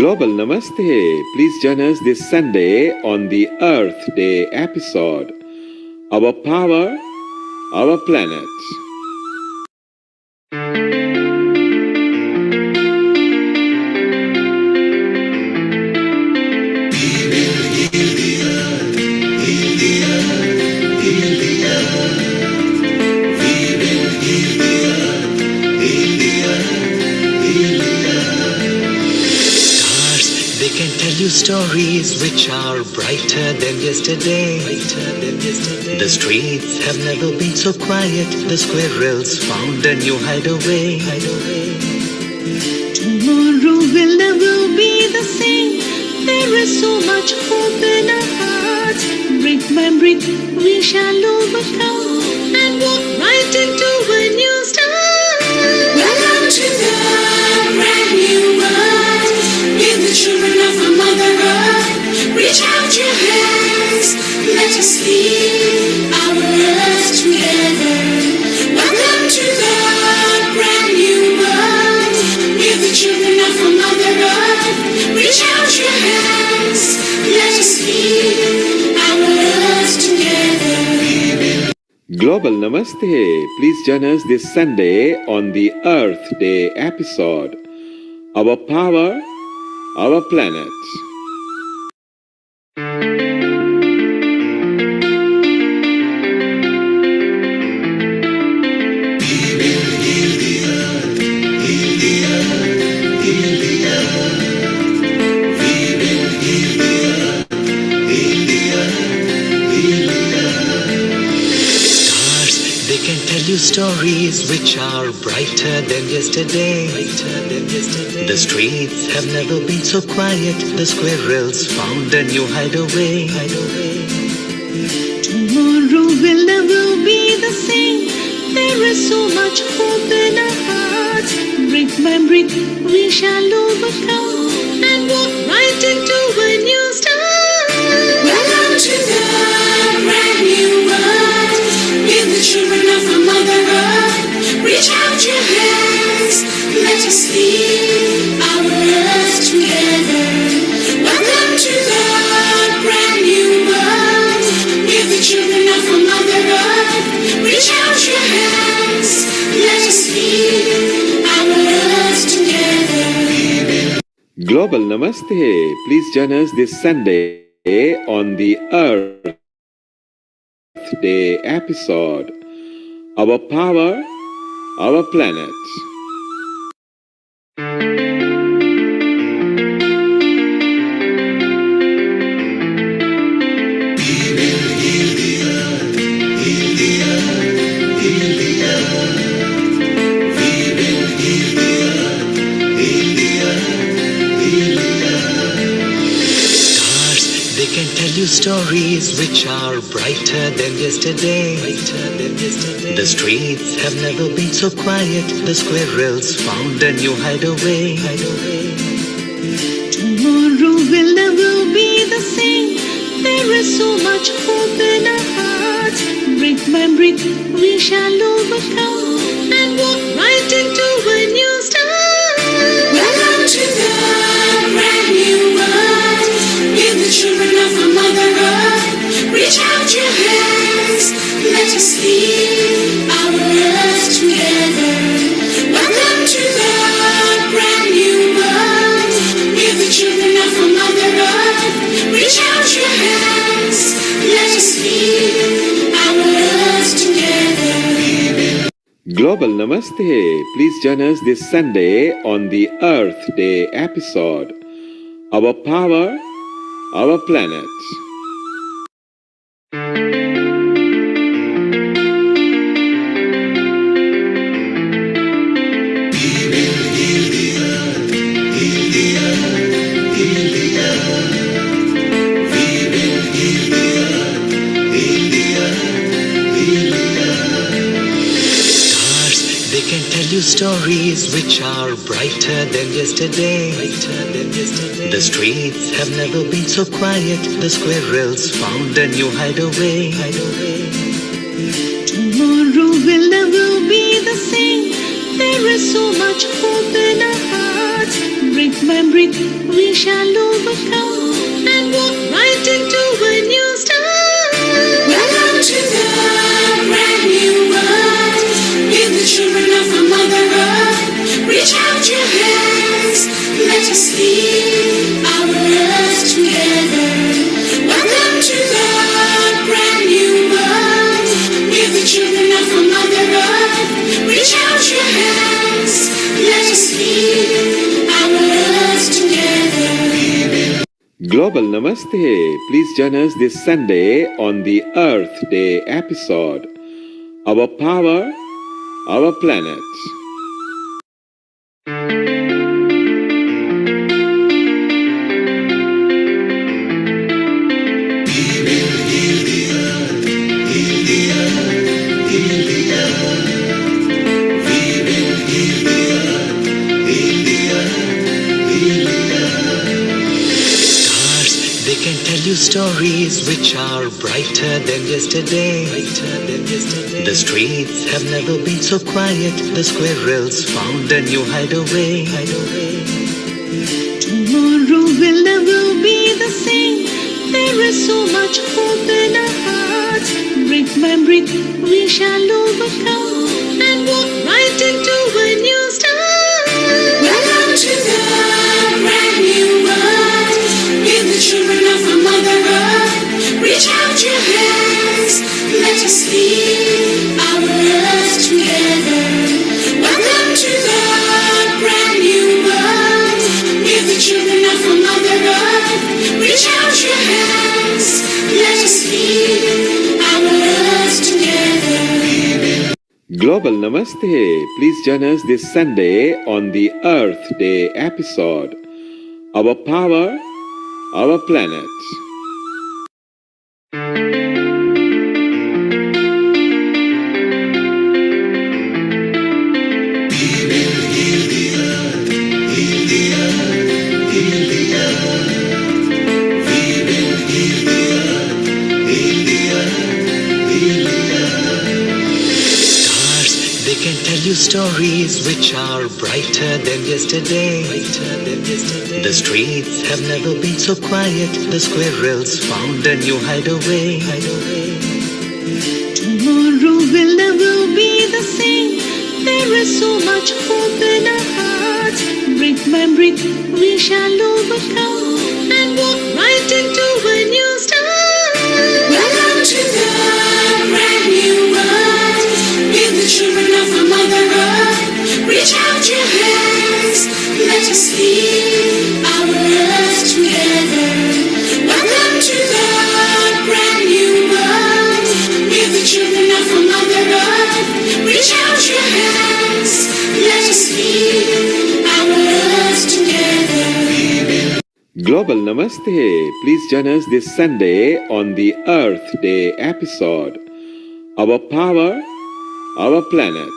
Global Namaste. Please join us this Sunday on the Earth Day episode. Our power, our planet. They can tell you stories which are brighter than yesterday. The streets have never been so quiet. The squirrels found a new hideaway. Tomorrow will never be the same. There is so much hope in our hearts. Brick by brick we shall overcome and walk right into a new start. Welcome to the brand new world. With the children of our Mother Earth, reach out your hands, let us heal our earth together. Welcome to the brand new world. With the children of our Mother Earth, reach out your hands, let us heal our earth together. Global Namaste. Please join us this Sunday on the Earth Day episode. Our power, our planet. They can tell you stories which are brighter than yesterday. The streets have never been so quiet. The squirrels found a new hideaway. Tomorrow will never be the same. There is so much hope in our hearts. Brick by brick we shall overcome and walk right into a new start. Welcome to the brand new world. With the children of our Mother Earth, reach out your hands, let us heal our earth together. Welcome to the brand new world. With the children of our Mother Earth, reach out your hands, let us heal our earth together. Global Namaste. Please join us this Sunday on the Earth Day episode. Our power, our planet. They can tell you stories which are brighter than yesterday. The streets have never been so quiet. The squirrels found a new hideaway. Tomorrow will never be the same. There is so much hope in our hearts. Brick by brick we shall overcome and walk right into a new start. Welcome to the brand new world. With the children of our Mother Earth, reach out your hands, let us heal our earth together. Welcome to the brand new world. With the children of our Mother Earth, reach out your hands, let us heal our earth together. Global Namaste. Please join us this Sunday on the Earth Day episode. Our power, our planet. They can tell you stories which are brighter than yesterday. The streets have never been so quiet. The squirrels found a new hideaway. Tomorrow will never be the same. There is so much hope in our hearts. hearts. Brick by brick, we shall overcome and walk right into a new start. Welcome to the brand new world. With the children of our Mother Earth. Reach out your hands. Let us heal our earth together. Welcome to the brand new world. With the children of our Mother Earth. Reach out your hands. Let us heal our earth together. Global Namaste. Please join us this Sunday on the Earth Day episode. Our power, our planet. Stars, they can tell you stories which are brighter than yesterday. The streets have never been so quiet. The squirrels found a new hideaway. Tomorrow will never be the same. There is so much hope in our hearts. Brick by brick, we shall overcome and walk right into a new start. Welcome to the brand new world. With the children of our Mother Earth. Reach out your hands. Let us heal our earth together. Welcome to the brand new world. With the children of our Mother Earth. Reach out your hands. Let us heal our earth together. Global Namaste. Please join us this Sunday on the Earth Day episode. Our power, our planet. Stars, they can tell you stories which are brighter than yesterday. The streets have never been so quiet. The squirrels found a new hideaway. Tomorrow will never be the same. There is so much hope in our hearts. Brick by brick, we shall overcome and walk right into a new start. Welcome to the brand new world. With the children of our Mother Earth. Reach out your hands. Let us heal our earth together. Welcome to the brand new world. With the children of our Mother Earth. Reach out your hands. Let us heal our earth together. Global Namaste. Please join us this Sunday on the Earth Day episode. Our power, our planet.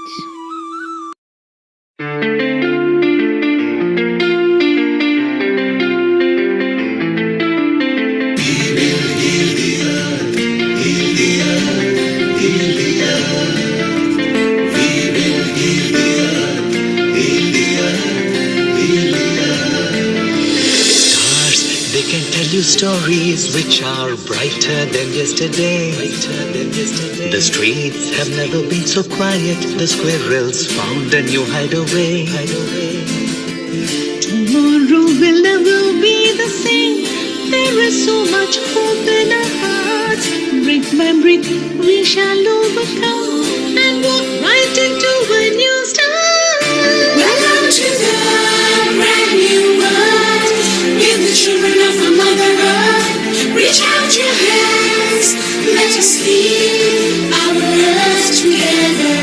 Stars, they can tell you stories which are brighter than yesterday. The streets have never been so quiet. The squirrels found a new hideaway. Tomorrow will never be the same. There is so much hope in our hearts. Brick by brick, we shall overcome and walk right into a new start. Welcome to the brand new world. With the children of our Mother Earth. Reach out your hands. Let us heal our earth together.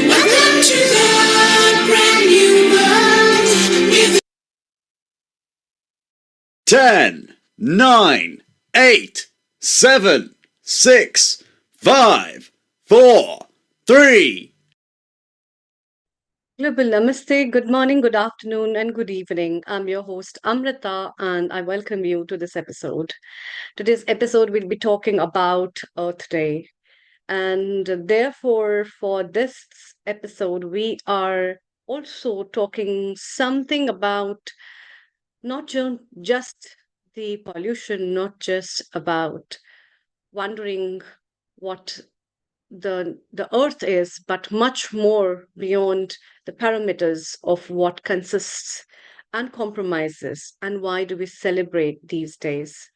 Welcome to the brand new world. With 10, 9, 8, 7, 6, 5, 4, 3. Global Namaste, good morning, good afternoon, and good evening. I'm your host Amrita, and I welcome you to this episode. Today's episode, we'll be talking about Earth Day. And therefore, for this episode, we are also talking something about not just the pollution, not just about wondering what the earth is, but much more beyond the parameters of what consists and compromises, and why do we celebrate these days.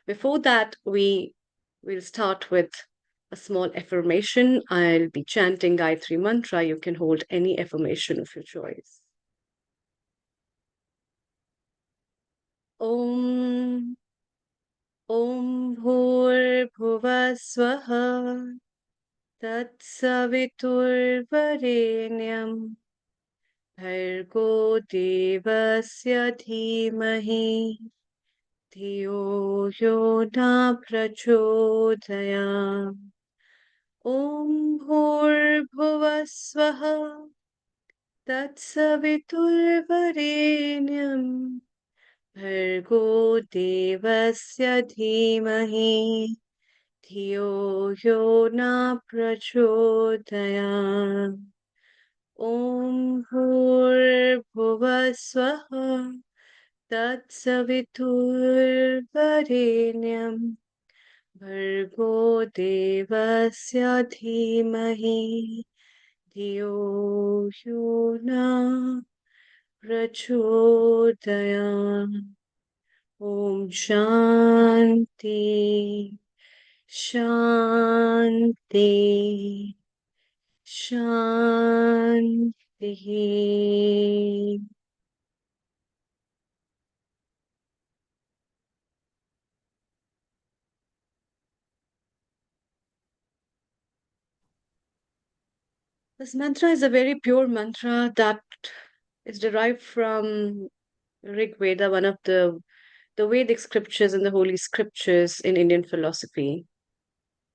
Before that, we will start with a small affirmation. I'll be chanting Gayatri Mantra. You can hold any affirmation of your choice. Om Om Bhur Swaha Tatsaviturvarenyam Bhargo Devasya Dhimahi Dhiyo Yo Na Prachodayam Om Bhur Tatsaviturvarenyam Bhargo Devasya Dhimahi Dhiyo Yo Na Prachodayam Om Bhur Tatsaviturvarenyam Bhargo Devasya Dhimahi Dhiyo Yo Na Prachodayam Om Shanti Shanti Shanti. This mantra is a very pure mantra that is derived from Rig Veda, one of the Vedic scriptures and the holy scriptures in Indian philosophy.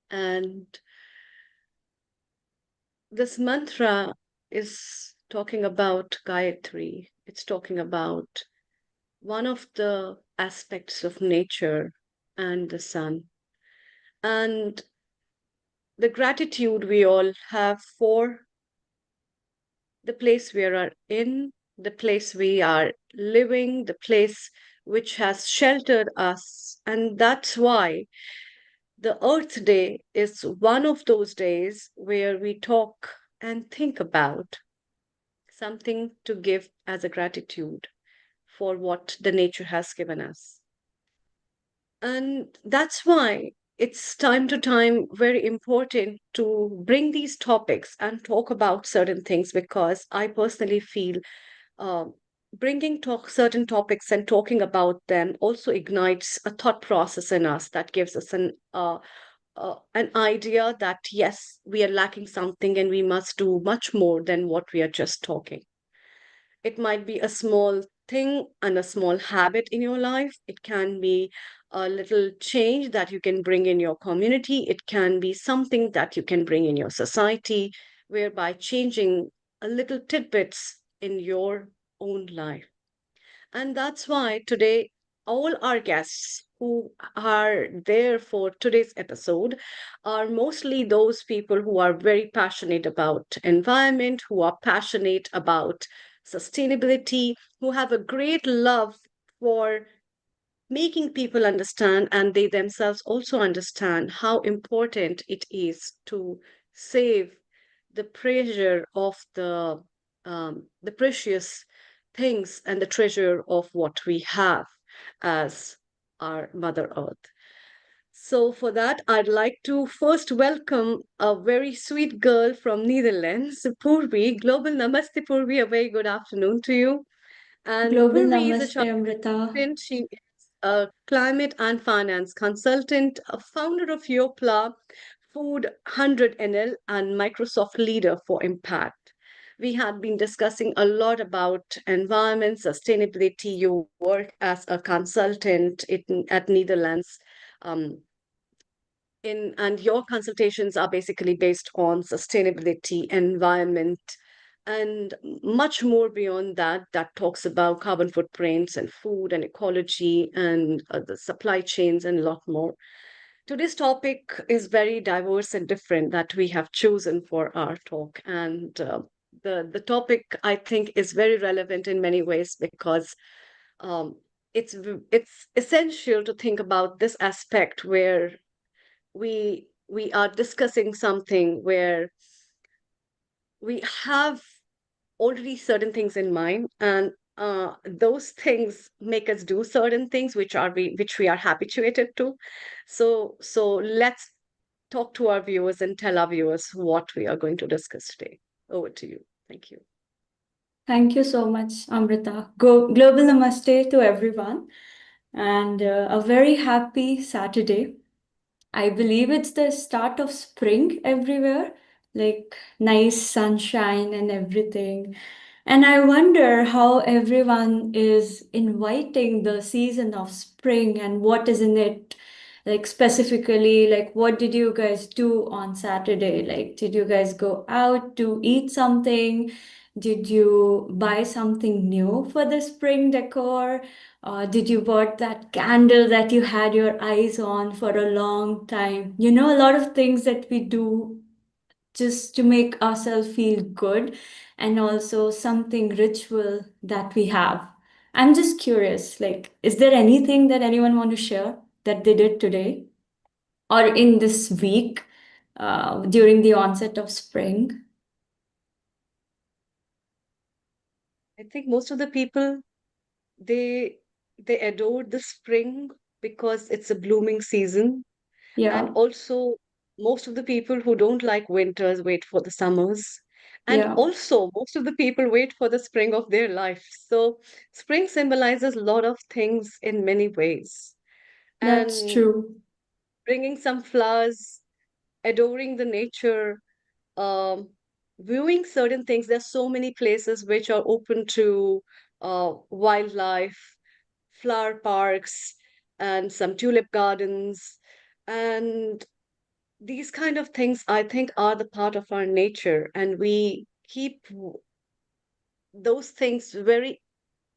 And this mantra is talking about Gayatri. It's talking about one of the aspects of nature and the sun. And the gratitude we all have for the place we are in, the place we are living, the place which has sheltered us. And that's why the Earth Day is one of those days where we talk and think about something to give as a gratitude for what the nature has given us. And that's why it's time to time very important to bring these topics and talk about certain things, because I personally feel uh, bringing talk certain topics and talking about them also ignites a thought process in us that gives us an idea that yes, we are lacking something and we must do much more than what we are just talking. It might be a small thing and a small habit in your life. It can be a little change that you can bring in your community. It can be something that you can bring in your society, whereby changing a little tidbits in your own life. And that's why today, all our guests who are there for today's episode are mostly those people who are very passionate about environment, who are passionate about sustainability, who have a great love for making people understand, and they themselves also understand how important it is to save the treasure of the precious things and the treasure of what we have as our Mother Earth. So for that, I'd like to first welcome a very sweet girl from Netherlands, Purvi. Global Namaste, Purvi. A very good afternoon to you. And Global Purvi is a Namaste, Amrita. consultant. She is a climate and finance consultant, a founder of Yopla, Food 100 NL, and Microsoft leader for impact. We had been discussing a lot about environment, sustainability. You work as a consultant at Netherlands. Um, and your consultations are basically based on sustainability, environment, and much more beyond that, that talks about carbon footprints and food and ecology and the supply chains and a lot more. Today's topic is very diverse and different that we have chosen for our talk. And the topic I think is very relevant in many ways because um, it's essential to think about this aspect where we are discussing something where we have already certain things in mind, and those things make us do certain things which we are habituated to. So let's talk to our viewers and tell our viewers what we are going to discuss today. Over to you. Thank you. Thank you so much, Amrita. Global Namaste to everyone, and a very happy Saturday. I believe it's the start of spring everywhere, like nice sunshine and everything. And I wonder how everyone is inviting the season of spring and what is in it. Like specifically, like what did you guys do on Saturday? Like, did you guys go out to eat something? Did you buy something new for the spring decor? Did you bought that candle that you had your eyes on for a long time? You know, a lot of things that we do just to make ourselves feel good, and also something ritual that we have. I'm just curious, like, is there anything that anyone want to share that they did today or in this week during the onset of spring? I think most of the people they they adore the spring because it's a blooming season. And Yeah, also, most of the people who don't like winters wait for the summers. And yeah, also, most of the people wait for the spring of their life. So, spring symbolizes a lot of things in many ways. that's And true. bringing some flowers, adoring the nature, um, viewing certain things. There's so many places which are open to wildlife, flower parks, and some tulip gardens. And these kind of things, I think, are the part of our nature, and we keep those things very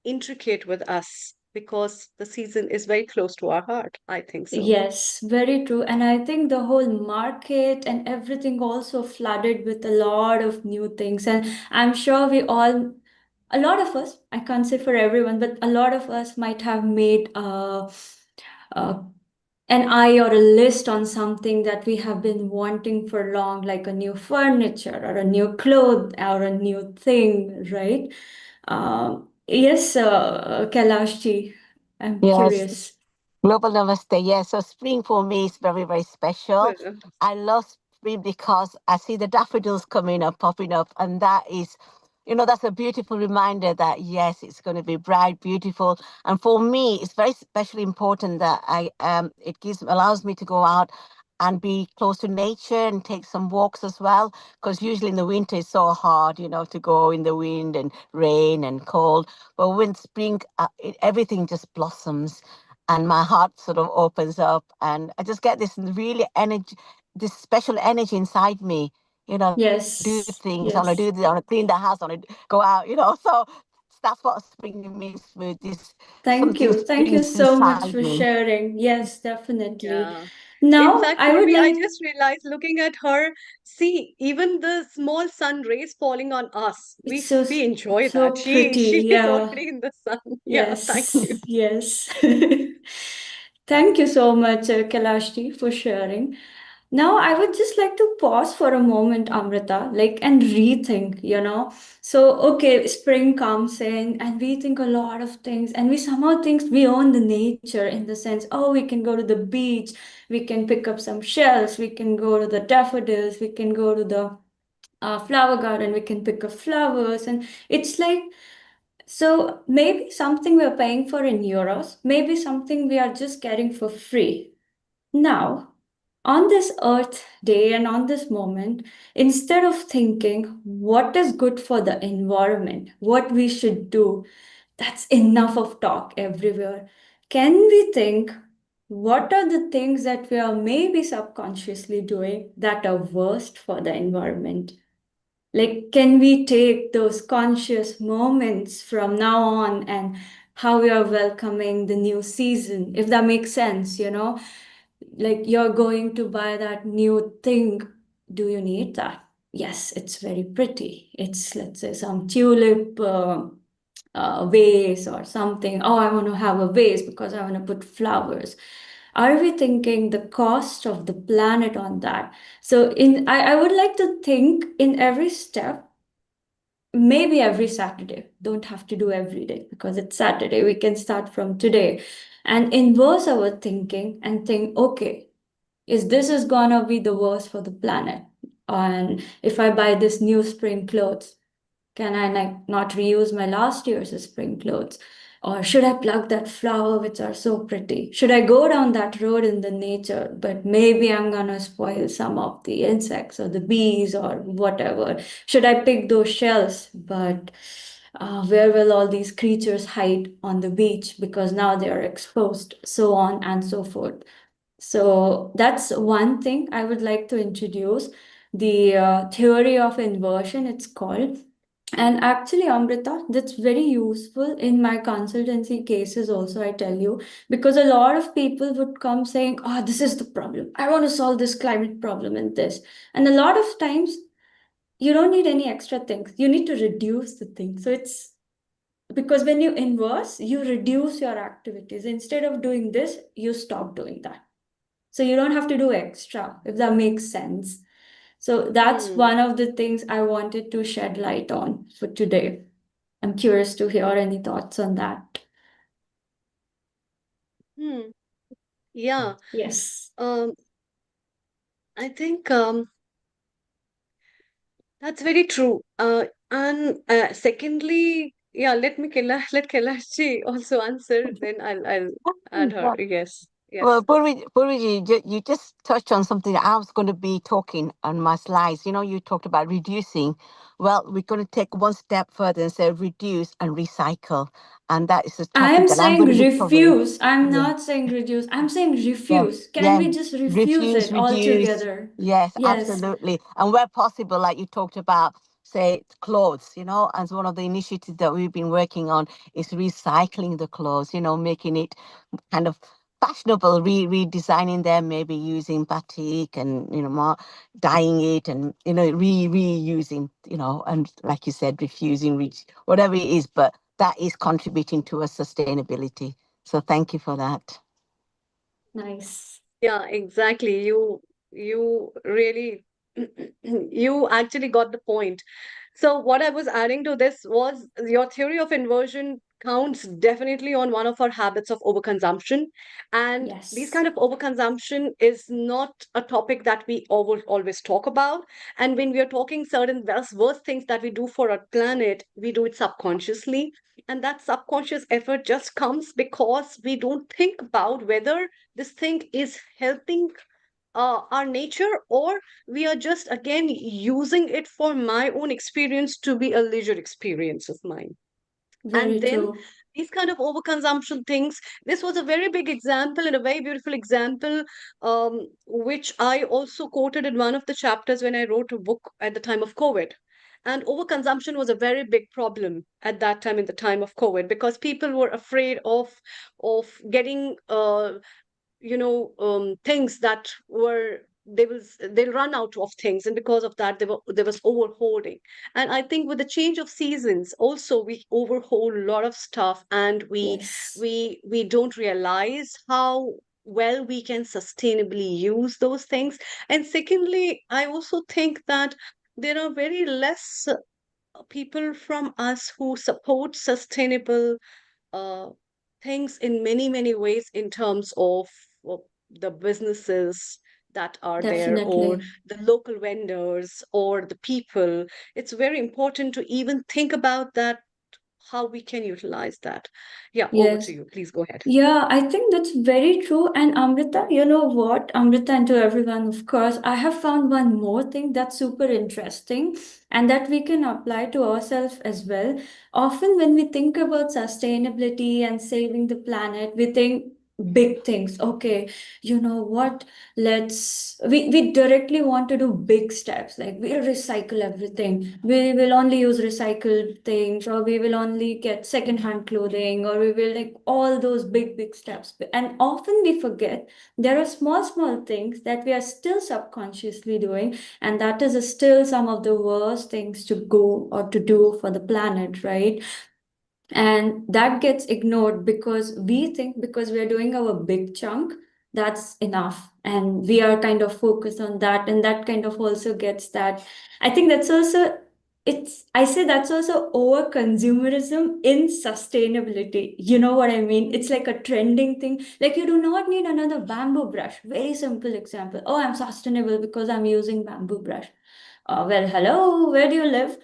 intricate with us because the season is very close to our heart. I think so. Yes, very true. And I think the whole market and everything also flooded with a lot of new things. And I'm sure a lot of us, I can't say for everyone, but a lot of us might have made uh, an eye or a list on something that we have been wanting for long, like a new furniture or a new clothes or a new thing, right? Yes, Kailashji, I'm Yes, curious. Global Namaste. Yes, so spring for me is very, very special. I love spring because I see the daffodils coming up, popping up, and that is, that's a beautiful reminder that yes, it's going to be bright, beautiful. And for me, it's very especially important that it allows me to go out and be close to nature and take some walks as well. Because usually in the winter it's so hard, to go in the wind and rain and cold. But when spring, everything just blossoms and my heart sort of opens up and I just get this really energy, this special energy inside me, do Yes, things, I want to yes. do this, I want to clean the house, I want to go out, so that's what spring means with this, Thank something you. Thank you springs so much inside for me. sharing. Yes, definitely. Yeah. In Now, fact, I would Purvi, I like, just realized looking at her, see, even the small sun rays falling on us, it's we enjoy that. so She pretty. is Yeah. already in the sun. Yeah, thank you. Yes, yes. Thank you so much, Kalashti, for sharing. Now, I would just like to pause for a moment, Amrita, like, and rethink, So, okay, spring comes in and we think a lot of things, and we somehow think we own the nature in the sense, oh, we can go to the beach, we can pick up some shells, we can go to the daffodils, we can go to the flower garden, we can pick up flowers. And it's like, so maybe something we're paying for in euros, maybe something we are just getting for free. Now, on this Earth Day and on this moment, instead of thinking what is good for the environment, what we should do, that's enough of talk everywhere. Can we think what are the things that we are maybe subconsciously doing that are worst for the environment? Like, can we take those conscious moments from now on and how we are welcoming the new season, if that makes sense? Like, you're going to buy that new thing. Do you need that? yes, it's very pretty. It's, let's say, some tulip vase or something. Oh, I want to have a vase because I want to put flowers. Are we thinking the cost of the planet on that? So I would like to think in every step, maybe every Saturday. Don't have to do every day because it's Saturday. We can start from today and inverse our thinking and think, okay, is gonna be the worst for the planet? And if I buy this new spring clothes, can I like not reuse my last year's spring clothes? Or should I pluck that flower which are so pretty? Should I go down that road in the nature? But maybe I'm gonna spoil some of the insects or the bees or whatever. Should I pick those shells? But where will all these creatures hide on the beach because now they are exposed, so on and so forth. So that's one thing I would like to introduce. The theory of inversion, it's called. And actually, Amrita, that's very useful in my consultancy cases, also, I tell you, because a lot of people would come saying, oh, this is the problem. I want to solve this climate problem and this. And a lot of times, you don't need any extra things. You need to reduce the thing. So it's because when you inverse, you reduce your activities. Instead of doing this, you stop doing that. So you don't have to do extra, if that makes sense. So that's Hmm. one of the things I wanted to shed light on for today. I'm curious to hear any thoughts on that. Hmm. Yeah. Yes. Um, I think that's very true. And secondly, yeah, let Kailashi also answer, then I'll add her. Yes. Well, Yes. Purvi, you just touched on something that I was going to be talking on my slides. You know, you talked about reducing. Well, we're going to take one step further and say reduce and recycle. And that is a I topic am that I'm saying going to be covering. refuse. I'm Yeah. not saying reduce. I'm saying Yeah, refuse. Can yeah. we just refuse Refuse, it reduce. altogether? Yes, Yes, absolutely. And where possible, like you talked about, say, clothes, as one of the initiatives that we've been working on is recycling the clothes, making it kind of fashionable, redesigning them, maybe using batik and, more dyeing it and, reusing, and like you said, refusing, whatever it is, but that is contributing to a sustainability. So thank you for that. nice. Yeah, exactly. You really you actually got the point. So what I was adding to this was your theory of inversion counts definitely on one of our habits of overconsumption. And these Yes, kind of overconsumption is not a topic that we always talk about. And when we are talking certain worst things that we do for our planet, we do it subconsciously. And that subconscious effort just comes because we don't think about whether this thing is helping our nature, or we are just again using it for my own experience to be a leisure experience of mine. And very then true. these kind of overconsumption things, this was a very big example and a very beautiful example, which I also quoted in one of the chapters when I wrote a book at the time of COVID. And overconsumption was a very big problem at that time, in the time of COVID, because people were afraid of getting things that were they'll run out of things, and because of that there was overholding. And I think with the change of seasons also we overhold a lot of stuff, and we Yes, we we don't realize how well we can sustainably use those things. And secondly, I also think that there are very less people from us who support sustainable uh, things in many, many ways, in terms of the businesses that are there, or definitely. the local vendors, or the people. It's very important to even think about that, how we can utilize that. Yeah, over to Yes. you. Please go ahead. Yeah, I think that's very true. And Amrita, you know what? Amrita, and to everyone, of course, I have found one more thing that's super interesting and that we can apply to ourselves as well. Often, when we think about sustainability and saving the planet, we think big things. Okay, you know what? We directly want to do big steps. Like we'll recycle everything. We will only use recycled things, or we will only get secondhand clothing, or we will like all those big steps. And often we forget there are small things that we are still subconsciously doing, and that is still some of the worst things to go or to do for the planet, right? And that gets ignored because we think because we're doing our big chunk, that's enough. And we are kind of focused on that. And that kind of also gets that. I think that's also, I say that's also over consumerism in sustainability. You know what I mean? It's like a trending thing. Like you do not need another bamboo brush. Very simple example. Oh, I'm sustainable because I'm using bamboo brush. Well, hello, where do you live?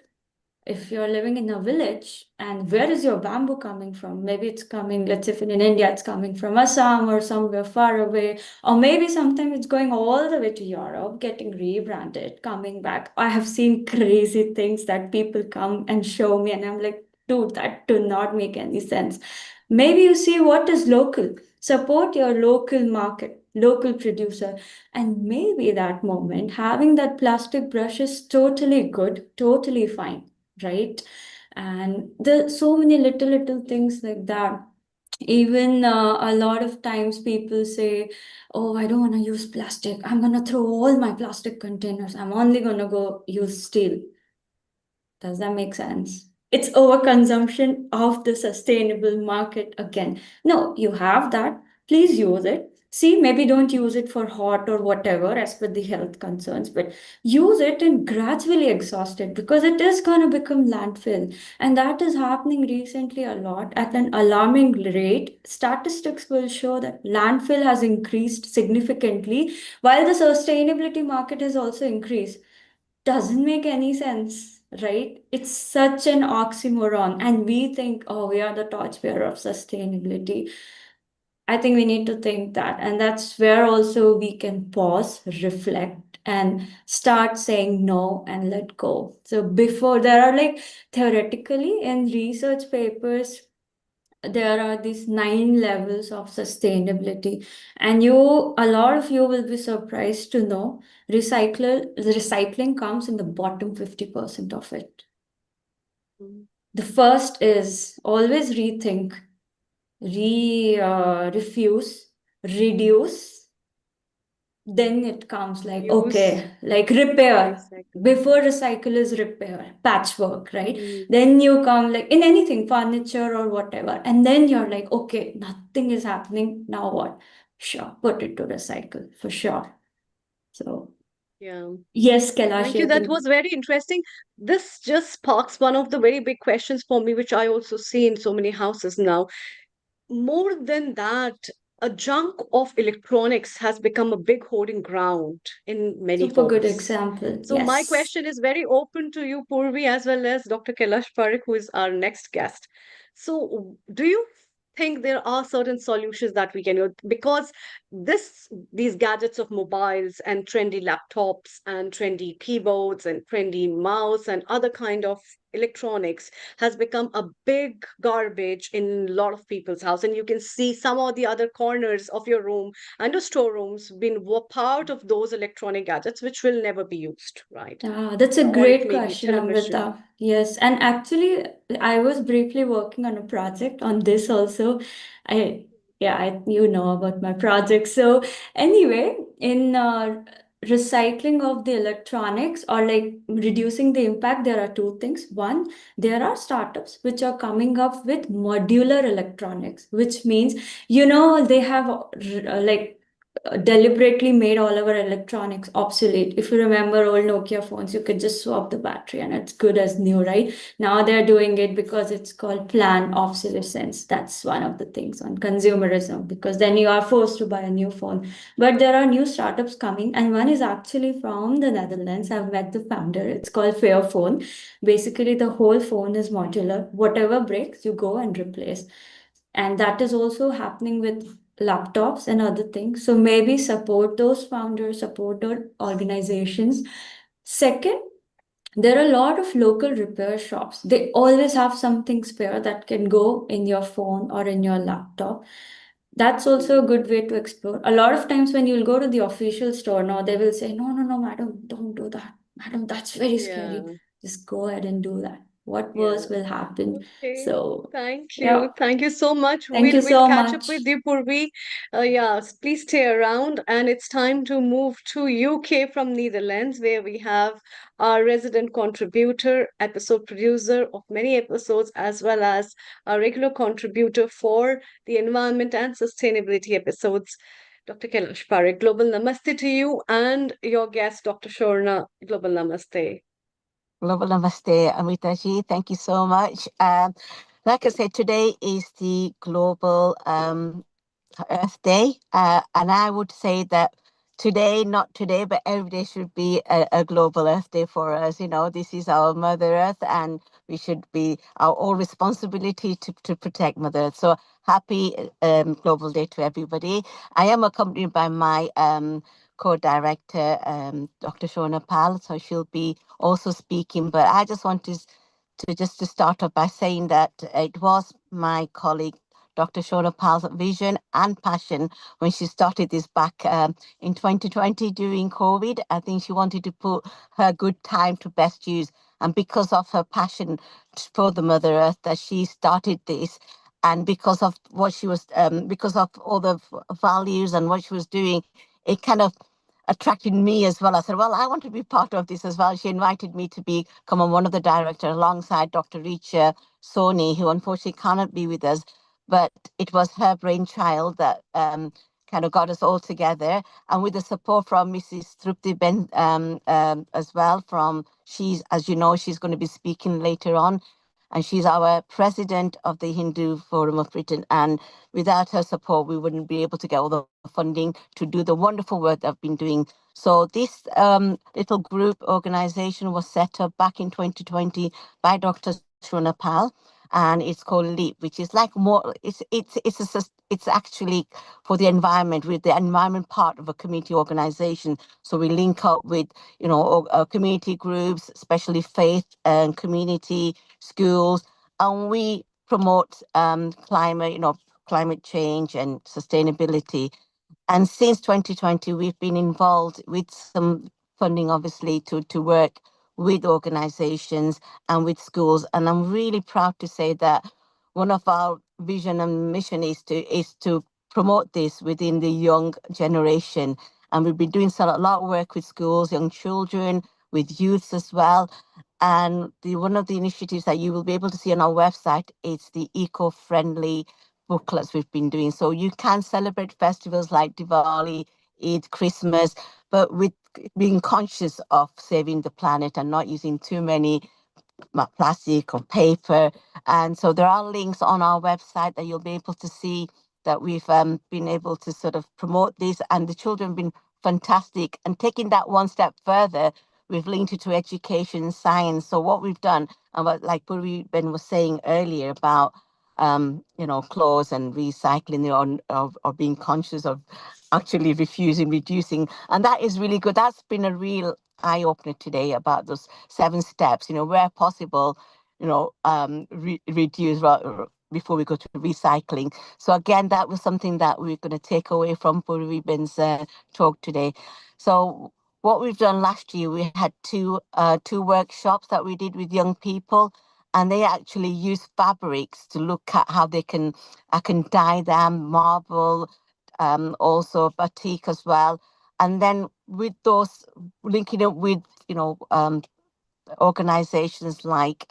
If you're living in a village, and where is your bamboo coming from? Maybe it's coming, let's say if in India, it's coming from Assam or somewhere far away, or maybe sometimes it's going all the way to Europe, getting rebranded, coming back. I have seen crazy things that people come and show me, and I'm like, dude, that do not make any sense. Maybe you see what is local, support your local market, local producer, and maybe that moment having that plastic brush is totally good, totally fine, right? And there's so many little things like that. Even a lot of times people say, oh, I don't want to use plastic, I'm going to throw all my plastic containers, I'm only going to go use steel. Does that make sense? It's overconsumption of the sustainable market again. No, you have that. Please use it. See, maybe don't use it for hot or whatever as per the health concerns, but use it and gradually exhaust it because it is going to become landfill. And that is happening recently a lot at an alarming rate. Statistics will show that landfill has increased significantly while the sustainability market has also increased. Doesn't make any sense, right? It's such an oxymoron. And we think, oh, we are the torchbearer of sustainability. I think we need to think that. And that's where also we can pause, reflect, and start saying no and let go. So before there are like theoretically in research papers, there are these 9 levels of sustainability, and a lot of you will be surprised to know recycling comes in the bottom 50% of it. Mm. The first is always rethink, refuse, reduce. Then it comes like, Use, okay, like repair. recycle. Before recycle is repair, patchwork, right? Mm. Then you come like in anything, furniture or whatever. And then you're like, okay, nothing is happening. Now what? Sure, put it to recycle for sure. So, Yeah. yes, Thank Kailash, you. I That think was very interesting. This just sparks one of the very big questions for me, which I also see in so many houses now. More than that, a junk of electronics has become a big hoarding ground in many super good homes. example. So my Yes. question is very open to you, Purvi, as well as Dr. Kailash Parekh, who is our next guest. So do you think there are certain solutions that we can use? Because these gadgets of mobiles and trendy laptops and trendy keyboards and trendy mouse and other kind of electronics has become a big garbage in a lot of people's house, and you can see some of the other corners of your room and your storerooms being part of those electronic gadgets which will never be used, right? That's a Or it great may be question, television. Amrita. Yes, and actually, I was briefly working on a project on this also. I, yeah, you know about my project. So anyway, in recycling of the electronics or like reducing the impact, there are two things. One, there are startups which are coming up with modular electronics, which means, they have like deliberately made all our electronics obsolete. If you remember old Nokia phones, you could just swap the battery and it's good as new, right? Now they're doing it because it's called planned obsolescence. That's one of the things on consumerism, because then you are forced to buy a new phone. But there are new startups coming, and one is actually from the Netherlands. I've met the founder. It's called Fairphone. Basically, the whole phone is modular. Whatever breaks, you go and replace. And that is also happening with laptops and other things. So maybe support those founders, support those organizations. Second, there are a lot of local repair shops. They always have something spare that can go in your phone or in your laptop. That's also a good way to explore. A lot of times when you'll go to the official store now, they will say, no, no, no, madam, don't do that. Madam, that's very scary. Yeah. Just go ahead and do that. What Yeah. worse will happen? Okay. So, Thank yeah, you. Thank you so much. thank you We'll so catch up much. with you, Purvi. Yeah, please stay around. And it's time to move to UK from Netherlands, where we have our resident contributor, episode producer of many episodes, as well as a regular contributor for the environment and sustainability episodes. Dr. Kailash Parekh, global namaste to you and your guest, Dr. Shorna, global namaste. Global Namaste, Amritaji. Thank you so much. Like I said, today is the Global Earth Day. And I would say that today, not today, but every day should be a Global Earth Day for us. You know, this is our Mother Earth, and we should be our all responsibility to protect Mother Earth. So happy Global Day to everybody. I am accompanied by my co-director, Dr. Shona Pal, so she'll be also speaking. But I just want to start off by saying that it was my colleague Dr. Shona Pal's vision and passion when she started this back in 2020 during COVID. I think she wanted to put her good time to best use. And because of her passion for the Mother Earth, that she started this. And because of what she was, because of all the values and what she was doing, it kind of attracted me as well. I said, well, I want to be part of this as well. She invited me to become one of the directors alongside Dr. Richa Soni, who unfortunately cannot be with us, but it was her brainchild that kind of got us all together, and with the support from Mrs. Trupti Ben as well. She's, as you know, she's going to be speaking later on, and she's our president of the Hindu Forum of Britain. And without her support, we wouldn't be able to get all the funding to do the wonderful work that I've been doing. So this little group organization was set up back in 2020 by Dr. Shona Pal, and it's called LEAP, which is like more. It's actually for the environment, with the environment part of a community organization. So we link up with community groups, especially faith and community schools, and we promote climate change and sustainability. And since 2020, we've been involved with some funding, obviously, to work with organizations and with schools. And I'm really proud to say that one of our vision and mission is to promote this within the young generation. And we've been doing a lot of work with schools, young children, with youths as well. And one of the initiatives that you will be able to see on our website is the eco-friendly booklets we've been doing. So you can celebrate festivals like Diwali, Eid, Christmas, but with being conscious of saving the planet and not using too many plastic or paper. And so there are links on our website that you'll be able to see that we've been able to sort of promote this, and the children have been fantastic. And taking that one step further, we've linked it to education, science. So what we've done, and what, like Puri Ben was saying earlier about clothes and recycling, or being conscious of actually refusing, reducing. And that is really good. That's been a real eye opener today about those 7 steps, where possible, reduce before we go to recycling. So again, that was something that we're going to take away from Puri Ben's talk today. So what we've done last year, we had two workshops that we did with young people, and they actually use fabrics to look at how I can dye them, marble, also batik as well. And then with those, linking up with, organizations like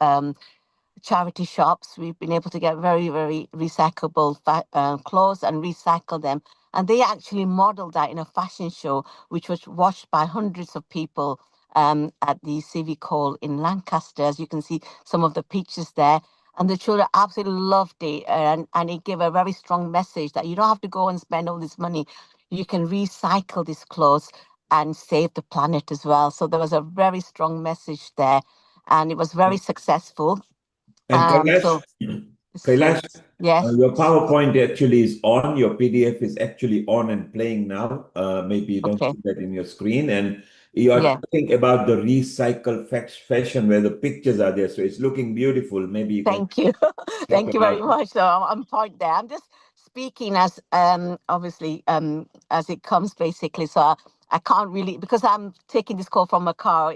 charity shops, we've been able to get very, very recyclable clothes and recycle them. And they actually modeled that in a fashion show, which was watched by hundreds of people at the Civic Hall in Lancaster. As you can see some of the pictures there. And the children absolutely loved it. And it gave a very strong message that you don't have to go and spend all this money. You can recycle these clothes and save the planet as well. So there was a very strong message there. And it was very successful. And Kailash, So yes, your PowerPoint actually is on. Your PDF is actually on and playing now. Maybe you don't okay, see that in your screen. And you are yeah. talking about the recycled fashion where the pictures are there. So it's looking beautiful. Maybe you can Thank you, talk thank you very about it. much. So I'm point there. I'm just speaking as obviously as it comes basically. So I can't really, because I'm taking this call from a car.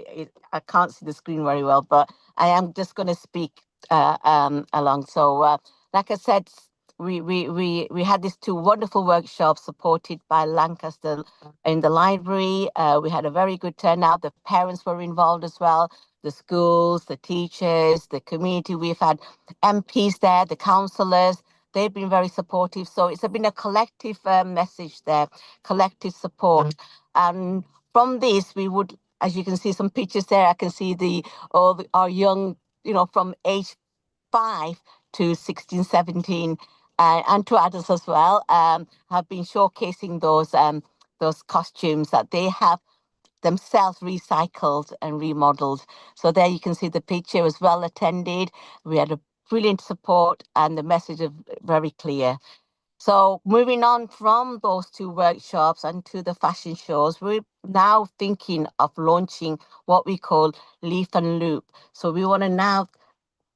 I can't see the screen very well, but I am just going to speak along. So like I said, we had these two wonderful workshops supported by Lancaster in the library. We had a very good turnout. The parents were involved as well, the schools, the teachers, the community. We've had MPs there, the councillors. They've been very supportive. So it's been a collective message there, collective support. And from this, we would, as you can see some pictures there, I can see our young, from age 5 to 16, 17, and to adults as well, have been showcasing those costumes that they have themselves recycled and remodeled. So there you can see the picture was well attended. We had a brilliant support and the message is very clear. So moving on from those two workshops and to the fashion shows, we're now thinking of launching what we call Leaf and Loop. So we want to now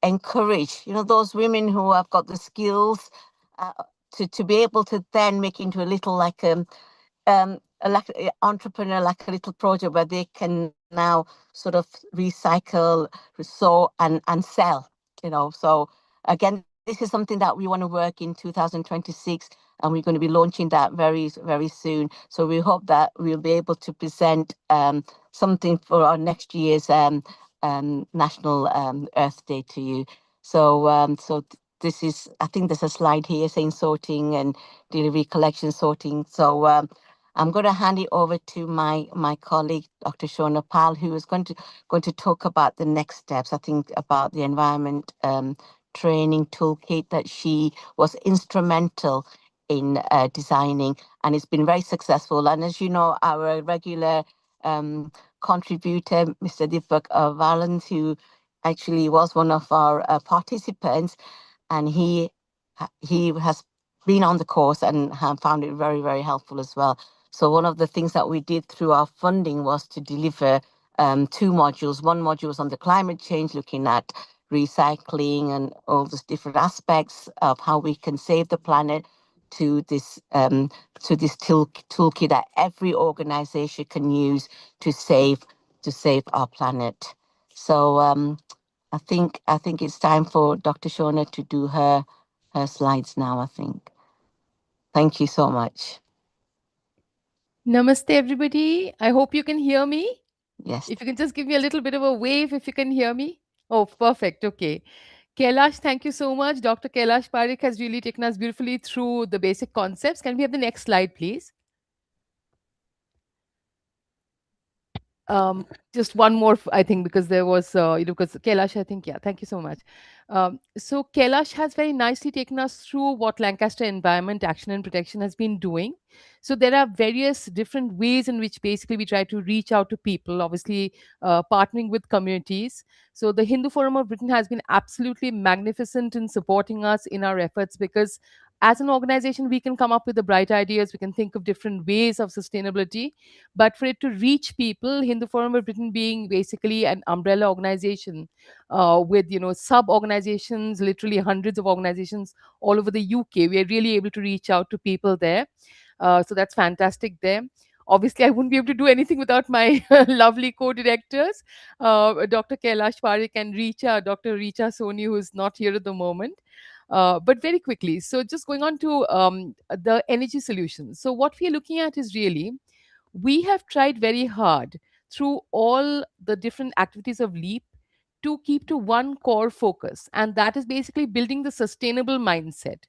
encourage, those women who have got the skills uh, to be able to then make into a little like entrepreneur, like a little project where they can now sort of recycle, sew and sell, So again, this is something that we want to work in 2026, and we're going to be launching that very, very soon. So we hope that we'll be able to present something for our next year's National Earth Day to you. So this is, I think there's a slide here saying sorting and delivery collection sorting. So I'm going to hand it over to my colleague, Dr. Shona Pal, who is going to talk about the next steps. I think about the environment training toolkit that she was instrumental in designing, and it's been very successful. And as you know, our regular contributor, Mr. Deepak Valens, who actually was one of our participants, and he has been on the course and have found it very, very helpful as well. So one of the things that we did through our funding was to deliver two modules. One module was on the climate change, looking at recycling and all those different aspects of how we can save the planet, to this toolkit that every organization can use to save our planet. So I think it's time for Dr. Shona to do her slides now, I think. Thank you so much. Namaste, everybody. I hope you can hear me. Yes. If you can just give me a little bit of a wave if you can hear me. Oh, perfect. Okay. Kailash, thank you so much. Dr. Kailash Parekh has really taken us beautifully through the basic concepts. Can we have the next slide, please? um just one more, I think, because there was because Kailash, I think, yeah, thank you so much. So Kailash has very nicely taken us through what Lancaster Environment Action and Protection has been doing. So there are various different ways in which basically we try to reach out to people, obviously partnering with communities. So the Hindu Forum of Britain has been absolutely magnificent in supporting us in our efforts, because as an organization we can come up with the bright ideas, we can think of different ways of sustainability, but for it to reach people, Hindu Forum of Britain being basically an umbrella organization with sub organizations, literally hundreds of organizations all over the UK, we are really able to reach out to people there. So that's fantastic there. Obviously, I wouldn't be able to do anything without my lovely co-directors, Dr. Kailash Parekh and Dr. Richa Soni, who is not here at the moment. But very quickly, so just going on to the energy solutions. So what we are looking at is really, we have tried very hard through all the different activities of LEAP to keep to one core focus, and that is basically building the sustainable mindset.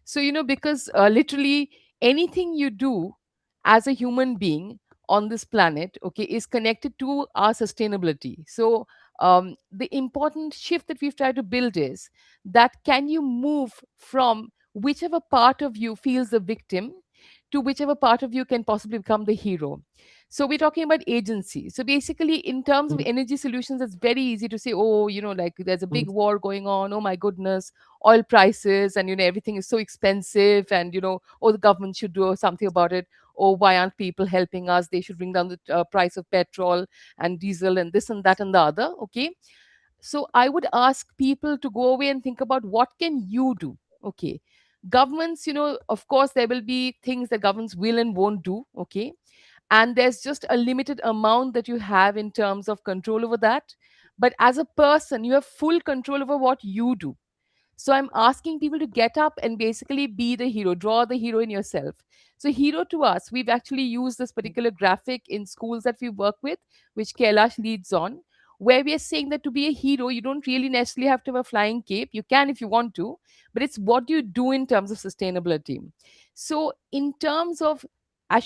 So, because literally anything you do as a human being on this planet, okay, is connected to our sustainability. So, the important shift that we've tried to build is that, can you move from whichever part of you feels the victim to whichever part of you can possibly become the hero. So we're talking about agency. So basically, in terms of energy solutions, it's very easy to say, oh, like there's a big war going on. Oh my goodness, oil prices, and everything is so expensive, and oh, the government should do something about it. Oh, why aren't people helping us? They should bring down the price of petrol and diesel and this and that and the other. Okay, so I would ask people to go away and think about, what can you do? Okay, Governments, of course there will be things that governments will and won't do, okay, and there's just a limited amount that you have in terms of control over that. But as a person, you have full control over what you do. So I'm asking people to get up and basically be the hero, draw the hero in yourself. So, hero to us, we've actually used this particular graphic in schools that we work with, which Kailash leads on, where we are saying that to be a hero, you don't really necessarily have to have a flying cape. You can if you want to, but it's what you do in terms of sustainability. So, in terms of as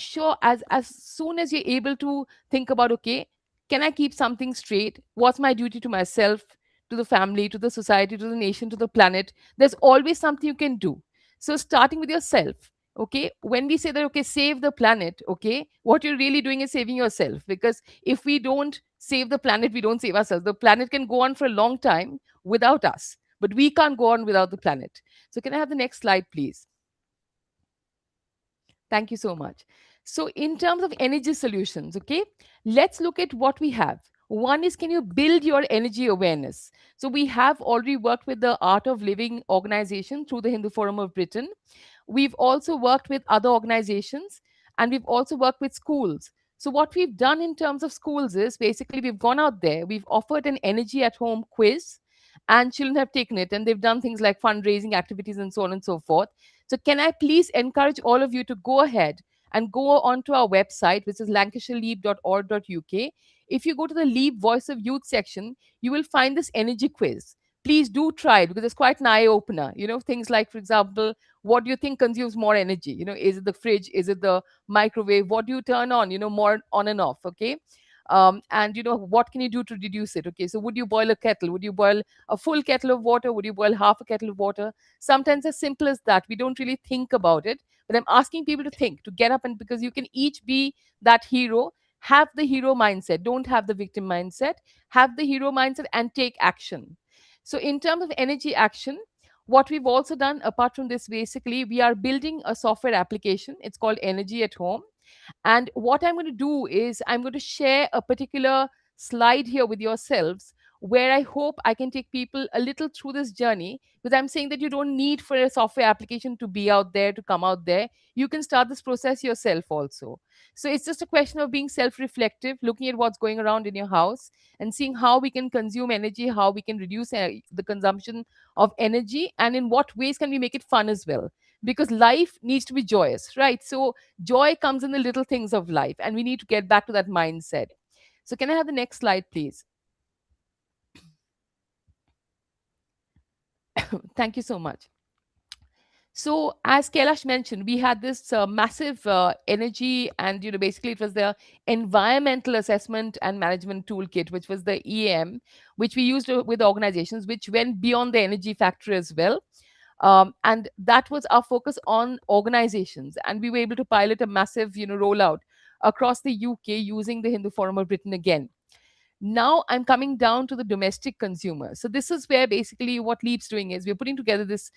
soon as you're able to think about, okay, can I keep something straight? What's my duty to myself, to the family, to the society, to the nation, to the planet? There's always something you can do. So, starting with yourself, okay, when we say that, okay, save the planet, okay, what you're really doing is saving yourself. Because if we don't save the planet, we don't save ourselves. The planet can go on for a long time without us, but we can't go on without the planet. So, can I have the next slide, please? Thank you so much. So, in terms of energy solutions, okay, let's look at what we have. One is, can you build your energy awareness? So, we have already worked with the Art of Living organization through the Hindu Forum of Britain. We've also worked with other organizations, and we've also worked with schools. So, what we've done in terms of schools is basically we've gone out there, we've offered an energy at home quiz, and children have taken it, and they've done things like fundraising activities and so on and so forth. So, can I please encourage all of you to go ahead and go onto our website, which is lancashireleap.org.uk. If you go to the Leap Voice of Youth section, you will find this energy quiz. Please do try it because it's quite an eye opener. Things like, for example, what do you think consumes more energy? Is it the fridge? Is it the microwave? What do you turn on? More on and off. Okay. And what can you do to reduce it? Okay, so would you boil a kettle? Would you boil a full kettle of water? Would you boil half a kettle of water? Sometimes as simple as that. We don't really think about it, but I'm asking people to think, to get up, and because you can each be that hero. Have the hero mindset, don't have the victim mindset. Have the hero mindset and take action. So, in terms of energy action, what we've also done apart from this, basically, we are building a software application. It's called Energy at Home. And what I'm going to do is I'm going to share a particular slide here with yourselves where I hope I can take people a little through this journey, because I'm saying that you don't need for a software application to be out there, to come out there. You can start this process yourself also. So it's just a question of being self reflective, looking at what's going around in your house and seeing how we can consume energy, how we can reduce the consumption of energy, and in what ways can we make it fun as well. Because life needs to be joyous, right? So joy comes in the little things of life, and we need to get back to that mindset. So, can I have the next slide, please? Thank you so much. So, as Kailash mentioned, we had this massive energy, and basically it was the environmental assessment and management toolkit, which was the EAM, which we used with organizations, which went beyond the energy factor as well. And that was our focus on organizations, and we were able to pilot a massive, rollout across the UK using the Hindu Forum of Britain again. Now I'm coming down to the domestic consumer. So this is where basically what Leap's doing is we're putting together this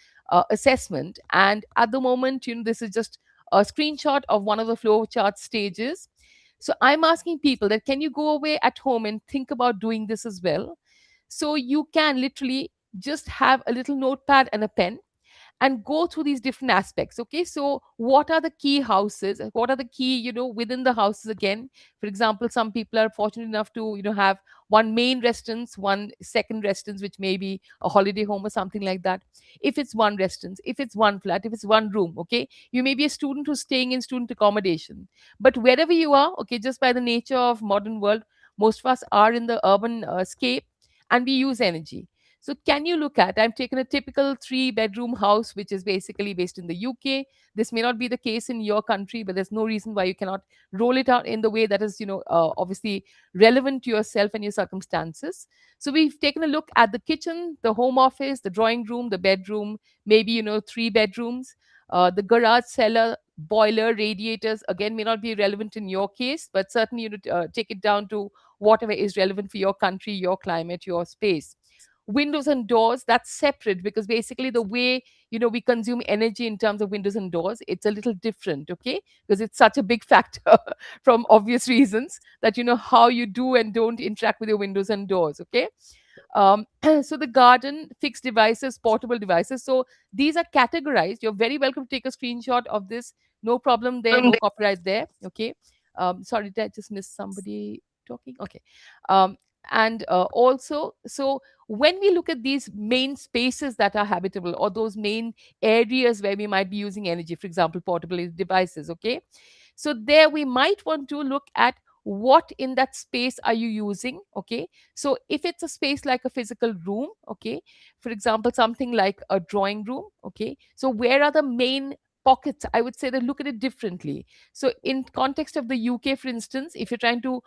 assessment, and at the moment, this is just a screenshot of one of the flow chart stages. So I'm asking people that, can you go away at home and think about doing this as well? So you can literally just have a little notepad and a pen and go through these different aspects. Okay, so what are the key houses, what are the key, within the houses again? For example, some people are fortunate enough to have one main residence, one second residence, which may be a holiday home or something like that. If it's one residence, if it's one flat, if it's one room, okay, you may be a student who's staying in student accommodation. But wherever you are, okay, just by the nature of modern world, most of us are in the urban scape, and we use energy. So, can you look at? I've taken a typical three-bedroom house, which is basically based in the UK. This may not be the case in your country, but there's no reason why you cannot roll it out in the way that is, obviously relevant to yourself and your circumstances. So, we've taken a look at the kitchen, the home office, the drawing room, the bedroom, maybe, three bedrooms, the garage, cellar, boiler, radiators. Again, may not be relevant in your case, but certainly, take it down to whatever is relevant for your country, your climate, your space. Windows and doors, that's separate, because basically the way we consume energy in terms of windows and doors, it's a little different, okay, because it's such a big factor from obvious reasons that how you do and don't interact with your windows and doors, okay. So the garden, fixed devices, portable devices. So these are categorized. You're very welcome to take a screenshot of this. No problem there. No copyright there. Okay. Sorry, did I just miss somebody talking? Okay. Um, and also, so when we look at these main spaces that are habitable, or those main areas where we might be using energy, for example, portable devices, okay, so there we might want to look at what in that space are you using, okay. So if it's a space like a physical room, okay, for example, something like a drawing room, okay, so where are the main pockets? I would say that look at it differently. So in context of the UK, for instance, if you're trying to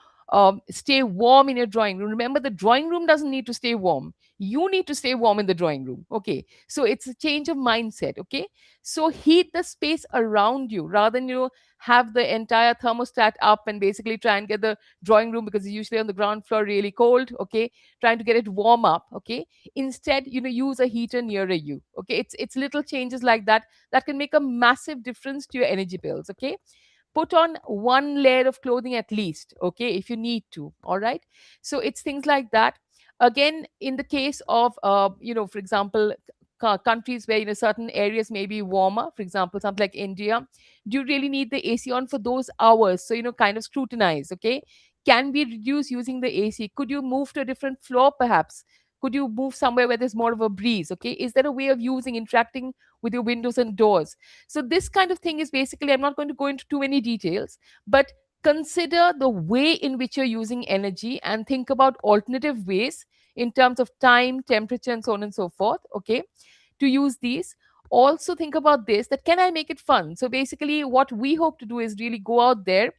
stay warm in your drawing room, remember the drawing room doesn't need to stay warm, you need to stay warm in the drawing room, okay. So it's a change of mindset, okay. So heat the space around you rather than have the entire thermostat up and basically try and get the drawing room, because it's usually on the ground floor, really cold, okay, trying to get it warm up, okay. Instead, use a heater nearer you, okay. It's little changes like that that can make a massive difference to your energy bills, okay. Put on one layer of clothing at least, okay, if you need to, all right. So it's things like that. Again, in the case of for example, countries where certain areas may be warmer, for example, something like India, do you really need the AC on for those hours? So kind of scrutinize, okay. Can we reduce using the AC? Could you move to a different floor perhaps? Could you move somewhere where there's more of a breeze, okay? Is there a way of using interacting with your windows and doors? So this kind of thing is basically, I'm not going to go into too many details, but consider the way in which you're using energy and think about alternative ways in terms of time, temperature, and so on and so forth, okay, to use these. Also think about this, that can I make it fun? So basically what we hope to do is really go out there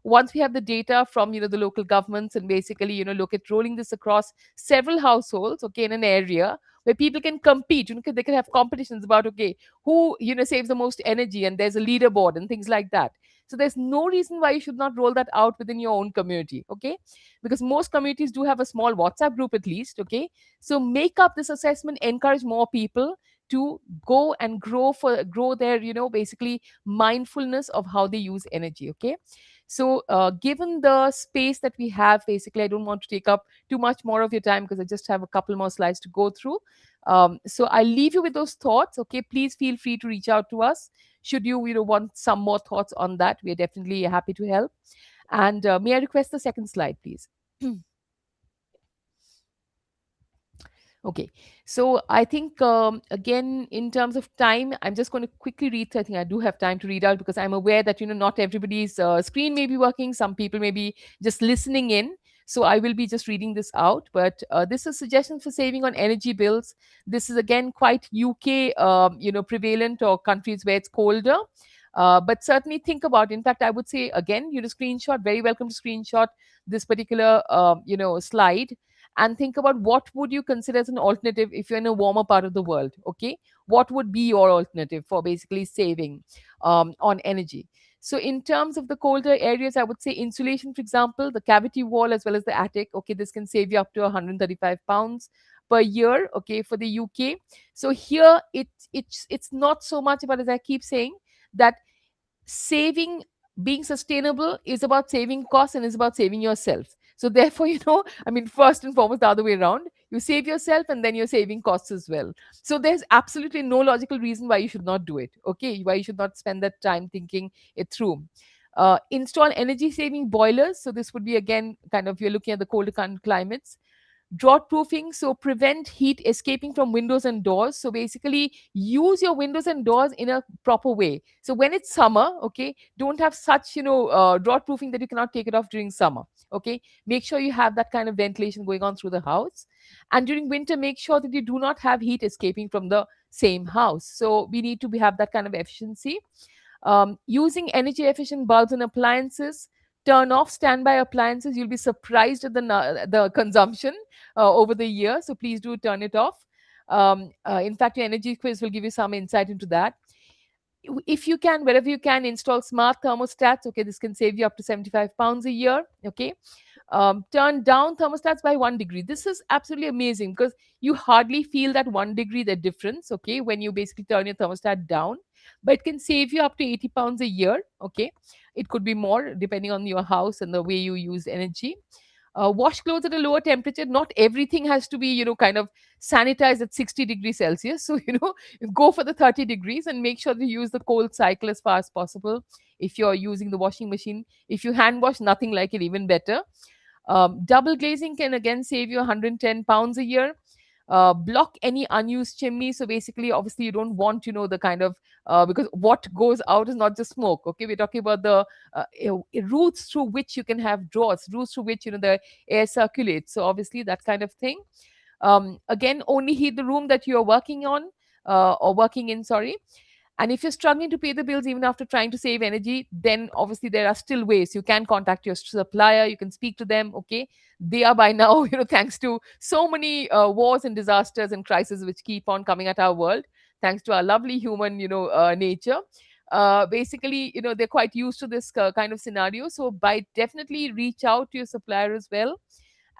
once we have the data from the local governments, and basically look at rolling this across several households, okay, in an area where people can compete. 'Cause they can have competitions about, okay, who saves the most energy, and there's a leaderboard and things like that. So there's no reason why you should not roll that out within your own community, okay, because most communities do have a small WhatsApp group at least, okay. So make up this assessment, encourage more people to go and grow their basically mindfulness of how they use energy, okay. So given the space that we have, basically I don't want to take up too much more of your time because I just have a couple more slides to go through. So I'll leave you with those thoughts, okay. Please feel free to reach out to us should you want some more thoughts on that. We're definitely happy to help. And may I request the second slide, please? Okay, so I think again, in terms of time, I'm just going to quickly read. I think I do have time to read out because I'm aware that not everybody's screen may be working. Some people may be just listening in. So I will be just reading this out. But this is suggestions for saving on energy bills. This is again quite UK, prevalent, or countries where it's colder. But certainly think about. In fact, I would say again, screenshot. Very welcome to screenshot this particular, slide, and think about what would you consider as an alternative if you're in a warmer part of the world, okay. What would be your alternative for basically saving on energy? So in terms of the colder areas, I would say insulation, for example, the cavity wall as well as the attic, okay, this can save you up to 135 pounds per year, okay, for the UK. So here it's not so much about, as I keep saying, that saving, being sustainable is about saving costs and is about saving yourself. So therefore, I mean, first and foremost, the other way around, you save yourself and then you're saving costs as well. So there's absolutely no logical reason why you should not do it, okay, why you should not spend that time thinking it through. Install energy saving boilers. So this would be again kind of, you're looking at the colder climates. Drought proofing, so prevent heat escaping from windows and doors. So basically use your windows and doors in a proper way. So when it's summer, okay, don't have such drought proofing that you cannot take it off during summer, okay. Make sure you have that kind of ventilation going on through the house. And during winter, make sure that you do not have heat escaping from the same house. So we need to have that kind of efficiency. Using energy efficient bulbs and appliances. Turn off standby appliances. You'll be surprised at the consumption over the year. So please do turn it off. In fact, your energy quiz will give you some insight into that. If you can, wherever you can, install smart thermostats. Okay, this can save you up to 75 pounds a year. Okay. Turn down thermostats by 1 degree. This is absolutely amazing because you hardly feel that 1 degree, the difference, okay, when you basically turn your thermostat down. But it can save you up to 80 pounds a year, okay. It could be more depending on your house and the way you use energy. Wash clothes at a lower temperature. Not everything has to be, kind of sanitized at 60 degrees Celsius. So, go for the 30 degrees and make sure to use the cold cycle as far as possible. If you're using the washing machine, if you hand wash, nothing like it, even better. Double glazing can again save you 110 pounds a year. Block any unused chimney. So basically, obviously, you don't want, the kind of, because what goes out is not just smoke. Okay, we're talking about the routes through which you can have draughts, routes through which, the air circulates. So obviously, that kind of thing. Again, only heat the room that you're working on, or working in, sorry. And if you're struggling to pay the bills even after trying to save energy, then obviously there are still ways. You can contact your supplier, you can speak to them. Okay, they are by now, thanks to so many wars and disasters and crises which keep on coming at our world, thanks to our lovely human, nature. Basically, they're quite used to this kind of scenario. So by definitely reach out to your supplier as well.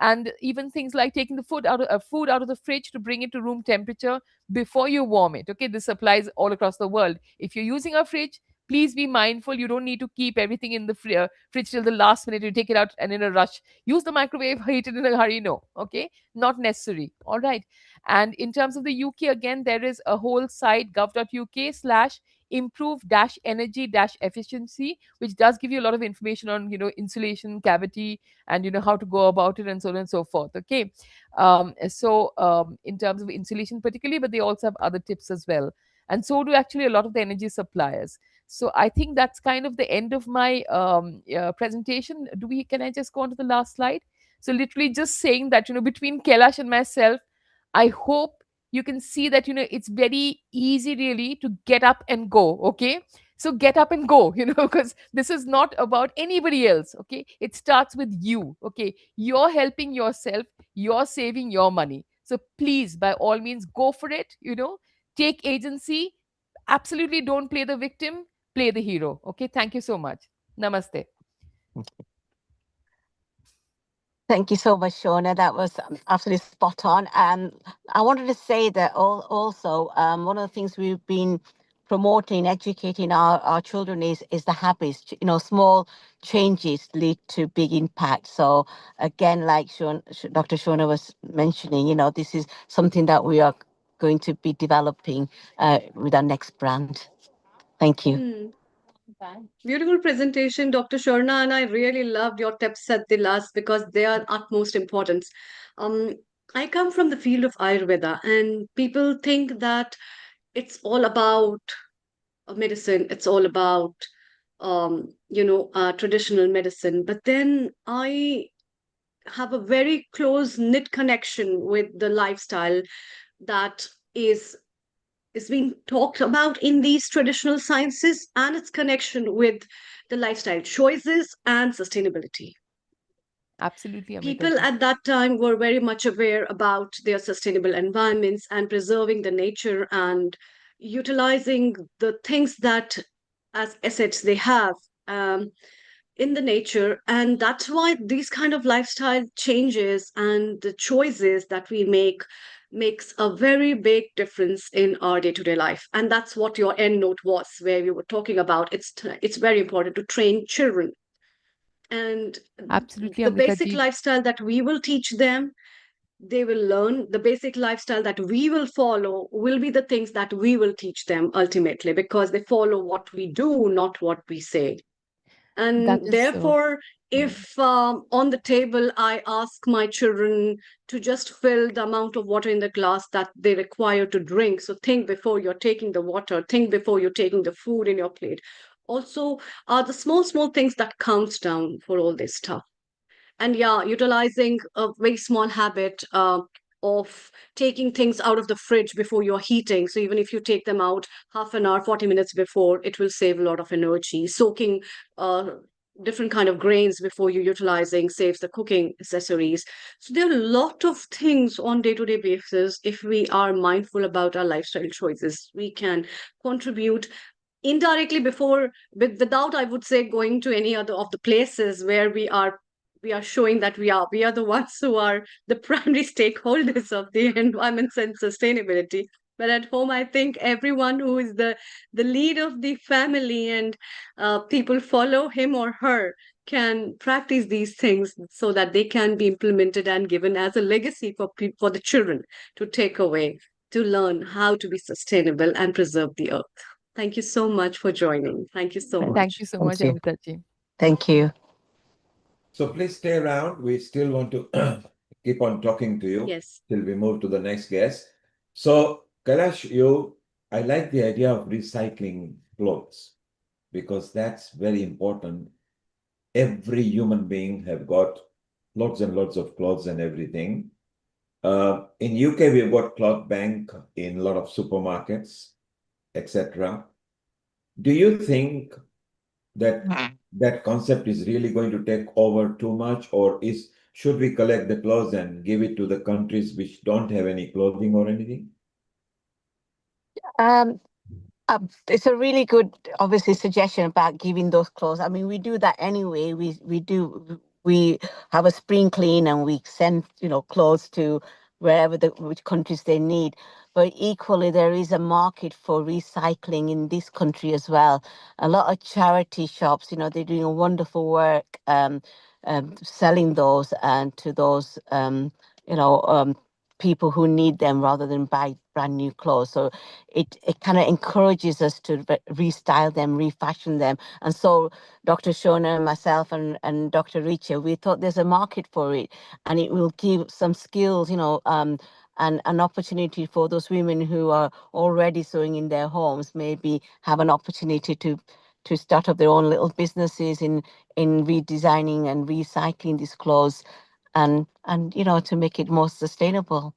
And even things like taking the food out of the fridge to bring it to room temperature before you warm it. Okay, this applies all across the world. If you're using a fridge, please be mindful. You don't need to keep everything in the fridge till the last minute. You take it out and in a rush use the microwave, heat it in a hurry. No, okay, not necessary. All right. And in terms of the UK, again, there is a whole site, gov.uk/ improve dash energy dash efficiency, which does give you a lot of information on, insulation, cavity, and how to go about it, and so on and so forth. Okay. In terms of insulation particularly, but they also have other tips as well, and so do actually a lot of the energy suppliers. So I think that's kind of the end of my presentation. Can I just go on to the last slide? So literally just saying that, between Kailash and myself, I hope you can see that, it's very easy really to get up and go. Okay, so get up and go, because this is not about anybody else. Okay, it starts with you. Okay, you're helping yourself, you're saving your money. So please, by all means, go for it. Take agency. Absolutely don't play the victim, play the hero. Okay, thank you so much. Namaste. Thank you so much, Shona. That was absolutely spot on. I wanted to say that also one of the things we've been promoting, educating our children is the habits. Small changes lead to big impact. So again, like Dr. Shona was mentioning, this is something that we are going to be developing with our next brand. Thank you. Beautiful presentation, Dr. Shorna, and I really loved your tips at the last because they are utmost importance. Um, I come from the field of Ayurveda, and people think that it's all about medicine, it's all about traditional medicine. But then I have a very close knit connection with the lifestyle that is being talked about in these traditional sciences and its connection with the lifestyle choices and sustainability. Absolutely, Amrita People ji. at that time were very much aware about their sustainable environments and preserving the nature and utilizing the things that as assets they have in the nature. And that's why these kind of lifestyle changes and the choices that we make makes a very big difference in our day-to-day life. And that's what your end note was, where we were talking about it's very important to train children, and Absolutely, the Amrita basic ji. lifestyle that we will teach them, they will learn. The basic lifestyle that we will follow will be the things that we will teach them ultimately, because they follow what we do, not what we say. That And is so. therefore, Yeah. if on the table I ask my children to just fill the amount of water in the glass that they require to drink, so think before you're taking the water, think before you're taking the food in your plate. Also, are the small things that counts down for all this stuff. And yeah, utilizing a very small habit of taking things out of the fridge before you're heating. So even if you take them out half an hour, 40 minutes before, it will save a lot of energy. Soaking different kind of grains before you're utilizing saves the cooking accessories. So there are a lot of things on day-to-day basis. If we are mindful about our lifestyle choices, we can contribute indirectly without, I would say, going to any other of the places where we are showing that we are the ones who are the primary stakeholders of the environment and sustainability. But at home, I think everyone who is the lead of the family and people follow him or her can practice these things so that they can be implemented and given as a legacy for for the children to take away, to learn how to be sustainable and preserve the earth. Thank you so much for joining. Thank you so Thank much. you so Thank much, you. Amritaji. Thank you. So please stay around. We still want to keep on talking to you Yes. till we move to the next guest. So Kailash, I like the idea of recycling clothes because that's very important. Every human being have got lots and lots of clothes and everything. In UK, we've got cloth bank in a lot of supermarkets, etc. Do you think that that concept is really going to take over too much, or should we collect the clothes and give it to the countries which don't have any clothing or anything? Um, it's a really good, obviously, suggestion about giving those clothes. I mean, we do that anyway. We have a spring clean and we send clothes to wherever which countries they need. But equally, there is a market for recycling in this country as well. A lot of charity shops, they're doing a wonderful work, selling those and to those you know people who need them rather than buy brand new clothes. So it kind of encourages us to restyle them, refashion them. And so Dr. Shona, myself, and Dr. Richa, we thought there's a market for it, and it will give some skills, and an opportunity for those women who are already sewing in their homes, maybe have an opportunity to start up their own little businesses in redesigning and recycling these clothes, and to make it more sustainable.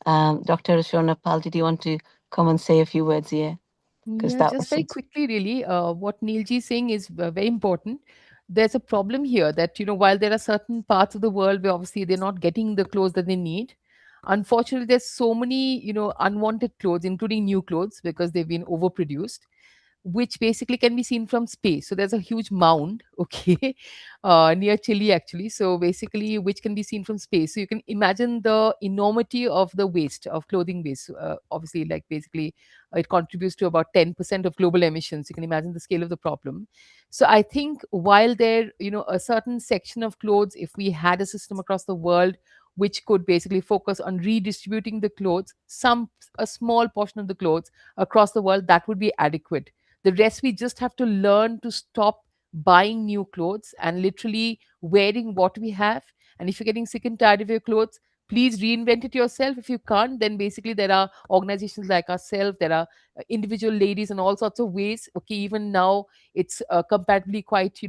Dr. Shona Pal, did you want to come and say a few words here? Because Yeah, that just was very it. quickly, really, what Neilji is saying is very important. There's a problem here that, while there are certain parts of the world where obviously they're not getting the clothes that they need, unfortunately, there's so many, unwanted clothes, including new clothes, because they've been overproduced, which basically can be seen from space. So there's a huge mound, okay, near Chile actually. So basically, which can be seen from space. So you can imagine the enormity of the waste of clothing waste. Obviously, like basically, it contributes to about 10% of global emissions. You can imagine the scale of the problem. So I think while there, a certain section of clothes, if we had a system across the world which could basically focus on redistributing the clothes, a small portion of the clothes across the world, that would be adequate. The rest, we just have to learn to stop buying new clothes and literally wearing what we have. And if you're getting sick and tired of your clothes, please reinvent it yourself. If you can't, then basically there are organizations like ourselves, there are individual ladies in all sorts of ways. Okay, even now it's comparatively quite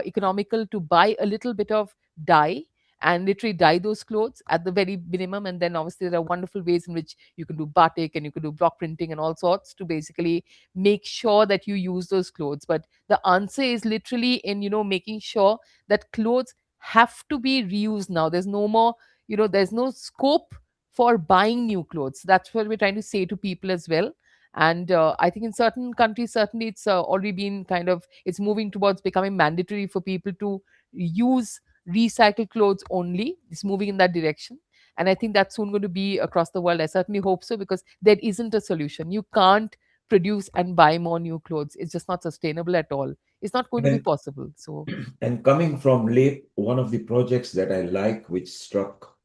economical to buy a little bit of dye and literally dye those clothes at the very minimum. And then obviously there are wonderful ways in which you can do batik and you can do block printing and all sorts to basically make sure that you use those clothes. But the answer is literally in making sure that clothes have to be reused now. There's no more, there's no scope for buying new clothes. That's what we're trying to say to people as well. And I think in certain countries, certainly it's already been kind of, it's moving towards becoming mandatory for people to use recycled clothes only. It's moving in that direction. And I think that's soon going to be across the world. I certainly hope so, because there isn't a solution. You can't produce and buy more new clothes. It's just not sustainable at all. It's not going to be And, possible. So, and coming from LEAP, one of the projects that I like, which struck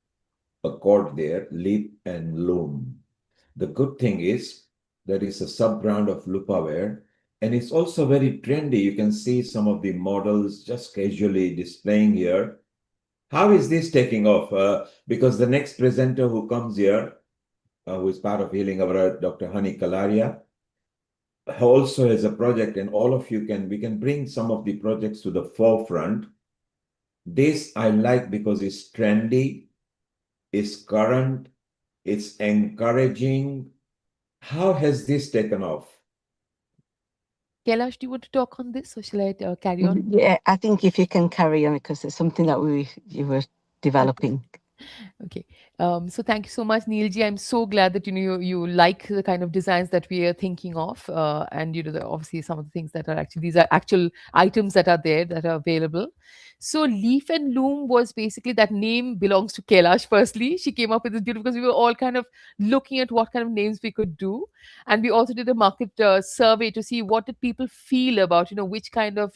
a chord there, LEAP and Loom. The good thing is there is a sub-brand of Lupaware, and it's also very trendy. You can see some of the models just casually displaying here. How is this taking off? Because the next presenter who comes here, who is part of Healing Our Earth, Dr. Hani Kalaria, also has a project, and all of you we can bring some of the projects to the forefront. This I like because it's trendy, it's current, it's encouraging. How has this taken off? Kailash, do you want to talk on this, or shall I carry on? Yeah, I think if you can carry on, because it's something that you were Okay. developing. Okay. So thank you so much, Neilji. I'm so glad that you like the kind of designs that we are thinking of, and obviously some of the things that are actually these are actual items that are there that are available. So Leaf and Loom was basically that name belongs to Kailash. Firstly, she came up with this beautiful because we were all kind of looking at what kind of names we could do, and we also did a market survey to see what did people feel about which kind of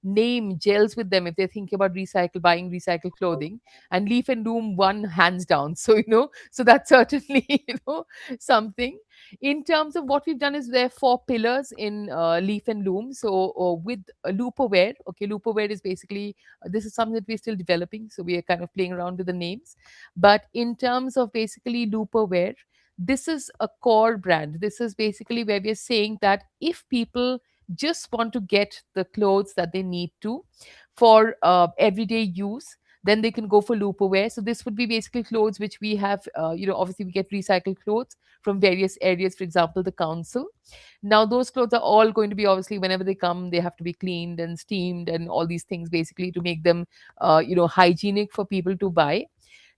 name gels with them if they're thinking about buying recycled clothing, and Leaf and Loom won hands down. So so that's certainly something. In terms of what we've done is there are four pillars in Leaf and Loom. So with Loopaware, okay, Loopaware is basically this is something that we're still developing, so we are kind of playing around with the names. But in terms of basically Loopaware, this is a core brand. This is basically where we're saying that if people just want to get the clothes that they need to for everyday use, then they can go for Loopaware. So this would be basically clothes which we have, obviously we get recycled clothes from various areas, for example, the council. Now those clothes are all going to be, obviously, whenever they come, they have to be cleaned and steamed and all these things basically to make them, hygienic for people to buy.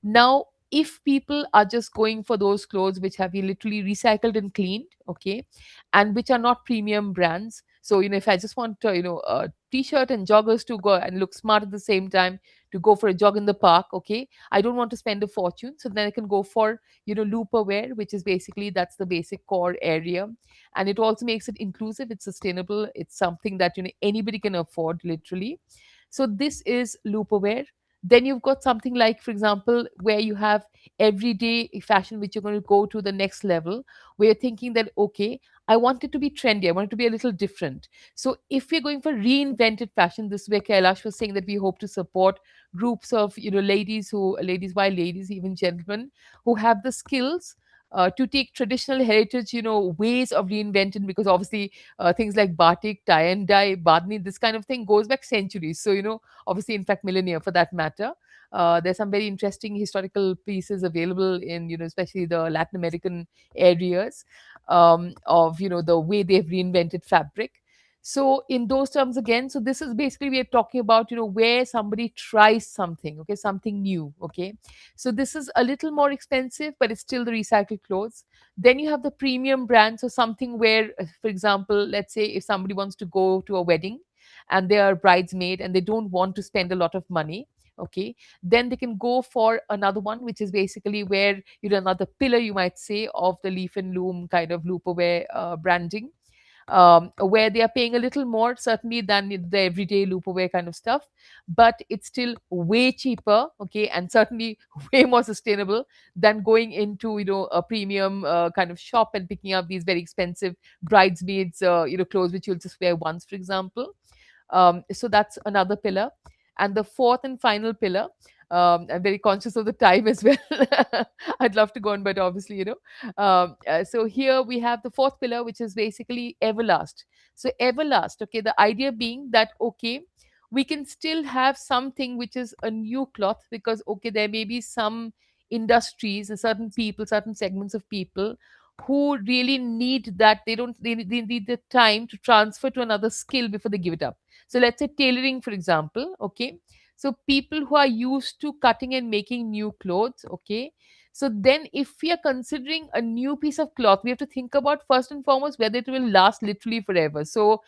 Now, if people are just going for those clothes which have been literally recycled and cleaned, okay, and which are not premium brands. So, if I just want, a t-shirt and joggers to go and look smart at the same time, to go for a jog in the park, okay, I don't want to spend a fortune. So then I can go for, Loopaware, which is basically that's the basic core area. And it also makes it inclusive, it's sustainable, it's something that, anybody can afford literally. So this is Loopaware. Then you've got something like, for example, where you have everyday fashion which you're going to go to the next level, where you're thinking that, okay, I want it to be trendy, I want it to be a little different. So if we're going for reinvented fashion, this is where Kailash was saying that we hope to support groups of ladies, why ladies, even gentlemen, who have the skills to take traditional heritage, ways of reinventing, because obviously things like batik, tie and dye, badni, this kind of thing goes back centuries. So, obviously, in fact, millennia for that matter. There's some very interesting historical pieces available in, especially the Latin American areas, of, the way they've reinvented fabric. So in those terms again, so this is basically we are talking about, where somebody tries something, okay, something new, okay. So this is a little more expensive, but it's still the recycled clothes. Then you have the premium brand, so something where, for example, let's say if somebody wants to go to a wedding and they are bridesmaid and they don't want to spend a lot of money, okay, then they can go for another one, which is basically where, another pillar, you might say, of the Leaf and Loom kind of Loopaware branding, where they are paying a little more certainly than the everyday Loopaware kind of stuff, but it's still way cheaper, okay, and certainly way more sustainable than going into, a premium kind of shop and picking up these very expensive bridesmaids clothes which you'll just wear once, for example. So that's another pillar. And the fourth and final pillar, I'm very conscious of the time as well. I'd love to go on, but obviously, so here we have the fourth pillar, which is basically Everlast. So, Everlast, okay, the idea being that, okay, we can still have something which is a new cloth because, okay, there may be some industries and certain people, certain segments of people who really need that. They need the time to transfer to another skill before they give it up. So let's say tailoring, for example, okay. So people who are used to cutting and making new clothes, okay. So then if we are considering a new piece of cloth, we have to think about first and foremost whether it will last literally forever. So,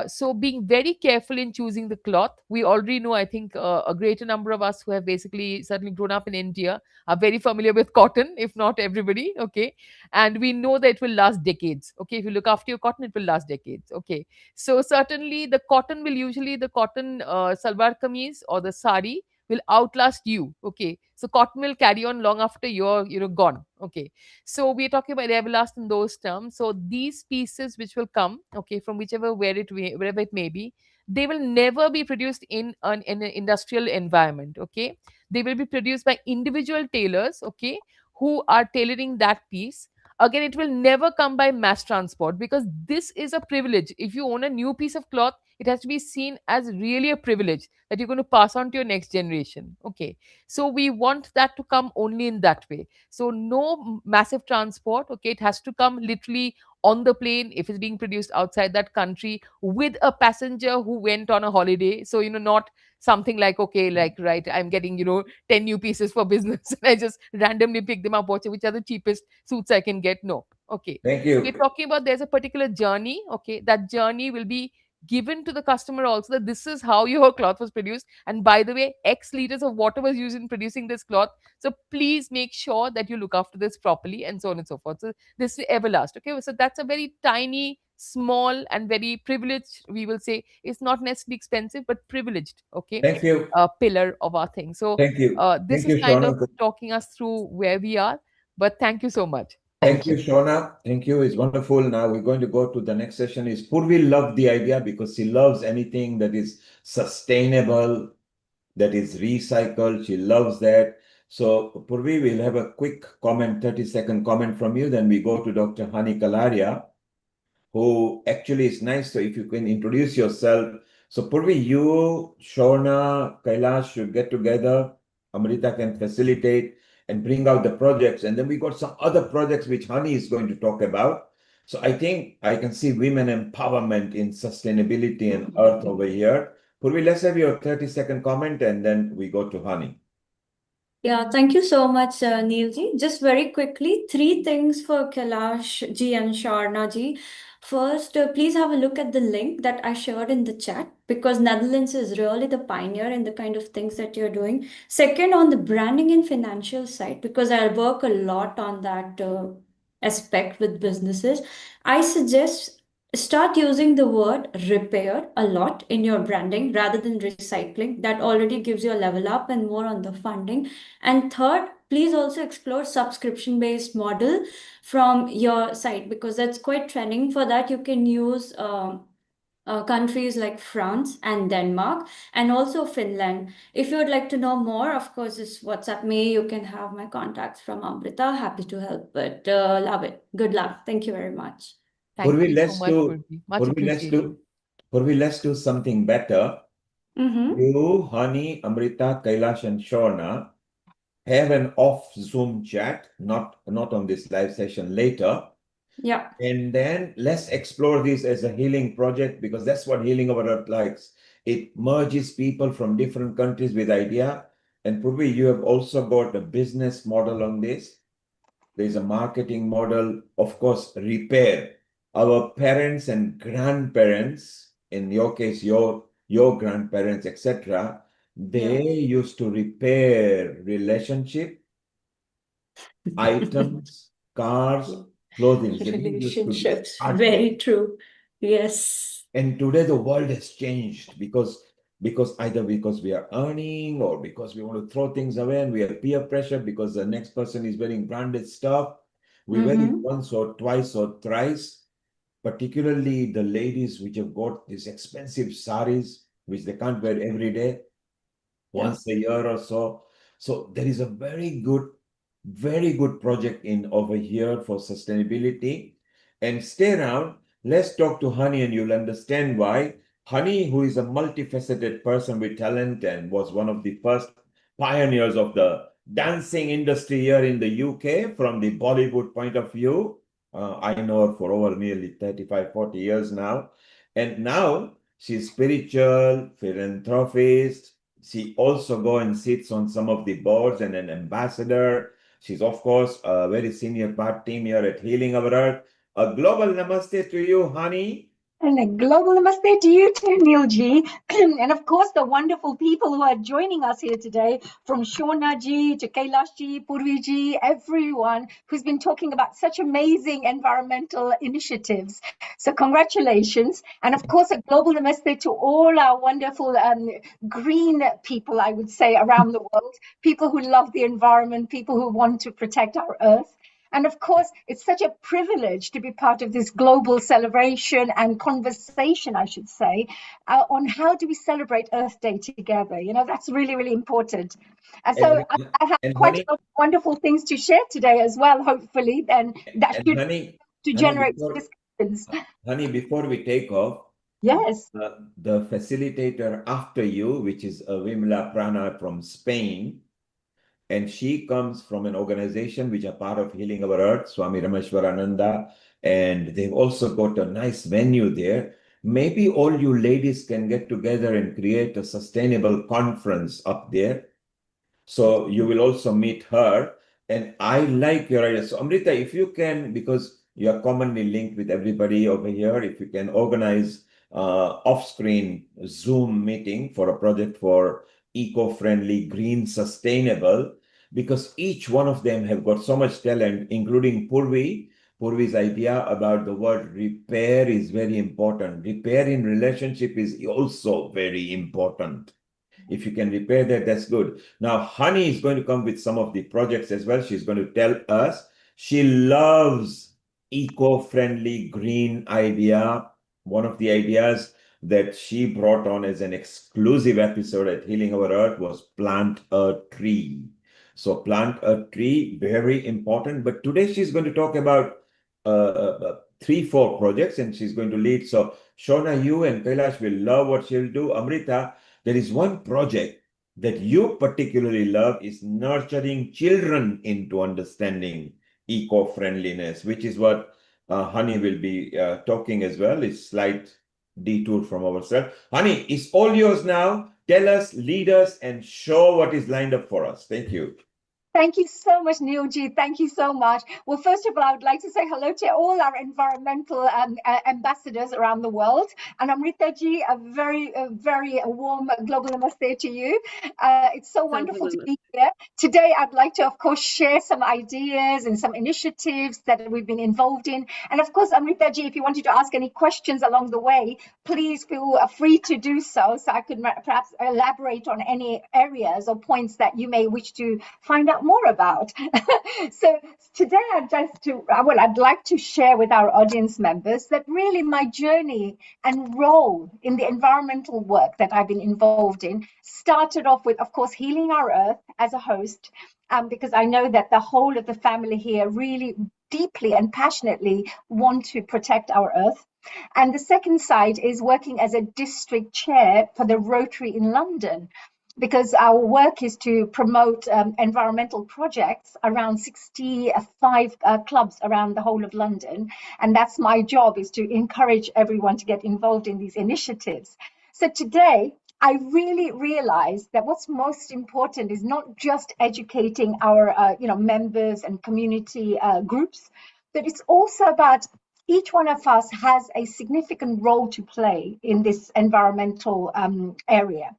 so being very careful in choosing the cloth. We already know, I think, a greater number of us who have basically certainly grown up in India are very familiar with cotton, if not everybody, okay. And we know that it will last decades, okay. If you look after your cotton, it will last decades, okay. So certainly the cotton salwar kameez or the sari will outlast you, okay. So cotton will carry on long after you're gone, okay. So we're talking about everlast in those terms. So these pieces which will come, okay, from wherever it may be, they will never be produced in an industrial environment, okay. They will be produced by individual tailors, okay, who are tailoring that piece. Again, it will never come by mass transport because this is a privilege. If you own a new piece of cloth, It has to be seen as really a privilege that you're going to pass on to your next generation. Okay. So we want that to come only in that way. So no massive transport. Okay. It has to come literally on the plane if it's being produced outside that country with a passenger who went on a holiday. So, not something like, okay, like, right, I'm getting, 10 new pieces for business and I just randomly pick them up, watch which are the cheapest suits I can get. No. Okay. Thank So we're you. talking about there's a particular journey. Okay. That journey will be given to the customer also, that this is how your cloth was produced. And by the way, X liters of water was used in producing this cloth. So please make sure that you look after this properly, and so on and so forth. So this will ever last. Okay. So that's a very tiny, small, and very privileged, we will say. It's not necessarily expensive, but privileged. Okay. Thank you. Pillar of our thing. So Thank you. this Thank is you, kind of Shauna. talking us through where we are. But thank you so much. Thank Thank you, you. Shauna. Thank you. It's wonderful. Now we're going to go to the next session. Is Purvi loved the idea because she loves anything that is sustainable, that is recycled. She loves that. So Purvi, we'll have a quick comment, 30-second comment from you. Then we go to Dr. Hani Kalaria, who actually is nice. So if you can introduce yourself. So Purvi, you, Shona, Kailash should get together. Amrita can facilitate and bring out the projects. And then we got some other projects which Hani is going to talk about. So I think I can see women empowerment in sustainability and earth over here. Purvi, let's have your 30-second comment and then we go to Hani. Yeah, thank you so much, Neil ji. Just very quickly, three things for Kailash ji and Sharna ji. First, please have a look at the link that I shared in the chat because Netherlands is really the pioneer in the kind of things that you're doing. Second, on the branding and financial side, because I work a lot on that aspect with businesses, I suggest start using the word repair a lot in your branding rather than recycling. That already gives you a level up and more on the funding. And third, please also explore subscription based model from your site because that's quite trending. For that, you can use countries like France and Denmark and also Finland. If you would like to know more, of course, just WhatsApp me. You can have my contacts from Amrita. Happy to help, but love it. Good luck. Thank you very much. Thank Purvi, you so let's much, do Purvi. Much Purvi, let's appreciated. do Purvi, let's do something better. Mm-hmm. You, Hani, Amrita, Kailash, and Shona have an off Zoom chat, not on this live session later. Yeah. And then let's explore this as a healing project because that's what Healing Our Earth likes. It merges people from different countries with idea. And Purvi, you have also got a business model on this. There's a marketing model, of course, repair. Our parents and grandparents, in your case, your grandparents, etc., Yeah. they used to repair relationship, items, cars, clothing. They used to do Relationships. artwork. Very true. Yes. And today the world has changed because either because we are earning or because we want to throw things away and we have peer pressure because the next person is wearing branded stuff. We wear it Mm-hmm. once or twice or thrice, particularly the ladies which have got these expensive saris which they can't wear every day Yeah. once a year or so. So there is a very good project in over here for sustainability. And stay around. Let's talk to Honey, and you'll understand why. Honey, who is a multifaceted person with talent and was one of the first pioneers of the dancing industry here in the UK from the Bollywood point of view. I know her for over nearly 35, 40 years now. And now she's spiritual, philanthropist. She also go and sits on some of the boards and an ambassador. She's, of course, a very senior part team here at Healing Our Earth. A global namaste to you, honey. And a global namaste to you too, Neil and of course, the wonderful people who are joining us here today, from Shona ji to Kailash ji, Purvi ji, everyone who's been talking about such amazing environmental initiatives. So congratulations. And of course, a global namaste to all our wonderful green people, I would say, around the world, people who love the environment, people who want to protect our earth. And of course, it's such a privilege to be part of this global celebration and conversation, I should say, on how do we celebrate Earth Day together. That's really, really important. So And, I have and quite a honey, lot of wonderful things to share today as well, hopefully, and that and should honey, to honey, generate before discussions. honey, before we take off, Yes. The facilitator after you, which is Vimla Prana from Spain, and she comes from an organization which are part of Healing Our Earth, Swami Rameshwarananda, and they've also got a nice venue there. Maybe all you ladies can get together and create a sustainable conference up there. So you will also meet her. And I like your idea. So Amrita, if you can, because you are commonly linked with everybody over here, if you can organize off-screen Zoom meeting for a project for eco-friendly, green, sustainable, because each one of them have got so much talent, including Purvi. Purvi's idea about the word repair is very important. Repair in relationship is also very important. If you can repair that, that's good. Now, Honey is going to come with some of the projects as well. She's going to tell us. She loves eco-friendly green idea. One of the ideas that she brought on as an exclusive episode at Healing Our Earth was plant a tree. So plant a tree, very important. But today she's going to talk about 3-4 projects, and she's going to lead. So Shona, you and Kailash will love what she'll do. Amrita, there is one project that you particularly love is nurturing children into understanding eco-friendliness, which is what Honey will be talking as well. It's slight detour from ourselves. Honey, it's all yours now. Tell us, lead us, and show what is lined up for us. Thank you. Thank you so much, Neilji. Thank you so much. Well, first of all, I would like to say hello to all our environmental ambassadors around the world. And Amritaji, a very warm global namaste to you. It's so wonderful to be here. Today, I'd like to, of course, share some ideas and some initiatives that we've been involved in. And of course, Amritaji, if you wanted to ask any questions along the way, please feel free to do so I could perhaps elaborate on any areas or points that you may wish to find out more about. So today I'd like to share with our audience members that really my journey and role in the environmental work that I've been involved in started off with, of course, Healing Our Earth as a host, because I know that the whole of the family here really deeply and passionately want to protect our earth. And the second side is working as a district chair for the Rotary in London, because our work is to promote environmental projects around 65 clubs around the whole of London. And that's my job, is to encourage everyone to get involved in these initiatives. So today, I really realized that what's most important is not just educating our members and community groups, but it's also about each one of us has a significant role to play in this environmental area.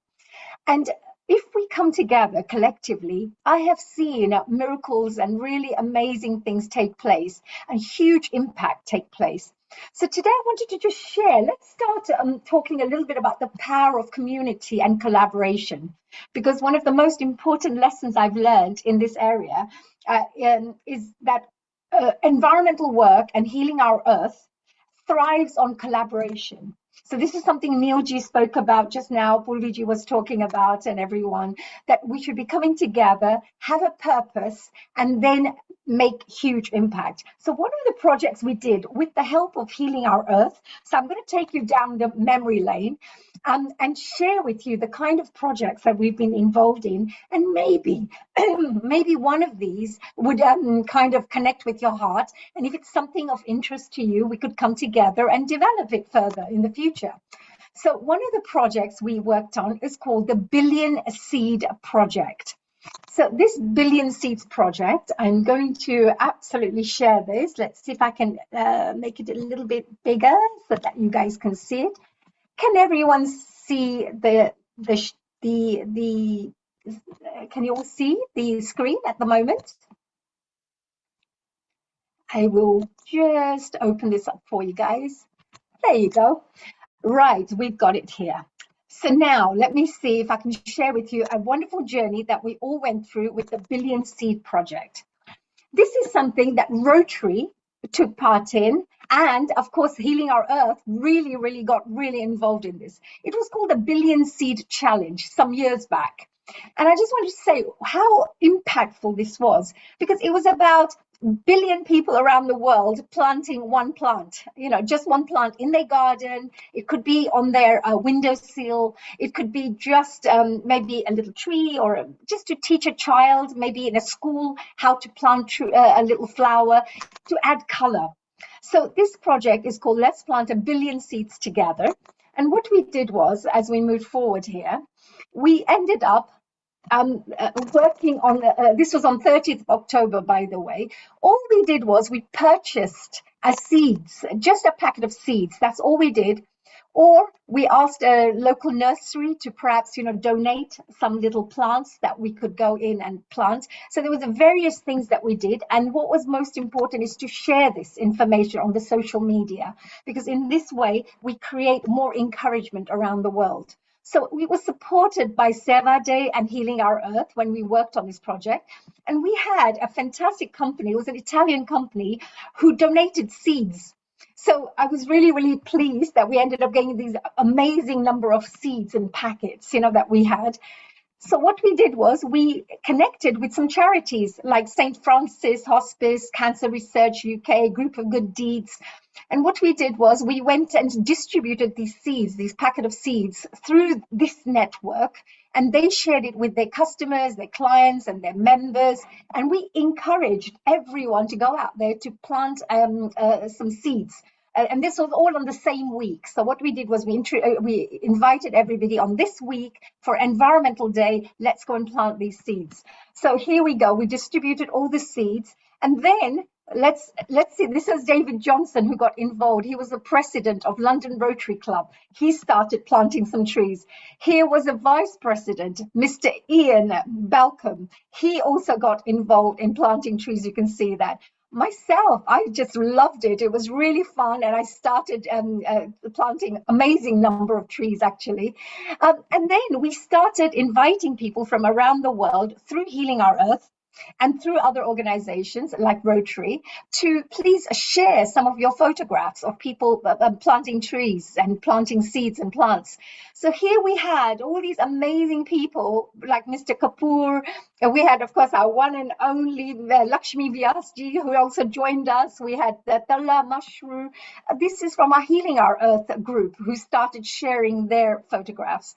And if we come together collectively, I have seen miracles and really amazing things take place and huge impact take place. So today I wanted to just share, let's start talking a little bit about the power of community and collaboration, because one of the most important lessons I've learned in this area is that environmental work and healing our earth thrives on collaboration. So this is something Neilji spoke about just now, Purviji was talking about, and everyone, that we should be coming together, have a purpose, and then make huge impact. So what are the projects we did with the help of Healing Our Earth? So I'm going to take you down the memory lane and share with you the kind of projects that we've been involved in, and maybe maybe one of these would kind of connect with your heart, and if it's something of interest to you, we could come together and develop it further in the future. So one of the projects we worked on is called the Billion Seed Project. So this Billion Seeds Project, I'm going to absolutely share this. Let's see if I can make it a little bit bigger so that you guys can see it. Can everyone see can you all see the screen at the moment? I will just open this up for you guys. There you go. Right, we've got it here. So now let me see if I can share with you a wonderful journey that we all went through with the Billion Seed Project. This is something that Rotary took part in, and of course Healing Our Earth really got involved in this. It was called the Billion Seed Challenge some years back. And I just wanted to say how impactful this was, because it was about billion people around the world planting one plant, just one plant in their garden. It could be on their windowsill. It could be just maybe a little tree, or just to teach a child, maybe in a school, how to plant a little flower to add color. So this project is called Let's Plant a Billion Seeds Together. And what we did was, as we moved forward here, we ended up working on this was on 30th of October, by the way. All we did was we purchased seeds, just a packet of seeds. That's all we did. Or we asked a local nursery to perhaps, donate some little plants that we could go in and plant. So there was various things that we did. And what was most important is to share this information on the social media, because in this way, we create more encouragement around the world. So we were supported by Seva Day and Healing Our Earth when we worked on this project. And we had a fantastic company. It was an Italian company who donated seeds. So I was really, really pleased that we ended up getting these amazing number of seeds and packets, that we had. So what we did was we connected with some charities like St. Francis Hospice, Cancer Research UK, Group of Good Deeds. And what we did was we went and distributed these seeds, these packet of seeds, through this network, and they shared it with their customers, their clients, and their members. And we encouraged everyone to go out there to plant some seeds. And this was all on the same week. So what we did was we invited everybody on this week for Environmental Day. Let's go and plant these seeds. So here we go. We distributed all the seeds, and then let's see. This is David Johnson who got involved. He was the president of London Rotary Club. He started planting some trees. Here was a vice president, Mr. Ian Balcom. He also got involved in planting trees. You can see that. Myself, I just loved it. It was really fun, and I started planting amazing number of trees, actually. And then we started inviting people from around the world through Healing Our Earth and through other organizations like Rotary to please share some of your photographs of people planting trees and planting seeds and plants. So here we had all these amazing people like Mr. Kapoor. We had, of course, our one and only Lakshmi Vyasji, who also joined us. We had Tala Mashru. This is from our Healing Our Earth group, who started sharing their photographs.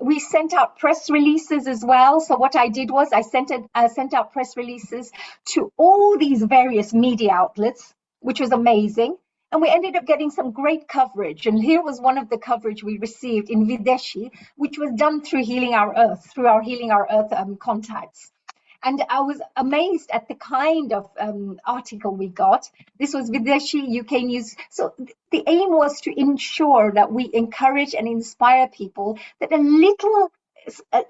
We sent out press releases as well. So what I did was I sent out press releases to all these various media outlets, which was amazing. And we ended up getting some great coverage. And here was one of the coverage we received in Videshi, which was done through Healing Our Earth, through our Healing Our Earth contacts. And I was amazed at the kind of article we got. This was Videshi UK News. So the aim was to ensure that we encourage and inspire people that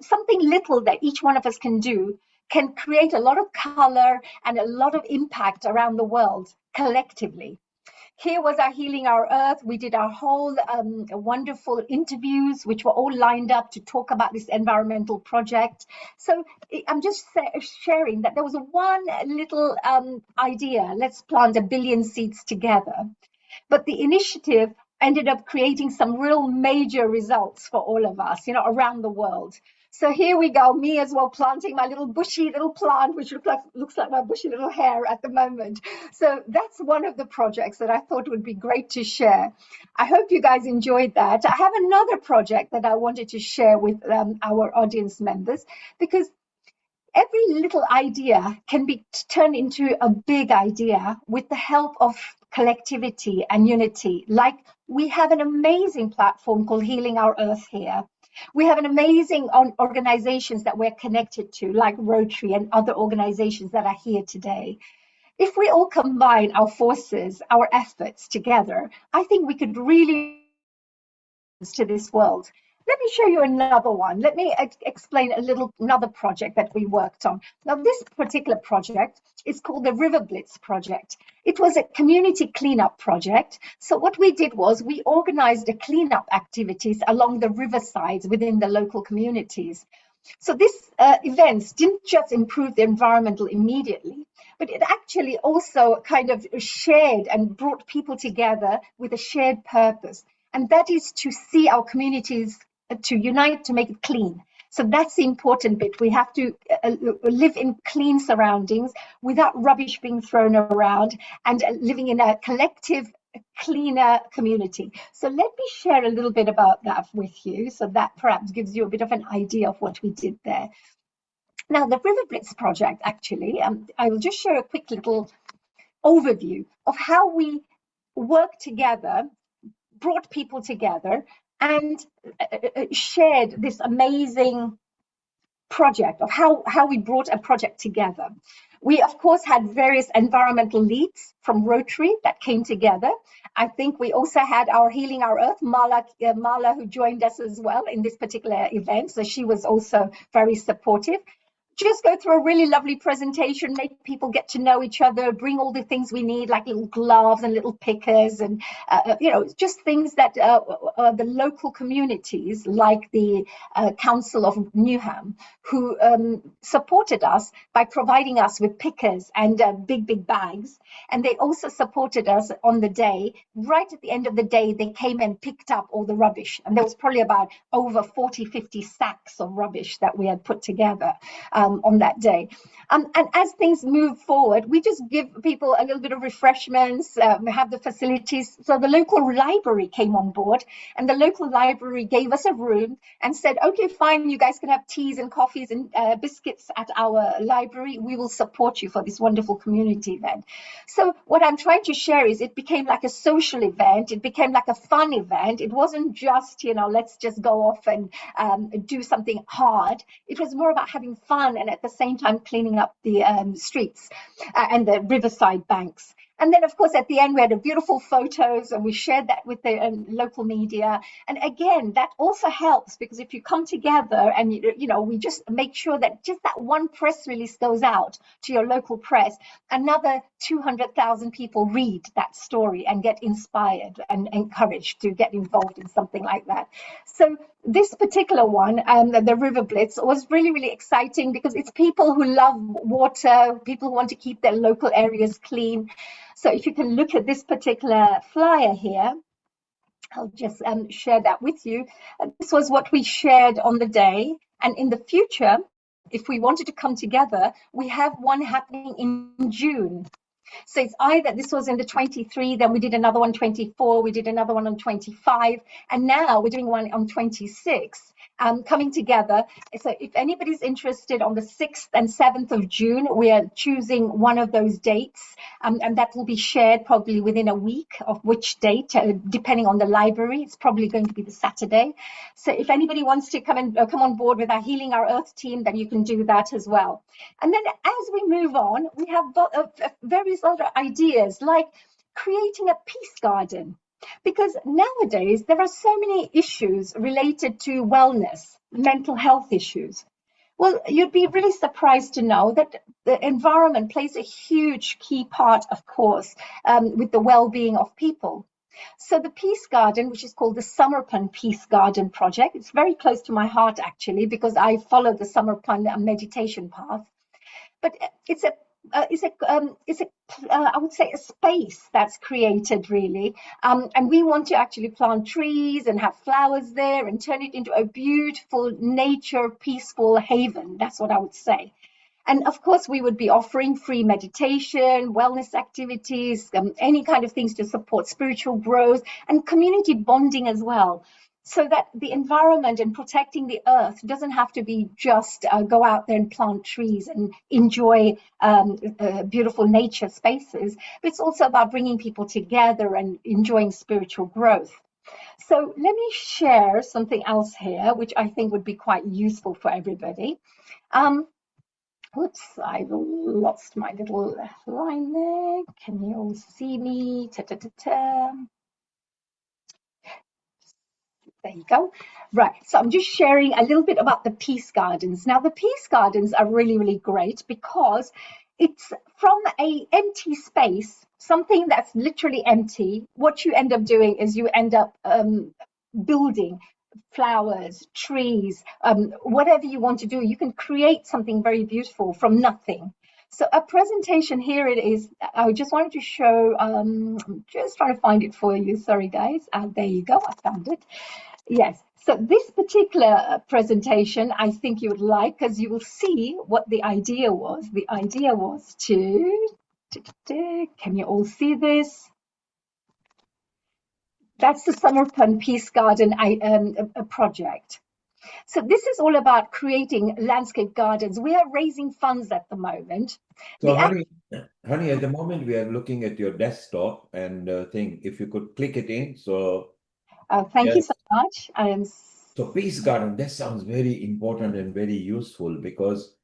something little that each one of us can do can create a lot of color and a lot of impact around the world collectively. Here was our Healing Our Earth. We did our whole wonderful interviews, which were all lined up to talk about this environmental project. So I'm just sharing that there was one little idea, let's plant a billion seeds together. But the initiative ended up creating some real major results for all of us, around the world. So here we go, me as well, planting my little bushy little plant, which looks like my bushy little hair at the moment. So that's one of the projects that I thought would be great to share. I hope you guys enjoyed that. I have another project that I wanted to share with our audience members, because every little idea can be turned into a big idea with the help of collectivity and unity. Like, we have an amazing platform called Healing Our Earth here. We have an amazing organizations that we're connected to, like Rotary and other organizations that are here today. If we all combine our forces, our efforts together, I think we could really to this world. Let me show you another one. Let me explain another project that we worked on. Now, this particular project is called the River Blitz project. It was a community cleanup project. So what we did was we organized the cleanup activities along the riversides within the local communities. So this events didn't just improve the environmental immediately, but it actually also kind of shared and brought people together with a shared purpose. And that is to see our communities to unite to make it clean. So that's the important bit. We have to live in clean surroundings without rubbish being thrown around, and living in a collective, cleaner community. So let me share a little bit about that with you, so that perhaps gives you a bit of an idea of what we did there. Now, the River Blitz project, actually, I will just share a quick little overview of how we worked together, brought people together, and shared this amazing project of how we brought a project together. We, of course, had various environmental leads from Rotary that came together. I think we also had our Healing Our Earth, Mala, who joined us as well in this particular event. So she was also very supportive. Just go through a really lovely presentation, make people get to know each other, bring all the things we need, like little gloves and little pickers, and just things that the local communities, like the Council of Newham, who supported us by providing us with pickers and big bags. And they also supported us on the day. Right at the end of the day, they came and picked up all the rubbish, and there was probably about over 40-50 sacks of rubbish that we had put together on that day. And as things move forward, we just give people a little bit of refreshments, we have the facilities. So the local library came on board, and the local library gave us a room and said, okay, fine, you guys can have teas and coffees and biscuits at our library. We will support you for this wonderful community event. So what I'm trying to share is it became like a social event. It became like a fun event. It wasn't just, let's just go off and do something hard. It was more about having fun and at the same time cleaning up the streets and the riverside banks. And then, of course, at the end, we had a beautiful photos, and we shared that with the local media. And again, that also helps, because if you come together and, we just make sure that just that one press release goes out to your local press, another 200,000 people read that story and get inspired and encouraged to get involved in something like that. So this particular one, the River Blitz, was really, really exciting, because it's people who love water, people who want to keep their local areas clean. So if you can look at this particular flyer here, I'll just share that with you. This was what we shared on the day. And in the future, if we wanted to come together, we have one happening in June. So it's either, this was in the 23, then we did another one 24, we did another one on 25, and now we're doing one on 26, coming together. So if anybody's interested, on the 6th and 7th of June, we are choosing one of those dates, and that will be shared probably within a week of which date, depending on the library. It's probably going to be the Saturday. So if anybody wants to come on board with our Healing Our Earth team, then you can do that as well. And then as we move on, we have various other ideas, like creating a peace garden, because nowadays there are so many issues related to wellness, mental health issues. Well, you'd be really surprised to know that the environment plays a huge key part, of course, with the well-being of people. So the Peace Garden, which is called the Samarpan Peace Garden Project, it's very close to my heart, actually, because I follow the Samarpan meditation path. But it's I would say a space that's created, really, and we want to actually plant trees and have flowers there and turn it into a beautiful nature, peaceful haven. That's what I would say. And of course, we would be offering free meditation, wellness activities, any kind of things to support spiritual growth and community bonding as well, so that the environment and protecting the earth doesn't have to be just go out there and plant trees and enjoy beautiful nature spaces, but it's also about bringing people together and enjoying spiritual growth. So let me share something else here, which I think would be quite useful for everybody. Oops, I've lost my little line there. Can you all see me? There you go. Right, so I'm just sharing a little bit about the Peace Gardens. Now, the Peace Gardens are really, really great, because it's from an empty space, something that's literally empty. What you end up doing is you end up building flowers, trees, whatever you want to do. You can create something very beautiful from nothing. So a presentation here it is. I just wanted to show, I'm just trying to find it for you. Sorry, guys. There you go. I found it. Yes. So this particular presentation, I think you would like, because you will see what the idea was. The idea was to, can you all see this? That's the Samarkand Peace Garden a project. So this is all about creating landscape gardens. We are raising funds at the moment. So, honey, at the moment we are looking at your desktop and thing. If you could click it in. So, Thank you yes. so much. I am. So, Peace Garden, that sounds very important and very useful because,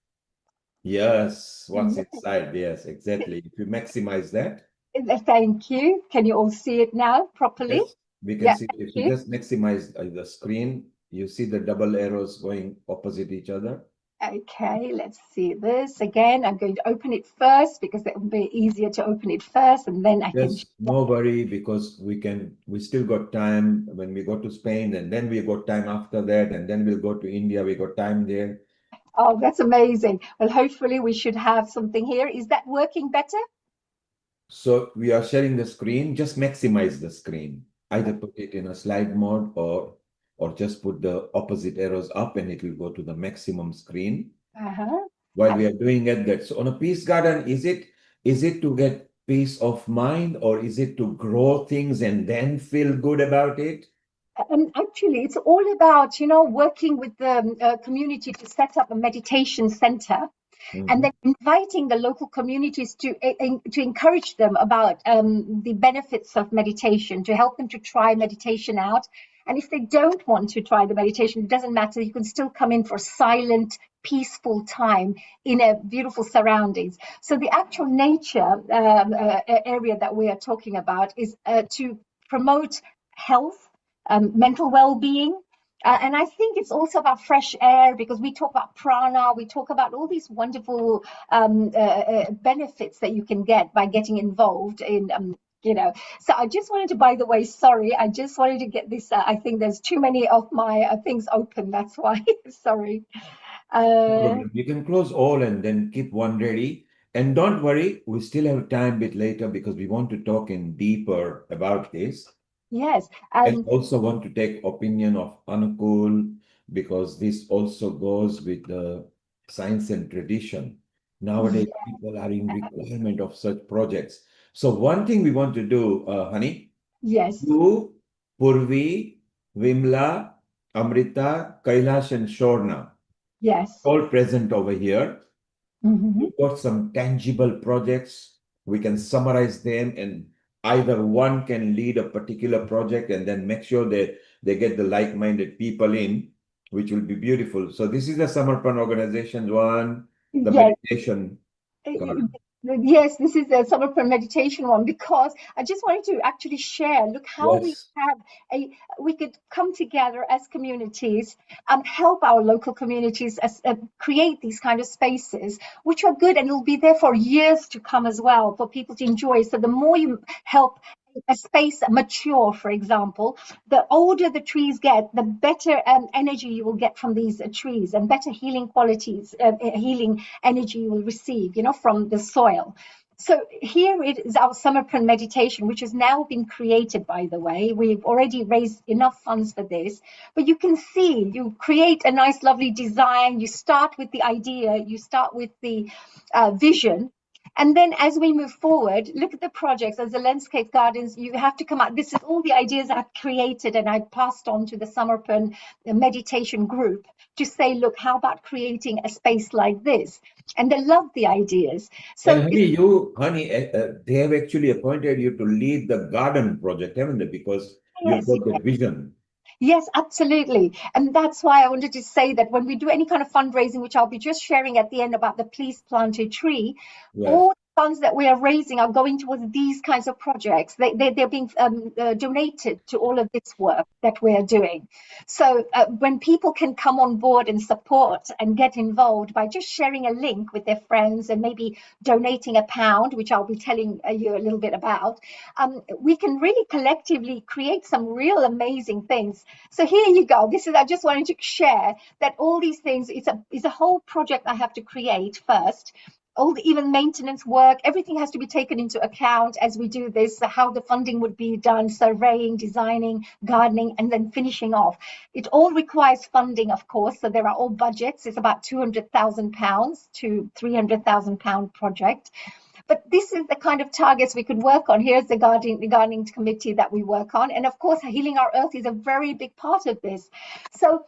yes, what's inside? Yes, exactly. If you maximize that. Thank you. Can you all see it now properly? Yes, we can Yeah, see thank if you you. just maximize the screen, you see the double arrows going opposite each other. Okay, let's see this again. I'm going to open it first because it will be easier to open it first and then I can. Yes, no worry because we still got time when we go to Spain and then we got time after that and then we'll go to India, we got time there. Oh, that's amazing. Well, hopefully we should have something here. Is that working better? So we are sharing the screen, just maximize the screen. Either put it in a slide mode or just put the opposite arrows up and it will go to the maximum screen. Uh-huh. While we are doing it, that so on a peace garden, is it to get peace of mind or is it to grow things and then feel good about it? Actually, it's all about, working with the community to set up a meditation center and then inviting the local communities to encourage them about the benefits of meditation, to help them to try meditation out. And if they don't want to try the meditation, it doesn't matter. You can still come in for silent, peaceful time in a beautiful surroundings. So the actual nature area that we are talking about is to promote health, mental well-being, and I think it's also about fresh air because we talk about prana, we talk about all these wonderful benefits that you can get by getting involved in. So I just wanted to, by the way, sorry, I just wanted to get this. I think there's too many of my things open. That's why. Sorry. No problem. You can close all and then keep one ready. And don't worry, we still have time a bit later because we want to talk in deeper about this. Yes. And also want to take opinion of Anukul because this also goes with the science and tradition. Nowadays, people are in requirement of such projects. So one thing we want to do, honey, Yes. you, Purvi, Vimla, Amrita, Kailash, and Shorna, Yes. all present over here. Mhm. We've got some tangible projects. We can summarize them, and either one can lead a particular project and then make sure they get the like-minded people in, which will be beautiful. So this is the Samarpan organization one, the Yes. meditation garden. Yes, this is a summer prayer meditation one because I just wanted to actually share. Look how we Yes. have we could come together as communities and help our local communities create these kind of spaces, which are good and will be there for years to come as well for people to enjoy. So the more you help a space mature, for example, the older the trees get, the better energy you will get from these trees and better healing qualities, healing energy you will receive, from the soil. So here it is our summer prayer meditation, which has now been created, by the way. We've already raised enough funds for this, but you can see, you create a nice, lovely design. You start with the idea, you start with the vision. And then as we move forward, look at the projects as the landscape gardens, you have to come out. This is all the ideas I've created and I passed on to the Samarpan meditation group to say, look, how about creating a space like this? And they love the ideas. And So honey, they have actually appointed you to lead the garden project, haven't they? Because you've yes, got the vision. yes, absolutely. And that's why I wanted to say that when we do any kind of fundraising, which I'll be just sharing at the end about the Please Plant a Tree, Yes. all the funds that we are raising are going towards these kinds of projects. They're being donated to all of this work that we are doing. So when people can come on board and support and get involved by just sharing a link with their friends and maybe donating £1, which I'll be telling you a little bit about, we can really collectively create some real amazing things. So here you go. I just wanted to share that all these things, it's a whole project I have to create first. all the even maintenance work, everything has to be taken into account as we do this, how the funding would be done, surveying, designing, gardening, and then finishing off. It all requires funding, of course, so there are all budgets. It's about £200,000 to £300,000 project. But this is the kind of targets we could work on. Here's the gardening committee that we work on. And of course, Healing Our Earth is a very big part of this. So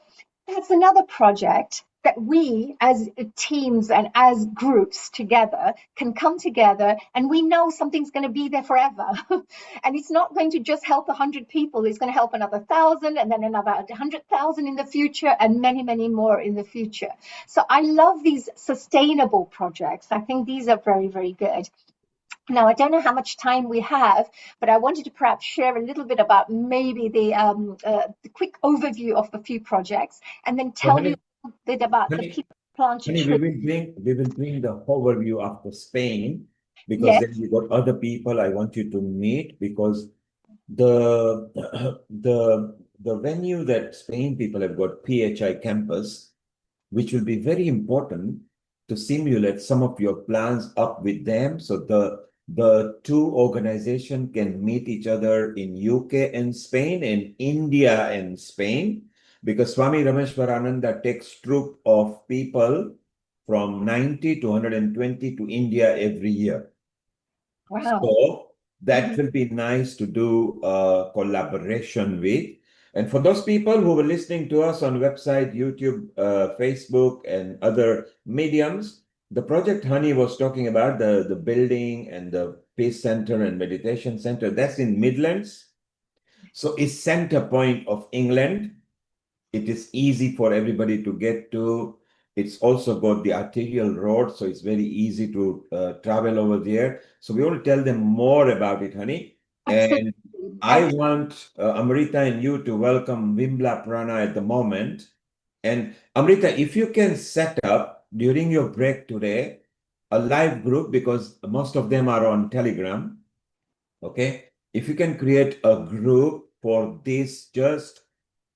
that's another project that we as teams and as groups together can come together, and we know something's going to be there forever. And it's not going to just help 100 people, it's going to help another 1,000 and then another 100,000 in the future and many, many more in the future. So I love these sustainable projects. I think these are very, very good. Now, I don't know how much time we have, but I wanted to perhaps share a little bit about maybe the quick overview of a few projects, and then tell you a bit about the people plant a Honey, tree. we will bring the overview after Spain, because Yes, then we got other people I want you to meet, because the the venue that Spain people have got, PHI campus, which will be very important to simulate some of your plans up with them. So the two organizations can meet each other in UK and Spain, and India and Spain, because Swami Rameshwarananda takes troop of people from 90 to 120 to India every year. wow. So that will be nice to do a collaboration with. And for those people who were listening to us on website, YouTube, Facebook, and other mediums, the project Honey was talking about, the building and the Peace Center and Meditation Center, that's in Midlands. So it's center point of England. It is easy for everybody to get to. It's also got the arterial road, so it's very easy to travel over there. So we want to tell them more about it, honey. And Absolutely. I want Amrita and you to welcome Vimla Prana at the moment. And Amrita, if you can set up during your break today a live group, because most of them are on Telegram, okay? If you can create a group for this just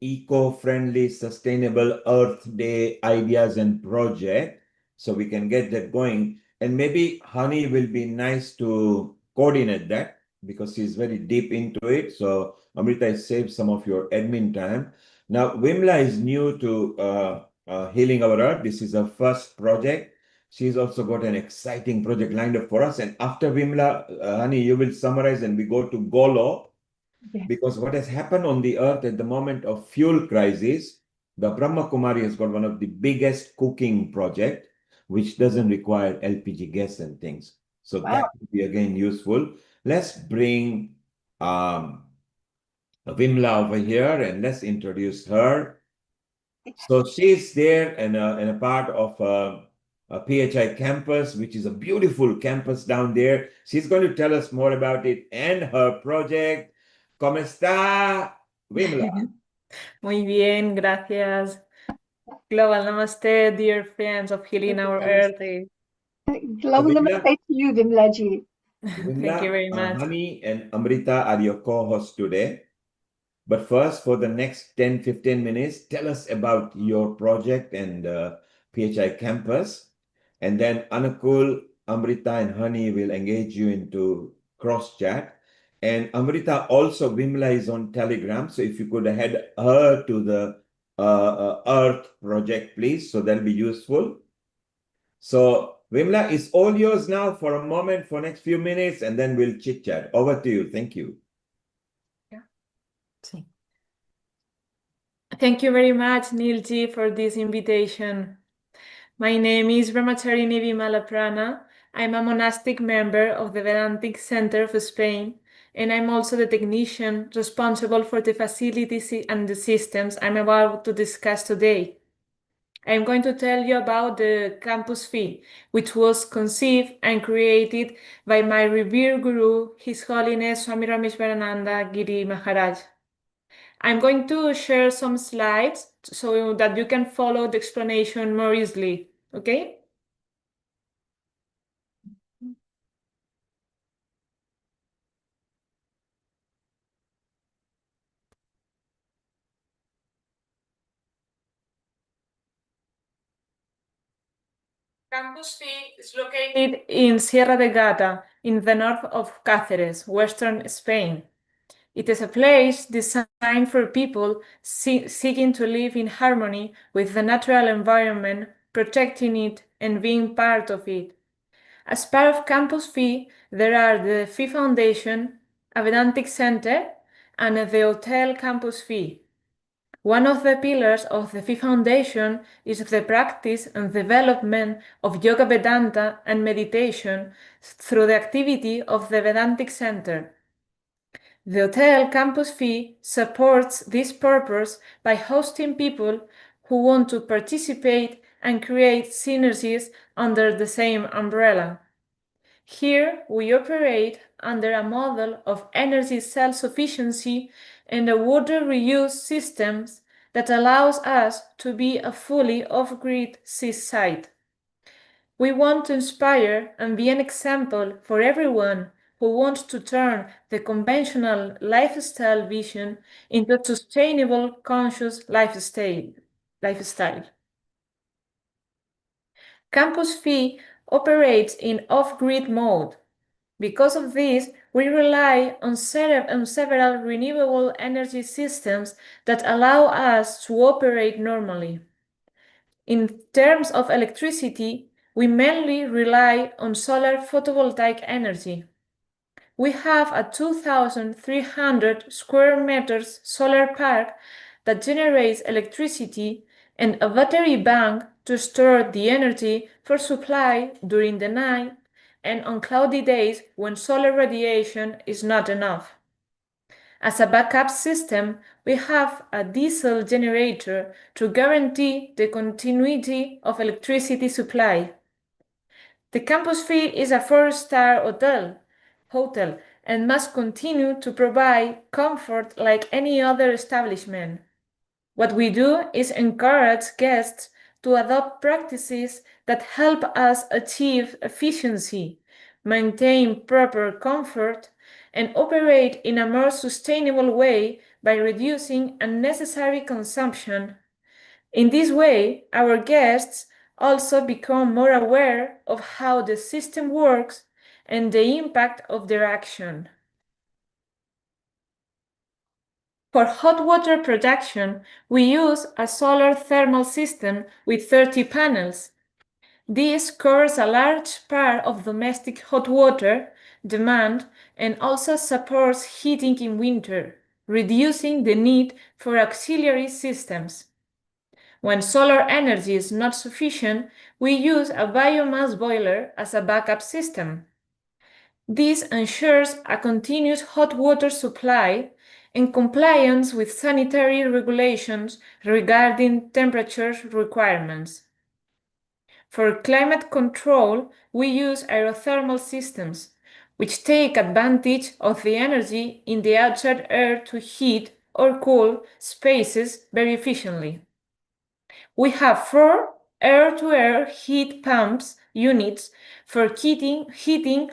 eco-friendly, sustainable Earth Day ideas and project, so we can get that going. And maybe Honey will be nice to coordinate that, because she's very deep into it. So Amrita has saved some of your admin time. Now, Wimla is new to Healing Our Earth. This is her first project. She's also got an exciting project lined up for us. And after Vimla, Honey, you will summarize and we go to Golo, Yes. because what has happened on the earth at the moment of fuel crisis, the Brahma Kumari has got one of the biggest cooking project, which doesn't require LPG gas and things. So Wow. that will be again useful. Let's bring Vimla over here and let's introduce her. So she's there and a part of a PHI campus, which is a beautiful campus down there. She's going to tell us more about it and her project. ¿Cómo está, Wimla? Muy bien, gracias. Global Namaste, dear friends of Healing Our Earth. Namaste. Global Vimla, namaste to you, Vimlaji. Thank you very much. Hani and Amrita are your co-hosts today. But first, for the next 10-15 minutes, tell us about your project and PHI campus. And then Anukul, Amrita, and Hani will engage you into cross chat. And Amrita, also, Vimla is on Telegram. So if you could head her to the Earth project, please. So that'll be useful. So Vimla, it's all yours now for a moment, for next few minutes, and then we'll chit chat. Over to you. Thank you. Sí. Thank you very much, Neilji, for this invitation. My name is Brahmachari Nivi Malaprana. I'm a monastic member of the Vedantic Center of Spain, and I'm also the technician responsible for the facilities and the systems I'm about to discuss today. I'm going to tell you about the campus fee, which was conceived and created by my revered guru, His Holiness Swami Rameshwarananda Giri Maharaj. I'm going to share some slides so that you can follow the explanation more easily, okay? Campus Phi is located in Sierra de Gata, in the north of Cáceres, western Spain. It is a place designed for people seeking to live in harmony with the natural environment, protecting it, and being part of it. As part of Campus Phi, there are the Phi Foundation, a Vedantic Center, and the Hotel Campus Phi. One of the pillars of the Phi Foundation is the practice and development of Yoga Vedanta and meditation through the activity of the Vedantic Center. The Hotel Campus Phi supports this purpose by hosting people who want to participate and create synergies under the same umbrella. Here we operate under a model of energy self-sufficiency and a water reuse systems that allows us to be a fully off-grid seaside. We want to inspire and be an example for everyone who wants to turn the conventional lifestyle vision into a sustainable, conscious lifestyle. Campus Phi operates in off-grid mode. Because of this, we rely on several renewable energy systems that allow us to operate normally. In terms of electricity, we mainly rely on solar photovoltaic energy. We have a 2,300 square meters solar park that generates electricity and a battery bank to store the energy for supply during the night and on cloudy days when solar radiation is not enough. As a backup system, we have a diesel generator to guarantee the continuity of electricity supply. The Campus Phi is a 4-star hotel and must continue to provide comfort like any other establishment. What we do is encourage guests to adopt practices that help us achieve efficiency, maintain proper comfort, and operate in a more sustainable way by reducing unnecessary consumption. In this way, our guests also become more aware of how the system works and the impact of their action. For hot water production, we use a solar thermal system with 30 panels. This covers a large part of domestic hot water demand and also supports heating in winter, reducing the need for auxiliary systems. When solar energy is not sufficient, we use a biomass boiler as a backup system. This ensures a continuous hot water supply in compliance with sanitary regulations regarding temperature requirements. For climate control, we use aerothermal systems, which take advantage of the energy in the outside air to heat or cool spaces very efficiently. We have 4 air-to-air heat pumps units for heating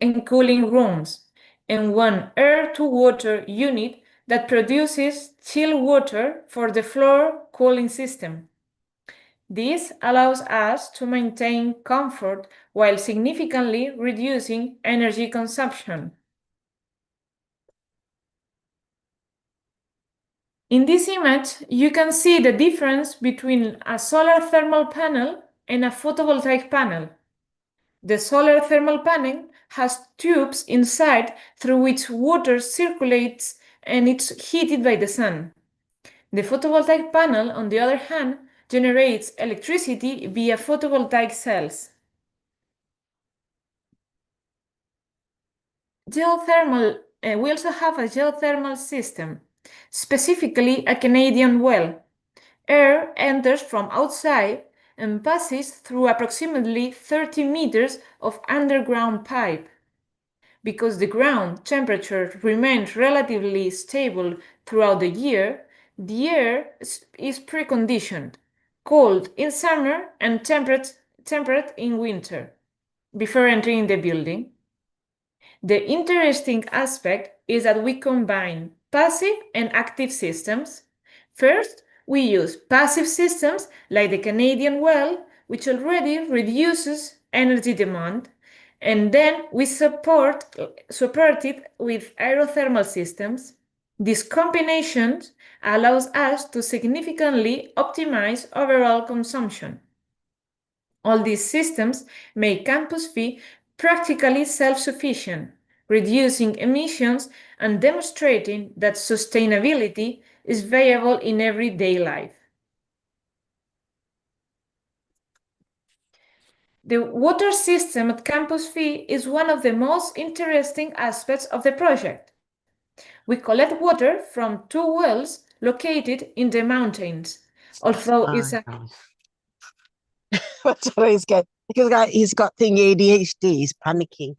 and cooling rooms, and 1 air-to-water unit that produces chill water for the floor cooling system. This allows us to maintain comfort while significantly reducing energy consumption. In this image, you can see the difference between a solar thermal panel and a photovoltaic panel. The solar thermal panel has tubes inside through which water circulates and it's heated by the sun. The photovoltaic panel, on the other hand, generates electricity via photovoltaic cells. Geothermal, we also have a geothermal system, specifically a Canadian well. Air enters from outside and passes through approximately 30 meters of underground pipe. Because the ground temperature remains relatively stable throughout the year, the air is preconditioned, cold in summer and temperate in winter, before entering the building. The interesting aspect is that we combine passive and active systems. First, we use passive systems like the Canadian well which already reduces energy demand, and then we support it with aerothermal systems. This combination allows us to significantly optimize overall consumption. All these systems make Campus V practically self-sufficient, reducing emissions and demonstrating that sustainability is viable in everyday life. The water system at Campus V is one of the most interesting aspects of the project. We collect water from two wells located in the mountains, although it's a... Because he's got thing ADHD, he's panicking.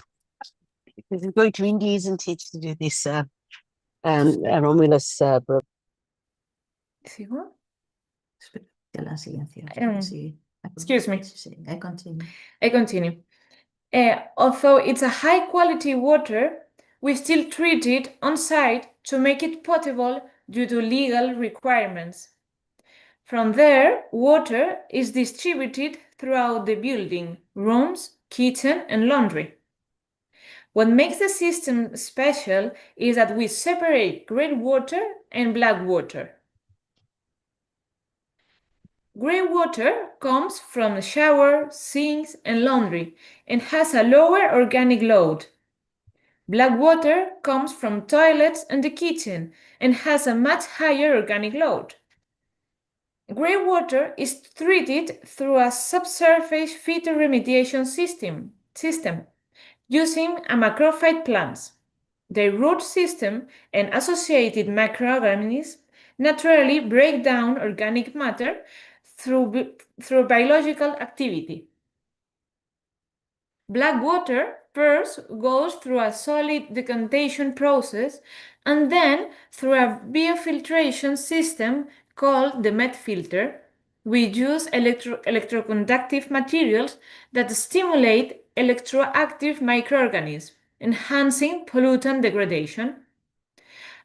Because he's going to India, isn't he, to do this Romulus program. Excuse me. I continue. Although it's a high-quality water, we still treat it on site to make it potable due to legal requirements. From there, water is distributed throughout the building, rooms, kitchen, and laundry. What makes the system special is that we separate grey water and black water. Grey water comes from the shower, sinks, and laundry and has a lower organic load. Black water comes from toilets and the kitchen and has a much higher organic load. Grey water is treated through a subsurface phytoremediation system using a macrophyte plants. The root system and associated microorganisms naturally break down organic matter through biological activity. Black water first goes through a solid decantation process and then through a biofiltration system called the MET filter. We use electroconductive materials that stimulate electroactive microorganisms, enhancing pollutant degradation.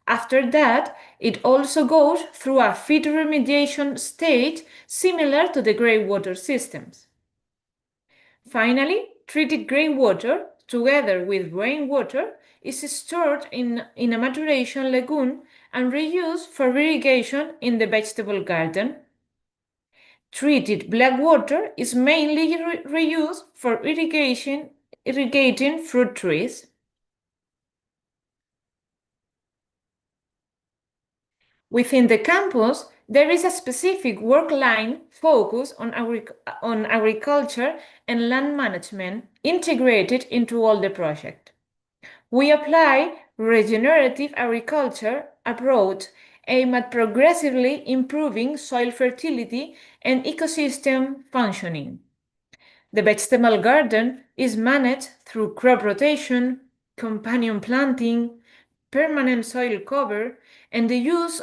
After that, it also goes through a phytoremediation stage similar to the grey water systems. Finally, treated grey water, together with rainwater, is stored in a maturation lagoon and reused for irrigation in the vegetable garden. Treated black water is mainly reused for irrigating fruit trees. Within the campus, there is a specific work line focused on agriculture and land management integrated into all the project. We apply regenerative agriculture approach aimed at progressively improving soil fertility and ecosystem functioning. The vegetable garden is managed through crop rotation, companion planting, permanent soil cover, and the use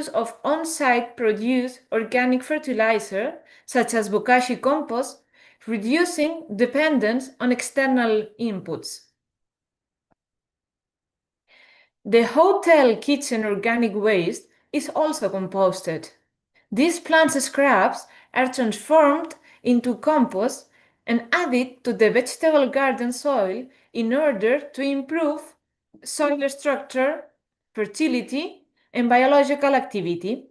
of on-site produced organic fertilizer, such as bokashi compost, reducing dependence on external inputs. The hotel kitchen organic waste is also composted. These plant scraps are transformed into compost and added to the vegetable garden soil in order to improve soil structure, fertility, and biological activity.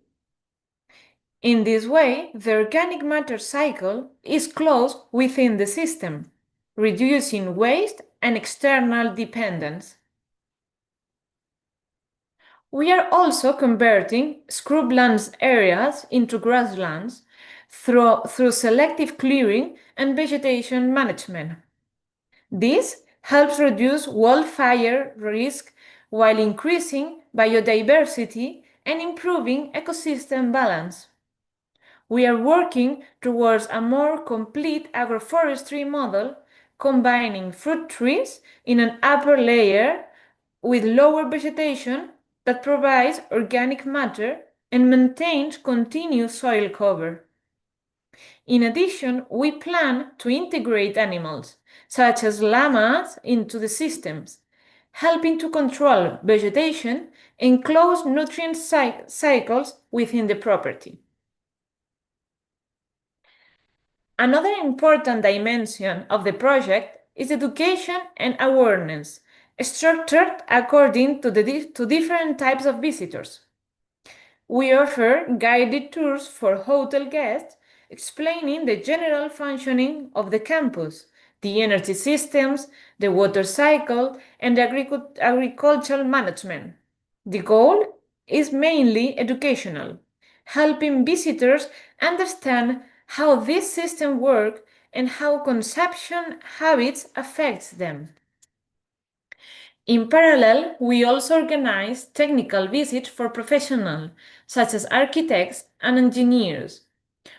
In this way, the organic matter cycle is closed within the system, reducing waste and external dependence. We are also converting scrublands areas into grasslands through selective clearing and vegetation management. This helps reduce wildfire risk while increasing biodiversity and improving ecosystem balance. We are working towards a more complete agroforestry model, combining fruit trees in an upper layer with lower vegetation that provides organic matter and maintains continuous soil cover. In addition, we plan to integrate animals, such as llamas, into the systems, helping to control vegetation and close nutrient cycles within the property. Another important dimension of the project is education and awareness, structured according to different types of visitors. We offer guided tours for hotel guests, explaining the general functioning of the campus, the energy systems, the water cycle, and agricultural management. The goal is mainly educational, helping visitors understand how this system works and how consumption habits affect them. In parallel, we also organize technical visits for professionals, such as architects and engineers,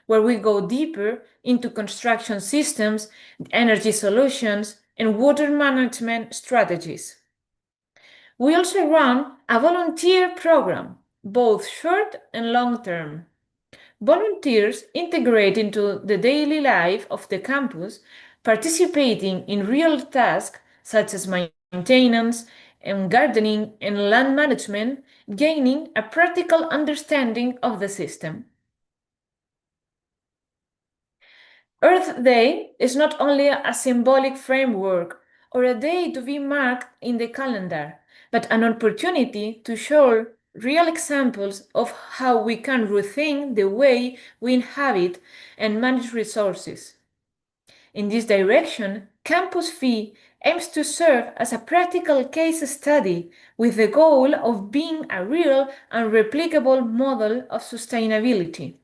where we go deeper into construction systems, energy solutions, and water management strategies. We also run a volunteer program, both short and long term. Volunteers integrate into the daily life of the campus, participating in real tasks such as maintenance and gardening and land management, gaining a practical understanding of the system. Earth Day is not only a symbolic framework or a day to be marked in the calendar, but an opportunity to show real examples of how we can rethink the way we inhabit and manage resources. In this direction, Campus Fee aims to serve as a practical case study with the goal of being a real and replicable model of sustainability,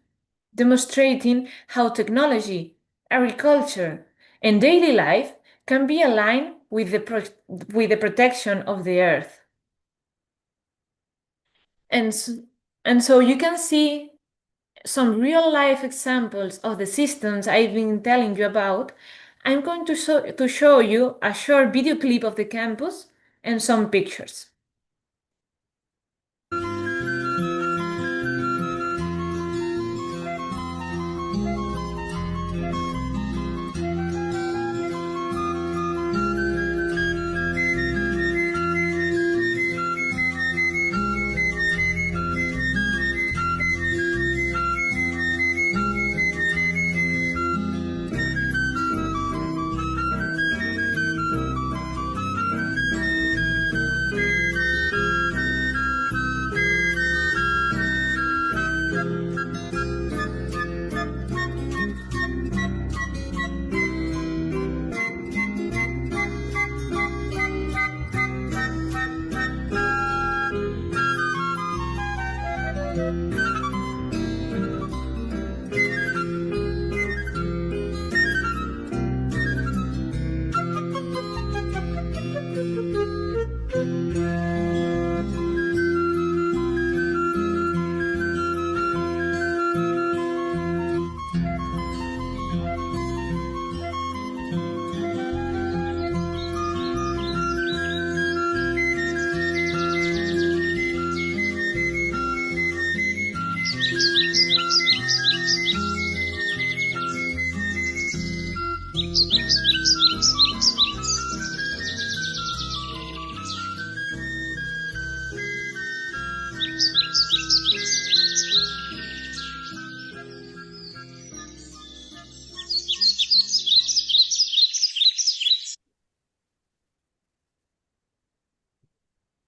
demonstrating how technology, agriculture, and daily life can be aligned with the protection of the earth. And so you can see some real life examples of the systems I've been telling you about. I'm going to show you a short video clip of the campus and some pictures.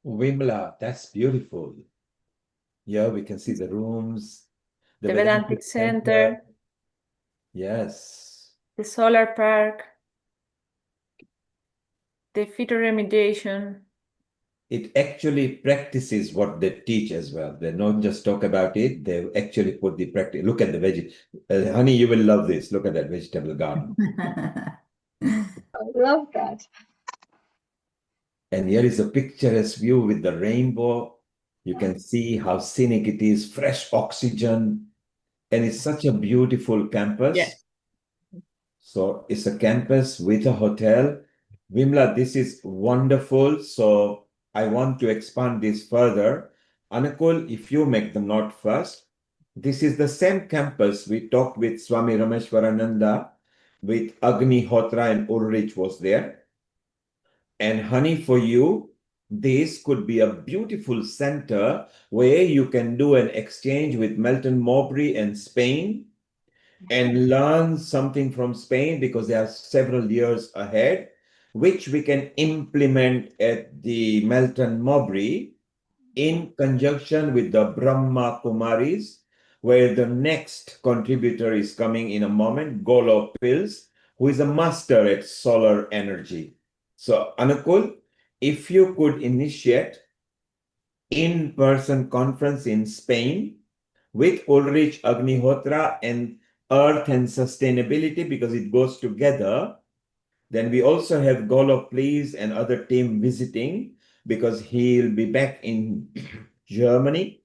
Wimla, that's beautiful. Here we can see the rooms, The Vedantic Center, yes, the solar park, the phytoremediation. It actually practices what they teach as well. They don't just talk about it, they actually put the practice. Look at the honey, you will love this. Look at that vegetable garden. I love that. And here is a picturesque view with the rainbow. You can see how scenic it is, fresh oxygen, and it's such a beautiful campus. Yes. So it's a campus with a hotel. Vimla, this is wonderful. So I want to expand this further. Anukul, if you make the note first, this is the same campus we talked with Swami Rameshwarananda, with Agni Hotra and Ulrich was there. And honey, for you, this could be a beautiful center where you can do an exchange with Melton Mowbray and Spain. and learn something from Spain because they are several years ahead, which we can implement at the Melton Mowbray in conjunction with the Brahma Kumaris, where the next contributor is coming in a moment, Golo Pils, who is a master at solar energy. So, Anukul, if you could initiate in-person conference in Spain with Ulrich Agnihotra and Earth and Sustainability, because it goes together. Then we also have Golo Please and other team visiting because he'll be back in Germany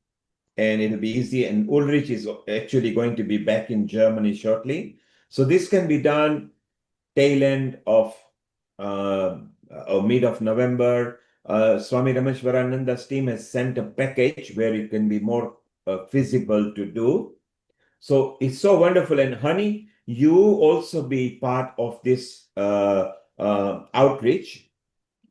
and it'll be easy. And Ulrich is actually going to be back in Germany shortly. So this can be done tail end of or mid of November. Swami Rameshwarananda's team has sent a package where it can be more feasible to do. So it's so wonderful. And honey, you also be part of this outreach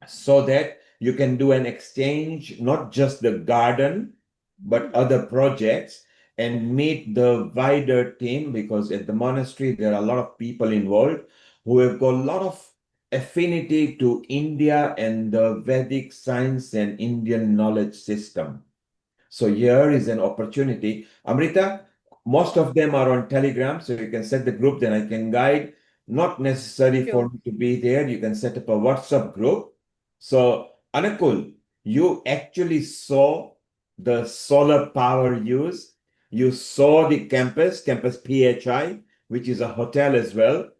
so that you can do an exchange, not just the garden, but other projects and meet the wider team, because at the monastery, there are a lot of people involved who have got a lot of affinity to India and the Vedic science and Indian knowledge system. So here is an opportunity. Amrita, most of them are on Telegram, so you can set the group, then I can guide. Not necessary for me to be there. You can set up a WhatsApp group. So, Anakul, you actually saw the solar power use. You saw the campus PHI, which is a hotel as well.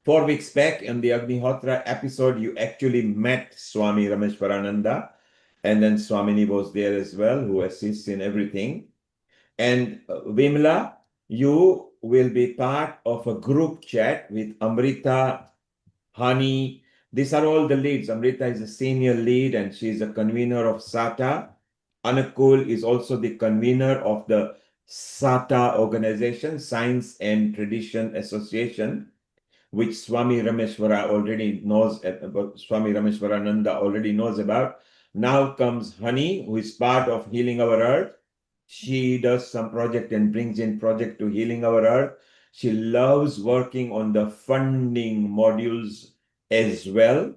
4 weeks back in the Agnihotra episode, you actually met Swami Rameshwarananda, and then Swamini was there as well, who assists in everything. And Vimla, you will be part of a group chat with Amrita, Hani. These are all the leads. Amrita is a senior lead and she is a convener of SATA. Anukul is also the convener of the SATA organization, Science and Tradition Association, which Swami Rameshwara already knows about, Swami Rameshwarananda already knows about. Now comes Hani, who is part of Healing Our Earth. She does some project and brings in project to Healing Our Earth. She loves working on the funding modules as well,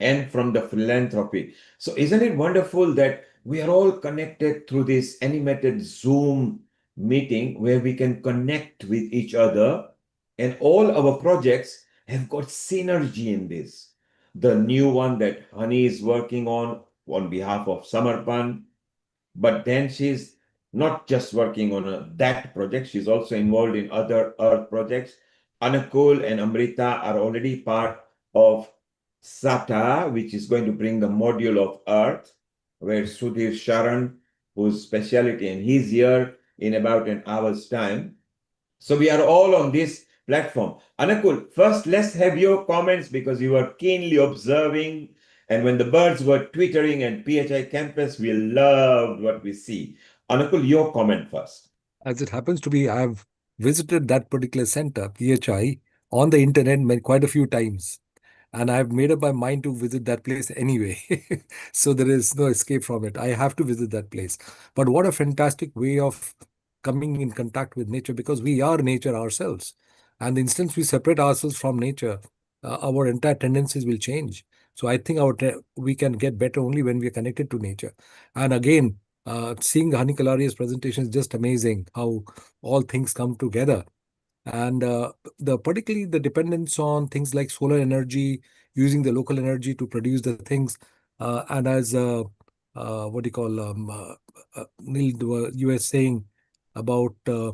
and from the philanthropy. So isn't it wonderful that we are all connected through this animated Zoom meeting where we can connect with each other, and all our projects have got synergy in this. The new one that Honey is working on behalf of Samarpan, but then she's not just working on that project, she's also involved in other Earth projects. Anukul and Amrita are already part of SATA, which is going to bring the module of Earth, where Sudhir Sharan, whose specialty, and he's here in about an hour's time. So we are all on this platform. Anukul, first let's have your comments because you were keenly observing. And when the birds were twittering at PHI campus, we loved what we see. Anukul, your comment first. As it happens to be, I've visited that particular center, PHI, on the internet quite a few times. And I've made up my mind to visit that place anyway. So there is no escape from it. I have to visit that place. But what a fantastic way of coming in contact with nature, because we are nature ourselves. And the instant we separate ourselves from nature, our entire tendencies will change. So I think we can get better only when we are connected to nature. And again, seeing Hani Kalaria's presentation is just amazing how all things come together. And the particularly the dependence on things like solar energy, using the local energy to produce the things, and as what do you call Neil, you were saying about uh,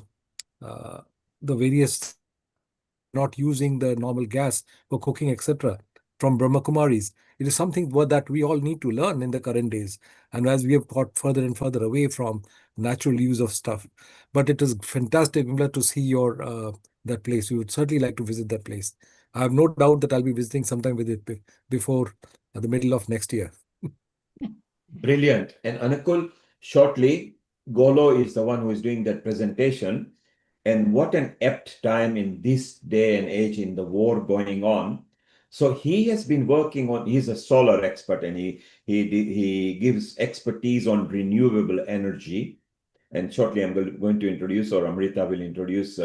the various not using the normal gas for cooking, etc., from Brahma Kumaris. It is something that we all need to learn in the current days. And as we have got further and further away from natural use of stuff. But it is fantastic, Vimla, to see your that place. We would certainly like to visit that place. I have no doubt that I'll be visiting sometime with it before the middle of next year. Brilliant. And Anukul, shortly, Golo is the one who is doing that presentation. And what an apt time in this day and age in the war going on. So he has been working on, he's a solar expert and he gives expertise on renewable energy. And shortly I'm going to introduce, or Amrita will introduce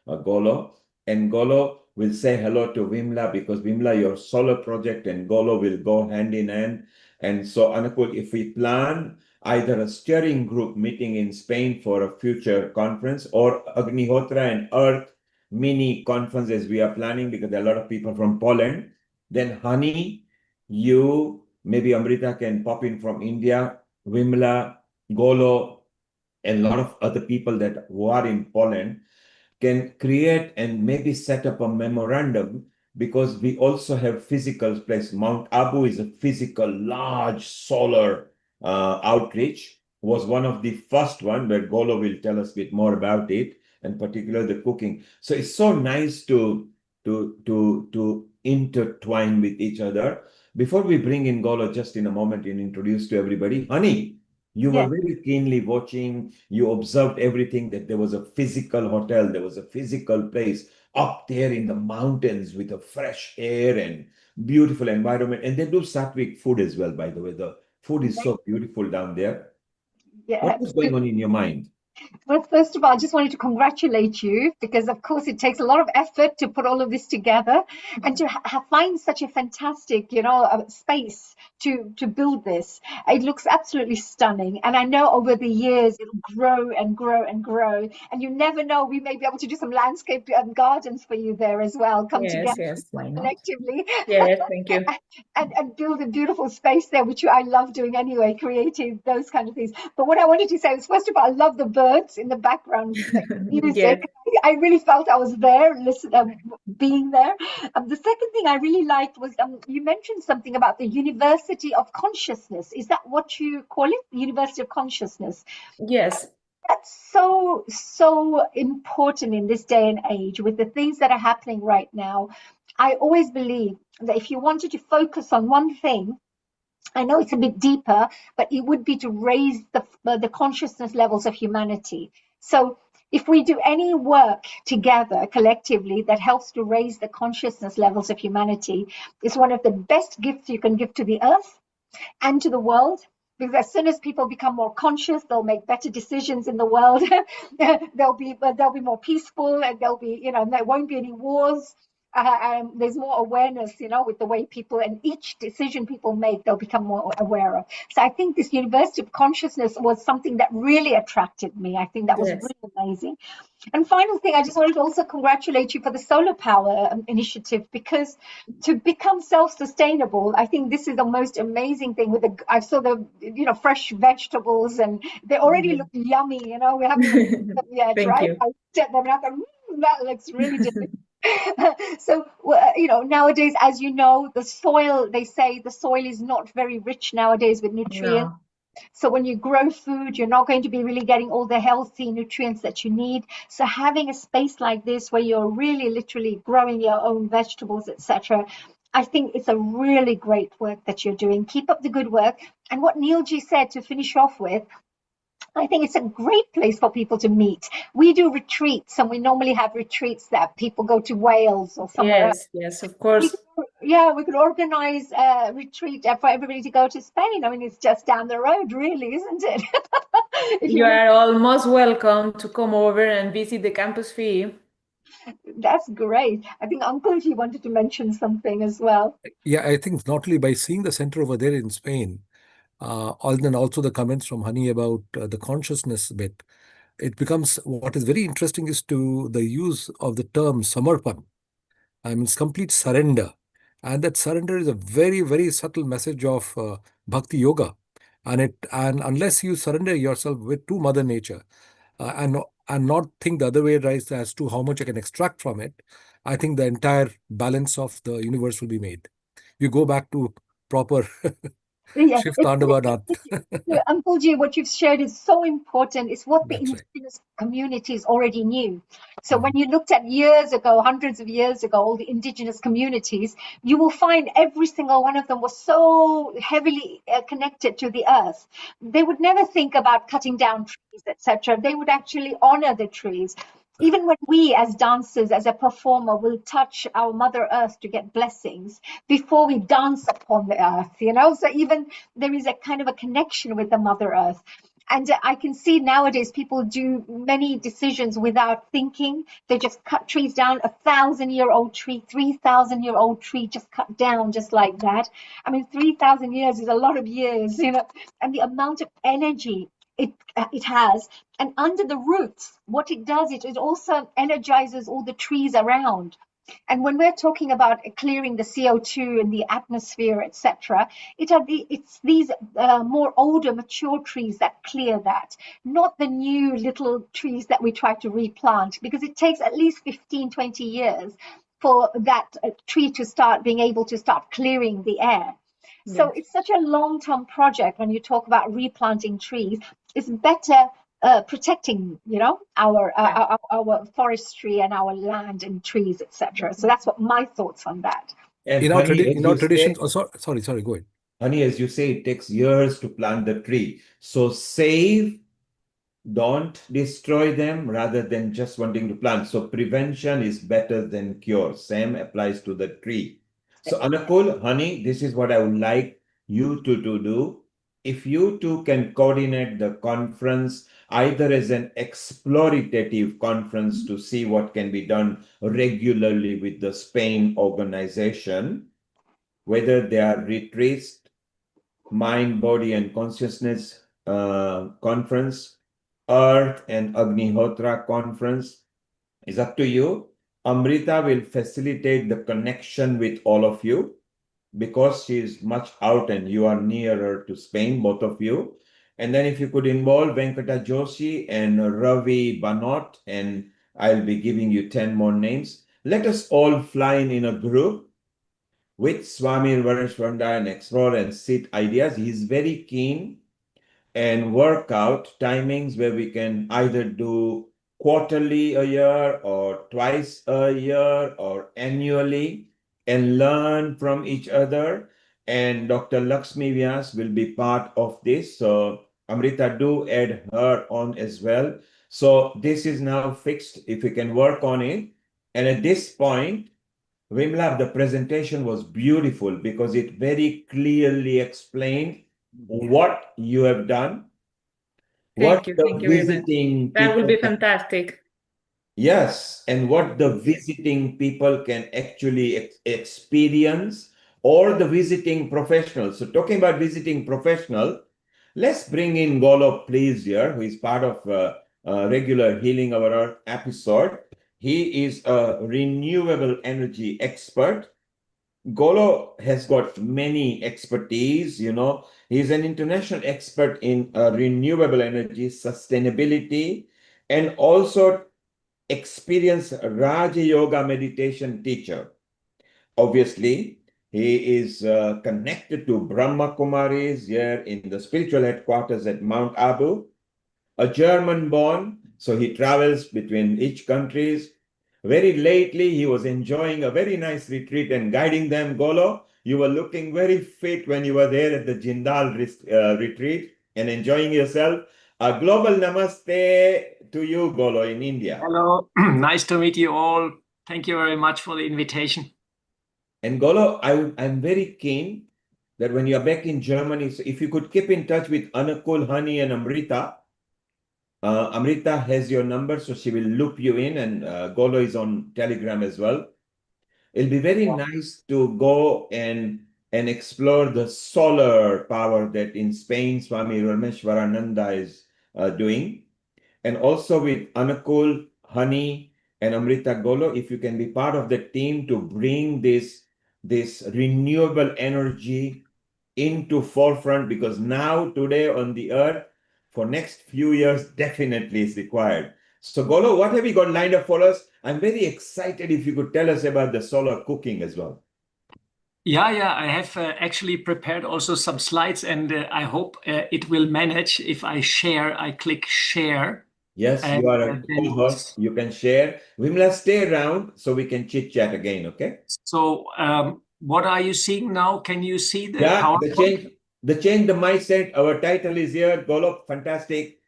Golo. And Golo will say hello to Vimla, because Vimla, your solo project and Golo will go hand in hand. And so, Anukul, if we plan either a steering group meeting in Spain for a future conference, or Agnihotra and Earth mini conference as we are planning, because there are a lot of people from Poland, then Honey, you, maybe Amrita can pop in from India, Vimla, Golo, and a lot of other people that who are in Poland can create and maybe set up a memorandum, because we also have physical place. Mount Abu is a physical, large solar outreach, was one of the first one, where Golo will tell us a bit more about it, and particularly the cooking. So it's so nice to intertwine with each other. Before we bring in Golo, just in a moment, and introduce to everybody, Honey, you were Yes. very keenly watching, you observed everything, that there was a physical hotel, there was a physical place up there in the mountains with a fresh air and beautiful environment. And they do Sattvic food as well, by the way. The food is so beautiful down there. Yeah, What was going on in your mind? well, first of all, I just wanted to congratulate you, because, of course, it takes a lot of effort to put all of this together, and to find such a fantastic, space to build this. It looks absolutely stunning, and I know over the years it'll grow and grow and grow. And you never know, we may be able to do some landscape gardens for you there as well. Come together Yes, why not? collectively. Yes, thank you. And build a beautiful space there, which I love doing anyway, creating those kind of things. But what I wanted to say was, first of all, I love the birds in the background Yes, music. I really felt I was there, being there. The second thing I really liked was, you mentioned something about the University of Consciousness. Is that what you call it? The University of Consciousness. yes, That's so important in this day and age, with the things that are happening right now. I always believe that if you wanted to focus on one thing, I know it's a bit deeper, but it would be to raise the consciousness levels of humanity. So if we do any work together collectively that helps to raise the consciousness levels of humanity, it's one of the best gifts you can give to the earth and to the world. Because as soon as people become more conscious, they'll make better decisions in the world. they'll be more peaceful, and there won't be any wars. There's more awareness, with the way people, and each decision people make, they'll become more aware of. So I think this University of Consciousness was something that really attracted me. I think that was yes, really amazing. And final thing, I just wanted to also congratulate you for the solar power initiative, because to become self-sustainable, I think this is the most amazing thing. I saw the fresh vegetables, and they already look yummy. We haven't even cooked them yet, thank right? you. I looked at them and I thought, that looks really delicious. So, nowadays, as you know, the soil, they say the soil is not very rich nowadays with nutrients. No, So when you grow food, you're not going to be really getting all the healthy nutrients that you need. So having a space like this where you're really literally growing your own vegetables, etc., I think it's a really great work that you're doing. Keep up the good work. And what Neilji said, to finish off with, I think it's a great place for people to meet. We do retreats, and we normally have retreats that people go to Wales or somewhere else. yes, of We course. Yeah, we could organize a retreat for everybody to go to Spain. I mean, it's just down the road, really, isn't it? If You you are almost welcome to come over and visit the campus fee. That's great. I think Uncle G wanted to mention something as well. Yeah, I think not only by seeing the center over there in Spain, and also the comments from Honey about the consciousness bit, it becomes what is very interesting is to the use of the term samarpan. I mean, it's complete surrender. And that surrender is a very, very subtle message of bhakti yoga. And unless you surrender yourself to Mother Nature, and not think the other way right as to how much I can extract from it, I think the entire balance of the universe will be made. You go back to proper Yeah, Shift Tandava. Uncle G, what you've shared is so important. It's what the That's right. indigenous communities already knew. So when Mhm. you looked at years ago, hundreds of years ago, all the indigenous communities, you will find every single one of them was so heavily connected to the earth. They would never think about cutting down trees, etc. They would actually honor the trees. Even when we, as dancers, as a performer, will touch our Mother Earth to get blessings before we dance upon the earth, So even there is a kind of a connection with the Mother Earth. And I can see nowadays people do many decisions without thinking. They just cut trees down, 1,000-year-old tree, 3,000-year-old tree just cut down just like that. I mean, 3,000 years is a lot of years, you know, and the amount of energy it has. And under the roots, what it does, it also energizes all the trees around. And when we're talking about clearing the CO2 in the atmosphere, etc., it's these more older, mature trees that clear that, not the new little trees that we try to replant, because it takes at least 15, 20 years for that tree to start being able to start clearing the air. So it's such a long-term project when you talk about replanting trees. It's better protecting, you know, our forestry and our land and trees, etc. So that's what my thoughts on that. And In our, honey, as in our you traditions, say, oh, sorry, go ahead. honey, as you say, it takes years to plant the tree. So save, don't destroy them rather than just wanting to plant. So prevention is better than cure. Same applies to the tree. So Anakul, honey, this is what I would like you two to do. If you two can coordinate the conference either as an explorative conference to see what can be done regularly with the Spain organization, whether they are retreats, mind, body, and consciousness conference, Earth and Agnihotra conference, is up to you. Amrita will facilitate the connection with all of you because she is much out and you are nearer to Spain, both of you. And then if you could involve Venkata Joshi and Ravi Banot, and I'll be giving you 10 more names. Let us all fly in a group with Swami Vareshwanda and explore and sit ideas. He's very keen and work out timings where we can either do quarterly a year or twice a year or annually and learn from each other. And Dr. Lakshmi Vyas will be part of this. So Amrita, do add her on as well. So this is now fixed if we can work on it. And at this point, Vimla, the presentation was beautiful because it very clearly explained what you have done, what Thank you. the Thank you very much. visiting That will people be can, fantastic. yes, and what the visiting people can actually experience, or the visiting professionals. So talking about visiting professional, let's bring in Golo, please, here, who is part of regular Healing Our Earth episode. He is a renewable energy expert. Golo has got many expertise, you know. He's an international expert in renewable energy, sustainability, and also experienced Raja Yoga meditation teacher. Obviously, he is connected to Brahma Kumaris here in the spiritual headquarters at Mount Abu, a German born, so he travels between each countries. Very lately, he was enjoying a very nice retreat and guiding them. Golo, you were looking very fit when you were there at the Jindal retreat and enjoying yourself. A global namaste to you, Golo, in India. Hello, nice to meet you all. Thank you very much for the invitation. And Golo, I'm very keen that when you're back in Germany, so if you could keep in touch with Anukul, Hani, and Amrita. Amrita has your number, so she will loop you in, and Golo is on Telegram as well. It'll be very nice to go and explore the solar power that in Spain Swami Rameshwarananda is doing. And also with Anukul, Hani, and Amrita, Golo, if you can be part of the team to bring this renewable energy into forefront, because now today on the earth for next few years definitely is required. So Golo, what have you got lined up for us? I'm very excited if you could tell us about the solar cooking as well. Yeah, I have actually prepared also some slides, and I hope it will manage if I share. I click share. Yes, and, you are a co-host. You can share. Vimla, stay around so we can chit chat again, okay? So what are you seeing now? Can you see the PowerPoint? The mindset. Our title is here. Golo, fantastic.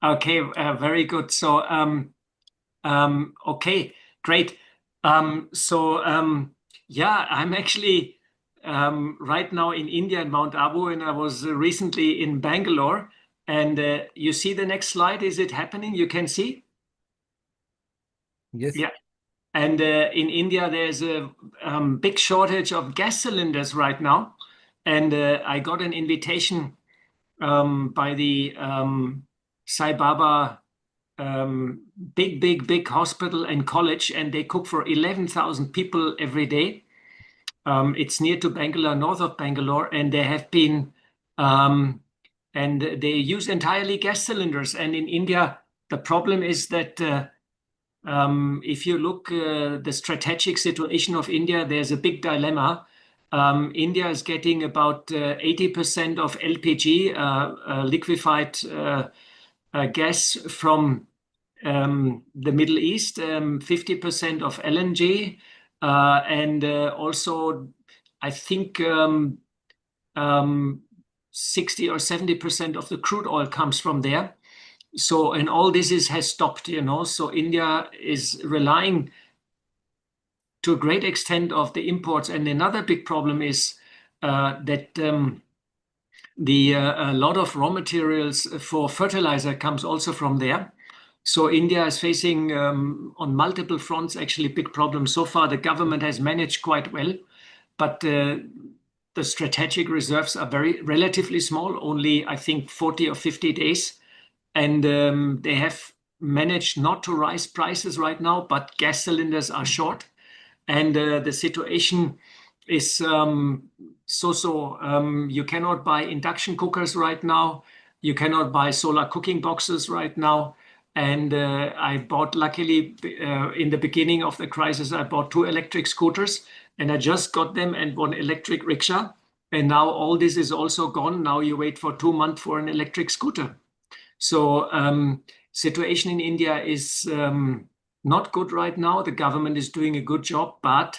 Okay, very good. So okay, great. Yeah, I'm actually right now in India in Mount Abu, and I was recently in Bangalore. And you see the next slide, is it happening? You can see? Yes. Yeah. And in India, there's a big shortage of gas cylinders right now. And I got an invitation by the Sai Baba big hospital and college, and they cook for 11,000 people every day. It's near to Bangalore, north of Bangalore, and they have been, and they use entirely gas cylinders. And in India, the problem is that if you look the strategic situation of India, there's a big dilemma. India is getting about 80% of LPG, liquefied gas from the Middle East, 50% of LNG, and also I think 60 or 70% of the crude oil comes from there. So, and all this has stopped, So India is relying to a great extent of the imports. And another big problem is that a lot of raw materials for fertilizer comes also from there. So India is facing on multiple fronts actually big problems. So far, the government has managed quite well, but the strategic reserves are relatively small, only I think 40 or 50 days. And they have managed not to rise prices right now, but gas cylinders are short. And the situation is so-so. You cannot buy induction cookers right now. You cannot buy solar cooking boxes right now. And I bought, luckily, in the beginning of the crisis, I bought 2 electric scooters, and I just got them and 1 electric rickshaw. And now all this is also gone. Now you wait for 2 months for an electric scooter. So situation in India is not good right now. The government is doing a good job, but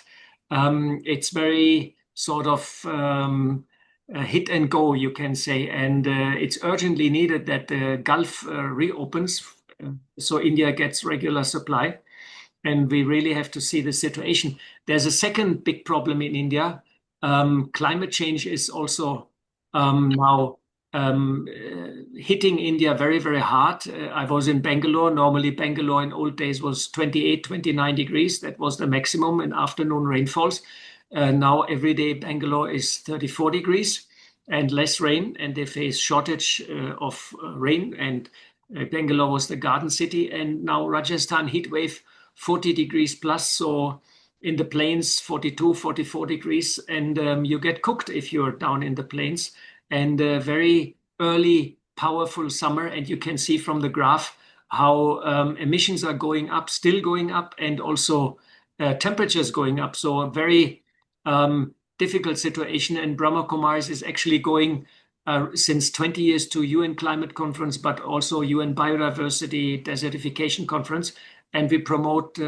it's very sort of hit and go, you can say. And it's urgently needed that the Gulf reopens so India gets regular supply. And we really have to see the situation. There's a second big problem in India. Climate change is also now hitting India very, very hard. I was in Bangalore. Normally, Bangalore in old days was 28, 29 degrees. That was the maximum in afternoon rainfalls. Now, every day, Bangalore is 34 degrees and less rain, and they face shortage of rain. And Bangalore was the garden city. And now Rajasthan heat wave, 40 degrees plus. So in the plains, 42, 44 degrees. And you get cooked if you're down in the plains. And a very early, powerful summer. And you can see from the graph how emissions are going up, still going up, and also temperatures going up. So a very difficult situation. And Brahma Kumaris is actually going since 20 years to UN Climate Conference, but also UN Biodiversity Desertification Conference. And we promote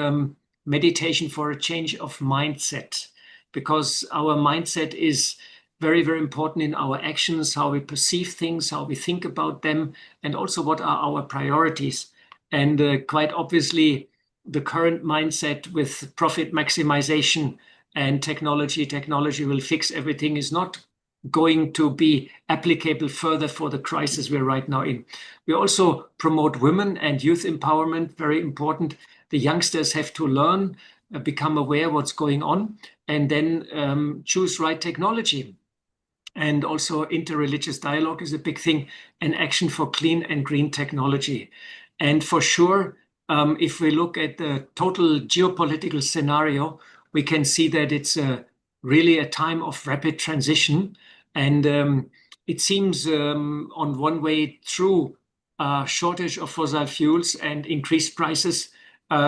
meditation for a change of mindset, because our mindset is very, very important in our actions, how we perceive things, how we think about them, and also what are our priorities. And quite obviously, the current mindset with profit maximization and technology will fix everything is not going to be applicable further for the crisis we're right now in. We also promote women and youth empowerment, very important. The youngsters have to learn, become aware what's going on, and then choose right technology. And also interreligious dialogue is a big thing, and action for clean and green technology. And for sure, if we look at the total geopolitical scenario, we can see that it's really a time of rapid transition. And it seems on one way through shortage of fossil fuels and increased prices,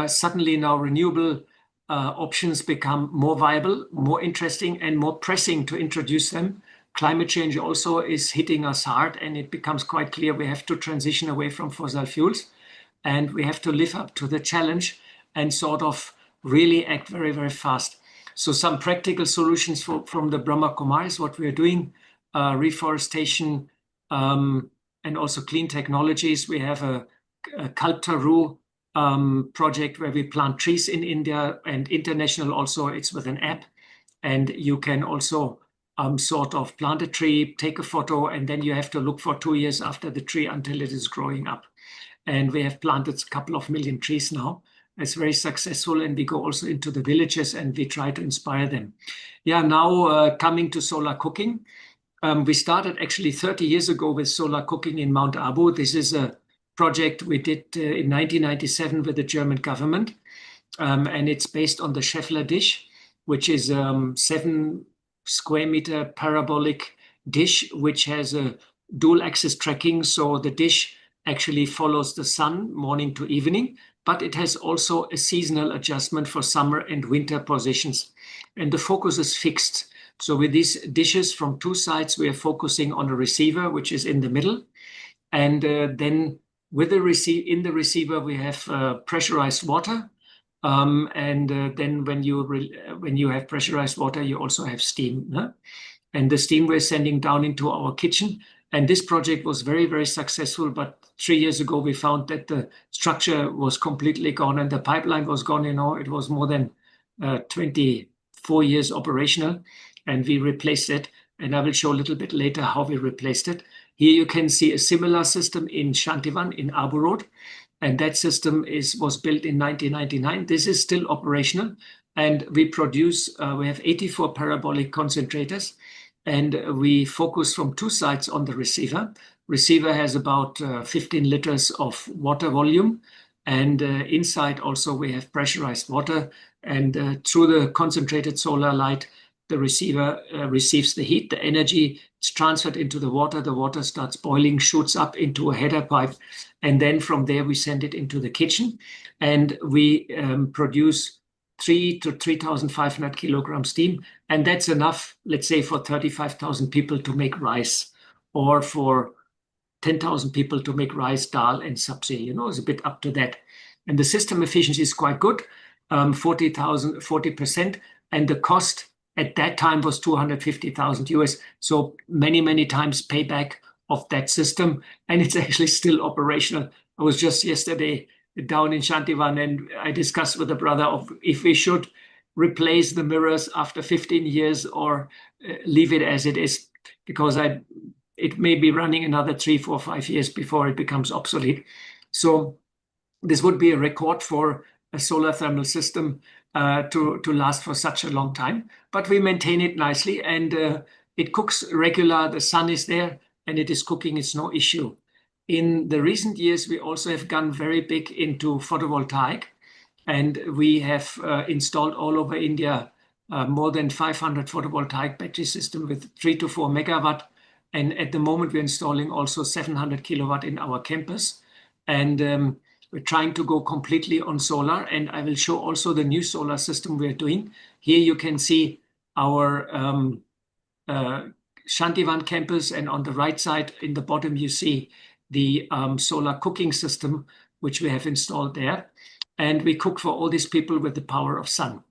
suddenly now renewable options become more viable, more interesting, and more pressing to introduce them. Climate change also is hitting us hard, and it becomes quite clear we have to transition away from fossil fuels, and we have to live up to the challenge and sort of really act very, very fast. So some practical solutions from the Brahma Kumaris, what we are doing, reforestation and also clean technologies. We have a Kalptaru project where we plant trees in India, and international also, it's with an app. And you can also sort of plant a tree, take a photo, and then you have to look for 2 years after the tree until it is growing up. And we have planted a couple of million trees now. It's very successful, and we go also into the villages and we try to inspire them. Yeah, now coming to solar cooking. We started actually 30 years ago with solar cooking in Mount Abu. This is a project we did in 1997 with the German government. And it's based on the Scheffler dish, which is 7 square meter parabolic dish, which has a dual axis tracking. So the dish actually follows the sun morning to evening, but it has also a seasonal adjustment for summer and winter positions. And the focus is fixed. So with these dishes from 2 sides, we are focusing on a receiver, which is in the middle. And then with the in the receiver, we have pressurized water. Then when you have pressurized water, you also have steam. Huh? And the steam we're sending down into our kitchen. And this project was very, very successful. But 3 years ago, we found that the structure was completely gone and the pipeline was gone. It was more than 24 years operational, and we replaced it. And I will show a little bit later how we replaced it. Here you can see a similar system in Shantivan in Abu Road. And that system was built in 1999. This is still operational. And we have 84 parabolic concentrators. And we focus from 2 sides on the receiver. Receiver has about 15 liters of water volume. And inside also we have pressurized water. And through the concentrated solar light, the receiver receives the heat, the energy, it's transferred into the water starts boiling, shoots up into a header pipe, and then from there we send it into the kitchen, and we produce 3 to 3,500 kilogram steam, and that's enough, let's say, for 35,000 people to make rice, or for 10,000 people to make rice, dal, and sabzi. It's a bit up to that. And the system efficiency is quite good, 40%, and the cost at that time was 250,000 US. So many, many times payback of that system. And it's actually still operational. I was just yesterday down in Shantivan and I discussed with a brother of if we should replace the mirrors after 15 years or leave it as it is, because it may be running another 3, 4, 5 years before it becomes obsolete. So this would be a record for a solar thermal system to last for such a long time, but we maintain it nicely, and it cooks regular. The sun is there and it is cooking. It's no issue. In the recent years, we also have gone very big into photovoltaic, and we have installed all over India more than 500 photovoltaic battery system with 3 to 4 megawatt. And at the moment, we're installing also 700 kilowatt in our campus. And we're trying to go completely on solar, and I will show also the new solar system we're doing. Here you can see our Shantivan campus, and on the right side in the bottom you see the solar cooking system which we have installed there. And we cook for all these people with the power of sun.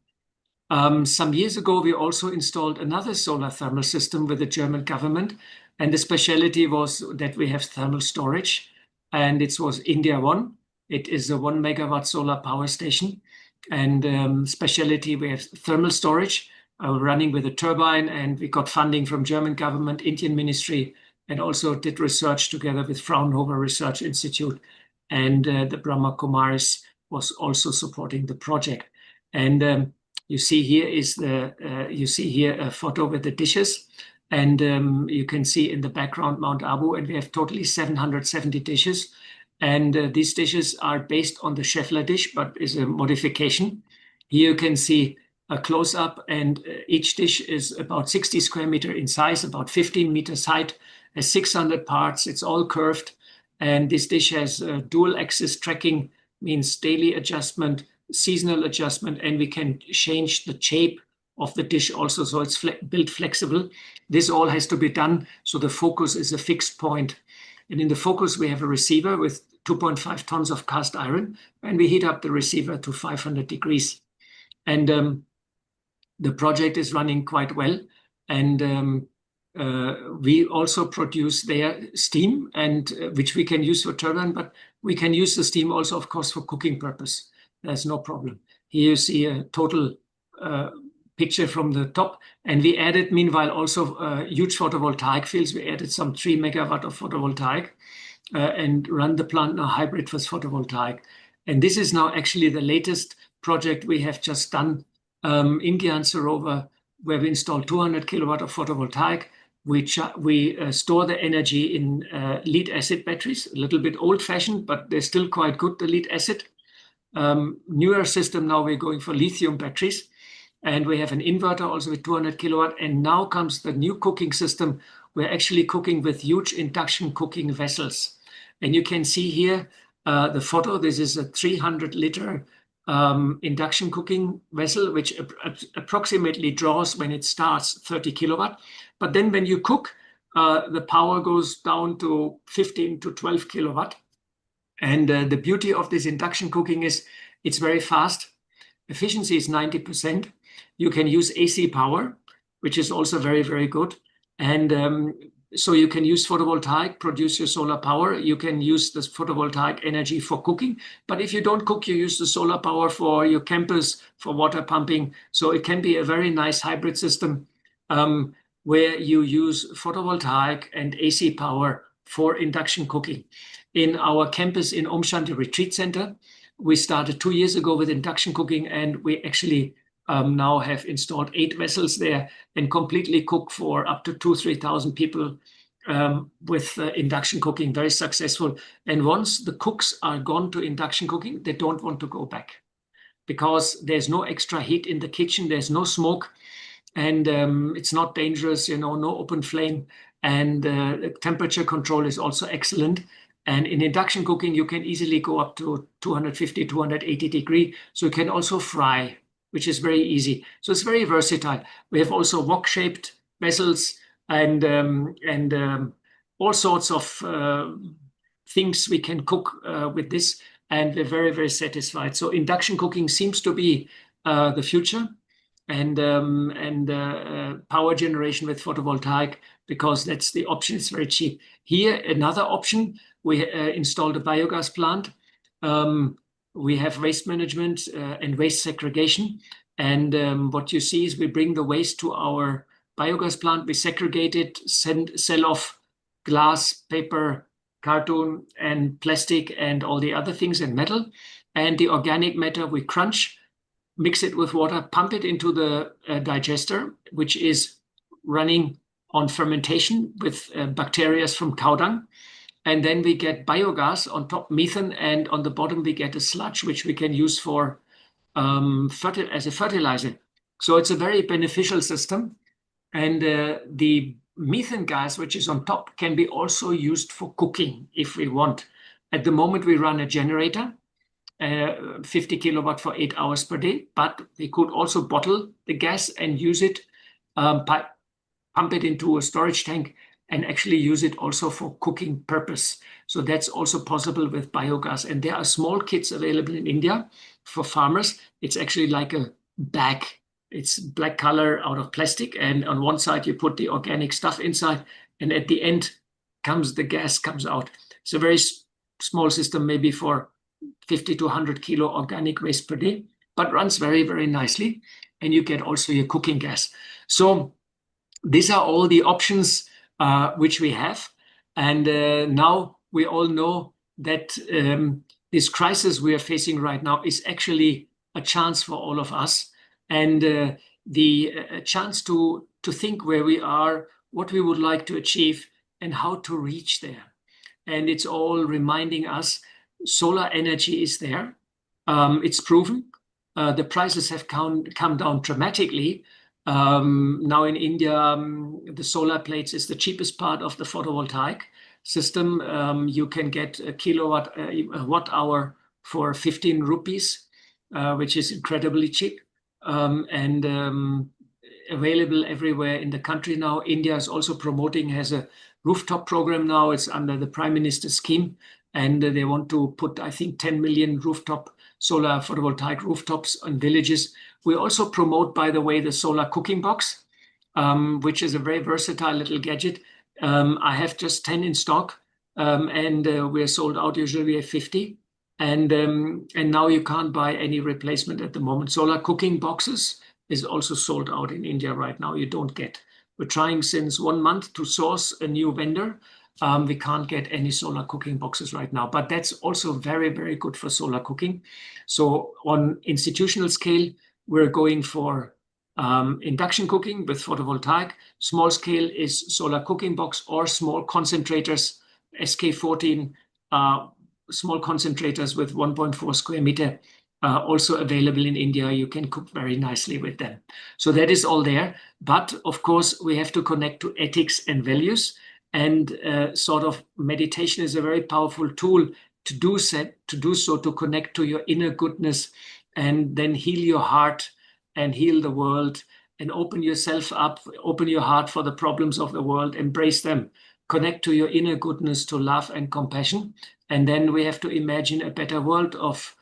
Some years ago, we also installed another solar thermal system with the German government, and the specialty was that we have thermal storage, and it was India 1. It is a 1 megawatt solar power station. And specialty, we have thermal storage running with a turbine, and we got funding from German government, Indian ministry, and also did research together with Fraunhofer Research Institute. And the Brahma Kumaris was also supporting the project. And you see here a photo with the dishes. And you can see in the background Mount Abu, and we have totally 770 dishes. And these dishes are based on the Scheffler dish, but is a modification. Here you can see a close-up, and each dish is about 60 square meter in size, about 15 meters height, has 600 parts. It's all curved. And this dish has dual axis tracking, means daily adjustment, seasonal adjustment, and we can change the shape of the dish also, so it's built flexible. This all has to be done, so the focus is a fixed point. And in the focus, we have a receiver with 2.5 tons of cast iron, and we heat up the receiver to 500 degrees. And the project is running quite well. And we also produce their steam, and which we can use for turbine, but we can use the steam also, of course, for cooking purpose. There's no problem. Here you see a total picture from the top. And we added, meanwhile, also huge photovoltaic fields. We added some 3 megawatt of photovoltaic and run the plant now hybrid with photovoltaic. And this is now actually the latest project we have just done in Gyan Sarovar, where we installed 200 kilowatt of photovoltaic, which we store the energy in lead acid batteries, a little bit old fashioned, but they're still quite good, the lead acid. Newer system now, we're going for lithium batteries. And we have an inverter also with 200 kilowatt. And now comes the new cooking system. We're actually cooking with huge induction cooking vessels. And you can see here the photo. This is a 300-liter induction cooking vessel, which approximately draws, when it starts, 30 kilowatt. But then when you cook, the power goes down to 15 to 12 kilowatt. And the beauty of this induction cooking is it's very fast. Efficiency is 90%. You can use AC power, which is also very, very good. And so you can use photovoltaic, produce your solar power. You can use this photovoltaic energy for cooking. But if you don't cook, you use the solar power for your campus, for water pumping. So it can be a very nice hybrid system where you use photovoltaic and AC power for induction cooking. In our campus in Om Shanti Retreat Center, we started 2 years ago with induction cooking, and we actually now have installed 8 vessels there and completely cook for up to 2,000-3,000 people with induction cooking, very successful. And once the cooks are gone to induction cooking, they don't want to go back because there's no extra heat in the kitchen, there's no smoke, and it's not dangerous, no open flame. And the temperature control is also excellent. And in induction cooking, you can easily go up to 250, 280 degrees. So you can also fry, which is very easy. So it's very versatile. We have also wok-shaped vessels and all sorts of things we can cook with this. And we're very, very satisfied. So induction cooking seems to be the future. And power generation with photovoltaic, because that's the option. It's very cheap. Here, another option, we installed a biogas plant. We have waste management and waste segregation. And what you see is we bring the waste to our biogas plant, we segregate it, sell off glass, paper, cartoon, and plastic, and all the other things, and metal. And the organic matter we crunch, mix it with water, pump it into the digester, which is running on fermentation with bacteria from cow dung. And then we get biogas on top, methane, and on the bottom we get a sludge, which we can use for as a fertilizer. So it's a very beneficial system. And the methane gas, which is on top, can be also used for cooking if we want. At the moment, we run a generator, 50 kilowatt for 8 hours per day, but we could also bottle the gas and use it, pump it into a storage tank, and actually use it also for cooking purpose. So that's also possible with biogas. And there are small kits available in India for farmers. It's actually like a bag. It's black color out of plastic. And on one side, you put the organic stuff inside. And at the end, the gas comes out. It's a very small system, maybe for 50 to 100 kilo organic waste per day, but runs very, very nicely. And you get also your cooking gas. So these are all the options which we have. And now we all know that this crisis we are facing right now is actually a chance for all of us. And the chance to think where we are, what we would like to achieve, and how to reach there. And it's all reminding us solar energy is there. It's proven. The prices have come down dramatically. Now in India, the solar plates is the cheapest part of the photovoltaic system. You can get a watt hour for 15 rupees, which is incredibly cheap, and available everywhere in the country now. India is also has a rooftop program now. It's under the Prime Minister's scheme, and they want to put, I think, 10 million solar photovoltaic rooftops in villages. We also promote, by the way, the solar cooking box, which is a very versatile little gadget. I have just 10 in stock, and we're sold out. Usually we have 50. And now you can't buy any replacement at the moment. Solar cooking boxes is also sold out in India right now. You don't get. We're trying since 1 month to source a new vendor. We can't get any solar cooking boxes right now, but that's also very, very good for solar cooking. So on institutional scale, we're going for induction cooking with photovoltaic. Small scale is solar cooking box or small concentrators, SK14, small concentrators with 1.4 square meter, also available in India. You can cook very nicely with them. So that is all there. But of course, we have to connect to ethics and values. And sort of meditation is a very powerful tool to do so, to connect to your inner goodness and then heal your heart and heal the world and open yourself up, open your heart for the problems of the world, embrace them, connect to your inner goodness, to love and compassion. And then we have to imagine a better world of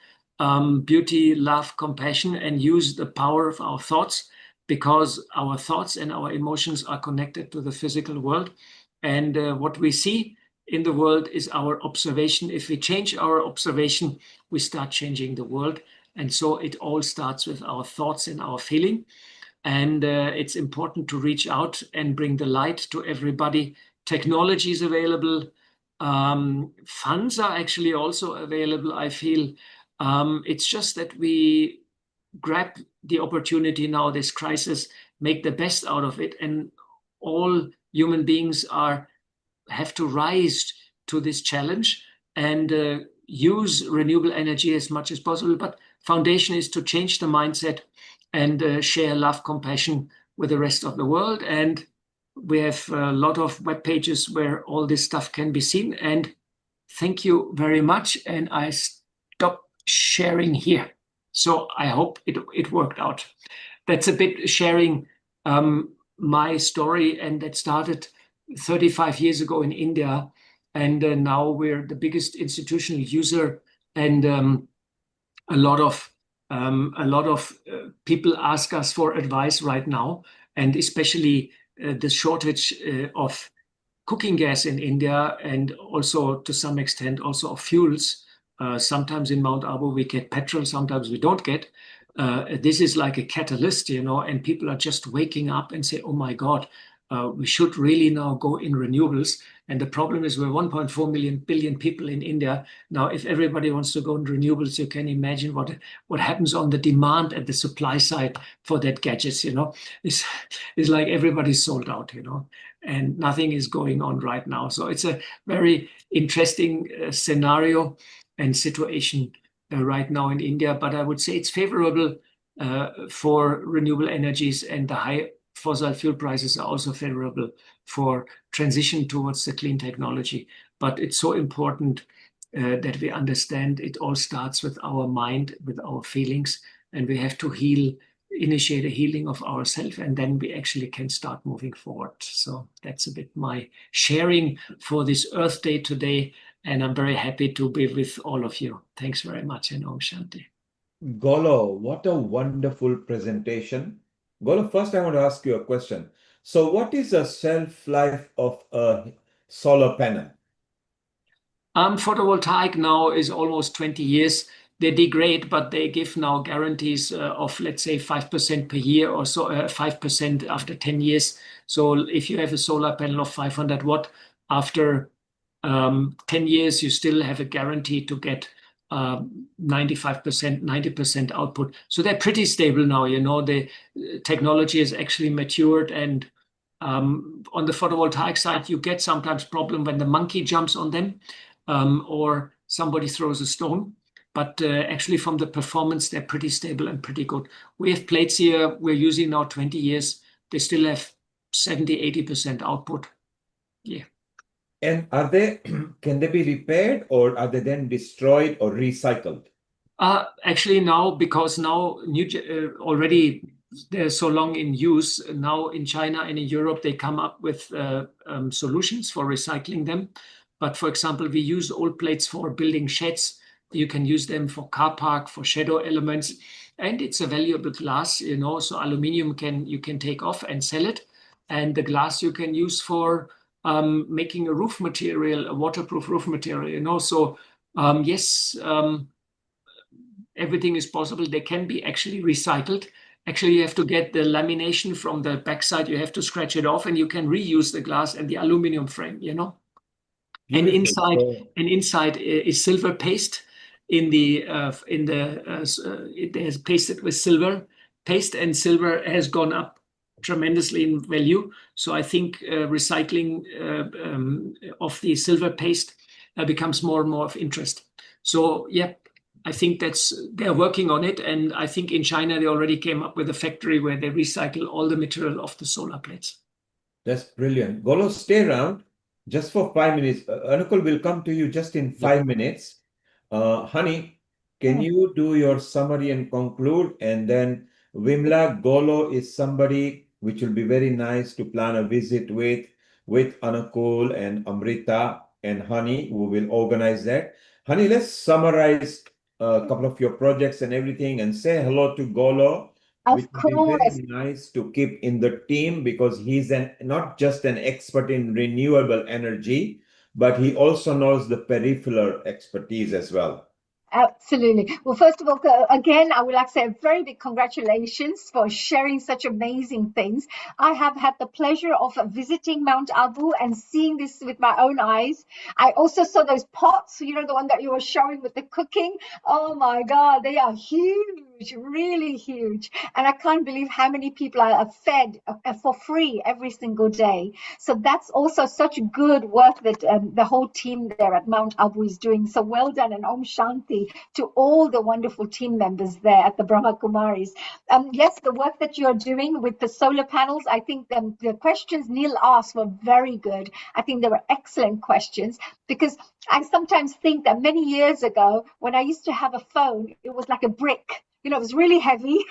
beauty, love, compassion, and use the power of our thoughts, because our thoughts and our emotions are connected to the physical world. And what we see in the world is our observation. If we change our observation, we start changing the world. And so it all starts with our thoughts and our feeling. And it's important to reach out and bring the light to everybody. Technology is available. Funds are actually also available, I feel. It's just that we grab the opportunity now, this crisis, make the best out of it. And all human beings have to rise to this challenge and use renewable energy as much as possible. But foundation is to change the mindset and share love, compassion with the rest of the world. And we have a lot of web pages where all this stuff can be seen. And thank you very much. And I stop sharing here. So I hope it worked out. That's a bit sharing my story, and that started 35 years ago in India. And now we're the biggest institutional user, and a lot of people ask us for advice right now, and especially the shortage of cooking gas in India, and also to some extent also of fuels. Sometimes in Mount Abu we get petrol, sometimes we don't get. This is like a catalyst, and people are just waking up and say, oh my God, we should really now go in renewables. And the problem is we're 1.4 billion people in India. Now, if everybody wants to go in renewables, you can imagine what happens on the demand and the supply side for that gadgets, It's like everybody's sold out, and nothing is going on right now. So it's a very interesting scenario and situation right now in India. But I would say it's favorable for renewable energies, and the high fossil fuel prices are also favorable for transition towards the clean technology. But it's so important that we understand it all starts with our mind, with our feelings, and we have to initiate a healing of ourselves, and then we actually can start moving forward. So that's a bit my sharing for this Earth Day today, and I'm very happy to be with all of you. Thanks very much, and Om Shanti. Golo, what a wonderful presentation. Golo, first I want to ask you a question. So what is the shelf life of a solar panel? Photovoltaic now is almost 20 years. They degrade, but they give now guarantees of, let's say, 5% per year, or so 5% after 10 years. So if you have a solar panel of 500 watt, after 10 years, you still have a guarantee to get 95%, 90% output. So they're pretty stable now. The technology is actually matured, and on the photovoltaic side, you get sometimes problem when the monkey jumps on them, or somebody throws a stone. But actually from the performance, they're pretty stable and pretty good. We have plates here we're using now 20 years. They still have 70, 80% output. Yeah. And can they be repaired, or are they then destroyed or recycled? Actually now, because now already they're so long in use, now in China and in Europe, they come up with solutions for recycling them. But for example, we use old plates for building sheds. You can use them for car park, for shadow elements. And it's a valuable glass, so aluminum you can take off and sell it. And the glass you can use for making a roof material, a waterproof roof material, So yes, everything is possible. They can be actually recycled. Actually, you have to get the lamination from the backside. You have to scratch it off, and you can reuse the glass and the aluminum frame, you know. And Beautiful. inside is silver paste. It is pasted with silver paste, and silver has gone up tremendously in value. So I think recycling of the silver paste becomes more and more of interest. So yeah, I think they're working on it, and I think in China they already came up with a factory where they recycle all the material of the solar plates. That's brilliant. Golo, stay around just for 5 minutes. Anukul will come to you just in 5 minutes. Honey, can you do your summary and conclude? And then Vimla, Golo is somebody which will be very nice to plan a visit with Anukul and Amrita and Honey, who will organize that. Honey, let's summarize a couple of your projects and everything and say hello to Golo, which Of would be course. very nice to keep in the team because he's not just an expert in renewable energy, but he also knows the peripheral expertise as well. Absolutely. Well, first of all, again, I would like to say a very big congratulations for sharing such amazing things. I have had the pleasure of visiting Mount Abu and seeing this with my own eyes. I also saw those pots, you know, the one that you were showing with the cooking. Oh my God, they are huge, really huge. And I can't believe how many people are fed for free every single day. So that's also such good work that the whole team there at Mount Abu is doing. So well done, and Om Shanti to all the wonderful team members there at the Brahma Kumaris. Yes, the work that you're doing with the solar panels, I think the questions Neil asked were very good. I think they were excellent questions, because I sometimes think that many years ago, when I used to have a phone, it was like a brick. You know, it was really heavy.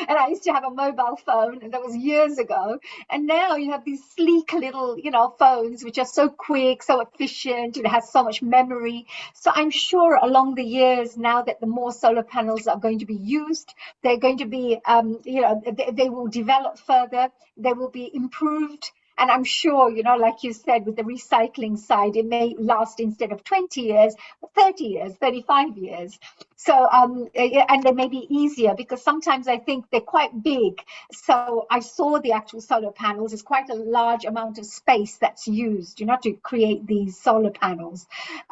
And I used to have a mobile phone, and that was years ago. And now you have these sleek little, you know, phones, which are so quick, so efficient, and it has so much memory. So I'm sure along the years, now that the more solar panels are going to be used, they're going to be, they will develop further, they will be improved. And I'm sure, you know, like you said, with the recycling side, it may last instead of 20 years, 30 years, 35 years. So, and they may be easier, because sometimes I think they're quite big. So I saw the actual solar panels. It's quite a large amount of space that's used, you know, to create these solar panels.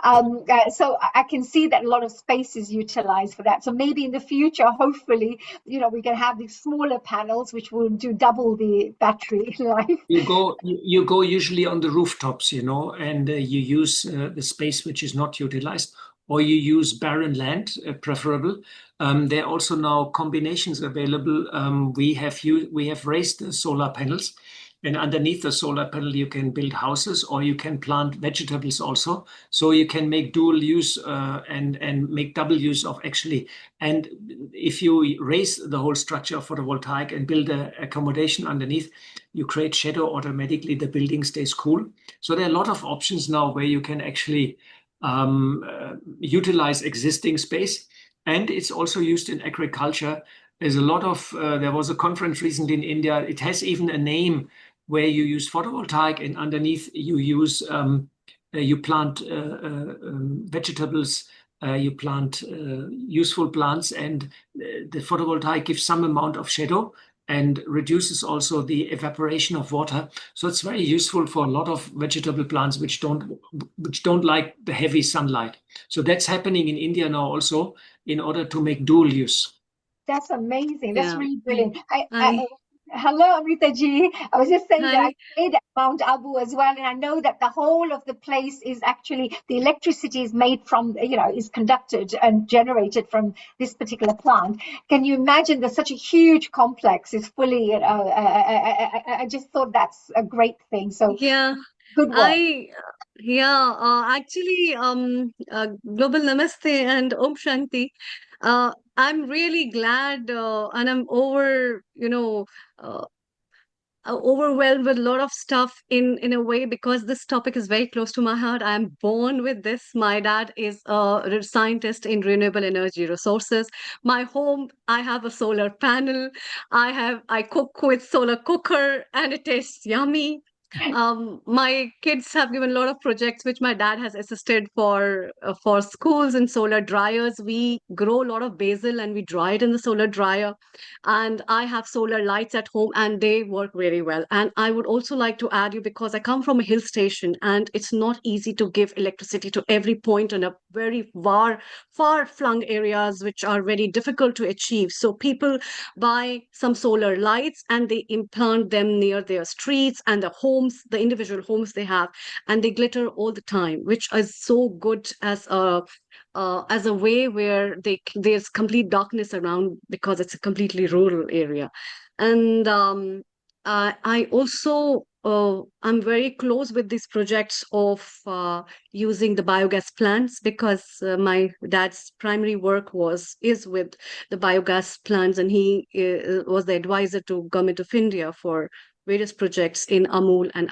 So I can see that a lot of space is utilized for that. So maybe in the future, hopefully, you know, we can have these smaller panels, which will do double the battery life. You go usually on the rooftops, you know, and you use the space which is not utilized, or you use barren land, preferable. There are also now combinations available. We have raised the solar panels, and underneath the solar panel you can build houses, or you can plant vegetables also. So you can make dual use and make double use of actually. And if you raise the whole structure of photovoltaic and build a accommodation underneath, you create shadow, automatically the building stays cool. So there are a lot of options now where you can actually utilize existing space. And it's also used in agriculture. There's a lot of, there was a conference recently in India. It has even a name where you use photovoltaic, and underneath you plant vegetables, you plant useful plants, and the photovoltaic gives some amount of shadow and reduces also the evaporation of water. So it's very useful for a lot of vegetable plants which don't like the heavy sunlight. So that's happening in India now also, in order to make dual use. That's amazing. That's Yeah. really brilliant. Hi. Hello, Amrita ji. I was just saying that I Hi. stayed at Mount Abu as well, and I know that the whole of the place is actually, the electricity is made from, you know, is conducted and generated from this particular plant. Can you imagine? There's such a huge complex is fully, you know, I just thought that's a great thing. So Yeah. good work. Actually, Global Namaste and Om Shanti. I'm really glad, and I'm uh, overwhelmed with a lot of stuff in a way, because this topic is very close to my heart. I'm born with this. My dad is a scientist in renewable energy resources. My home, I have a solar panel. I cook with solar cooker, and it tastes yummy. My kids have given a lot of projects which my dad has assisted for schools and solar dryers. We grow a lot of basil and we dry it in the solar dryer. And I have solar lights at home and they work very well. And I would also like to add you because I come from a hill station and it's not easy to give electricity to every point in a very far flung areas which are very difficult to achieve. So people buy some solar lights and they implant them near their streets and the homes, the individual homes they have, and they glitter all the time, which is so good as a way where there's complete darkness around because it's a completely rural area. And I also I'm very close with these projects of using the biogas plants because my dad's primary work is with the biogas plants, and he was the advisor to Government of India for various projects in Amul and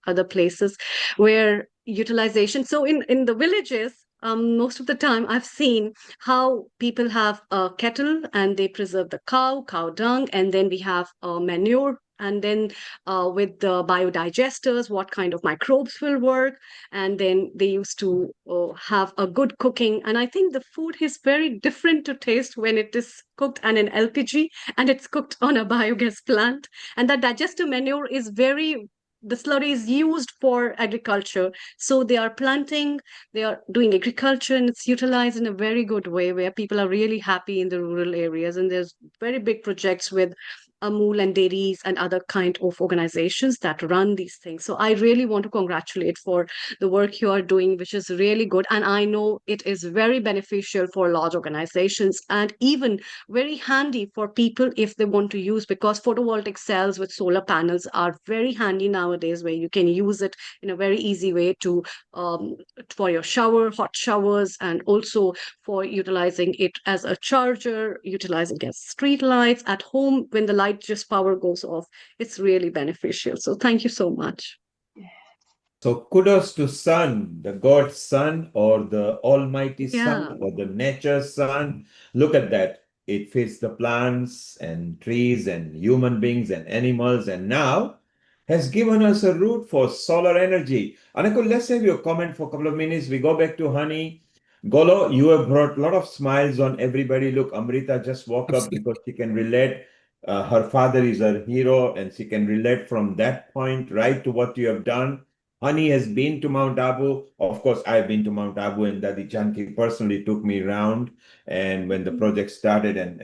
other places where utilization. So in the villages, most of the time I've seen how people have a kettle and they preserve the cow dung, and then we have manure, and then with the biodigesters, what kind of microbes will work, and then they used to have a good cooking. And I think the food is very different to taste when it is cooked on an LPG and it's cooked on a biogas plant. And that digester manure is the slurry is used for agriculture. So they are planting, they are doing agriculture, and it's utilized in a very good way where people are really happy in the rural areas. And there's very big projects with Amul and dairies and other kind of organizations that run these things. So I really want to congratulate for the work you are doing, which is really good. And I know it is very beneficial for large organizations and even very handy for people if they want to use, because photovoltaic cells with solar panels are very handy nowadays, where you can use it in a very easy way to for your hot showers, and also for utilizing it as a charger, utilizing it as street lights at home when the light just power goes off. It's really beneficial. So thank you so much. So kudos to sun, the God's sun or the Almighty Yeah. sun or the nature's sun. Look at that. It feeds the plants and trees and human beings and animals, and now has given us a route for solar energy. Anakul, let's have your comment for a couple of minutes. We go back to Honey. Golo, you have brought a lot of smiles on everybody. Look, Amrita just woke up because she can relate. Her father is her hero, and she can relate from that point right to what you have done. Honey has been to Mount Abu. Of course, I've been to Mount Abu, and Dadi Janki personally took me around. And when the project started, and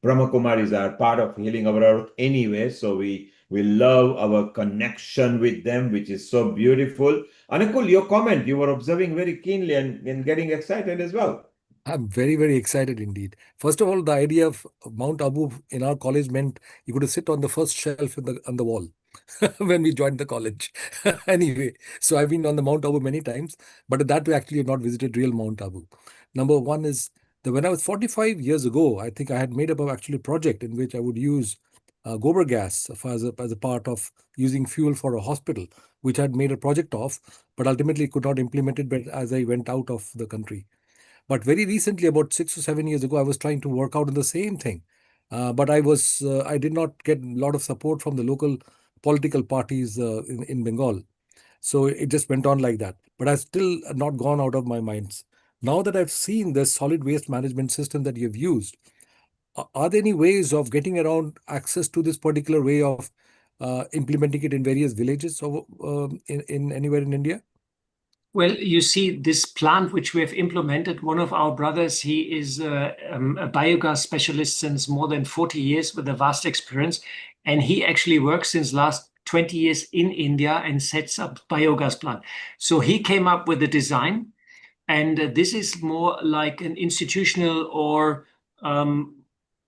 Brahma Kumaris are part of Healing Our Earth anyway, so we love our connection with them, which is so beautiful. Anukul, your comment, you were observing very keenly and getting excited as well. I'm very, very excited indeed. First of all, the idea of Mount Abu in our college meant you could sit on the first shelf on the wall when we joined the college. Anyway, so I've been on the Mount Abu many times, but that way actually have not visited real Mount Abu. Number one is that when I was 45 years ago, I think I had made up actually a project in which I would use gobar gas as a part of using fuel for a hospital, which I had made a project of, but ultimately could not implement it as I went out of the country. But very recently, about 6 or 7 years ago, I was trying to work out on the same thing. But I did not get a lot of support from the local political parties in Bengal. So it just went on like that. But I've still not gone out of my minds. Now that I've seen the solid waste management system that you've used, are there any ways of getting around access to this particular way of implementing it in various villages in anywhere in India? Well, you see, this plant which we have implemented, one of our brothers, he is a biogas specialist since more than 40 years with a vast experience. And he actually works since last 20 years in India and sets up biogas plant. So he came up with the design. And this is more like an institutional or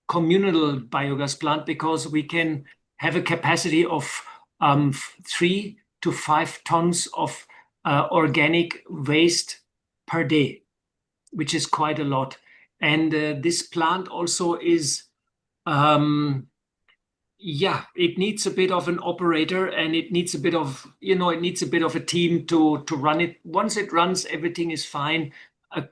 communal biogas plant, because we can have a capacity of 3 to 5 tons of organic waste per day, which is quite a lot. And this plant also is, it needs a bit of an operator, and it needs a bit of, a team to run it. Once it runs, everything is fine.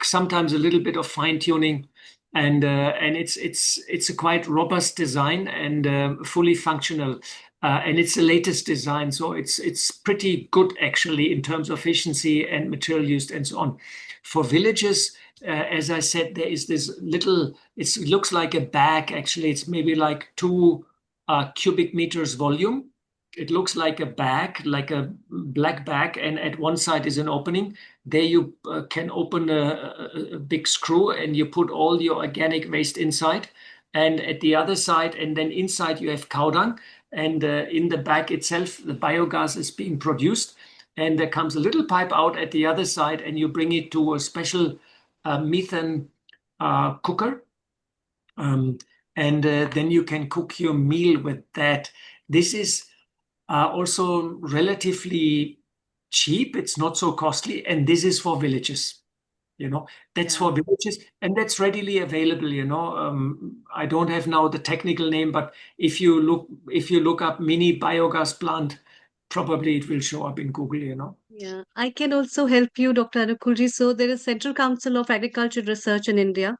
Sometimes a little bit of fine tuning, and it's a quite robust design and fully functional. and it's the latest design, so it's pretty good actually in terms of efficiency and material used and so on. For villages, as I said, there is this little. It looks like a bag. Actually, it's maybe like 2 cubic meters volume. It looks like a bag, like a black bag, and at one side is an opening. There you can open a big screw, and you put all your organic waste inside. And at the other side, and then inside you have cow dung, and in the bag itself, the biogas is being produced. And there comes a little pipe out at the other side, and you bring it to a special methane cooker. And then you can cook your meal with that. This is also relatively cheap. It's not so costly. And this is for villages. That's for villages, and that's readily available. I don't have now the technical name, but if you look up mini biogas plant, probably it will show up in Google. Yeah, I can also help you, Dr. Anukulji. So there is Central Council of Agriculture Research in India,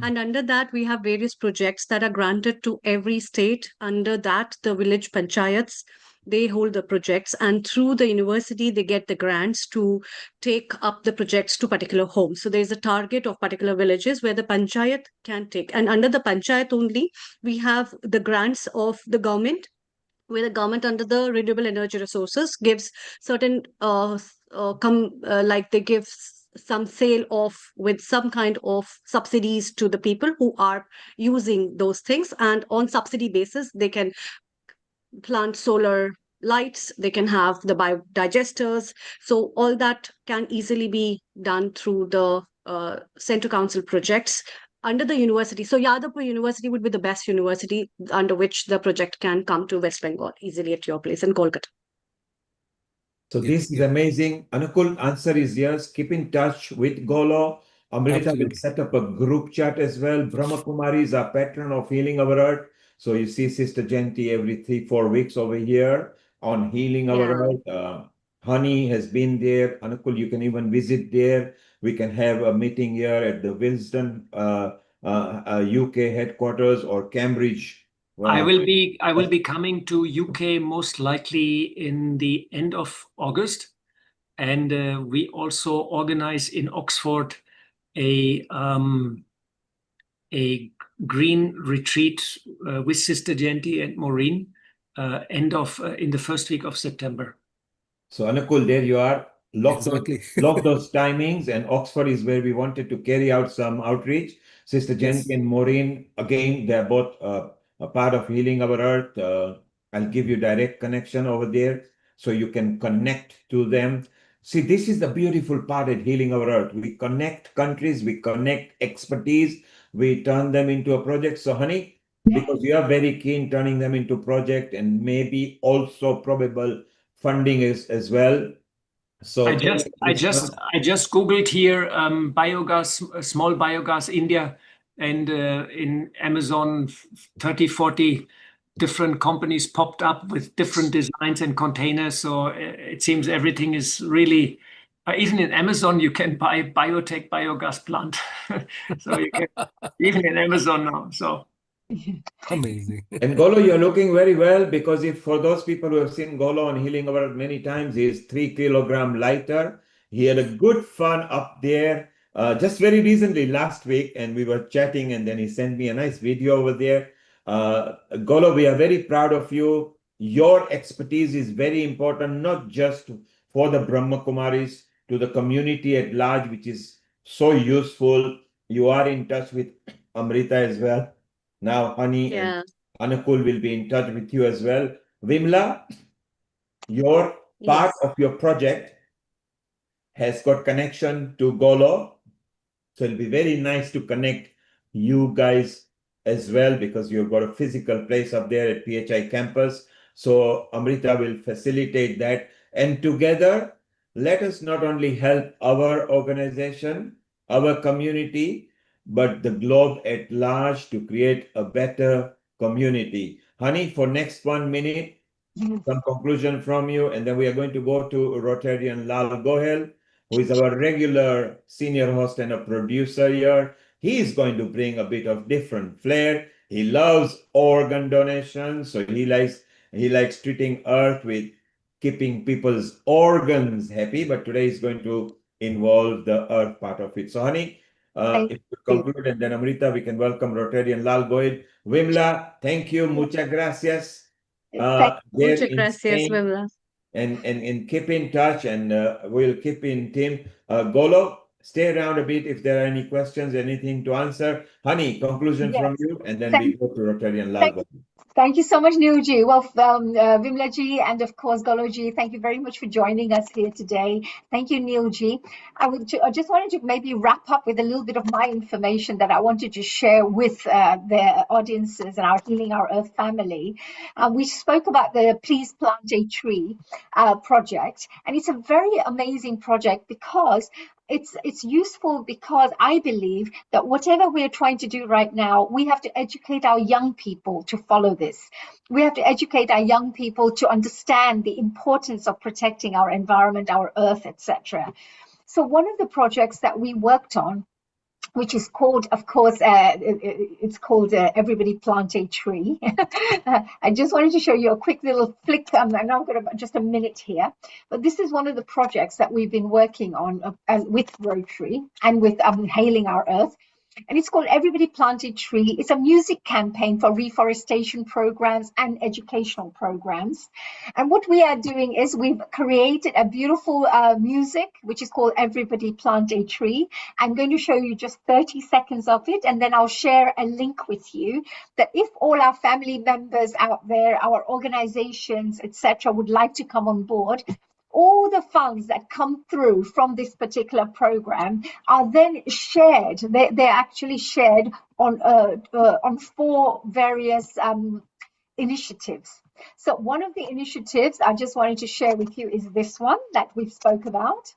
and under that we have various projects that are granted to every state. Under that, the village panchayats, they hold the projects, and through the university they get the grants to take up the projects to particular homes. So there is a target of particular villages where the panchayat can take, and under the panchayat only we have the grants of the government, where the government under the renewable energy resources gives certain like they give some sale of with some kind of subsidies to the people who are using those things, and on subsidy basis they can plant solar lights, they can have the biodigesters. So all that can easily be done through the Central Council projects under the university. So Yadavpur University would be the best university under which the project can come to West Bengal easily at your place in Kolkata. So this is amazing. Anukul, answer is yes. Keep in touch with Golo. Amrita will set up a group chat as well. Brahma Kumari is our patron of Healing Our Earth. So you see Sister Jayanti every 3-4 weeks over here on Healing Our Earth. Honey has been there. Anukul, you can even visit there. We can have a meeting here at the Wilsden UK headquarters or Cambridge. I will be coming to UK most likely in the end of August, and we also organize in Oxford a green retreat with Sister Jayanti and Maureen in the first week of September. So Anukul, there you are. Lock those timings, and Oxford is where we wanted to carry out some outreach. Sister Jayanti and Maureen, again, they're both a part of Healing Our Earth. I'll give you direct connection over there so you can connect to them. See, this is the beautiful part at Healing Our Earth. We connect countries, we connect expertise, we turn them into a project. So, honey, because you are very keen turning them into project and maybe also probable funding as well. So I just Googled here biogas, small biogas India, and in Amazon 30-40 different companies popped up with different designs and containers. So it seems everything is really, even in Amazon you can buy biotech biogas plant. So you can even in Amazon now. So amazing. And Golo, you're looking very well, because if for those people who have seen Golo on Healing Our Earth many times, he's 3 kilogram lighter. He had a good fun up there just very recently last week, and we were chatting, and then he sent me a nice video over there. Golo, we are very proud of you. Your expertise is very important, not just for the Brahma Kumaris, to the community at large, which is so useful. You are in touch with Amrita as well. Now, Honey and Anukul will be in touch with you as well. Vimla, your part of your project has got connection to Golo. So it'll be very nice to connect you guys as well, because you've got a physical place up there at PHI campus. So Amrita will facilitate that. And together, let us not only help our organization, our community, but the globe at large to create a better community. Honey, for next 1 minute, some conclusion from you, and then we are going to go to Rotarian Lal Gohel, who is our regular senior host and a producer here. He is going to bring a bit of different flair. He loves organ donation, so he likes He likes treating Earth with keeping people's organs happy, but today is going to involve the Earth part of it. So, honey, Thank if you you. conclude, and then Amrita, we can welcome Rotarian Lal Goyed. Wimla, thank you, muchas gracias. Thank There Muchas in gracias, Spain, Vimla. and keep in touch, and we'll keep in team. Golo, stay around a bit if there are any questions, anything to answer. Honey, conclusion from Yes. you, and then we Thank, go to Rotarian Lal thank Goyed. Thank you so much, Neilji. Well, Vimlaji and of course Goloji, thank you very much for joining us here today. Thank you, Neilji. I just wanted to maybe wrap up with a little bit of my information that I wanted to share with the audiences and our Healing Our Earth family. We spoke about the Please Plant a Tree project, and it's a very amazing project because it's useful, because I believe that whatever we're trying to do right now, we have to educate our young people to follow this. We have to educate our young people to understand the importance of protecting our environment, our earth, etc. So one of the projects that we worked on, which is called, of course, it's called Everybody Plant a Tree. I just wanted to show you a quick little flick. I know I've got just a minute here, but this is one of the projects that we've been working on with Rotary and with Hailing Our Earth. And it's called Everybody Plant a Tree. It's a music campaign for reforestation programs and educational programs. And what we are doing is we've created a beautiful music, which is called Everybody Plant a Tree. I'm going to show you just 30 seconds of it, and then I'll share a link with you that if all our family members out there, our organizations, etc., would like to come on board, all the funds that come through from this particular program are then shared. They're actually shared on 4 various initiatives. So one of the initiatives I just wanted to share with you is this one that we spoke about.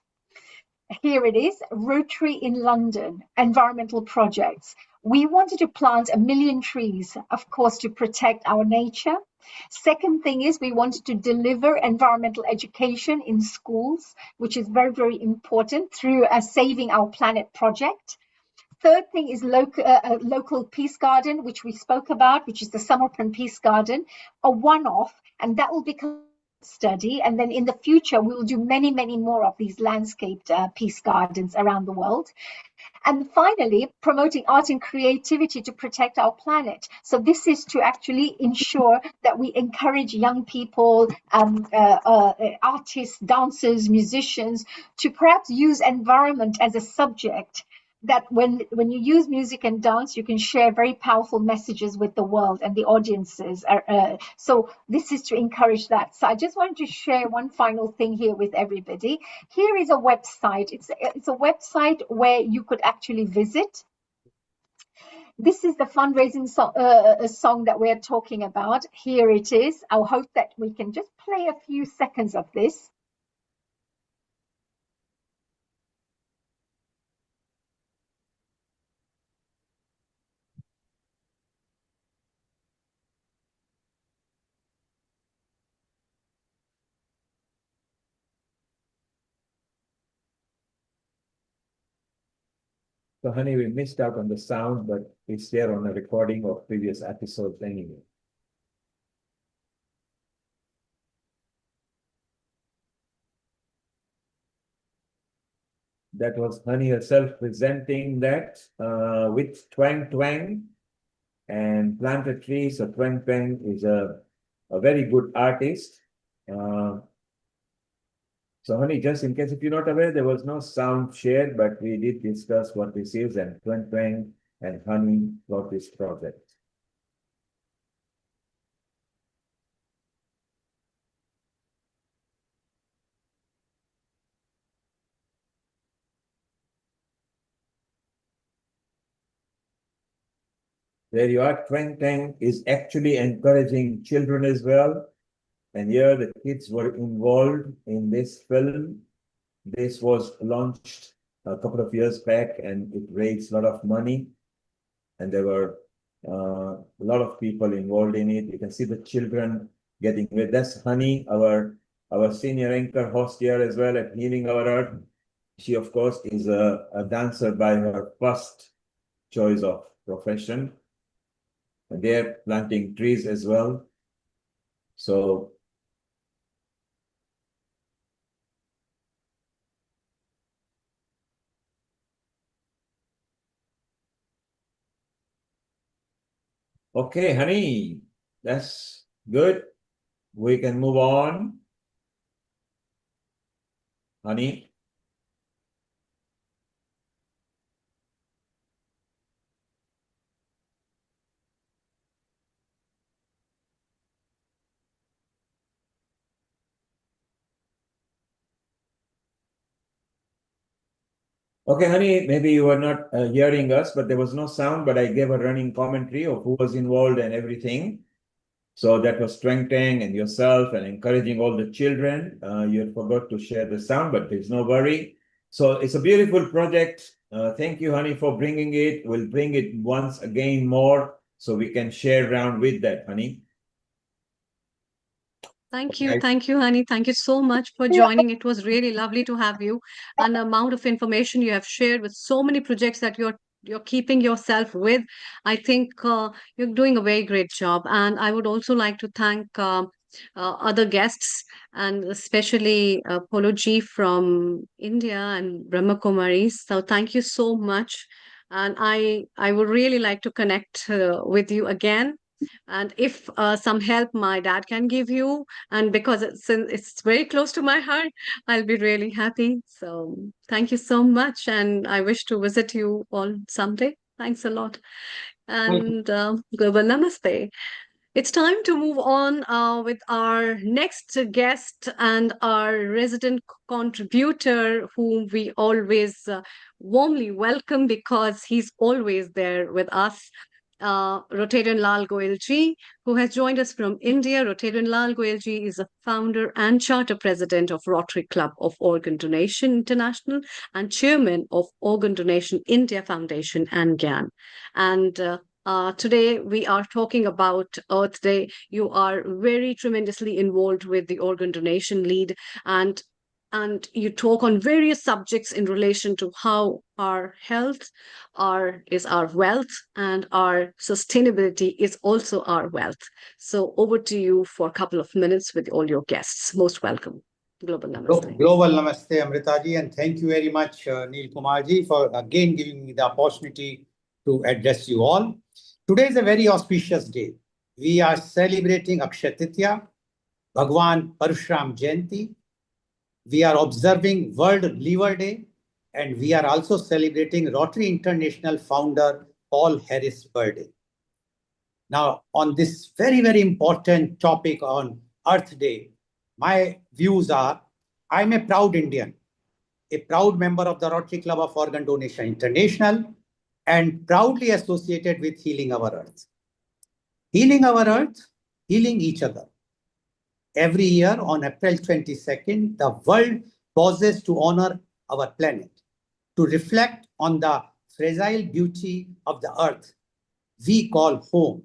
Here it is, Rotary in London, environmental projects. We wanted to plant 1 million trees, of course, to protect our nature. Second thing is we wanted to deliver environmental education in schools, which is very, very important, through a Saving Our Planet project. Third thing is local peace garden, which we spoke about, which is the Samarkand Peace Garden, a one-off, and that will become study, and then in the future we will do many, many more of these landscaped peace gardens around the world. And finally, promoting art and creativity to protect our planet. So this is to actually ensure that we encourage young people, artists, dancers, musicians, to perhaps use environment as a subject, that when you use music and dance, you can share very powerful messages with the world and the audiences. So this is to encourage that. So I just wanted to share one final thing here with everybody. Here is a website. It's a website where you could actually visit. This is the fundraising song that we're talking about. Here it is. I hope that we can just play a few seconds of this. So, honey, we missed out on the sound, but it's there on a recording of previous episodes anyway. That was Honey herself presenting that with Twang Twang and Plant a Tree. So Twang Twang is a very good artist. So Honey, just in case if you're not aware, there was no sound shared, but we did discuss what this is, and Twang Twang and Honey got this project. There you are. Twang Twang is actually encouraging children as well. And here the kids were involved in this film. This was launched a couple of years back, and it raised a lot of money. And there were a lot of people involved in it. You can see the children getting with. That's Honey, our senior anchor host here as well at Healing Our Earth. She, of course, is a dancer by her first choice of profession. And they're planting trees as well. So okay, honey, that's good. We can move on. Honey. Okay, honey, maybe you were not hearing us, but there was no sound, but I gave a running commentary of who was involved and everything. So that was strengthening and yourself and encouraging all the children. You had forgot to share the sound, but there's no worry. So it's a beautiful project. Thank you, honey, for bringing it. We'll bring it once again more so we can share around with that, honey. Thank you, honey. Thank you so much for joining. It was really lovely to have you. And the amount of information you have shared with so many projects that you're keeping yourself with, I think you're doing a very great job. And I would also like to thank other guests, and especially Polo Ji from India and Brahma Kumaris. So thank you so much. And I would really like to connect with you again. And if some help my dad can give you, and because it's very close to my heart, I'll be really happy. So thank you so much, and I wish to visit you all someday. Thanks a lot, and global namaste. It's time to move on with our next guest and our resident contributor, whom we always warmly welcome because he's always there with us. Rotarian Lal Goyal ji, who has joined us from India. Rotarian Lal Goyal ji is a founder and charter president of Rotary Club of Organ Donation International and chairman of Organ Donation India Foundation and GAN. And today we are talking about Earth Day. You are very tremendously involved with the organ donation lead, and you talk on various subjects in relation to how our health is our wealth, and our sustainability is also our wealth. So over to you for a couple of minutes with all your guests. Most welcome. Global Namaste. Global Namaste, Amritaji, and thank you very much, Neil Kumarji, for again giving me the opportunity to address you all. Today is a very auspicious day. We are celebrating Akshaya Tritiya, Bhagwan Parashuram Jayanti. We are observing World Liver Day, and we are also celebrating Rotary International founder Paul Harris' birthday. Now, on this very, very important topic on Earth Day, my views are, I'm a proud Indian, a proud member of the Rotary Club of Organ Donation International, and proudly associated with Healing Our Earth. Healing our Earth, healing each other. Every year on April 22nd, the world pauses to honor our planet, to reflect on the fragile beauty of the earth we call home,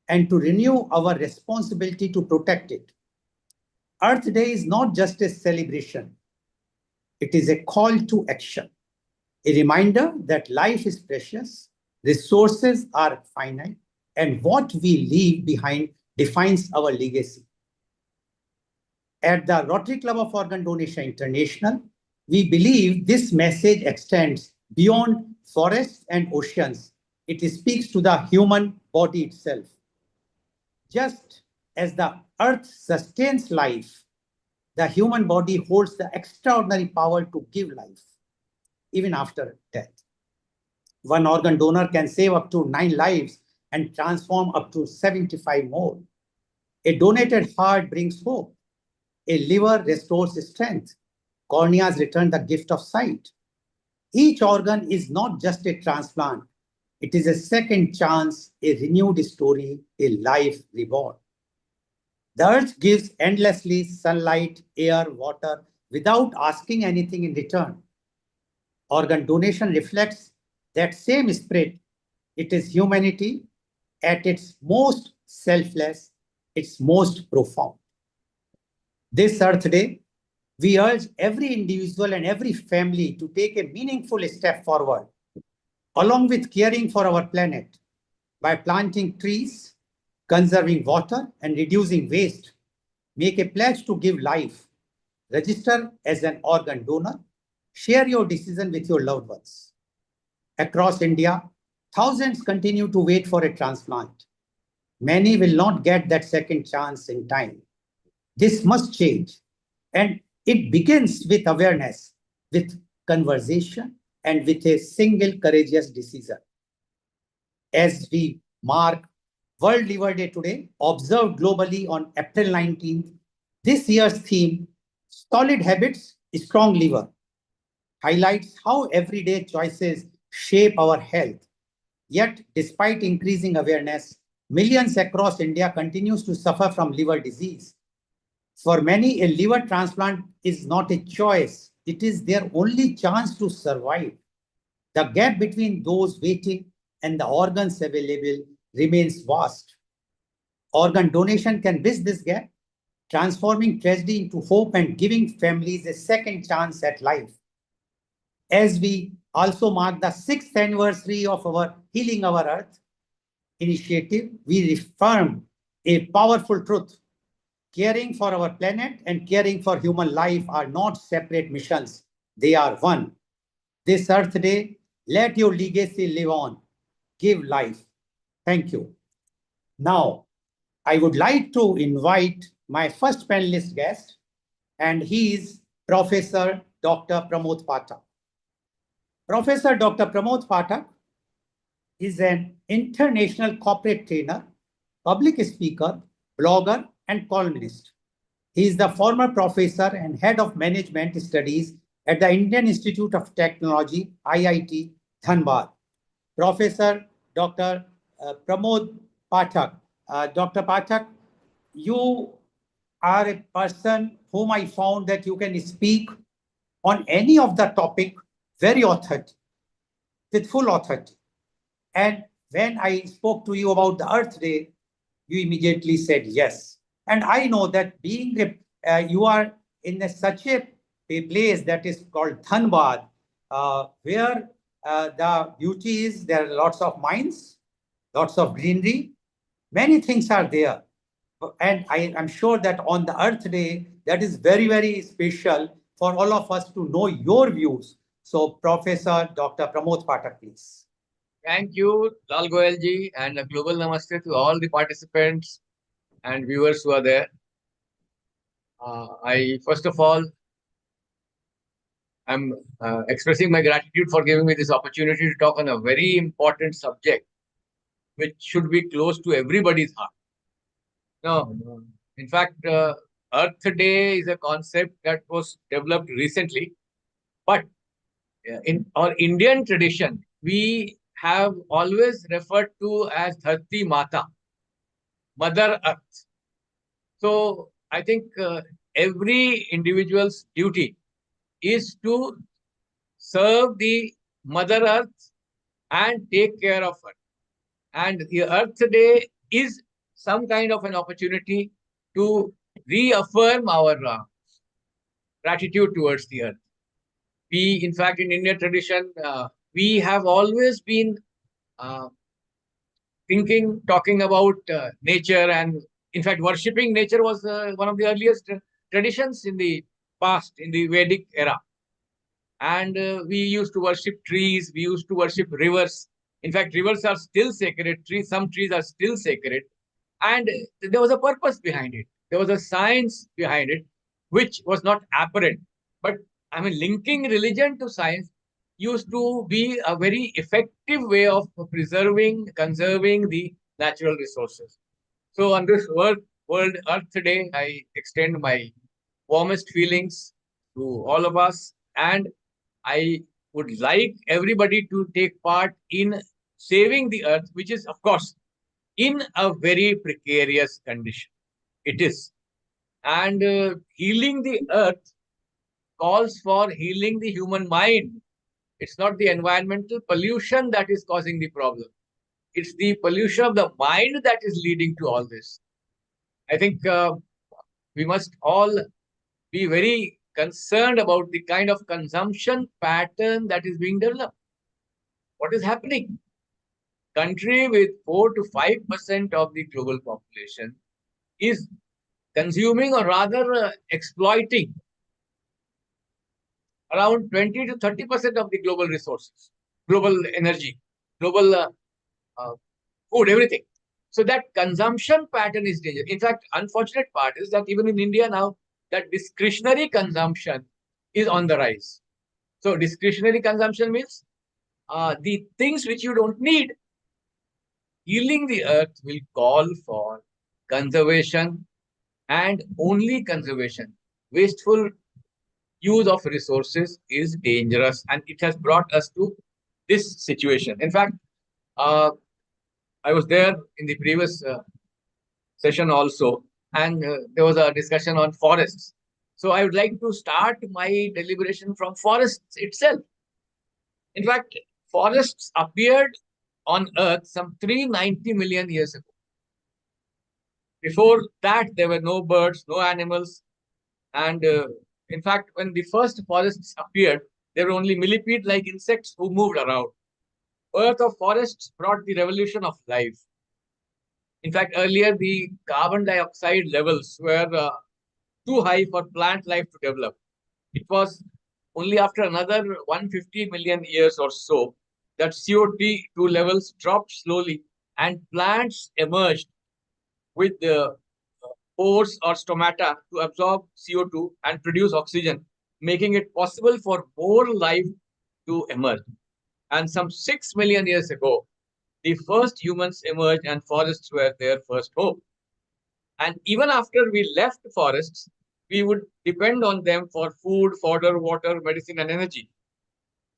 and to renew our responsibility to protect it. Earth Day is not just a celebration. It is a call to action, a reminder that life is precious, resources are finite, and what we leave behind defines our legacy. At the Rotary Club of Organ Donation International, we believe this message extends beyond forests and oceans. It speaks to the human body itself. Just as the earth sustains life, the human body holds the extraordinary power to give life, even after death. One organ donor can save up to 9 lives and transform up to 75 more. A donated heart brings hope. A liver restores strength. Corneas return the gift of sight. Each organ is not just a transplant. It is a second chance, a renewed story, a life reborn. The earth gives endlessly sunlight, air, water, without asking anything in return. Organ donation reflects that same spirit. It is humanity at its most selfless, its most profound. This Earth Day, we urge every individual and every family to take a meaningful step forward, along with caring for our planet, by planting trees, conserving water and reducing waste. Make a pledge to give life. Register as an organ donor. Share your decision with your loved ones. Across India, thousands continue to wait for a transplant. Many will not get that second chance in time. This must change. And it begins with awareness, with conversation, and with a single courageous decision. As we mark World Liver Day today, observed globally on April 19th, this year's theme, Solid Habits, Strong Liver, highlights how everyday choices shape our health. Yet, despite increasing awareness, millions across India continues to suffer from liver disease. For many, a liver transplant is not a choice. It is their only chance to survive. The gap between those waiting and the organs available remains vast. Organ donation can bridge this gap, transforming tragedy into hope and giving families a second chance at life. As we also mark the 6th anniversary of our Healing Our Earth initiative, we reaffirm a powerful truth. Caring for our planet and caring for human life are not separate missions. They are one. This Earth Day, let your legacy live on. Give life. Thank you. Now, I would like to invite my first panelist guest, and he is Professor Dr. Pramod Pathak. Professor Dr. Pramod Pathak is an international corporate trainer, public speaker, blogger, and columnist. He is the former professor and head of management studies at the Indian Institute of Technology, IIT, Dhanbad. Professor Dr. Pramod Pathak. Dr. Pathak, you are a person whom I found that you can speak on any of the topic very authentic, with full authority. And when I spoke to you about the Earth Day, you immediately said yes. And I know that being you are in such a place that is called Dhanbad, where the beauty is there are lots of mines, lots of greenery, many things are there. And I am sure that on the Earth Day, that is very, very special for all of us to know your views. So, Professor Dr. Pramod Pathak, please. Thank you, Lal Goyal ji, and a global namaste to all the participants and viewers who are there. I first of all, I'm expressing my gratitude for giving me this opportunity to talk on a very important subject, which should be close to everybody's heart. No, in fact, Earth Day is a concept that was developed recently, but in our Indian tradition, we have always referred to as Dharti Mata, Mother Earth. So I think every individual's duty is to serve the Mother Earth and take care of her. And the Earth Day is some kind of an opportunity to reaffirm our gratitude towards the Earth. We, in fact, in Indian tradition, we have always been talking about nature, and in fact, worshipping nature was one of the earliest traditions in the past, in the Vedic era. And we used to worship trees, we used to worship rivers. In fact, rivers are still sacred, some trees are still sacred. And there was a purpose behind it. There was a science behind it, which was not apparent. But I mean, linking religion to science used to be a very effective way of preserving, conserving the natural resources. So on this World Earth Day, I extend my warmest feelings to all of us, and I would like everybody to take part in saving the earth, which is, of course, in a very precarious condition. It is. And healing the earth calls for healing the human mind. It's not the environmental pollution that is causing the problem. It's the pollution of the mind that is leading to all this. I think we must all be very concerned about the kind of consumption pattern that is being developed. What is happening? country with 4 to 5% of the global population is consuming or rather exploiting around 20 to 30% of the global resources, global energy, global uh, food, everything. So that consumption pattern is dangerous. In fact, unfortunate part is that even in India now, that discretionary consumption is on the rise. So discretionary consumption means the things which you don't need. Healing the earth will call for conservation and only conservation. Wasteful use of resources is dangerous, and it has brought us to this situation. In fact, uh, I was there in the previous session also, and there was a discussion on forests. So I would like to start my deliberation from forests itself. In fact, forests appeared on Earth some 390 million years ago. Before that, there were no birds, no animals, and in fact, when the first forests appeared, there were only millipede-like insects who moved around. Birth of forests brought the revolution of life. In fact, earlier the carbon dioxide levels were too high for plant life to develop. It was only after another 150 million years or so that CO2 levels dropped slowly and plants emerged with the pores or stomata to absorb CO2 and produce oxygen, making it possible for more life to emerge. And some 6 million years ago, the first humans emerged and forests were their first home. And even after we left forests, we would depend on them for food, fodder, water, medicine, and energy.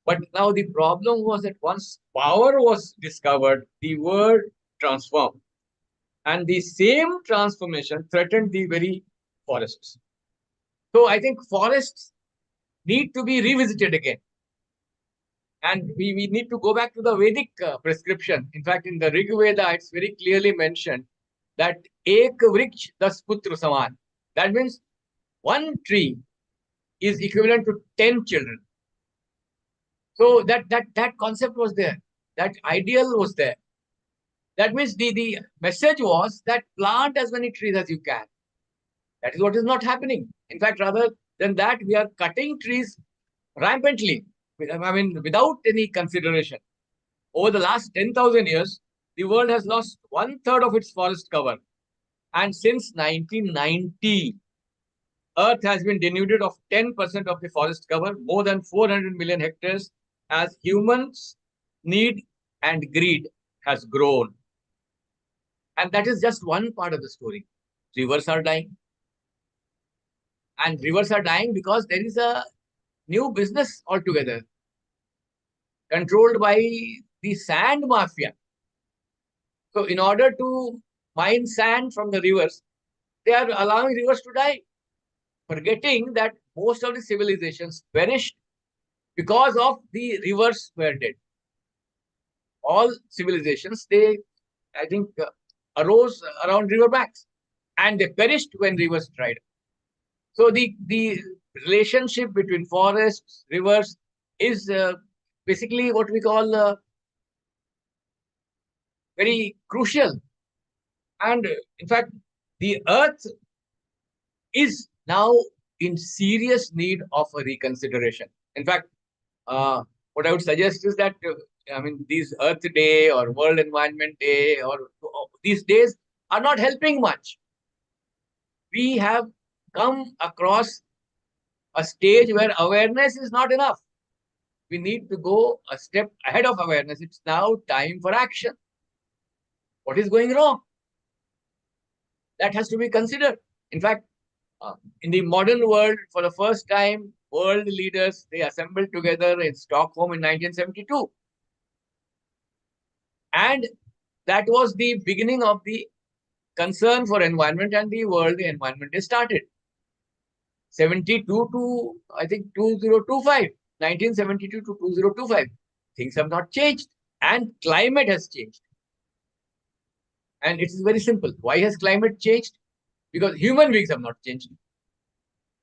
But now the problem was that once power was discovered, the world transformed. And the same transformation threatened the very forests. So I think forests need to be revisited again. And we need to go back to the Vedic prescription. In fact, in the Rig Veda, it's very clearly mentioned that ek vriksh das putra saman. That means one tree is equivalent to 10 children. So that concept was there. That ideal was there. That means the message was that plant as many trees as you can. That is what is not happening. In fact, rather than that, we are cutting trees rampantly. I mean, without any consideration. Over the last 10,000 years, the world has lost 1/3 of its forest cover. And since 1990, Earth has been denuded of 10% of the forest cover, more than 400 million hectares, as humans' need and greed has grown. And that is just one part of the story. Rivers are dying. And rivers are dying because there is a new business altogether, controlled by the sand mafia. So in order to mine sand from the rivers, they are allowing rivers to die, forgetting that most of the civilizations perished because of the rivers were dead. All civilizations, I think, arose around river banks, and they perished when rivers dried. So the relationship between forests, rivers is basically what we call very crucial. And in fact, the earth is now in serious need of a reconsideration. In fact, what I would suggest is that, I mean, these Earth Day or World Environment Day or these days are not helping much. We have come across a stage where awareness is not enough. We need to go a step ahead of awareness. It's now time for action. What is going wrong? That has to be considered. In fact, in the modern world, for the first time, world leaders, they assembled together in Stockholm in 1972. And that was the beginning of the concern for environment, and the World Environment Day started. 72 to, I think, 2025, 1972 to 2025. Things have not changed, and climate has changed. And it is very simple. Why has climate changed? Because human beings have not changed.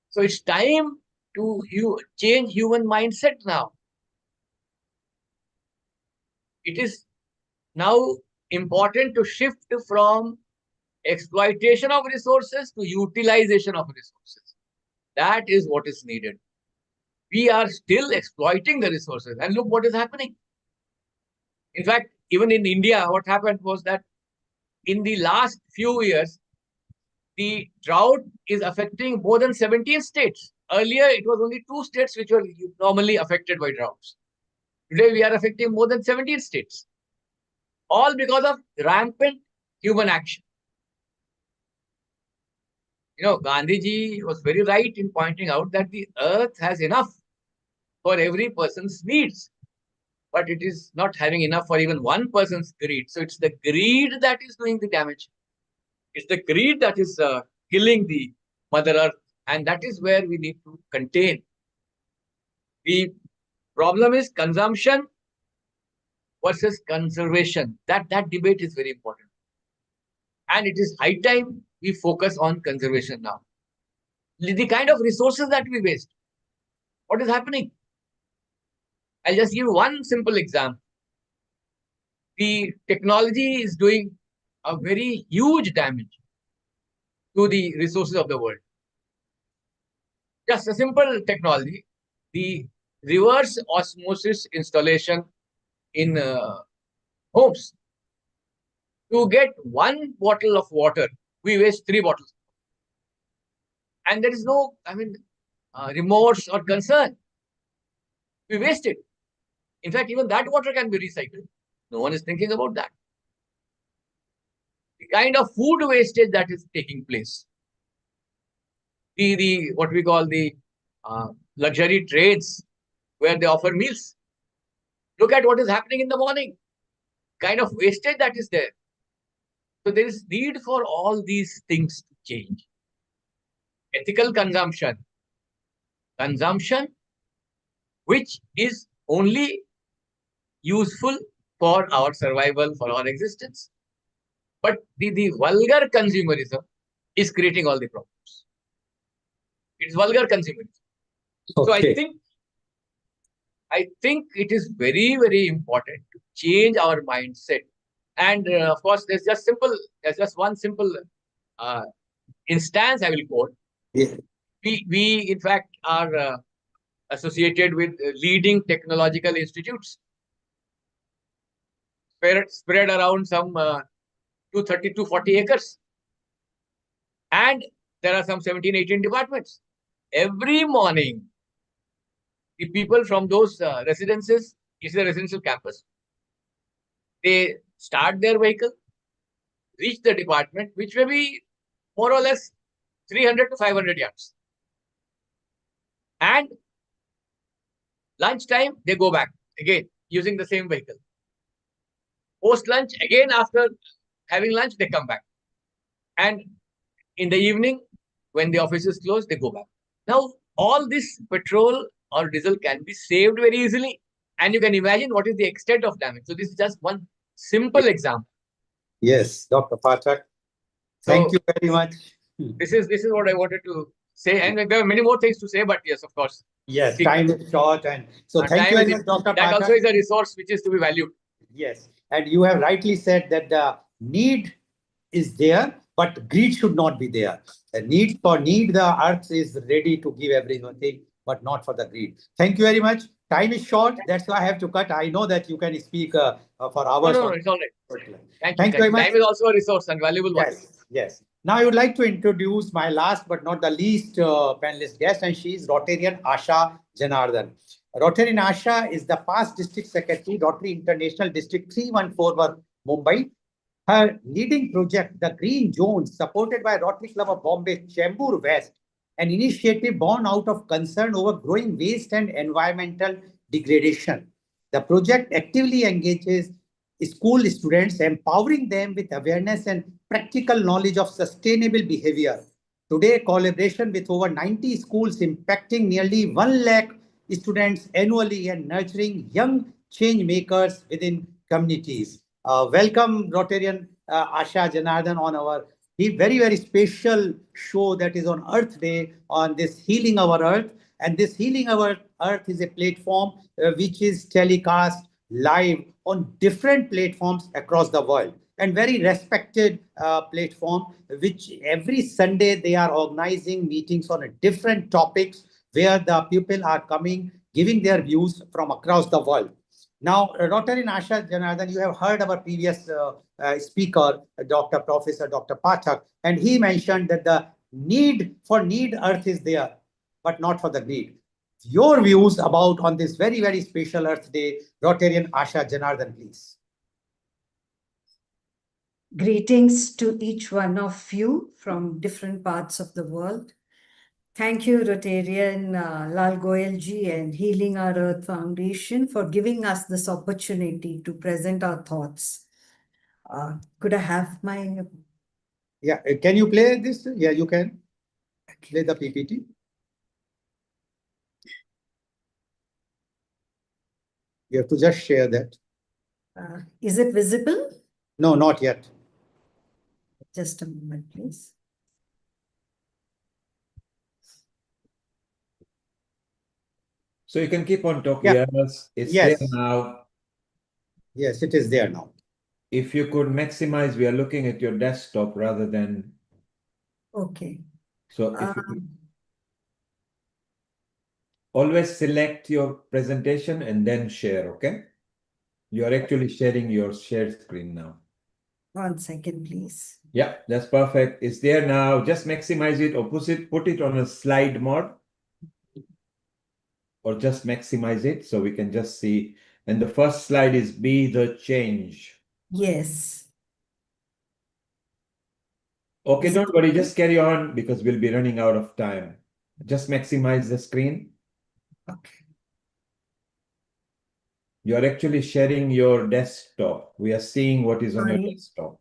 So it's time to change human mindset now. It is now important to shift from exploitation of resources to utilization of resources. That is what is needed. We are still exploiting the resources, and look what is happening. In fact, even in India, what happened was that in the last few years, the drought is affecting more than 17 states. Earlier, it was only 2 states which were normally affected by droughts. Today, we are affecting more than 17 states, all because of rampant human action. Gandhiji was very right in pointing out that the earth has enough for every person's needs, but it is not having enough for even one person's greed. So it's the greed that is doing the damage. It's the greed that is killing the Mother Earth, and that is where we need to contain. The problem is consumption versus conservation. That debate is very important. And it is high time we focus on conservation now. The kind of resources that we waste. What is happening? I'll just give one simple example. The technology is doing a very huge damage to the resources of the world. Just a simple technology, the reverse osmosis installation in homes. To get 1 bottle of water, we waste 3 bottles. And there is no, remorse or concern. We waste it. In fact, even that water can be recycled. No one is thinking about that. The kind of food wastage that is taking place. The what we call the luxury trades where they offer meals. Look at what is happening in the morning. Kind of wastage that is there. So there is need for all these things to change. Ethical consumption. Consumption which is only useful for our survival, for our existence. But the vulgar consumerism is creating all the problems. It's vulgar consumerism. Okay. So I think it is very, very important to change our mindset. And of course, there's just one simple instance I will quote. Yeah. We in fact are associated with leading technological institutes spread around some 230 to 40 acres. And there are some 17, 18 departments. Every morning, the people from those residences, it's a residential campus, they start their vehicle, reach the department, which may be more or less 300 to 500 yards. And lunchtime, they go back again using the same vehicle. Post lunch, again after having lunch, they come back. And in the evening, when the office is closed, they go back. Now, all this petrol or diesel can be saved very easily. And you can imagine what is the extent of damage. So this is just one simple example. Yes, Dr. Pathak. Thank you very much. This is what I wanted to say. And there are many more things to say, but yes, of course. Yes, time is short. And so thank you very much, Dr. Pathak. That also is a resource which is to be valued. Yes. And you have rightly said that the need is there, but greed should not be there. The need, the earth is ready to give everything, but not for the greed. Thank you very much. Time is short. That's why I have to cut. I know that you can speak for hours. No, it's all right. Thank you very much. Time is also a resource and valuable one. Yes. Now I would like to introduce my last but not the least panelist guest, and she is Rotarian Asha Janardhan. Rotarian Asha is the past District Secretary, Rotary International District 314, Mumbai. Her leading project, the Green Zones, supported by Rotary Club of Bombay, Chembur West, an initiative born out of concern over growing waste and environmental degradation. The project actively engages school students, empowering them with awareness and practical knowledge of sustainable behavior. Today, collaboration with over 90 schools impacting nearly 1 lakh students annually and nurturing young change makers within communities. Welcome, Rotarian Asha Janardhan, on our very, very special show that is on Earth Day, on this Healing Our Earth. And this Healing Our Earth is a platform which is telecast live on different platforms across the world, and very respected platform, which every Sunday they are organizing meetings on a different topics where the people are coming, giving their views from across the world. Now, Rotary Asha Janardhan, you have heard our previous speaker, Professor Dr. Pathak, and he mentioned that the need for need Earth is there, but not for the greed. Your views about on this very, very special Earth Day, Rotarian Asha Janardhan, please. Greetings to each one of you from different parts of the world. Thank you, Rotarian Lal Goyal ji and Healing Our Earth Foundation for giving us this opportunity to present our thoughts. Could I have my... Yeah, can you play this? Yeah, you can. Play the PPT. You have to just share that. Is it visible? No, not yet. Just a moment, please. So you can keep on talking. Yeah. Yes, it's Yes. there now. Yes, it is there now. If you could maximize, we are looking at your desktop rather than... Okay. So if you could always select your presentation and then share, okay? You are actually sharing your share screen now. 1 second, please. Yeah, that's perfect. It's there now. Just maximize it or put it on a slide mode. Or just maximize it so we can just see. And the first slide is be the change. Yes. Okay, don't worry, just carry on because we'll be running out of time. Just maximize the screen. Okay. You're actually sharing your desktop. We are seeing what is on your Sorry. desktop.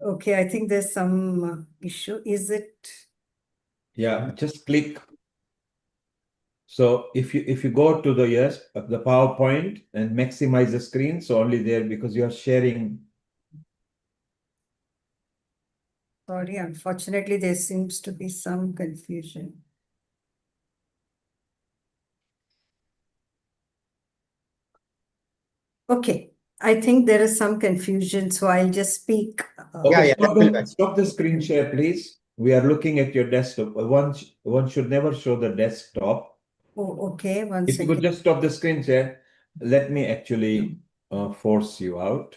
Okay, I think there's some issue. Is it? Yeah, just click. So if you go to the PowerPoint and maximize the screen, so only there because you are sharing. Sorry, unfortunately, there seems to be some confusion. Okay, I think there is some confusion, so I'll just speak. Okay, stop the screen share, please. We are looking at your desktop. One should never show the desktop. Oh, okay, 1 If second. you could just stop the screen share, let me actually force you out.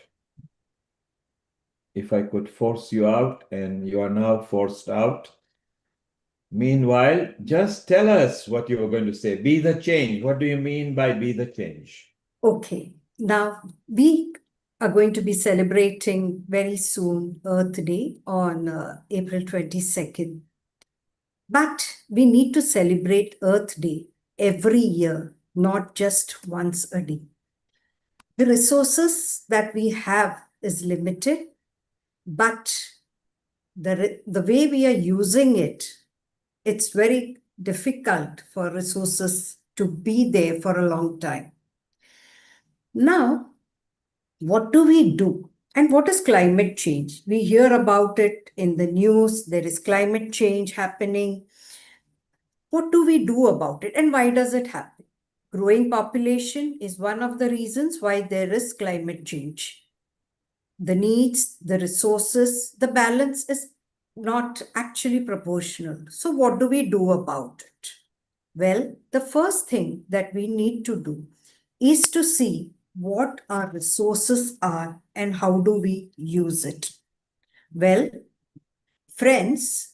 If I could force you out and you are now forced out. Meanwhile, just tell us what you were going to say. Be the change. What do you mean by be the change? Okay, now we are going to be celebrating very soon Earth Day on April 22nd. But we need to celebrate Earth Day every year, not just once a day. The resources that we have is limited, but the way we are using it, it's very difficult for resources to be there for a long time. Now, what do we do? And what is climate change? We hear about it in the news. There is climate change happening. What do we do about it and why does it happen? Growing population is one of the reasons why there is climate change. The needs, the resources, the balance is not actually proportional. So what do we do about it? Well, the first thing that we need to do is to see what our resources are and how do we use it. Well, friends,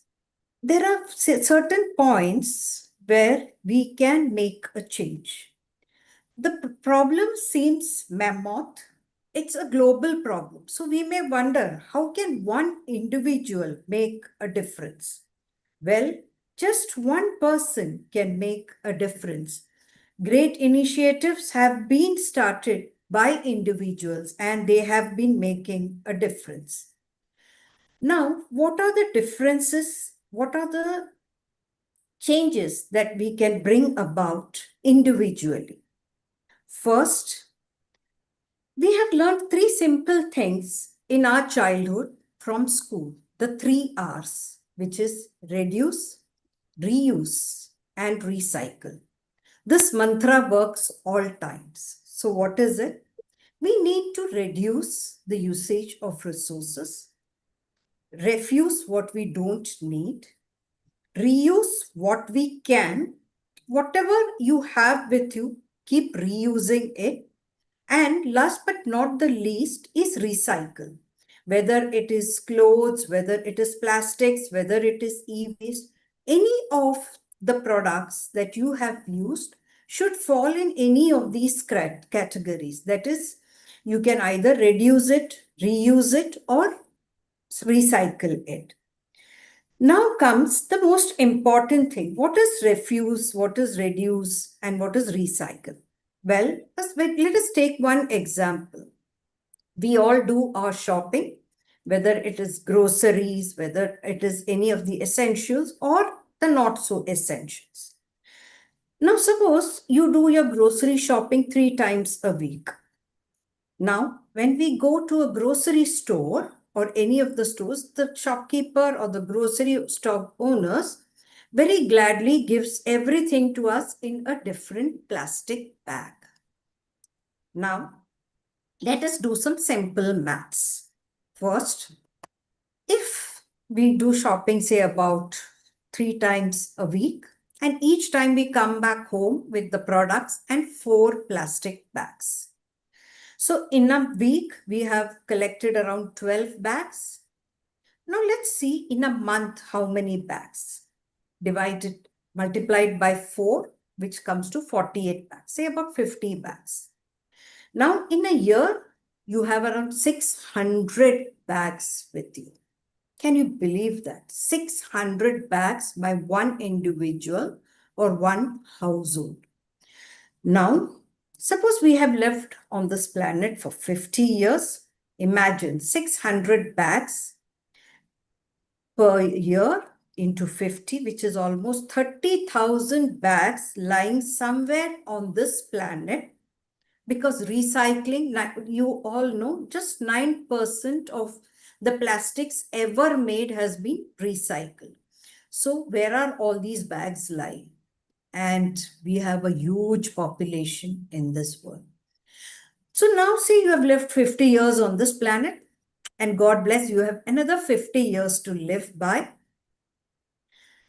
there are certain points where we can make a change. The problem seems mammoth. It's a global problem. So we may wonder, how can one individual make a difference? Well, just one person can make a difference. Great initiatives have been started by individuals and they have been making a difference. Now, what are the differences? What are the changes that we can bring about individually? First, we have learned 3 simple things in our childhood from school, the 3 R's, which is reduce, reuse, and recycle. This mantra works all times. So what is it? We need to reduce the usage of resources, refuse what we don't need, reuse what we can, whatever you have with you, keep reusing it. And last but not the least is recycle. Whether it is clothes, whether it is plastics, whether it is e-waste, any of the products that you have used should fall in any of these categories. That is, you can either reduce it, reuse it, or recycle it. Now comes the most important thing. What is refuse, what is reduce, and what is recycle? Well, let us take one example. We all do our shopping, whether it is groceries, whether it is any of the essentials or the not so essentials. Now, suppose you do your grocery shopping 3 times a week. Now, when we go to a grocery store or any of the stores, the shopkeeper or the grocery store owners very gladly gives everything to us in a different plastic bag. Now, let us do some simple maths. First, if we do shopping, say about 3 times a week, and each time we come back home with the products and 4 plastic bags. So in a week, we have collected around 12 bags. Now let's see in a month how many bags. Multiplied by 4, which comes to 48 bags, say about 50 bags. Now in a year, you have around 600 bags with you. Can you believe that? 600 bags by one individual or one household. Now, suppose we have lived on this planet for 50 years. Imagine 600 bags per year into 50, which is almost 30,000 bags lying somewhere on this planet. Because recycling, you all know, just 9% of the plastics ever made has been recycled. So where are all these bags lying? And we have a huge population in this world. So now see, you have lived 50 years on this planet, and God bless, you have another 50 years to live by.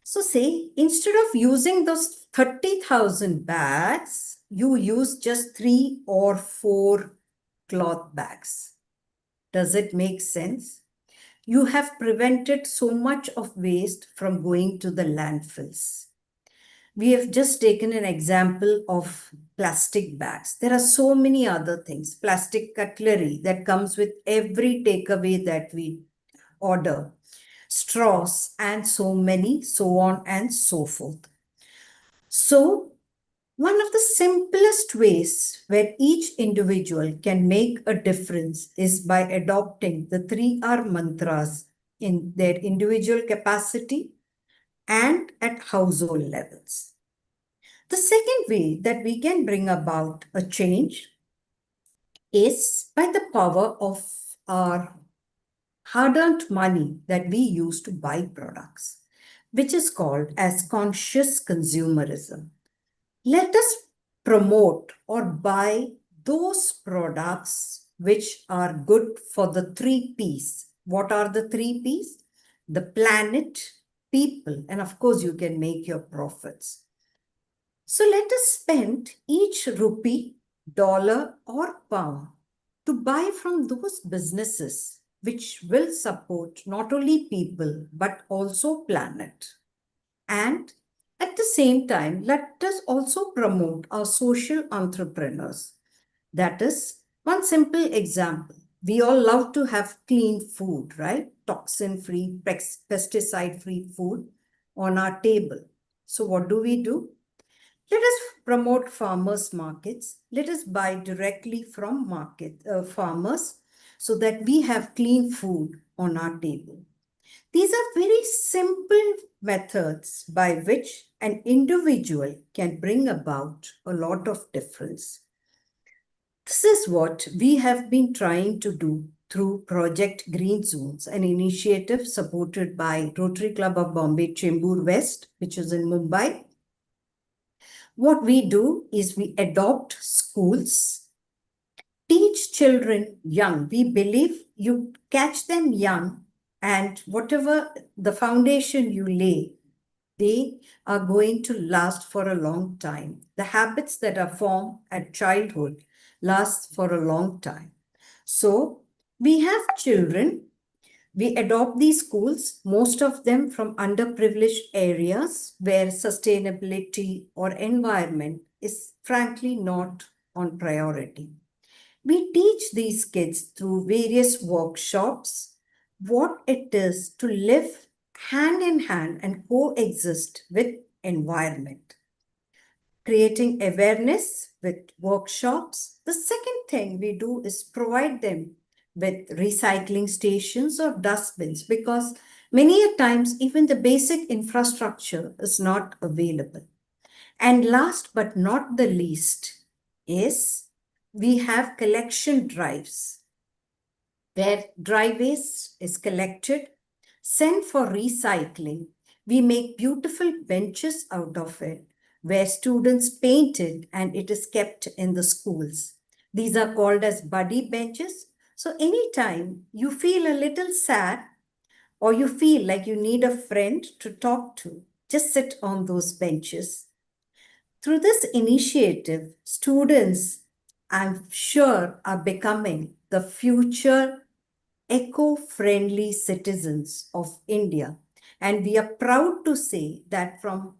So say, instead of using those 30,000 bags, you use just 3 or 4 cloth bags. Does it make sense? You have prevented so much of waste from going to the landfills. We have just taken an example of plastic bags. There are so many other things. Plastic cutlery that comes with every takeaway that we order. Straws and so on and so forth. So, one of the simplest ways where each individual can make a difference is by adopting the 3R mantras in their individual capacity and at household levels. The second way that we can bring about a change is by the power of our hard-earned money that we use to buy products, which is called as conscious consumerism. Let us promote or buy those products which are good for the 3 Ps. What are the 3 Ps? The planet, people, and of course you can make your profits. So let us spend each rupee, dollar or pound to buy from those businesses which will support not only people but also planet. And at the same time, let us also promote our social entrepreneurs. That is one simple example. We all love to have clean food, right? Toxin-free, pesticide-free food on our table. So what do? Let us promote farmers markets. Let us buy directly from farmers so that we have clean food on our table. These are very simple methods by which an individual can bring about a lot of difference. This is what we have been trying to do through Project Green Zones, an initiative supported by Rotary Club of Bombay, Chembur West, which is in Mumbai. What we do is we adopt schools teach children young. We believe you catch them young, and whatever the foundation you lay, they are going to last for a long time. The habits that are formed at childhood last for a long time. So we have children. We adopt these schools, most of them from underprivileged areas where sustainability or environment is frankly not on priority. We teach these kids through various workshops what it is to live hand in hand and coexist with environment. Creating awareness with workshops. The second thing we do is provide them with recycling stations or dustbins, because many a times even the basic infrastructure is not available. And last but not the least is we have collection drives where dry waste is collected, sent for recycling. We make beautiful benches out of it where students paint it and it is kept in the schools. These are called as buddy benches. So anytime you feel a little sad or you feel like you need a friend to talk to, just sit on those benches. Through this initiative, students, I'm sure, are becoming the future eco-friendly citizens of India. And we are proud to say that from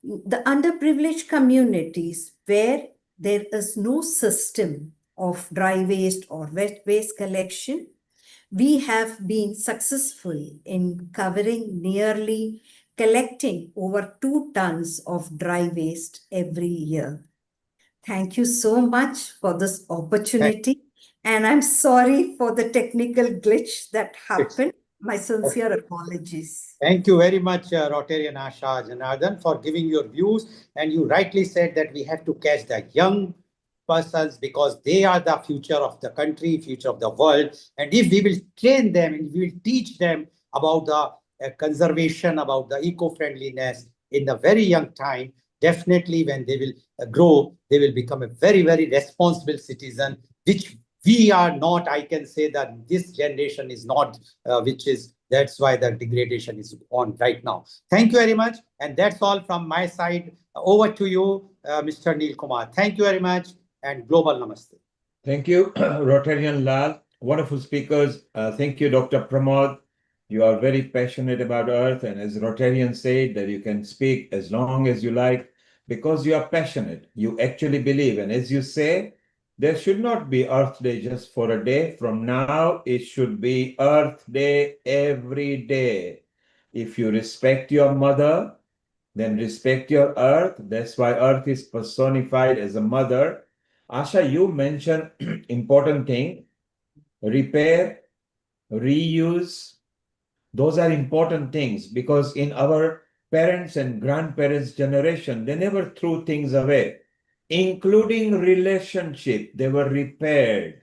the underprivileged communities where there is no system of dry waste or wet waste collection, we have been successful in collecting over 2 tons of dry waste every year. Thank you so much for this opportunity. And I'm sorry for the technical glitch that happened. My sincere apologies. Thank you very much, Rotarian Asha Janardhan, for giving your views. And you rightly said that we have to catch the young persons because they are the future of the country, future of the world. And if we will train them and we will teach them about the conservation, about the eco-friendliness in the very young time, definitely when they will grow, they will become a very, very responsible citizen, which we are not. I can say that this generation is not, that's why the degradation is on right now. Thank you very much. And that's all from my side. Over to you, Mr. Neil Kumar. Thank you very much and global namaste. Thank you, Rotarian Lal. Wonderful speakers. Thank you, Dr. Pramod. You are very passionate about Earth. And as Rotarian said, that you can speak as long as you like because you are passionate. You actually believe. And as you say, there should not be Earth Day just for a day. From now, it should be Earth Day every day. If you respect your mother, then respect your earth. That's why earth is personified as a mother. Asha, you mentioned important thing, repair, reuse. Those are important things because in our parents and grandparents' generation, they never threw things away, including relationship. They were repaired.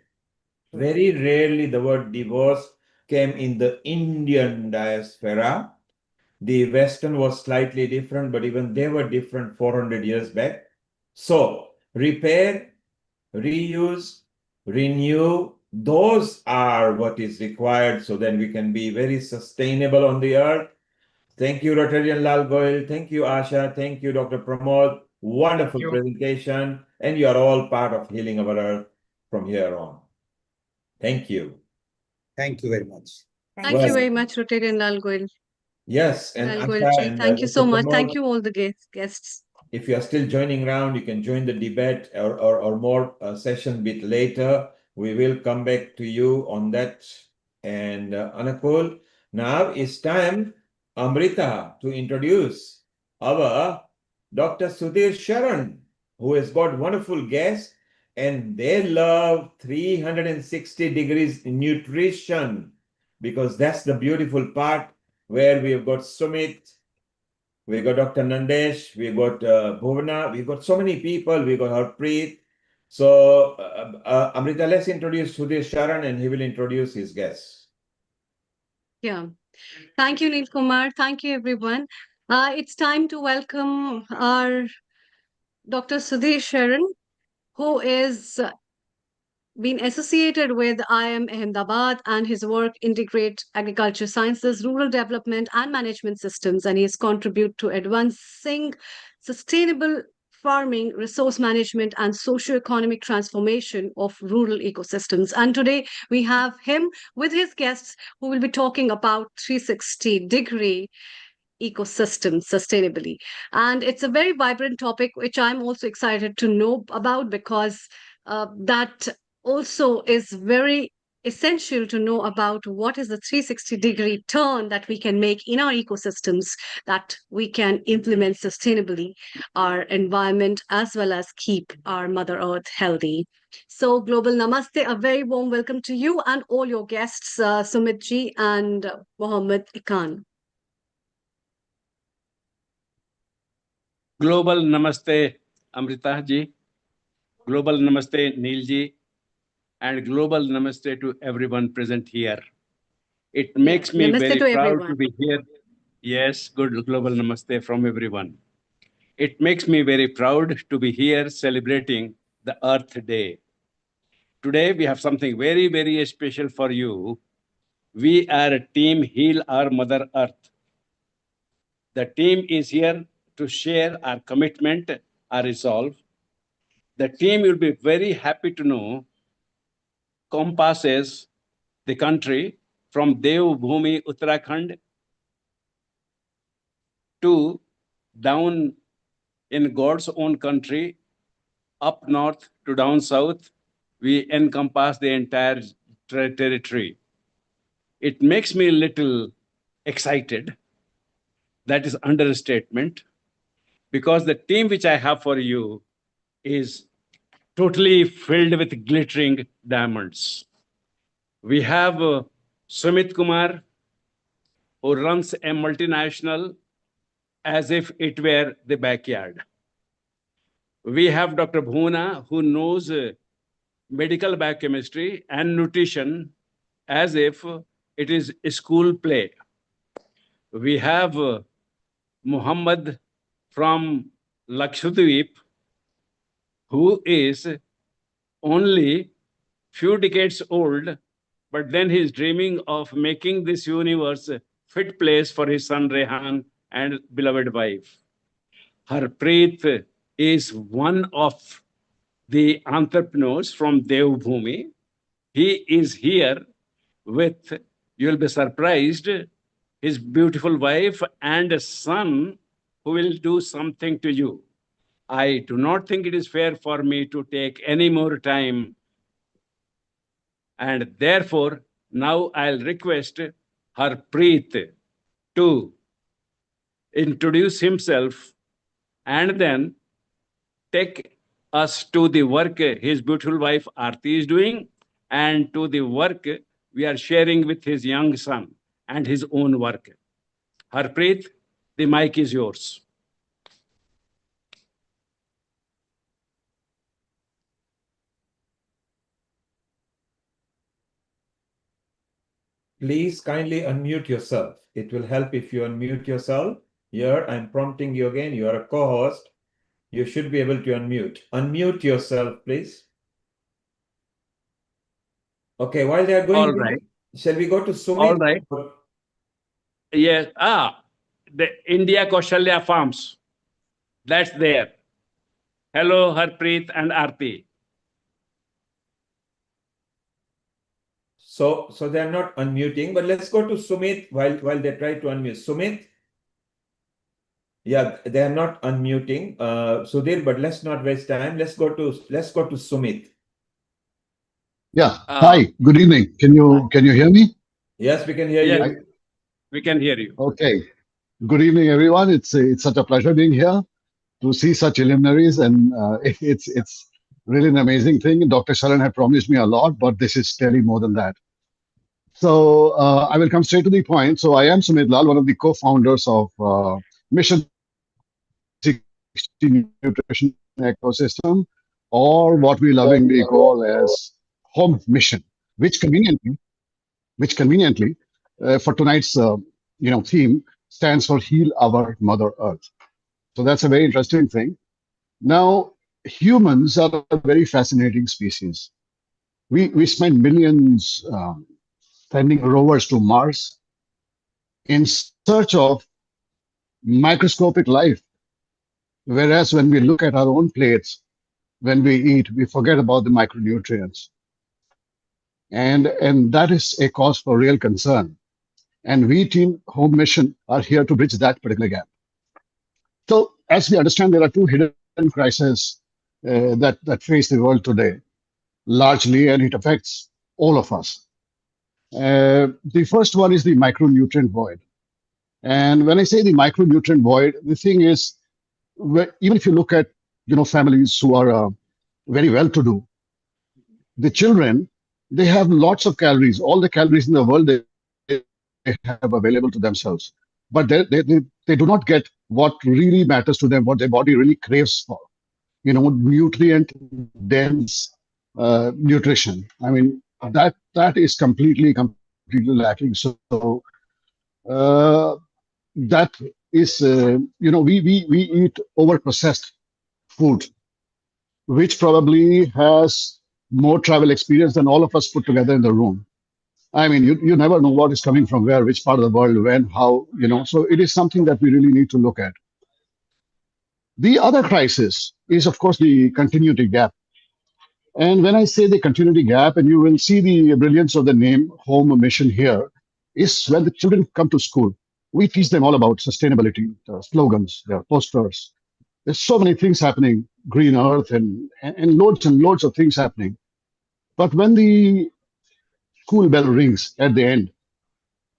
Very rarely the word divorce came in the Indian diaspora. The Western was slightly different, but even they were different 400 years back. So repair, reuse, renew, those are what is required so that we can be very sustainable on the earth. Thank you, Rotarian Lal Goyal. Thank you, Asha. Thank you, Dr. Pramod. Wonderful presentation. And you are all part of healing our earth from here on. Thank you. Thank you very much. Thank you very much, Rotarian Lal Goyal. Yes, and Lal Asha Goyalji, and thank you Dr. so much. Pramod, Thank you all the guests. if you are still joining around, you can join the debate or more session bit later. We will come back to you on that. And Anakul, now it's time, Amrita, to introduce our Dr. Sudhir Sharan, who has got wonderful guests, and they love 360 degrees nutrition because that's the beautiful part where we have got Sumit, we got Dr. Nandesh, we got Bhuvana, we got so many people, we got Harpreet. So, Amrita, let's introduce Sudhir Sharan and he will introduce his guests. Yeah. Thank you, Neil Kumar. Thank you, everyone. It's time to welcome our Dr. Sudhir Sharan, who is been associated with IIM Ahmedabad, and his work integrate agriculture sciences, rural development, and management systems, and he has contributed to advancing sustainable farming, resource management, and socio-economic transformation of rural ecosystems. And today we have him with his guests who will be talking about 360-degree ecosystem sustainably. And it's a very vibrant topic, which I'm also excited to know about, because that also is very essential to know about what is the 360-degree turn that we can make in our ecosystems, that we can implement sustainably our environment as well as keep our Mother Earth healthy. So, Global Namaste, a very warm welcome to you and all your guests, Sumit ji and Mohammed Ikan. Global Namaste, Amrita ji. Global Namaste, Neil ji. And global Namaste to everyone present here. It makes me Namaste very to proud everyone. to be here. Yes, good global Namaste from everyone. It makes me very proud to be here celebrating the Earth Day. Today we have something very, very special for you. We are a team Heal Our Mother Earth. The team is here to share our commitment, our resolve. The team will be very happy to know compasses the country from Devbhoomi, Uttarakhand to down in God's own country, up north to down south. We encompass the entire territory. It makes me a little excited. That is understatement, because the team which I have for you is totally filled with glittering diamonds. We have Sumit Kumar, who runs a multinational as if it were the backyard. We have Dr. Bhuna, who knows medical biochemistry and nutrition as if it is a school play. We have Muhammad from Lakshadweep, who is only few decades old, but then he's dreaming of making this universe a fit place for his son Rehan and beloved wife. Harpreet is one of the entrepreneurs from Devbhoomi. He is here with, you'll be surprised, his beautiful wife and a son who will do something to you. I do not think it is fair for me to take any more time. And therefore, now I'll request Harpreet to introduce himself and then take us to the work his beautiful wife Aarti is doing and to the work we are sharing with his young son and his own work. Harpreet, the mic is yours. Please kindly unmute yourself. It will help if you unmute yourself. Here, I'm prompting you again. You are a co-host. You should be able to unmute. Unmute yourself, please. Okay, while they are going, All right. Shall we go to Sumit? All right. Yes. The India Kaushalya Farms. That's there. Hello, Harpreet and Aarti. So they're not unmuting, but let's go to Sumit while they try to unmute. Sumit? Yeah, they are not unmuting, Sudhir, but let's not waste time. Let's go to Sumit. Yeah. Hi. Good evening. Can you hear me? Yes, we can hear you. We can hear you. Okay. Good evening, everyone. It's such a pleasure being here to see such luminaries, and it's really an amazing thing. Dr. Sharan had promised me a lot, but this is clearly more than that. So I will come straight to the point. So I am Sumit Lal, one of the co-founders of Mission 360 Nutrition Ecosystem, or what we lovingly call as Home Mission, which conveniently for tonight's theme stands for Heal Our Mother Earth. So that's a very interesting thing. Now, humans are a very fascinating species. We spend millions sending rovers to Mars in search of microscopic life. Whereas when we look at our own plates, when we eat, we forget about the micronutrients. And that is a cause for real concern. And we, Team Home Mission, are here to bridge that particular gap. So, as we understand, there are two hidden crises that face the world today, largely, and it affects all of us. The first one is the micronutrient void. And when I say the micronutrient void, the thing is, even if you look at families who are very well-to-do, the children, they have lots of calories, all the calories in the world they have available to themselves, but they do not get what really matters to them, what their body really craves for, nutrient dense nutrition. I mean, that is completely lacking. So uh, that is, we eat over processed food, which probably has more travel experience than all of us put together in the room. I mean, you never know what is coming from where, which part of the world, when, how, So it is something that we really need to look at. The other crisis is, of course, the continuity gap. And when I say the continuity gap, and you will see the brilliance of the name Home Mission here, is when the children come to school. We teach them all about sustainability, slogans, posters. There's so many things happening, green earth, and loads of things happening. But when the school bell rings at the end,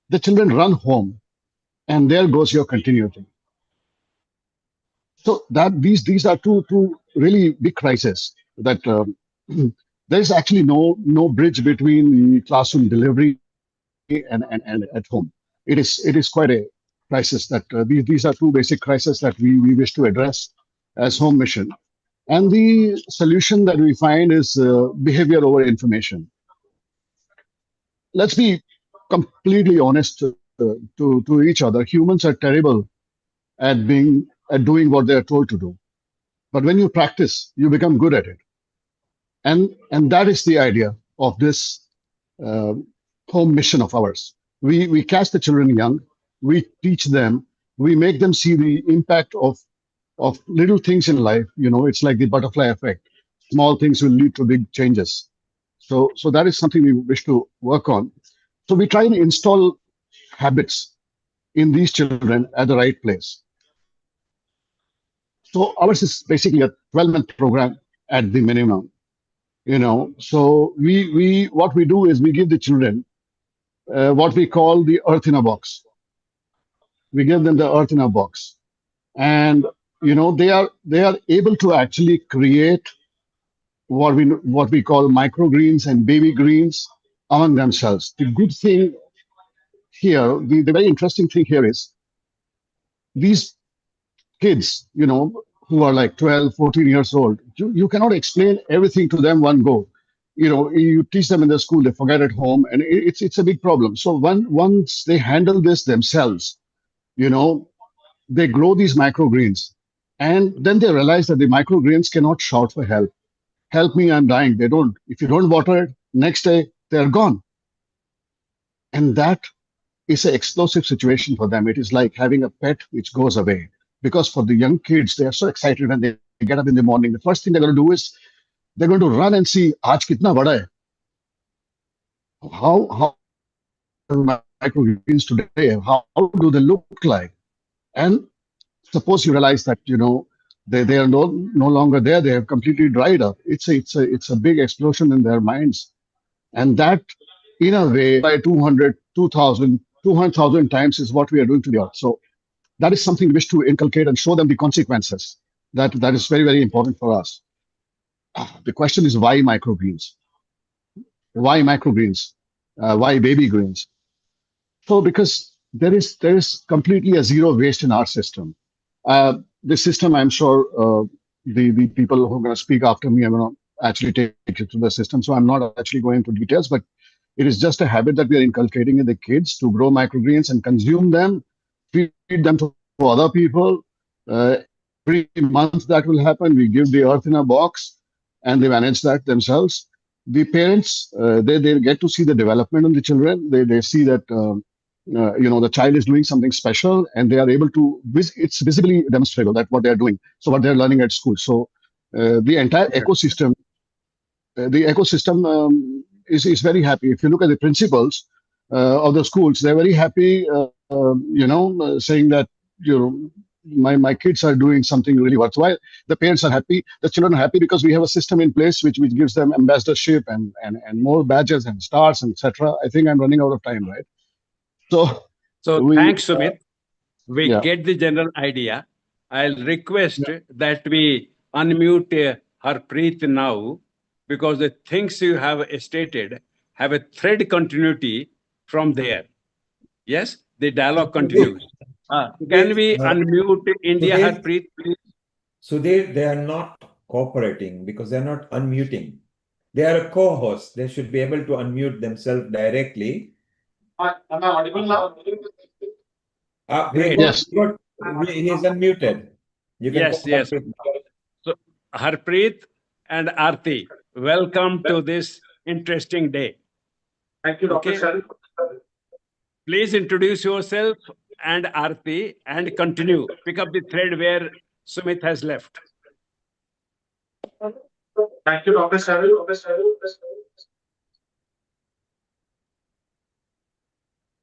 the children run home, and there goes your continuity. So that these are two really big crises that there is actually no bridge between the classroom delivery and at home. It is quite a crisis that these are two basic crises that we wish to address as Home Mission. And the solution that we find is behavior over information. Let's be completely honest to each other. Humans are terrible at doing what they are told to do. But when you practice, you become good at it. And that is the idea of this uh, home mission of ours. We catch the children young, we teach them, we make them see the impact of little things in life. It's like the butterfly effect. Small things will lead to big changes. So that is something we wish to work on. So we try and install habits in these children at the right place. So ours is basically a 12-month program at the minimum. So we what we do is we give the children what we call the earth in a box. We give them the earth in a box, and they are able to actually create what we call microgreens and baby greens among themselves. The good thing here, the very interesting thing here is these kids, who are like 12, 14 years old, you cannot explain everything to them one go. You teach them in the school, they forget at home, and it's a big problem. So once they handle this themselves, you know, they grow these microgreens, and then they realize that the microgreens cannot shout for help. Help me, I'm dying. They don't. If you don't water it, next day they're gone. And that is an explosive situation for them. It is like having a pet which goes away. Because for the young kids, they are so excited when they get up in the morning. The first thing they're going to do is they're going to run and see, Aaj kitna bada hai? How microgreens today? How do they look like? And suppose you realize that they are no longer there. They have completely dried up. It's a big explosion in their minds, and that in a way by 200, 2,000, 200,000 times is what we are doing to the earth. So that is something we wish to inculcate and show them the consequences. That is very, very important for us. The question is why microgreens? Why microgreens? Why baby greens? So because there is completely a zero waste in our system. The system, I'm sure the people who are going to speak after me are going to actually take you through the system. So I'm not actually going into details, but it is just a habit that we are inculcating in the kids to grow microgreens and consume them, feed them to other people. Every month that will happen. We give the earth in a box, and they manage that themselves. the parents, they get to see the development of the children. They see that the child is doing something special, and they are able to. It's visibly demonstrable that what they are doing. So what they are learning at school. So the entire ecosystem, is very happy. If you look at the principals of the schools, they're very happy. Saying that you know my kids are doing something really worthwhile. The parents are happy. The children are happy because we have a system in place which gives them ambassadorship and more badges and stars and etc. I think I'm running out of time, right? So So we thanks, Sumit. We yeah. get the general idea. I'll request that we unmute Harpreet now, because the things you have stated have a thread continuity from there. Yes, the dialogue continues. Can we unmute India, Harpreet, please? So they are not cooperating because they're not unmuting. They are a co-host. They should be able to unmute themselves directly. Am I audible now? Great. Yes. He is unmuted. You can Yes, call yes. Harpreet now. So, Harpreet and Aarti, welcome to this interesting day. Thank you, Dr. Sharan. Please introduce yourself and Aarti and continue. Pick up the thread where Sumit has left. Thank you, Dr. Sharan.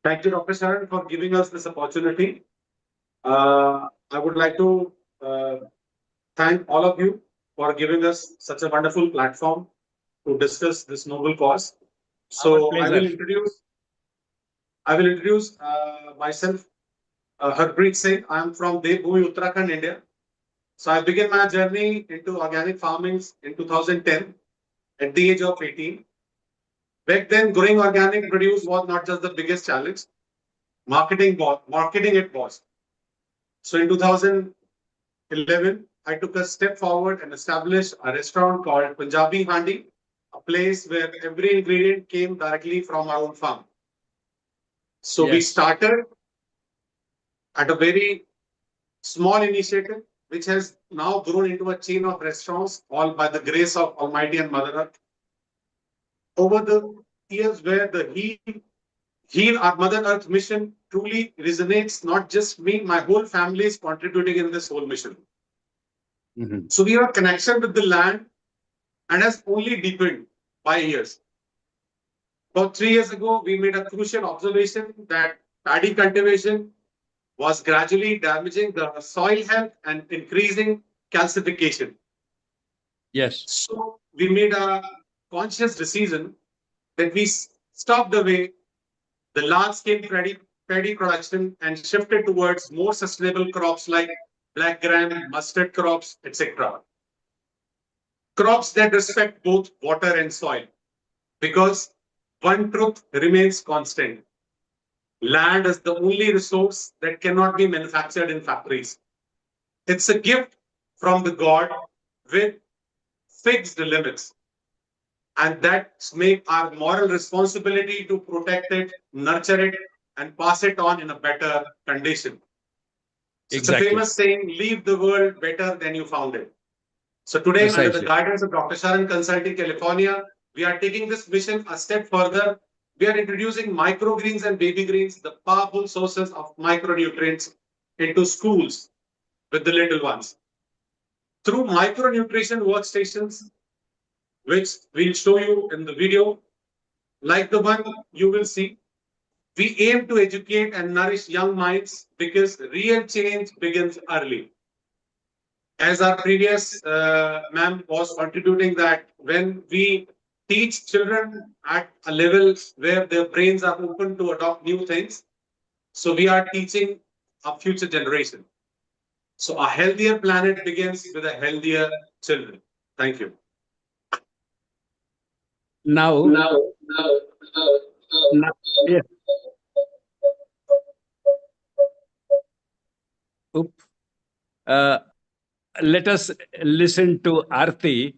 Thank you, Dr. Sharan, for giving us this opportunity. I would like to thank all of you for giving us such a wonderful platform to discuss this noble cause. So I will introduce myself, Harpreet Singh. I am from Devbhoomi, Uttarakhand, India. So I began my journey into organic farming in 2010 at the age of 18. Back then, growing organic produce was not just the biggest challenge. Marketing it was. So in 2011, I took a step forward and established a restaurant called Punjabi Handi, a place where every ingredient came directly from our own farm. So we started at a very small initiative, which has now grown into a chain of restaurants, all by the grace of Almighty and Mother Earth. Over the years, where the Heal our Mother Earth mission truly resonates, not just me, my whole family is contributing in this whole mission. So we have a connection with the land and has only deepened by years. About 3 years ago, we made a crucial observation that paddy cultivation was gradually damaging the soil health and increasing calcification. Yes. So we made a conscious decision that we stopped away the large-scale paddy production and shifted towards more sustainable crops like black gram, mustard crops, etc. Crops that respect both water and soil, because one truth remains constant. Land is the only resource that cannot be manufactured in factories. It's a gift from the God with fixed limits. And that's make our moral responsibility to protect it, nurture it, and pass it on in a better condition. So it's a famous saying, leave the world better than you found it. So today, under the guidance of Dr. Sharan Consulting California, we are taking this mission a step further. We are introducing microgreens and baby greens, the powerful sources of micronutrients, into schools with the little ones. Through micronutrition workstations, which we'll show you in the video, like the one you will see, we aim to educate and nourish young minds because real change begins early. As our previous ma'am was contributing, that when we teach children at a level where their brains are open to adopt new things, so we are teaching a future generation. So a healthier planet begins with a healthier children. Thank you. Now, yes. Let us listen to Aarti,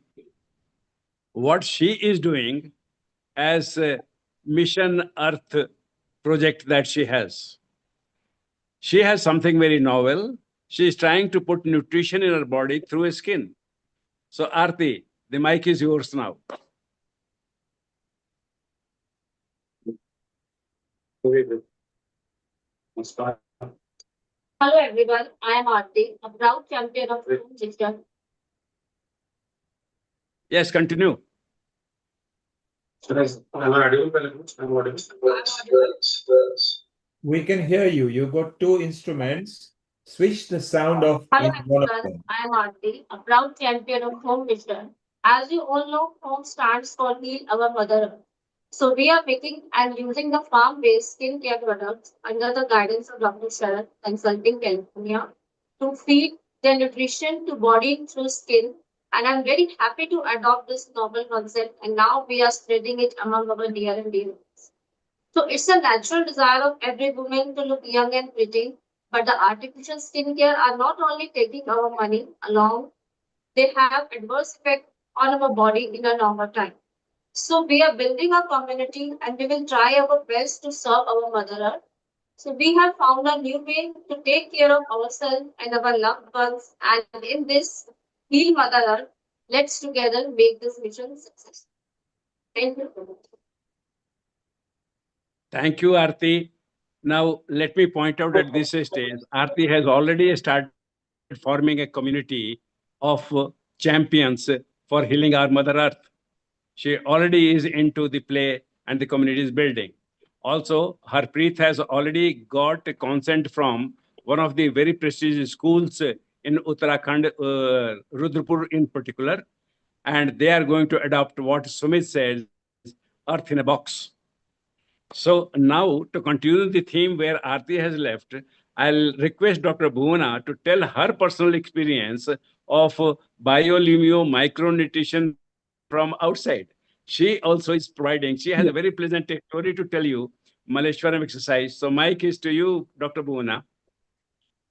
what she is doing as a Mission Earth project that she has. She has something very novel. She is trying to put nutrition in her body through a skin. So Aarti, the mic is yours now. Hello everyone, I am Aarti, a proud champion of home system. Yes, continue. We can hear you. You got two instruments. Switch the sound off Hello in one of everyone, them. I am Aarti, a proud champion of home wisdom. As you all know, home stands for Heal Our Mother Earth. So we are making and using the farm-based skincare products under the guidance of Dr. Sharat, consulting California, to feed their nutrition to body through skin. And I'm very happy to adopt this novel concept, and now we are spreading it among our near and dear ones. So it's a natural desire of every woman to look young and pretty, but the artificial skincare are not only taking our money along, they have adverse effect on our body in a longer time. So we are building a community and we will try our best to serve our mother earth. So we have found a new way to take care of ourselves and our loved ones. And in this Heal Mother Earth, let's together make this mission success. Thank you. Thank you, Aarti. Now, let me point out at this stage, Aarti has already started forming a community of champions for healing our Mother Earth. She already is into the play and the community is building. Also, Harpreet has already got a consent from one of the very prestigious schools in Uttarakhand, Rudrapur in particular, and they are going to adopt what Sumit says, Earth in a box. So now, to continue the theme where Aarti has left, I'll request Dr. Bhuvana to tell her personal experience of biolumio micronutrition from outside. She also is providing, she has a very pleasant story to tell you, Maleshwaram exercise. So mic is to you, Dr. Bhuvana.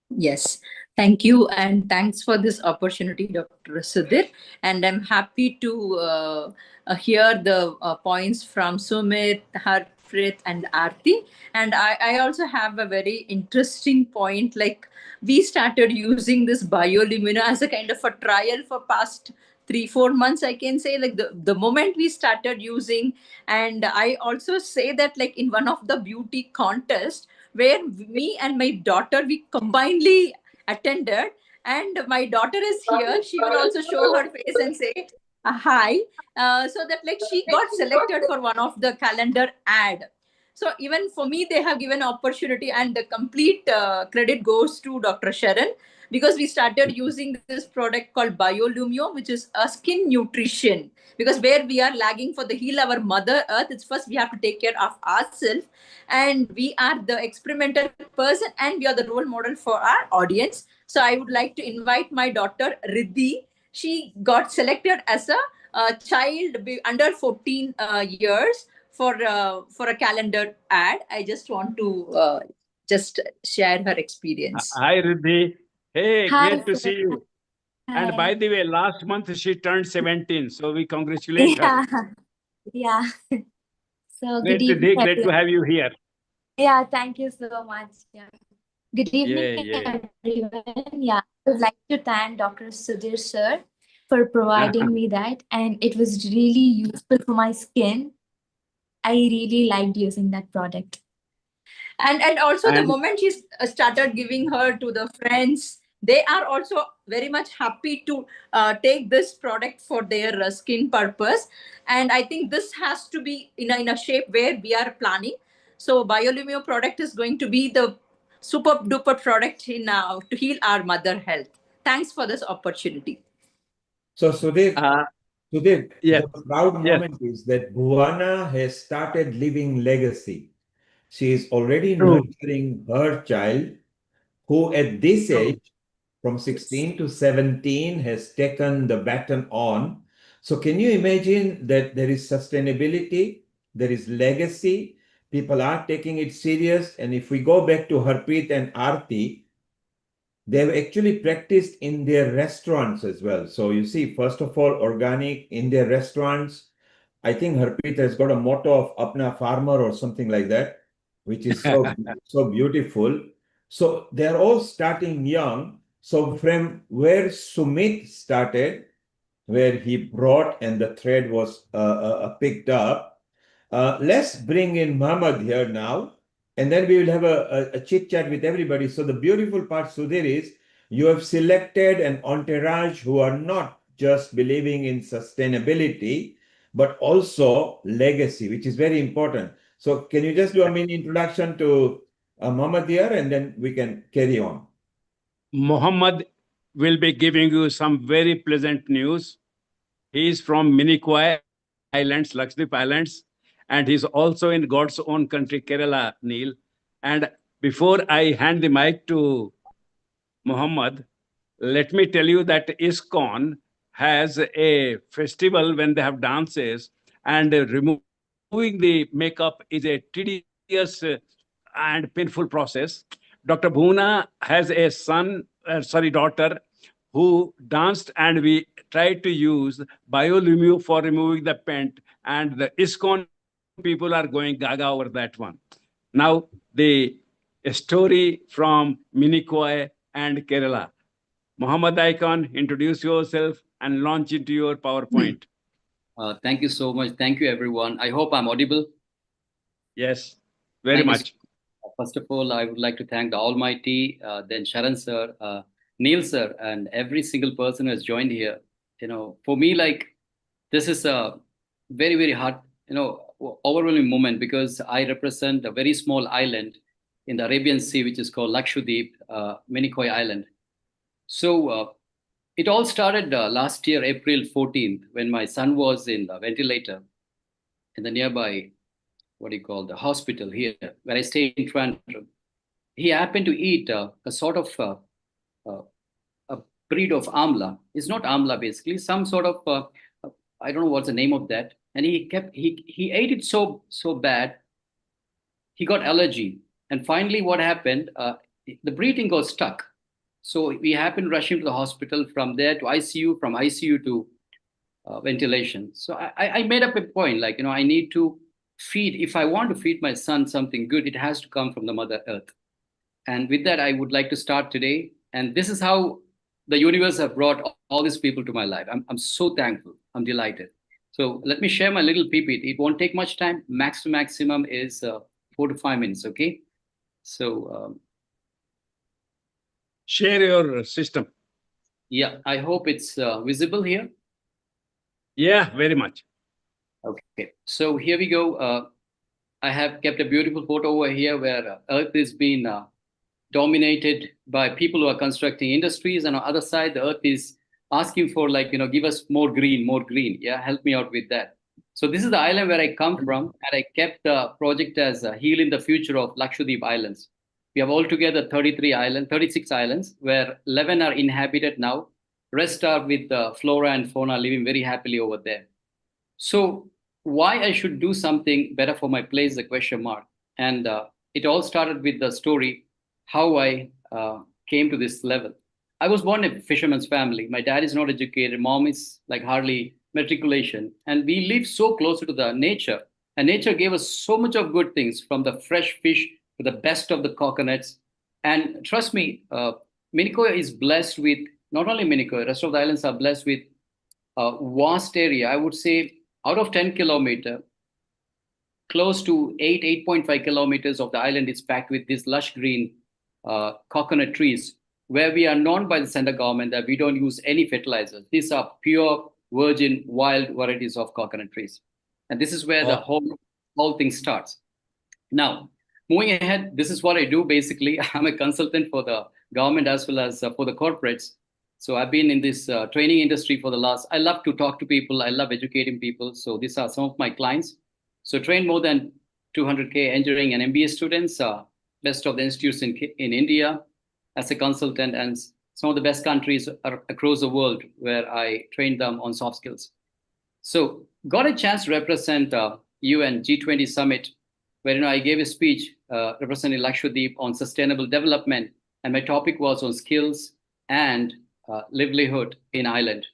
Yes, thank you, and thanks for this opportunity, Dr. Sudhir. And I'm happy to hear the points from Sumit, Harpreet, and Aarti. And I also have a very interesting point. Like, we started using this biolumina as a kind of a trial for past 3-4 months, I can say. Like, the moment we started using, and I also say that, like, in one of the beauty contests where me and my daughter, we combinedly attended, and my daughter is here, she will also show her face and say hi, so that, like, she got selected for one of the calendar ad. So even for me, they have given opportunity, and the complete credit goes to Dr. Sharon, because we started using this product called Biolumio, which is a skin nutrition. Because where we are lagging for the Heal Our Mother Earth, it's first we have to take care of ourselves, and we are the experimental person, and we are the role model for our audience. So I would like to invite my daughter Riddhi. She got selected as a child under 14 years for a calendar ad. I just want to just share her experience. Hi, Riddhi. Hey, Hi, great to sir. see you. And Hi. by the way, last month she turned 17, so we congratulate her. Yeah, yeah. So good Great, evening, Riddhi, great to everyone. have you here. Yeah, thank you so much. Yeah. Good evening, Yeah. everyone. Yeah, I would like to thank Dr. Sudhir sir for providing me that, and it was really useful for my skin. I really liked using that product. And also the And moment she started giving her to the friends, they are also very much happy to take this product for their skin purpose. And I think this has to be in a shape where we are planning. So Biolumio product is going to be the super duper product in to heal our mother health. Thanks for this opportunity. So Sudhir, yes, the proud yes, moment is that Bhuwana has started living legacy. She is already true, nurturing her child, who at this true. age, from 16 to 17, has taken the baton on. So can you imagine that there is sustainability, there is legacy, people are taking it serious. And if we go back to Harpreet and Aarti, they've actually practiced in their restaurants as well. So you see, first of all, organic in their restaurants. I think Harpreet has got a motto of Apna Farmer or something like that, which is so beautiful. So they're all starting young. So from where Sumit started, where he brought and the thread was picked up, let's bring in Muhammad here now. and then we will have a chit chat with everybody. So the beautiful part, Sudhir, is you have selected an entourage who are not just believing in sustainability, but also legacy, which is very important. So can you just do a mini introduction to Muhammad here, and then we can carry on. Muhammad will be giving you some very pleasant news. He is from Minicoy Islands, Lakshadweep Islands, and he's also in God's own country, Kerala, Neil. And before I hand the mic to Muhammad, let me tell you that ISKCON has a festival when they have dances, and removing the makeup is a tedious and painful process. Dr. Bhuna has a daughter who danced, and we tried to use biolumu for removing the paint, and the ISKCON people are going gaga over that one. Now, the story from Minicoy and Kerala. Muhammad Icon, introduce yourself and launch into your PowerPoint. Thank you so much. Thank you, everyone. I hope I'm audible. Yes, very much. First of all, I would like to thank the Almighty, then Sharan sir, Neil sir, and every single person who has joined here. For me, this is a very, very hard, overwhelming moment, because I represent a very small island in the Arabian Sea, which is called Lakshadweep, Minicoy Island. So it all started last year, April 14th, when my son was in the ventilator in the nearby, the hospital here, where I stay in Trivandrum. He happened to eat a sort of a breed of amla. It's not amla, basically, some sort of, I don't know what's the name of that. And he ate it so bad, he got allergy. And finally, what happened, the breathing got stuck. So we happened to rush him to the hospital, from there to ICU, from ICU to ventilation. So I made up a point, I need to feed. If I want to feed my son something good, it has to come from the Mother Earth. And with that, I would like to start today. And this is how the universe have brought all these people to my life. I'm so thankful. I'm delighted. So let me share my little PPT. It won't take much time. Max to maximum is 4 to 5 minutes. Okay. So share your system. Yeah, I hope it's visible here. Yeah, very much. Okay, so here we go. I have kept a beautiful photo over here where Earth is being dominated by people who are constructing industries, and on the other side, the Earth is asking for, give us more green, more green. Yeah, help me out with that. So this is the island where I come from, and I kept the project as Healing the Future of Lakshadweep Islands. We have altogether 36 islands, where 11 are inhabited now. Rest are with flora and fauna living very happily over there. So why I should do something better for my place is a question mark. And it all started with the story, how I came to this level. I was born in a fisherman's family. My dad is not educated. Mom is hardly matriculation. And we live so close to the nature. And nature gave us so much of good things, from the fresh fish to the best of the coconuts. And trust me, Minicoy is blessed with, not only Minicoy, the rest of the islands are blessed with a vast area. I would say out of 10 kilometers, close to 8.5 kilometers of the island is packed with these lush green coconut trees, where we are known by the center government that we don't use any fertilizers. These are pure, virgin, wild varieties of coconut trees. And this is where the whole thing starts. Now, moving ahead, this is what I do basically. I'm a consultant for the government as well as for the corporates. So I've been in this training industry for I love to talk to people. I love educating people. So these are some of my clients. So trained more than 200K engineering and MBA students, best of the institutes in India as a consultant, and some of the best countries across the world where I trained them on soft skills. So got a chance to represent UN G20 Summit, where I gave a speech representing Lakshadweep on sustainable development. And my topic was on skills and livelihood in island.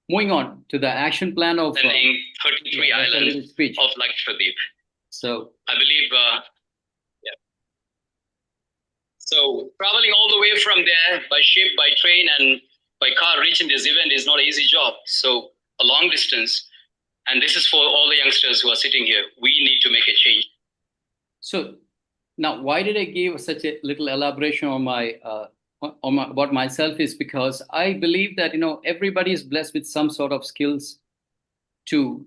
Moving on to the action plan of 33 islands of Lakshadweep. So I believe, So traveling all the way from there by ship, by train, and by car, reaching this event is not an easy job. So a long distance, and this is for all the youngsters who are sitting here. We need to make a change. So Now, why did I give such a little elaboration on about myself is because I believe that, everybody is blessed with some sort of skills to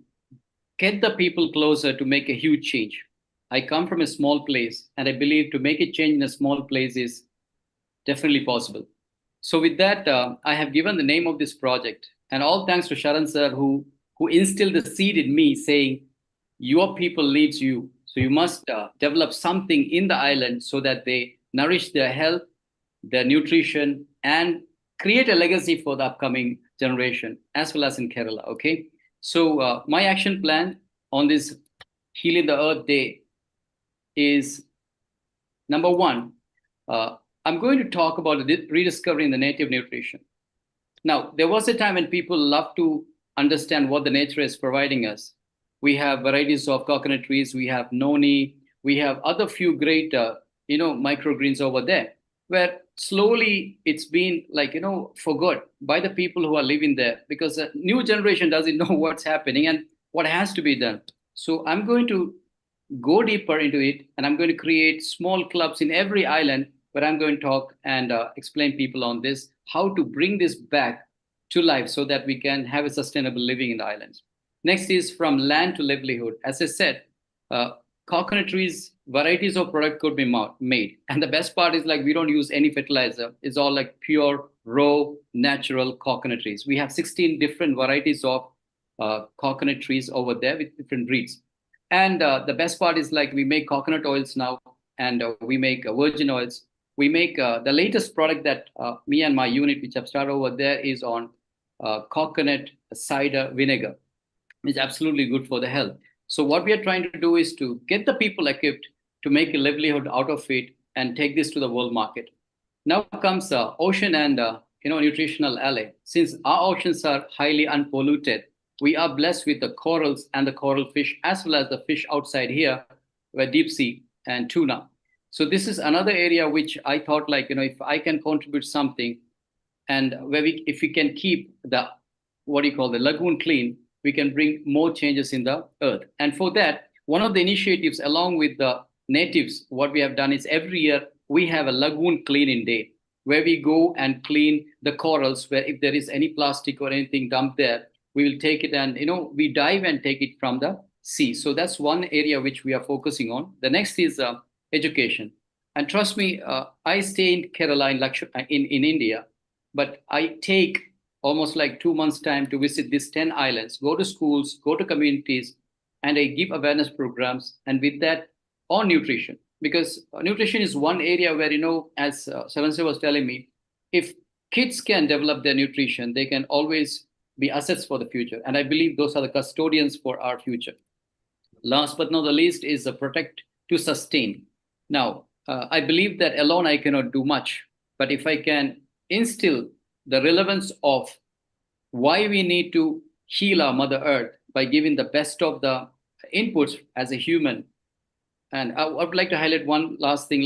get the people closer to make a huge change. I come from a small place, and I believe to make a change in a small place is definitely possible. So with that, I have given the name of this project, and all thanks to Sharan sir, who instilled the seed in me, saying, "Your people leads you, so you must develop something in the island so that they nourish their health, their nutrition, and create a legacy for the upcoming generation, as well as in Kerala." Okay, so my action plan on this Healing the Earth Day is number one. I'm going to talk about rediscovering the native nutrition. Now, there was a time when people loved to understand what the nature is providing us. We have varieties of coconut trees, we have noni, we have other few great, microgreens over there, where slowly it's been forgot by the people who are living there, because the new generation doesn't know what's happening and what has to be done. So I'm going to go deeper into it, and I'm going to create small clubs in every island where I'm going to talk and explain people on this, how to bring this back to life so that we can have a sustainable living in the islands. Next is from land to livelihood. As I said, coconut trees, varieties of product could be made. And the best part is we don't use any fertilizer. It's all pure, raw, natural coconut trees. We have 16 different varieties of coconut trees over there with different breeds. And the best part is we make coconut oils now, and we make virgin oils. We make the latest product that me and my unit, which I've started over there, is on coconut cider vinegar. It's absolutely good for the health. So what we are trying to do is to get the people equipped to make a livelihood out of it and take this to the world market. Now comes ocean and nutritional ally. Since our oceans are highly unpolluted, we are blessed with the corals and the coral fish, as well as the fish outside here, where deep sea and tuna. So this is another area which I thought if I can contribute something, and if we can keep the the lagoon clean, we can bring more changes in the earth. And for that, one of the initiatives along with the natives, what we have done is every year we have a lagoon cleaning day, where we go and clean the corals, where if there is any plastic or anything dumped there, we will take it and we dive and take it from the sea. So that's one area which we are focusing on. The next is education. And trust me, I stay in Kerala in India, but I take almost 2 months time to visit these 10 islands, go to schools, go to communities, and I give awareness programs. And with that, on nutrition, because nutrition is one area where, as Saransi was telling me, if kids can develop their nutrition, they can always be assets for the future. And I believe those are the custodians for our future. Last but not the least is protect to sustain. Now, I believe that alone I cannot do much, but if I can instill the relevance of why we need to heal our Mother Earth by giving the best of the inputs as a human. And I would like to highlight one last thing,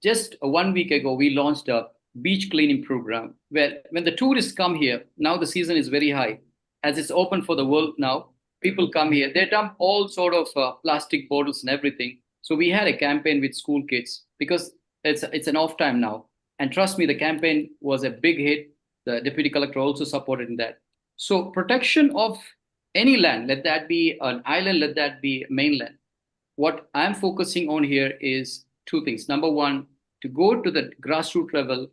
just 1 week ago, we launched a beach cleaning program, where when the tourists come here, now the season is very high, as it's open for the world now, people come here, they dump all sort of plastic bottles and everything. So we had a campaign with school kids, because it's an off time now. And trust me, the campaign was a big hit. The deputy collector also supported in that. So protection of any land, let that be an island, let that be mainland. What I'm focusing on here is two things. Number one, to go to the grassroots level,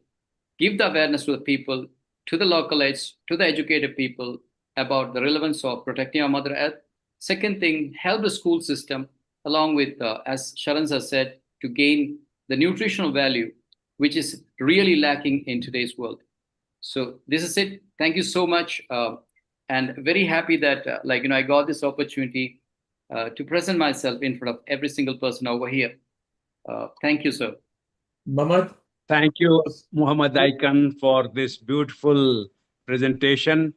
give the awareness to the people, to the localites, to the educated people about the relevance of protecting our Mother Earth. Second thing, help the school system, along with, as Sharan has said, to gain the nutritional value, which is really lacking in today's world. So this is it. Thank you so much. And very happy that, I got this opportunity to present myself in front of every single person over here. Thank you, sir. Mamad? Thank you, Muhammad Aikan, for this beautiful presentation.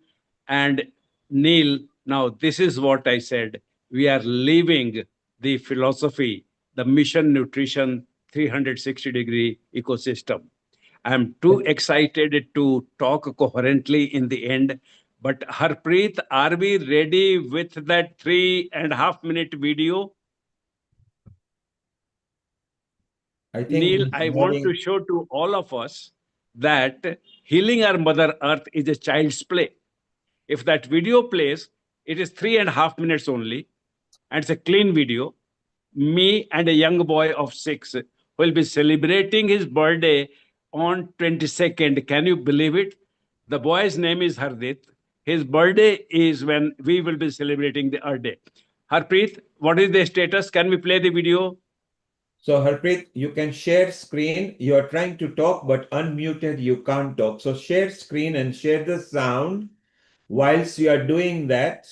And Neil, now this is what I said. We are leaving the philosophy, the mission nutrition 360-degree ecosystem. I'm too excited to talk coherently in the end. But Harpreet, are we ready with that 3.5-minute video? I think Neil, he's I want to nodding. show to all of us that healing our Mother Earth is a child's play. If that video plays, it is 3.5 minutes only, and it's a clean video. Me and a young boy of 6 will be celebrating his birthday on 22nd. Can you believe it? The boy's name is Hardit. His birthday is when we will be celebrating the Earth Day. Harpreet, what is the status? Can we play the video? So Harpreet, you can share screen. You are trying to talk, but unmuted, you can't talk. So share screen and share the sound. Whilst you are doing that,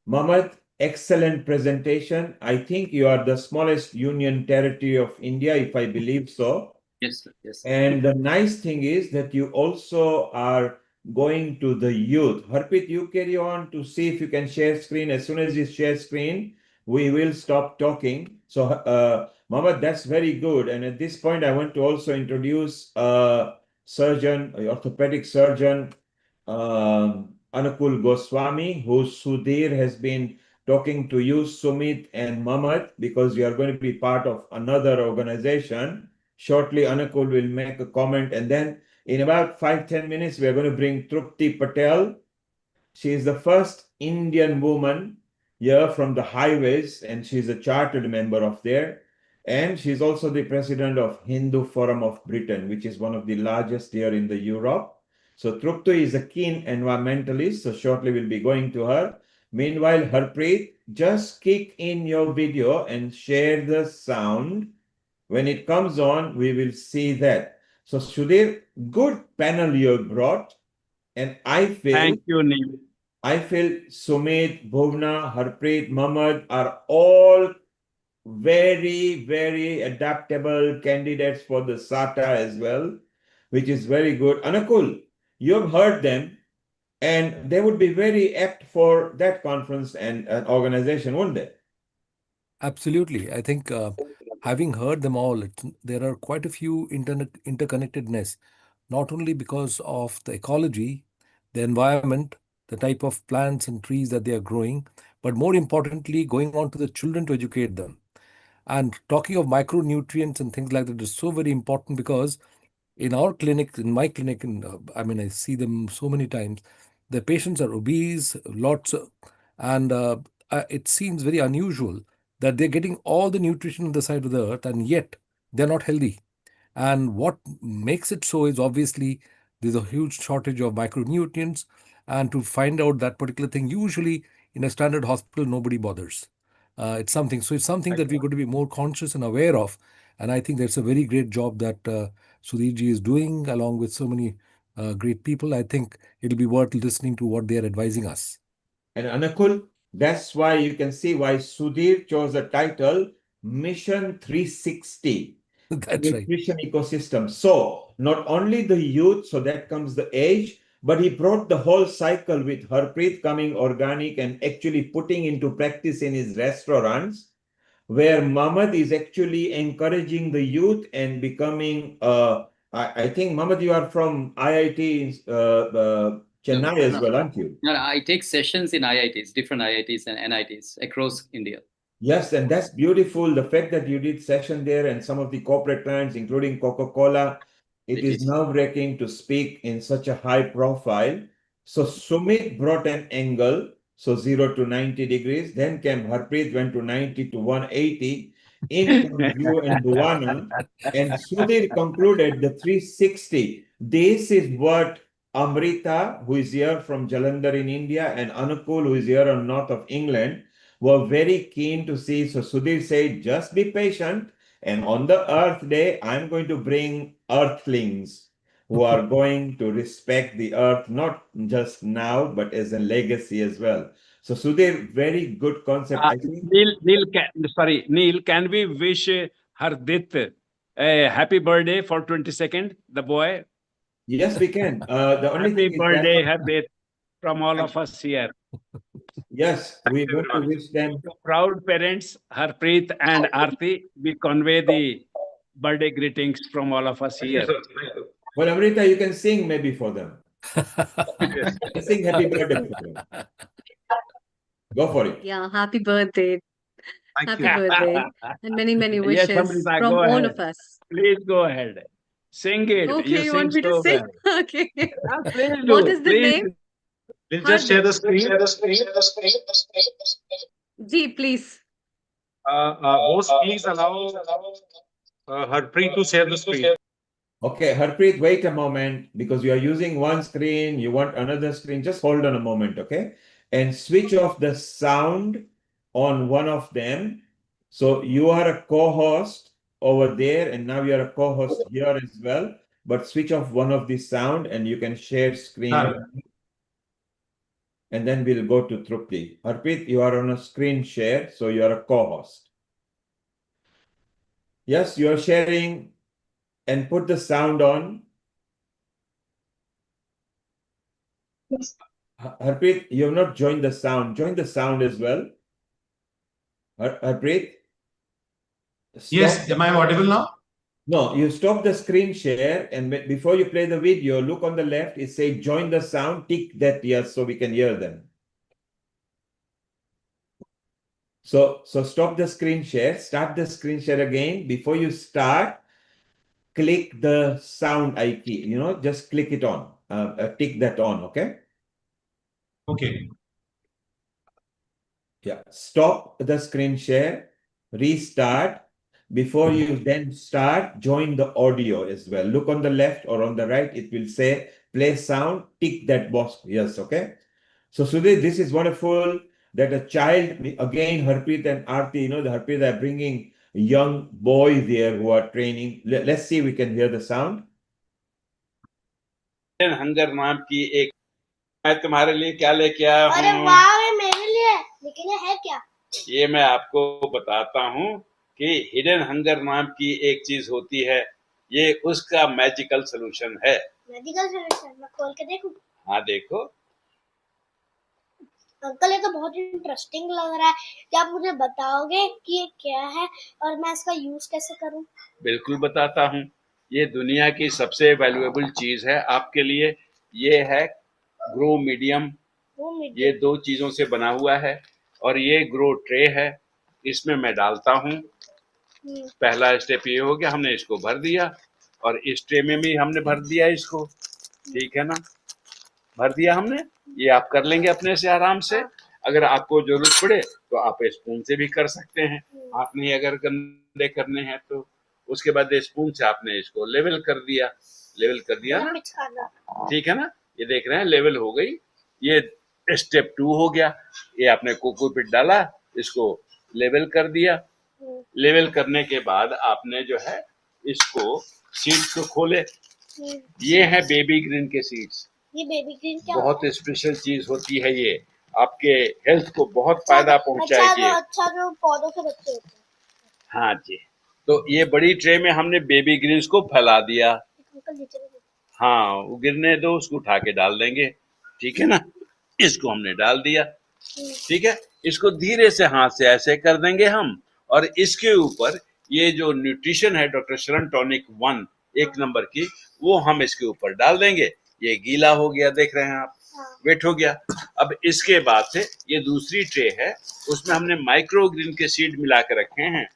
Mamad, excellent presentation. I think you are the smallest union territory of India, if I believe so. Yes, sir. Yes. And the nice thing is that you also are going to the youth. Harpreet, you carry on to see if you can share screen. As soon as you share screen, we will stop talking. So, Mamad, that's very good. And at this point, I want to also introduce a surgeon, an orthopedic surgeon, Anukul Goswami, who Sudhir has been talking to you, Sumit and Mamad, because you are going to be part of another organization. Shortly, Anukul will make a comment, and then in about 5-10 minutes, we are going to bring Trupti Patel. She is the first Indian woman here from the highways, and she's a chartered member of there. And she's also the president of Hindu Forum of Britain, which is one of the largest here in the Europe. So Trupti is a keen environmentalist, so shortly we'll be going to her. Meanwhile, Harpreet, just kick in your video and share the sound. When it comes on, we will see that. So Sudhir, good panel you brought. And I feel Thank you, Neil. I feel Sumit, Bhuvna, Harpreet, Mamad are all very, very adaptable candidates for the SATA as well, which is very good. Anukul, you have heard them, and they would be very apt for that conference and an organization, wouldn't they? Absolutely. I think having heard them all, there are quite a few interconnectedness, not only because of the ecology, the environment, the type of plants and trees that they are growing, but more importantly, going on to the children to educate them. And talking of micronutrients and things like that is so very important because in our clinic, in my clinic, I mean, I see them so many times, the patients are obese, and it seems very unusual that they're getting all the nutrition on the side of the earth and yet they're not healthy. And what makes it so is obviously there's a huge shortage of micronutrients. And to find out that particular thing, usually in a standard hospital, nobody bothers. It's something. So it's something that we're going to be more conscious and aware of. And I think that's a very great job that Sudhirji is doing along with so many great people. I think it'll be worth listening to what they're advising us. And Anukul, that's why you can see why Sudhir chose the title Mission 360. That's right. Nutrition ecosystem. So not only the youth, so that comes the age, but he brought the whole cycle with Harpreet coming organic and actually putting into practice in his restaurants, where Mamad is actually encouraging the youth and becoming, I think, Mamad, you are from IIT Chennai as well, aren't you? No, I take sessions in IITs, different IITs and NITs across India. Yes, and that's beautiful. The fact that you did session there and some of the corporate clients, including Coca-Cola, it is nerve-wracking to speak in such a high profile. So Sumit brought an angle, so 0 to 90 degrees. Then came Harpreet, went to 90 to 180. In comes you and Bhuwana. And Sudhir concluded the 360. This is what Amrita, who is here from Jalandhar in India, and Anukul, who is here on north of England, were very keen to see. So Sudhir said, just be patient. And on the Earth Day, I'm going to bring Earthlings who are going to respect the Earth, not just now, but as a legacy as well. So Sudhir, very good concept. I think. Neil, can we wish Hardit a happy birthday for 22nd, the boy? Yes, we can. The only happy thing birthday, is Hardit, from all of us here. Yes, we want to wish them. Proud parents, Harpreet and Aarti, we convey the birthday greetings from all of us here. Well, Amrita, you can sing maybe for them. Yes. Sing happy birthday for them. Go for it. Yeah, happy birthday. Thank Happy you. birthday. And many, many wishes Yes, Amrita, from go all ahead. of us. Please go ahead. Sing it. Okay, You you sing want me to so sing? well. Okay. Please What do. is the Please. name? We'll just share the screen. Ji, please. Host, please allow Harpreet to share the screen. Okay, Harpreet, wait a moment because you are using one screen, you want another screen. Just hold on a moment, okay? And switch off the sound on one of them. So you are a co-host over there, and now you are a co-host here as well. But switch off one of the sound and you can share screen. Done. And then we'll go to Trupti. Harpreet, you are on a screen share, so you are a co-host. Yes, you are sharing and put the sound on. Harpreet, you have not joined the sound. Join the sound as well. Harpreet? Yes, am I audible now? No, you stop the screen share and before you play the video, look on the left, it says join the sound, tick that yes, so we can hear them. So stop the screen share, start the screen share again. Before you start, click the sound icon, just click it on, tick that on, okay? Okay. Yeah, stop the screen share, restart. Before you then start, join the audio as well. Look on the left or on the right, it will say play sound, tick that box. Yes, okay? So Sudhir, this is wonderful that a child, again, Harpreet and Aarti, the Harpreet are bringing young boys there who are training. Let's see if we can hear the sound. Hunger नाम की एक मैं तुम्हारे लिए क्या लेके आया हूँ। अरे वाह, मेरे लिए, लेकिन ये है क्या? ये मैं आपको बताता हूँ कि हिडन हंगर नाम की एक चीज होती है, ये उसका मैजिकल सलूशन है। मैजिकल सॉल्यूशन, मैं खोल के देखूं? हाँ देखो। अंकल, ये तो बहुत इंटरेस्टिंग लग रहा है। क्या आप मुझे बताओगे कि ये क्या है और मैं इसका यूज कैसे करूं? बिल्कुल बताता हूँ। ये दुनिया की सबसे वैल्यूएबल चीज है आपके लिए। ये है ग्रो मीडियम। ये 2 चीजों से बना हुआ है और ये ग्रो ट्रे है। इसमें मैं डालता हूँ। पहला स्टेप ये हो गया, हमने इसको भर दिया और इस ट्रे में भी हमने भर दिया इसको। ठीक है ना, भर दिया हमने। ये आप कर लेंगे अपने से आराम से। अगर आपको जरूरत पड़े तो आप स्पून से भी कर सकते हैं। हाथ नहीं अगर गंदे करने हैं तो उसके बाद स्पून से आपने इसको लेवल कर दिया। लेवल कर दिया ना, ठीक है ना। ये देख रहे हैं लेवल हो गई। ये स्टेप 2 हो गया। ये आपने कोकोपीट डाला, इसको लेवल कर दिया। लेवल करने के बाद आपने जो है इसको सीड्स को खोले। ये है बेबी ग्रीन के सीड्स। ये बेबी ग्रीन क्या बहुत स्पेशल चीज होती है। ये आपके हेल्थ को बहुत फायदा पहुंचाएगी। अच्छा जो पौधों के बच्चे होते हैं। हाँ जी, तो ये बड़ी ट्रे में हमने बेबी ग्रीन्स को फैला दिया। हाँ, वो गिरने दो, उसको उठा के डाल देंगे। ठीक है ना, इसको हमने डाल दिया। ठीक है, इसको धीरे से हाथ से ऐसे कर देंगे हम। और इसके ऊपर ये जो न्यूट्रिशन है डॉक्टर शरण टॉनिक 1 1 नंबर की, वो हम इसके ऊपर डाल देंगे। ये गीला हो गया, देख रहे हैं आप, वेट हो गया। अब इसके बाद से ये दूसरी ट्रे है, उसमें हमने माइक्रो ग्रीन के सीड मिला के रखे हैं।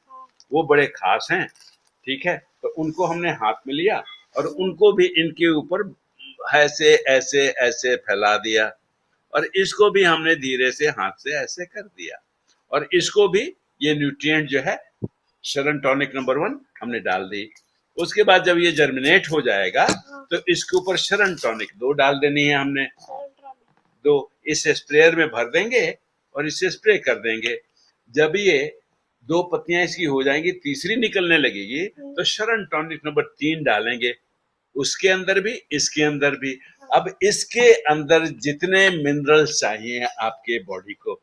वो बड़े खास हैं। ठीक है, तो उनको हमने हाथ में लिया और उनको भी इनके ऊपर ऐसे ऐसे ऐसे फैला दिया। और इसको भी हमने धीरे से हाथ से ऐसे कर दिया। और इसको भी ये न्यूट्रिएंट जो है शरण टॉनिक नंबर 1 हमने डाल दी। उसके बाद जब ये जर्मिनेट हो जाएगा तो इसके ऊपर शरण टॉनिक 2 डाल देनी है हमने। 2 इस स्प्रेयर में भर देंगे और इसे स्प्रे कर देंगे। जब ये 2 पत्तियां इसकी हो जाएंगी, तीसरी निकलने लगेगी तो शरण टॉनिक नंबर 3 डालेंगे। उसके अंदर भी, इसके अंदर भी। अब इसके अंदर जितने मिनरल्स चाहिए आपके बॉडी को,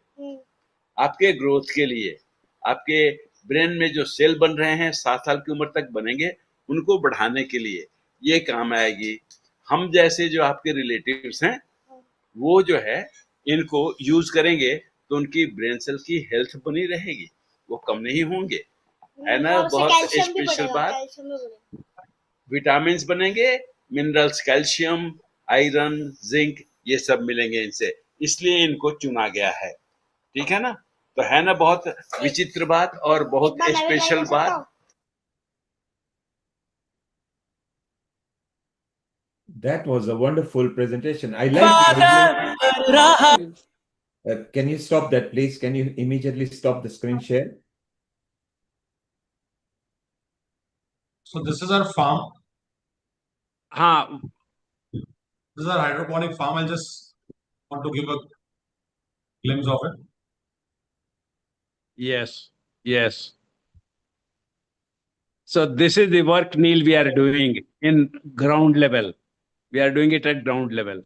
आपके ग्रोथ के लिए, आपके ब्रेन में जो सेल बन रहे हैं 7 साल की उम्र तक बनेंगे, उनको बढ़ाने के लिए ये काम आएगी। हम जैसे जो आपके रिलेटिव्स हैं वो जो है इनको यूज करेंगे तो उनकी ब्रेन सेल की हेल्थ बनी रहेगी, वो कम नहीं होंगे, है ना। बहुत स्पेशल बात, विटामिन बनेंगे, मिनरल्स, कैल्शियम, आयरन, जिंक, ये सब मिलेंगे इनसे, इसलिए इनको चुना गया है। ठीक है ना, तो है ना बहुत विचित्र बात और बहुत स्पेशल बात। That was a wonderful presentation. I like the idea. Can you stop that, please? Can you immediately stop the screen share? So this is our farm. This is our hydroponic farm. I just want to give a glimpse of it. Yes, yes. So this is the work, Neil, we are doing in ground level. We are doing it at ground level.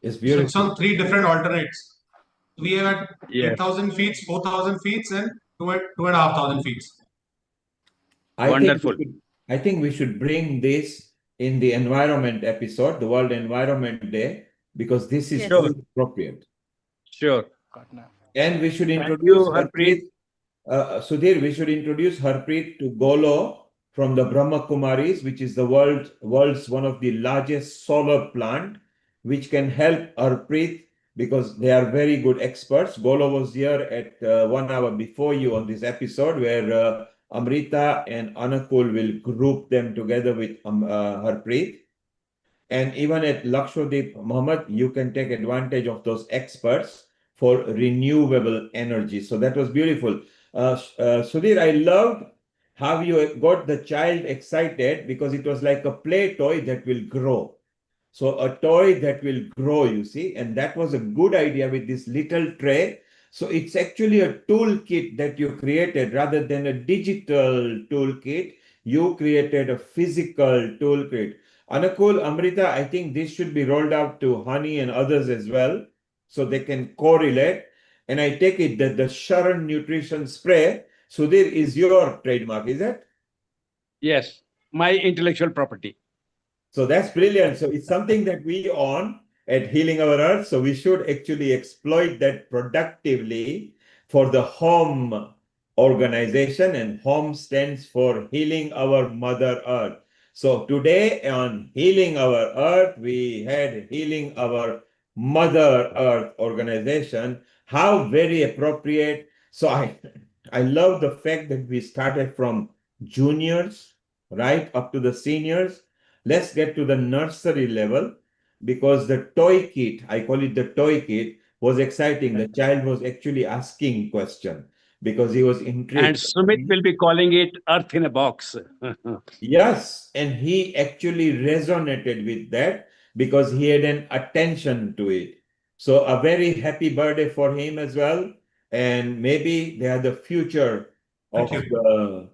It's So beautiful. it's on 3 different alternates. We have at 8,000 feet, 4,000 feet, and 2,500 feet. Wonderful. I think we should bring this in the environment episode, the World Environment Day, because this is very appropriate. Sure. And we should Thank introduce you, Harpreet. Sudhir, we should introduce Harpreet to Golo from the Brahma Kumaris, which is the world's one of the largest solar plant, which can help Harpreet because they are very good experts. Golo was here at 1 hour before you on this episode where Amrita and Anakul will group them together with Harpreet. And even at Lakshadweep, Mohammed, you can take advantage of those experts for renewable energy. So that was beautiful. Sudhir, I loved how you got the child excited because it was like a play toy that will grow. So a toy that will grow, you see, and that was a good idea with this little tray. So it's actually a toolkit that you created rather than a digital toolkit. You created a physical toolkit. Anakul, Amrita, I think this should be rolled out to Honey and others as well, so they can correlate. And I take it that the Sharon Nutrition Spray, Sudhir, is your trademark, is it? Yes, my intellectual property. So that's brilliant. So it's something that we own at Healing Our Earth. So we should actually exploit that productively for the home organization. And home stands for Healing Our Mother Earth. So today on Healing Our Earth, we had Healing Our Mother Earth organization. How very appropriate. So I love the fact that we started from juniors, right, up to the seniors. Let's get to the nursery level because the toy kit, I call it the toy kit, was exciting. The child was actually asking question because he was intrigued. And Sumit will be calling it Earth in a Box. Yes, and he actually resonated with that because he had an attention to it. So a very happy birthday for him as well. And maybe they are the future of the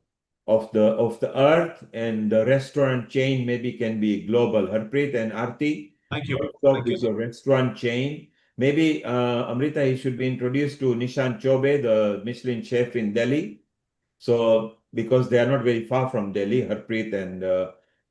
earth, and the restaurant chain maybe can be global. Harpreet and Arti, thank you. Talk with your restaurant chain. Maybe Amrita, he should be introduced to Nishan Chobe, the Michelin chef in Delhi. So because they are not very far from Delhi, Harpreet and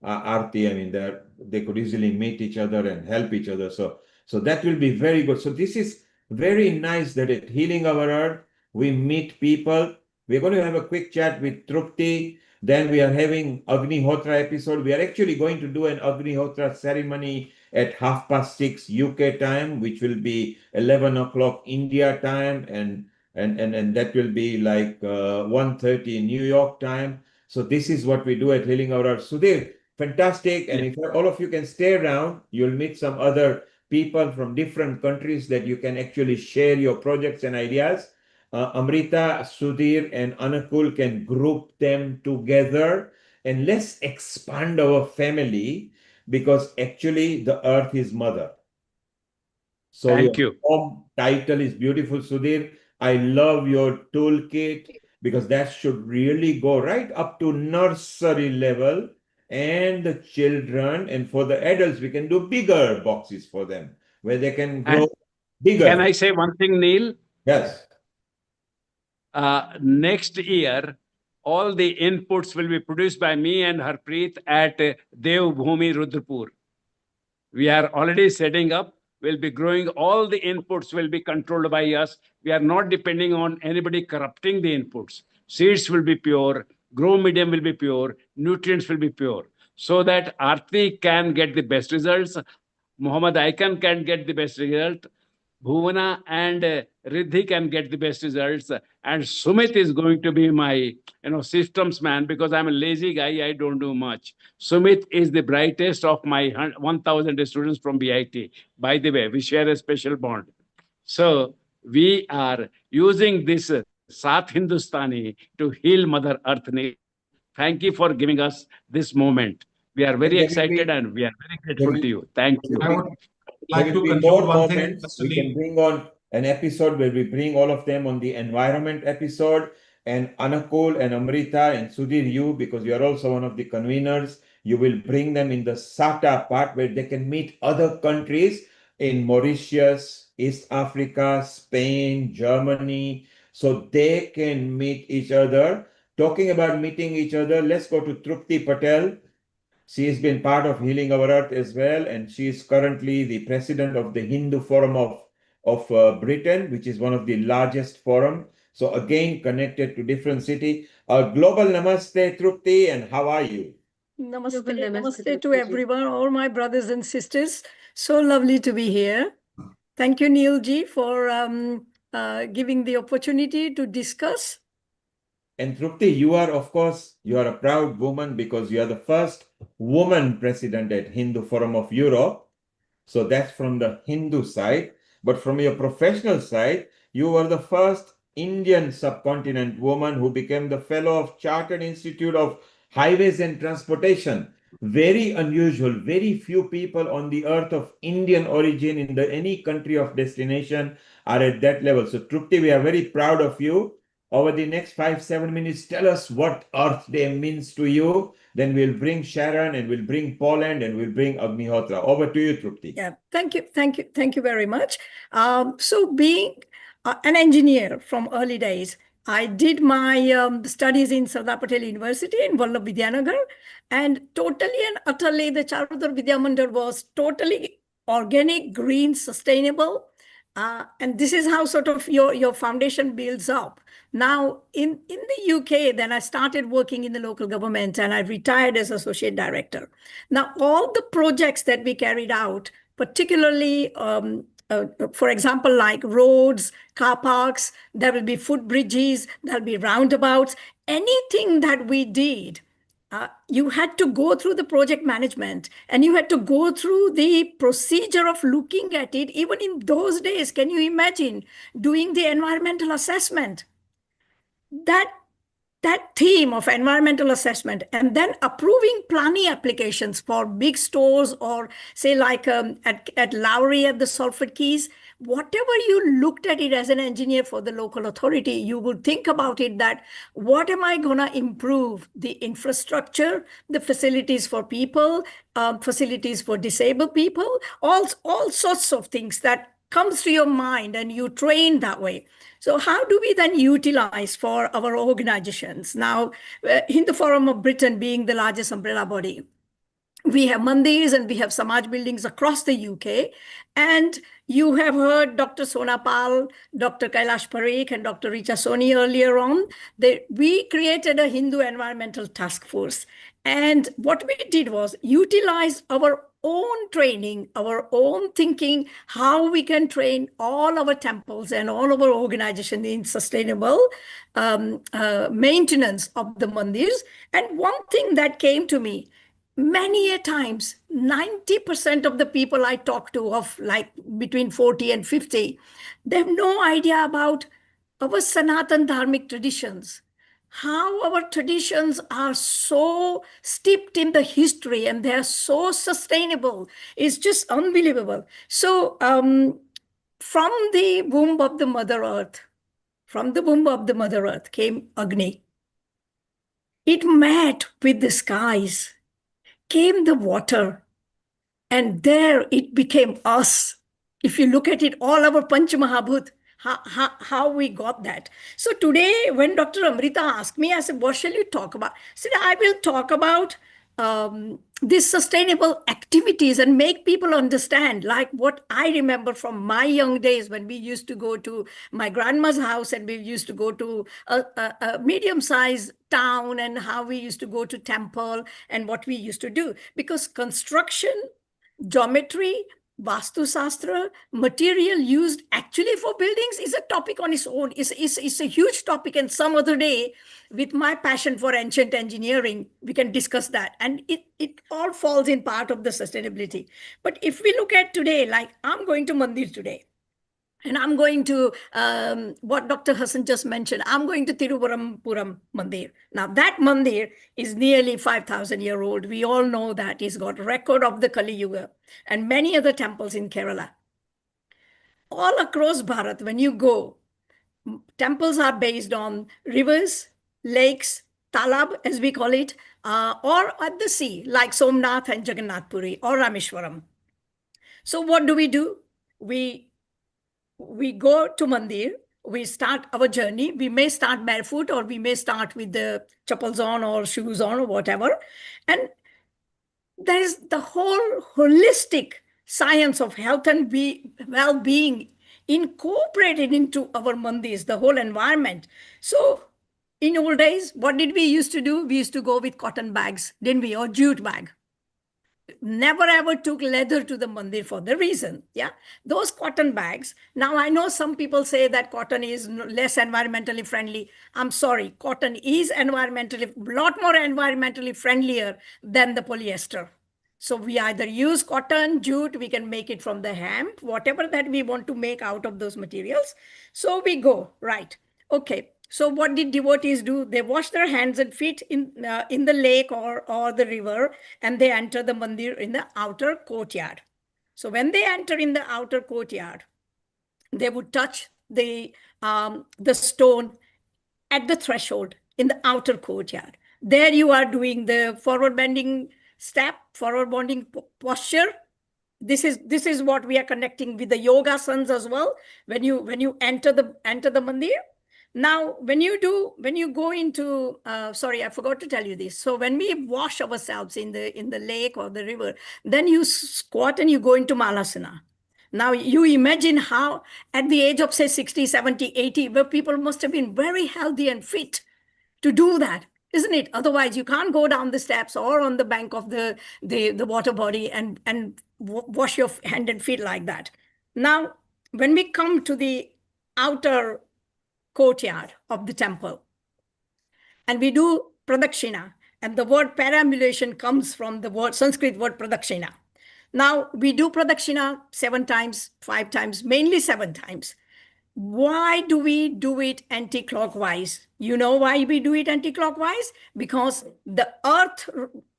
Arti, I mean, they could easily meet each other and help each other. So that will be very good. So this is very nice that at Healing Our Earth, we meet people. We're going to have a quick chat with Trupti. Then we are having Agnihotra episode. We are actually going to do an Agnihotra ceremony at 6:30 UK time, which will be 11 o'clock India time, and that will be like 1:30 New York time. So this is what we do at Healing Our Earth. Sudhir, fantastic. And if all of you can stay around, you'll meet some other people from different countries that you can actually share your projects and ideas. Amrita, Sudhir, and Anakul can group them together and let's expand our family because actually the earth is mother. So Thank your you. home title is beautiful, Sudhir. I love your toolkit because that should really go right up to nursery level and the children. And for the adults, we can do bigger boxes for them where they can grow bigger. Can I say one thing, Neil? Yes. Next year, all the inputs will be produced by me and Harpreet at Dev Bhumi Rudrapur. We are already setting up. We'll be growing. All the inputs will be controlled by us. We are not depending on anybody corrupting the inputs. Seeds will be pure. Grow medium will be pure. Nutrients will be pure. So that Aarti can get the best results. Muhammad Aikan can get the best result. Bhuvana and Riddhi can get the best results. And Sumit is going to be my systems man, because I'm a lazy guy. I don't do much. Sumit is the brightest of my 1,000 students from BIT. By the way, we share a special bond. So we are using this Saath Hindustani to heal Mother Earth. Thank you for giving us this moment. We are very excited and we are very grateful to you. Thank you. I would There like will to be conclude more one thing, moments. Mr. We can bring on an episode where we bring all of them on the environment episode, and Anakul and Amrita and Sudhir, you, because you are also one of the conveners, you will bring them in the SATA part where they can meet other countries in Mauritius, East Africa, Spain, Germany, so they can meet each other. Talking about meeting each other, let's go to Trupti Patel. She has been part of Healing Our Earth as well, and she is currently the president of the Hindu Forum of Britain, which is one of the largest forum. So again, connected to different city. Global Namaste, Trupti, and how are you? Namaste, namaste to everyone, all my brothers and sisters. So lovely to be here. Thank you, Neil Ji, for giving the opportunity to discuss. And Trupti, you are, of course, you are a proud woman because you are the first woman president at Hindu Forum of Europe. So that's from the Hindu side. But from your professional side, you were the first Indian subcontinent woman who became the fellow of Chartered Institute of Highways and Transportation. Very unusual. Very few people on the earth of Indian origin in any country of destination are at that level. So Trupti, we are very proud of you. Over the next 5-7 minutes, tell us what Earth Day means to you. Then we'll bring Sharon and we'll bring Poland and we'll bring Agnihotra. Over to you, Trupti. Yeah, thank you very much. So being an engineer from early days, I did my studies in Sardar Patel University in Vallabh Vidyanagar, and totally and utterly the Charudar Vidya Mandir was totally organic, green, sustainable. And this is how sort of your foundation builds up. Now, in the UK, then I started working in the local government and I retired as associate director. Now, all the projects that we carried out, particularly, for example, like roads, car parks, there will be footbridges, there'll be roundabouts, anything that we did, you had to go through the project management and you had to go through the procedure of looking at it. Even in those days, can you imagine doing the environmental assessment? That theme of environmental assessment and then approving planning applications for big stores or say like at Lowry at the Salford Keys, whatever you looked at it as an engineer for the local authority, you would think about it that what am I going to improve? The infrastructure, the facilities for people, facilities for disabled people, all sorts of things that comes to your mind and you train that way. So how do we then utilize for our organizations? Now, Hindu Forum of Britain being the largest umbrella body, we have mandirs and we have Samaj buildings across the UK. And you have heard Dr. Sonapal, Dr. Kailash Parikh, and Dr. Richa Soni earlier on. We created a Hindu environmental task force. And what we did was utilize our own training, our own thinking, how we can train all our temples and all our organization in sustainable maintenance of the mandirs. And one thing that came to me, many a times, 90% of the people I talk to of like between 40 and 50, they have no idea about our Sanatan Dharmic traditions, how our traditions are so steeped in the history and they're so sustainable. It's just unbelievable. So from the womb of the Mother Earth, came Agni. It met with the skies, came the water, and there it became us. If you look at it, all our Panch Mahabhut, how we got that. So today, when Dr. Amrita asked me, I said, what shall you talk about? I said, I will talk about these sustainable activities and make people understand, like what I remember from my young days when we used to go to my grandma's house and we used to go to a medium-sized town and how we used to go to temple and what we used to do. Because construction, geometry, Vastu Shastra, material used actually for buildings is a topic on its own. It's a huge topic, and some other day, with my passion for ancient engineering, we can discuss that. And it all falls in part of the sustainability. But if we look at today, like I'm going to Mandir today, and I'm going to what Dr. Hassan just mentioned. I'm going to Tiruvarampuram Mandir. Now that Mandir is nearly 5,000-year-old. We all know that. It's got record of the Kali Yuga and many other temples in Kerala. All across Bharat, when you go, temples are based on rivers, lakes, talab, as we call it, or at the sea, like Somnath and Jagannath Puri or Rameshwaram. So what do? We go to Mandir, we start our journey. We may start barefoot, or we may start with the chappals on or shoes on or whatever. And there is the whole holistic science of health and well-being incorporated into our mandirs, the whole environment. So in old days, what did we used to do? We used to go with cotton bags, didn't we? Or jute bag. Never ever took leather to the mandir for the reason, yeah, those cotton bags. Now I know some people say that cotton is less environmentally friendly. I'm sorry, cotton is a lot more environmentally friendlier than the polyester. So we either use cotton, jute, we can make it from the hemp, whatever that we want to make out of those materials. So we go, right, okay. So what did devotees do? They wash their hands and feet in the lake or the river, and they enter the mandir in the outer courtyard. So when they enter in the outer courtyard, they would touch the stone at the threshold in the outer courtyard. There you are doing the forward bending step, forward bending posture. This is what we are connecting with the yoga asanas as well. When you enter the mandir. Now, when you go into, sorry, I forgot to tell you this. So when we wash ourselves in the lake or the river, then you squat and you go into Malasana. Now you imagine how at the age of say 60, 70, 80, where people must have been very healthy and fit to do that, isn't it? Otherwise you can't go down the steps or on the bank of the water body and wash your hand and feet like that. Now, when we come to the outer courtyard of the temple, and we do pradakshina, and the word perambulation comes from the word Sanskrit word pradakshina. Now we do pradakshina 7 times, 5 times, mainly 7 times. Why do we do it anti-clockwise? You know why we do it anti-clockwise? Because the earth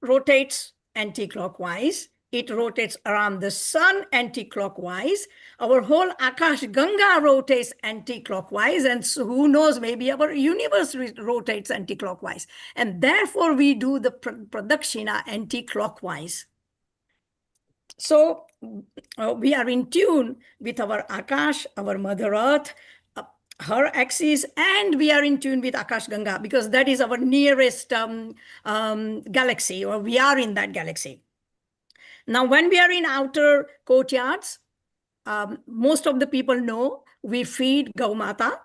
rotates anti-clockwise. It rotates around the sun anti-clockwise. Our whole Akash Ganga rotates anti-clockwise. And so who knows, maybe our universe rotates anti-clockwise. And therefore we do the pradakshina anti-clockwise. So we are in tune with our Akash, our Mother Earth, her axis, and we are in tune with Akash Ganga because that is our nearest galaxy, or we are in that galaxy. Now, when we are in outer courtyards, most of the people know we feed Gaumata,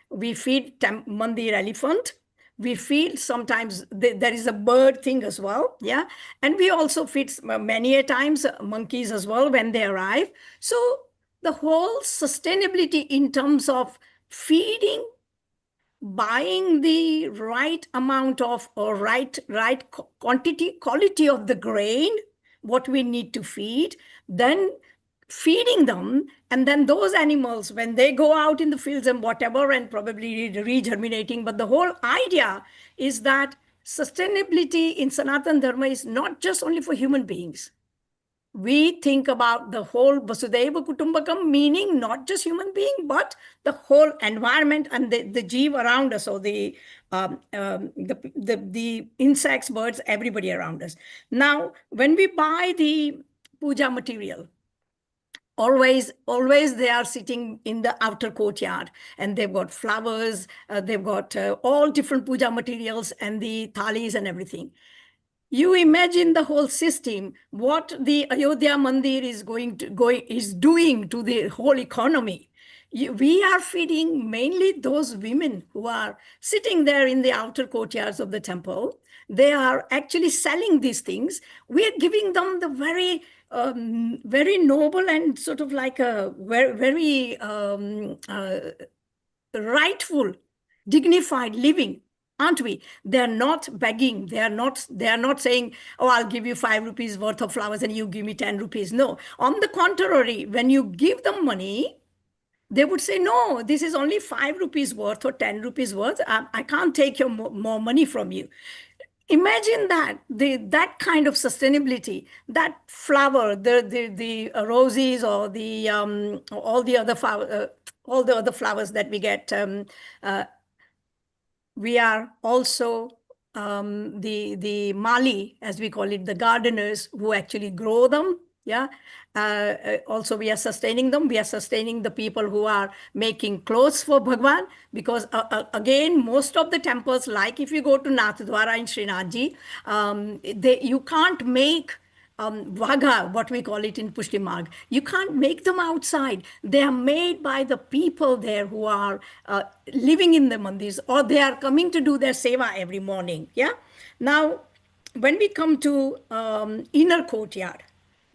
we feed Mandir elephant, we feed sometimes there is a bird thing as well, yeah, and we also feed many a times monkeys as well when they arrive. So the whole sustainability in terms of feeding, buying the right amount of or right quality of the grain, what we need to feed, then feeding them, and then those animals, when they go out in the fields and whatever, and probably regerminating. But the whole idea is that sustainability in Sanatana Dharma is not just only for human beings. We think about the whole Vasudhaiva Kutumbakam, meaning not just human being, but the whole environment and the jeev around us, or the insects, birds, everybody around us. Now, when we buy the puja material, always they are sitting in the outer courtyard, and they've got flowers, they've got all different puja materials and the thalis and everything. You imagine the whole system, what the Ayodhya Mandir is doing to the whole economy. We are feeding mainly those women who are sitting there in the outer courtyards of the temple. They are actually selling these things. We are giving them the very very noble and sort of like a very rightful, dignified living, aren't we? They're not begging. They are not saying, oh, I'll give you 5 rupees worth of flowers and you give me 10 rupees. No, on the contrary, when you give them money, they would say, no, this is only 5 rupees worth or 10 rupees worth. I can't take your more money from you. Imagine that kind of sustainability, that flower, the roses or the all the other flowers that we get. We are also the Mali, as we call it, the gardeners who actually grow them. Yeah. Also, we are sustaining them. We are sustaining the people who are making clothes for Bhagwan, because again, most of the temples, like if you go to Nathdwara in Srinathji, you can't make Vaga, what we call it in Pushti Marg. You can't make them outside. They are made by the people there who are living in the mandirs, or they are coming to do their seva every morning. Yeah. Now, when we come to inner courtyard,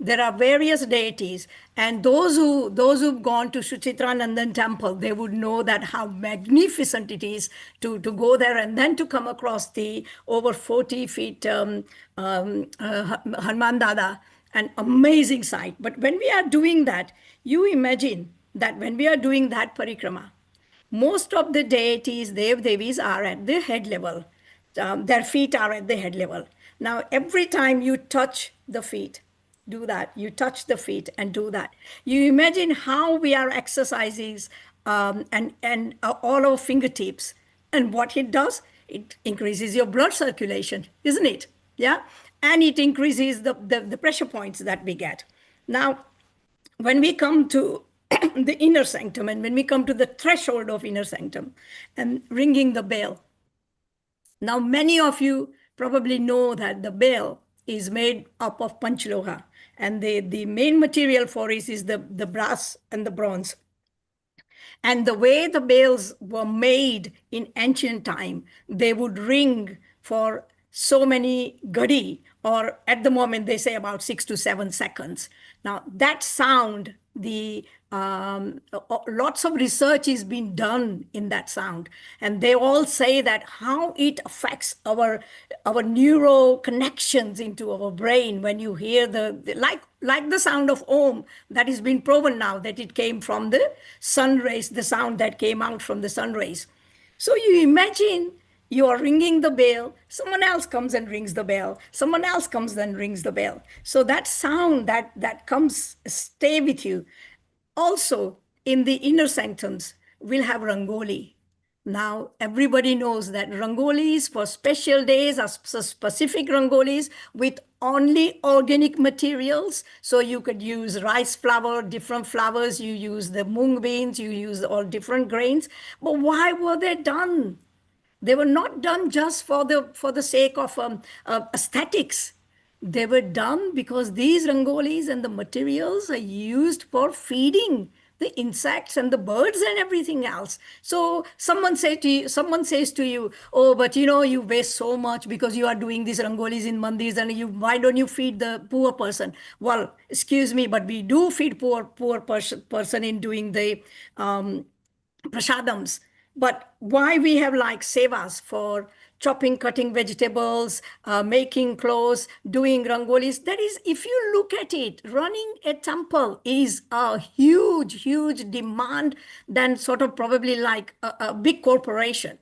there are various deities, and those who've gone to Suchitranandan temple, they would know that how magnificent it is to go there and then to come across the over 40 feet Hanuman Dada, an amazing sight. But when we are doing that, you imagine that when we are doing that parikrama, most of the deities, Dev-Devis, are at the head level. Their feet are at the head level. Now, every time you touch the feet, do that. You touch the feet and do that. You imagine how we are exercising and all our fingertips. And what it does, it increases your blood circulation, isn't it? Yeah. And it increases the pressure points that we get. Now, when we come to the inner sanctum, and when we come to the threshold of inner sanctum and ringing the bell. Now, many of you probably know that the bell is made up of panchloha, and the main material for it is the brass and the bronze. And the way the bells were made in ancient time, they would ring for so many gadi, or at the moment they say about 6 to 7 seconds. Now that sound, lots of research is being done in that sound, and they all say that how it affects our neuro connections into our brain when you hear like the sound of Om, that has been proven now that it came from the sun rays, the sound that came out from the sun rays. So you imagine you are ringing the bell, someone else comes and rings the bell, someone else comes and rings the bell. So that sound that comes stay with you. Also, in the inner sanctums, we'll have Rangoli. Now, everybody knows that Rangolis for special days are specific Rangolis with only organic materials. So you could use rice flour, different flours, you use the mung beans, you use all different grains. But why were they done? They were not done just for the sake of aesthetics. They were done because these rangolis and the materials are used for feeding the insects and the birds and everything else. So someone says to you, oh, but you waste so much because you are doing these rangolis in mandirs, and why don't you feed the poor person? Well, excuse me, but we do feed poor person in doing the prasadams. But why we have like sevas for chopping, cutting vegetables, making clothes, doing rangolis? That is, if you look at it, running a temple is a huge, huge demand than sort of probably like a big corporation.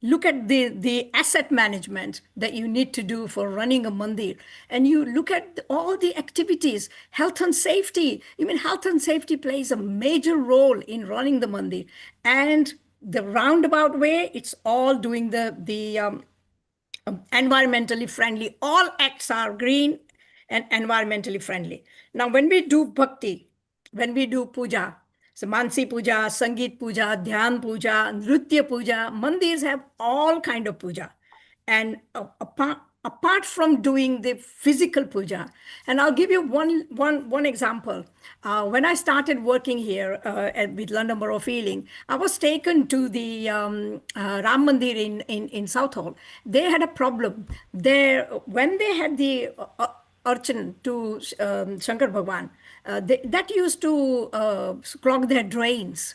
Look at the asset management that you need to do for running a mandir. And you look at all the activities, health and safety. Even health and safety plays a major role in running the mandir. And the roundabout way, it's all doing the environmentally friendly. All acts are green and environmentally friendly. Now, when we do bhakti, when we do puja, so Mansi Puja, Sangeet Puja, Dhyan Puja, Nritya Puja, mandirs have all kind of puja. And apart from doing the physical puja, and I'll give you one example. When I started working here with London Borough of Ealing, I was taken to the Ram Mandir in Southall. They had a problem there when they had the urchin to Shankar Bhagwan. That used to clog their drains.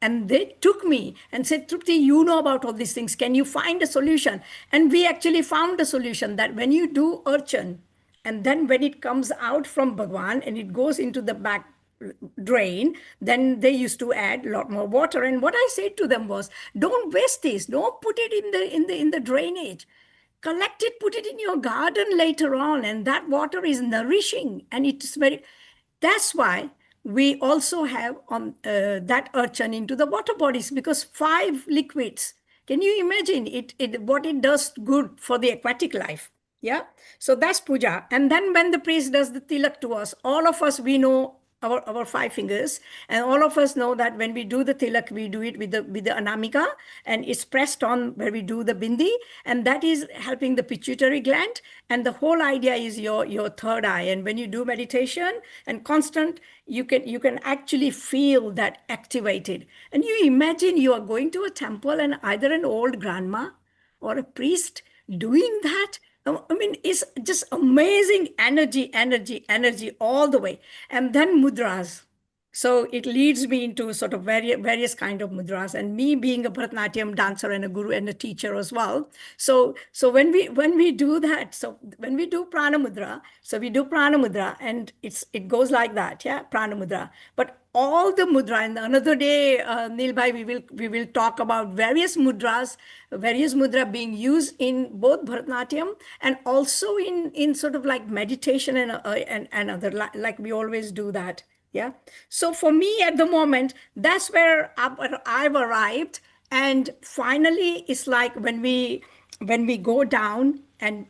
And they took me and said, Trupti, you know about all these things. Can you find a solution? And we actually found a solution that when you do urchin, and then when it comes out from Bhagwan and it goes into the back drain, then they used to add a lot more water. And what I said to them was, don't waste this. Don't put it in the drainage. Collect it, put it in your garden later on. And that water is nourishing. And it's very, that's why we also have on that urchin into the water bodies, because 5 liquids. Can you imagine what it does good for the aquatic life? Yeah. So that's puja. And then when the priest does the tilak to us, all of us, we know our 5 fingers, and all of us know that when we do the tilak, we do it with the anamika, and it's pressed on where we do the bindi, and that is helping the pituitary gland. And the whole idea is your third eye. And when you do meditation and constant, you can actually feel that activated. And you imagine you are going to a temple and either an old grandma or a priest doing that. I mean, it's just amazing energy all the way. And then mudras. So it leads me into sort of various kind of mudras, and me being a Bharatanatyam dancer and a guru and a teacher as well. So when we do that, so when we do prana mudra, so we do prana mudra, and it goes like that, yeah, prana mudra. But all the mudra, and another day, Neil bhai, we will talk about various mudra being used in both Bharatanatyam and also in sort of like meditation and other, like we always do that. Yeah. So for me at the moment, that's where I've arrived. And finally, it's like when we go down and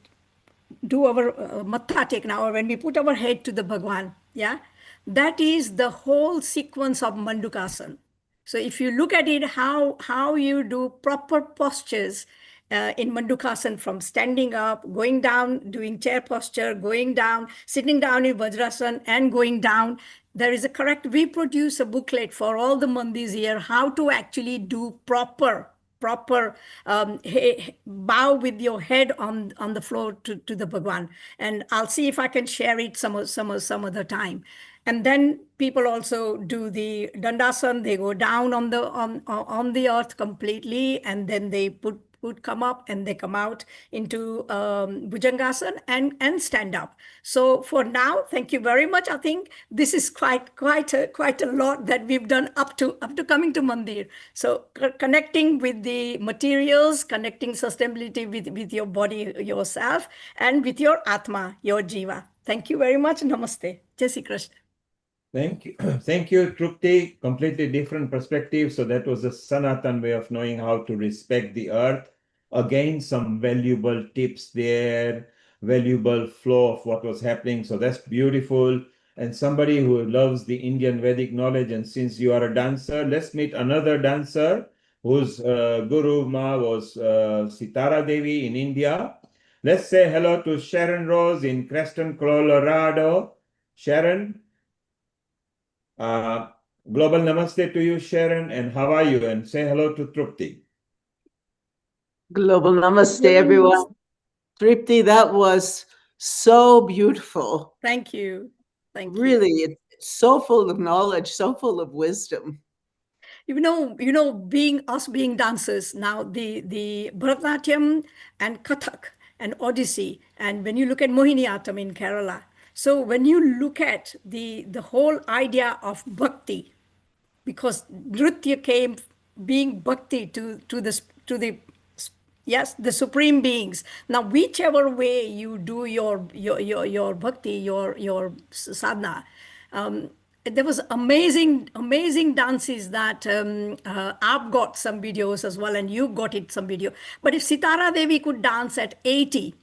do our matha tekna, or when we put our head to the Bhagwan, yeah, that is the whole sequence of Mandukasana. So if you look at it, how you do proper postures in Mandukasana, from standing up, going down, doing chair posture, going down, sitting down in Vajrasana, and going down. There is a correct, we produce a booklet for all the mandis here, how to actually do proper bow with your head on the floor to the Bhagwan. And I'll see if I can share it some other time. And then people also do the dandasana. They go down on the earth completely, and then they would come up and they come out into Bhujangasana and stand up. So for now, thank you very much. I think this is quite a lot that we've done up to coming to Mandir. So connecting with the materials, connecting sustainability with your body, yourself, and with your Atma, your Jiva. Thank you very much. Namaste. Jai Shri Krishna. Thank you. Thank you, Trupti. Completely different perspective. So that was a Sanatan way of knowing how to respect the earth. Again, some valuable tips there, valuable flow of what was happening. So that's beautiful. And somebody who loves the Indian Vedic knowledge, and since you are a dancer, let's meet another dancer whose Guru Ma was Sitara Devi in India. Let's say hello to Sharon Rose in Creston, Colorado. Sharon, global namaste to you, Sharon, and how are you? And say hello to Trupti. Global namaste, everyone. Tripti, that was so beautiful. Thank you. Thank you. Really, it's so full of knowledge, so full of wisdom. You know, being dancers now, the Bharatanatyam and Kathak and Odissi, and when you look at Mohiniyattam in Kerala, so when you look at the whole idea of bhakti, because Nritya came being bhakti to the yes, the supreme beings. Now, whichever way you do your bhakti, your sadhana, there was amazing dances that I've got some videos as well, and you got some video. But if Sitara Devi could dance at 80,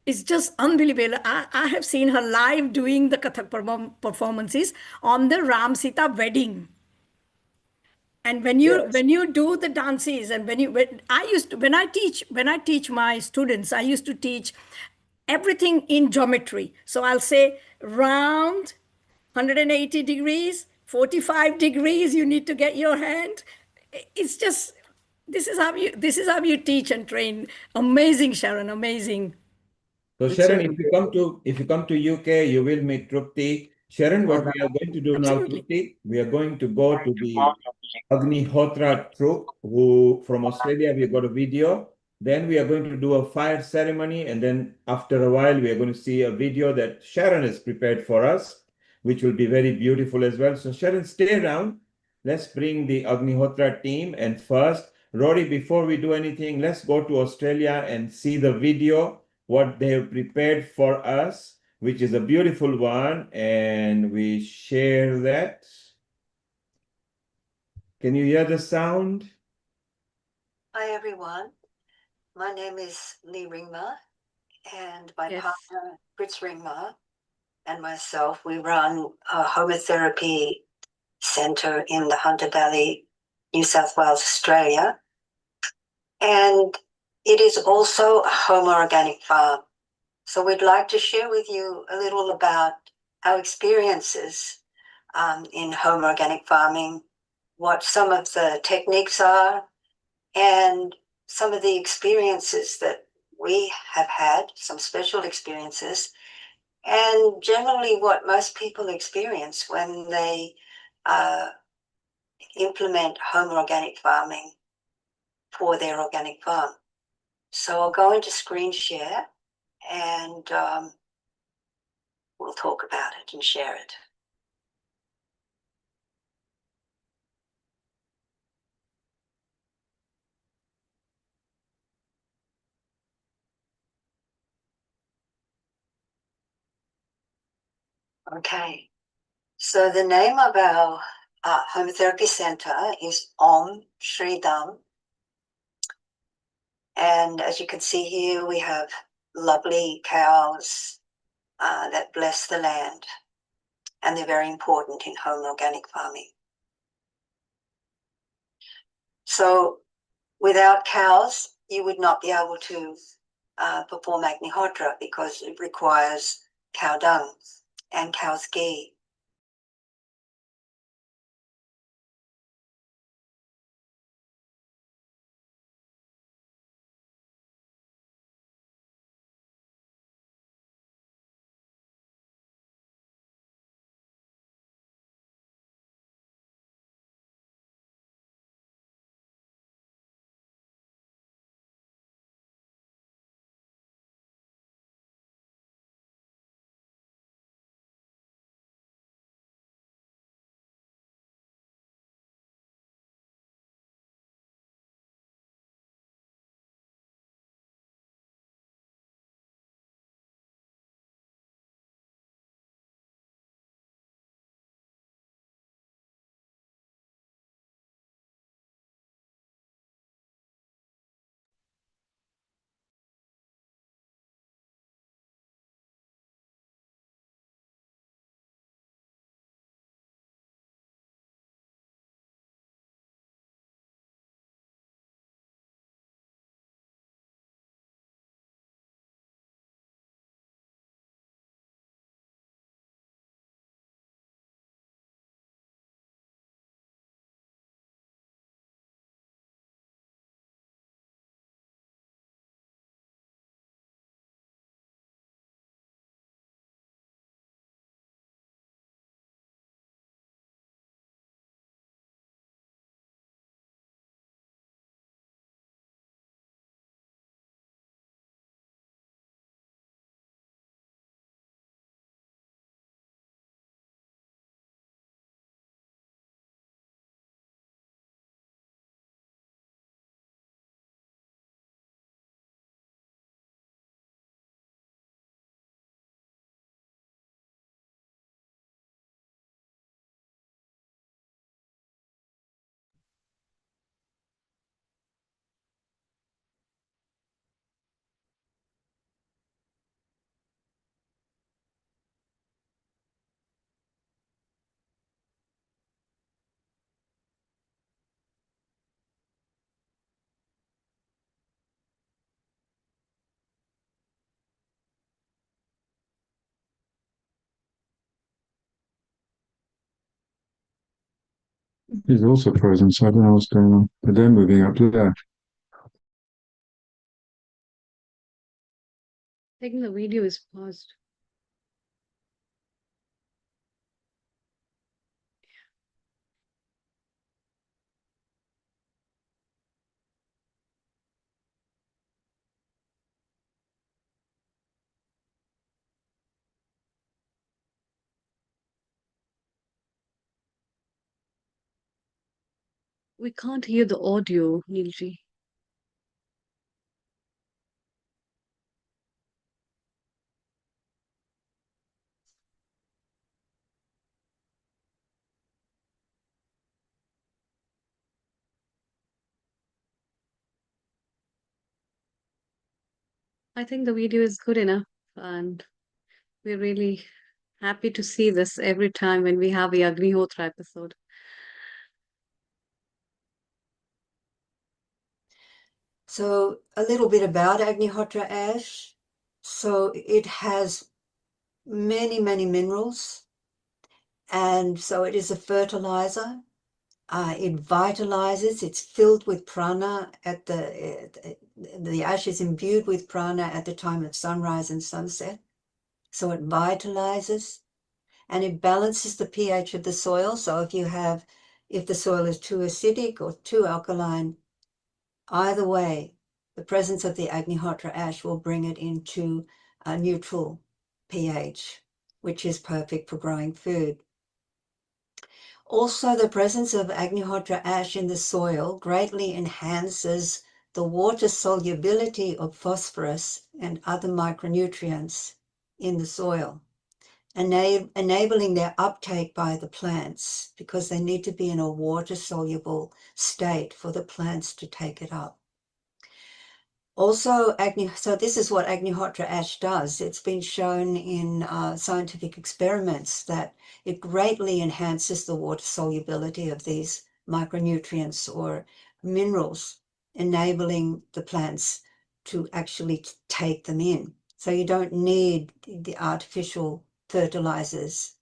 it's just unbelievable. I have seen her live doing the Kathak performances on the Ram Sita wedding. And when you do the dances, and when I teach my students, I used to teach everything in geometry. So I'll say round, 180 degrees, 45 degrees, you need to get your hand. It's just, this is how you teach and train. Amazing, Sharon, amazing. So Sharon, if you come to UK, you will meet Trupti. Sharon, what we are going to do now, Trupti, we are going to go to the Agnihotra troop, who from Australia, we got a video. Then we are going to do a fire ceremony, and then after a while, we are going to see a video that Sharon has prepared for us, which will be very beautiful as well. So Sharon, stay around. Let's bring the Agnihotra team. And first, Rory, before we do anything, let's go to Australia and see the video, what they have prepared for us, which is a beautiful one. And we share that. Can you hear the sound? Hi, everyone. My name is Lee Ringma, and my partner, Fritz Ringma, and myself, we run a homotherapy centre in the Hunter Valley, New South Wales, Australia. And it is also a home organic farm. So we'd like to share with you a little about our experiences in home organic farming, what some of the techniques are, and some of the experiences that we have had, some special experiences, and generally what most people experience when they implement home organic farming for their organic farm. So I'll go into screen share and we'll talk about it and share it. Okay, so the name of our homotherapy center is Om Shri Dham. And as you can see here, we have lovely cows that bless the land, and they're very important in home organic farming. So without cows, you would not be able to perform Agnihotra because it requires cow dung and cow's ghee. He's also frozen, so I don't know what's going on. But they're moving up there. I think the video is paused. We can't hear the audio, Neelji. I think the video is good enough, and we're really happy to see this every time when we have the Agnihotra episode. So a little bit about Agnihotra ash. So it has many, many minerals, and so it is a fertilizer. It vitalizes. It's filled with prana at the ash is imbued with prana at the time of sunrise and sunset. So it vitalizes, and it balances the pH of the soil. So if the soil is too acidic or too alkaline, either way, the presence of the Agnihotra ash will bring it into a neutral pH, which is perfect for growing food. Also, the presence of Agnihotra ash in the soil greatly enhances the water solubility of phosphorus and other micronutrients in the soil, enabling their uptake by the plants, because they need to be in a water-soluble state for the plants to take it up. Also, so this is what Agnihotra ash does. It's been shown in scientific experiments that it greatly enhances the water solubility of these micronutrients or minerals, enabling the plants to actually take them in. So you don't need the artificial fertilizers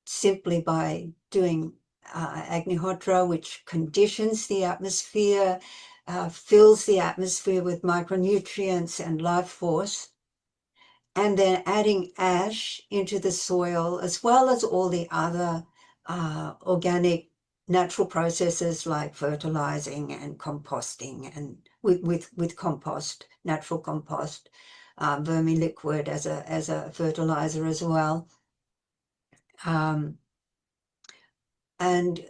simply by doing Agnihotra, which conditions the atmosphere, fills the atmosphere with micronutrients and life force, and then adding ash into the soil, as well as all the other organic natural processes like fertilizing and composting, and with compost, natural compost, vermiliquid as a fertilizer as well. And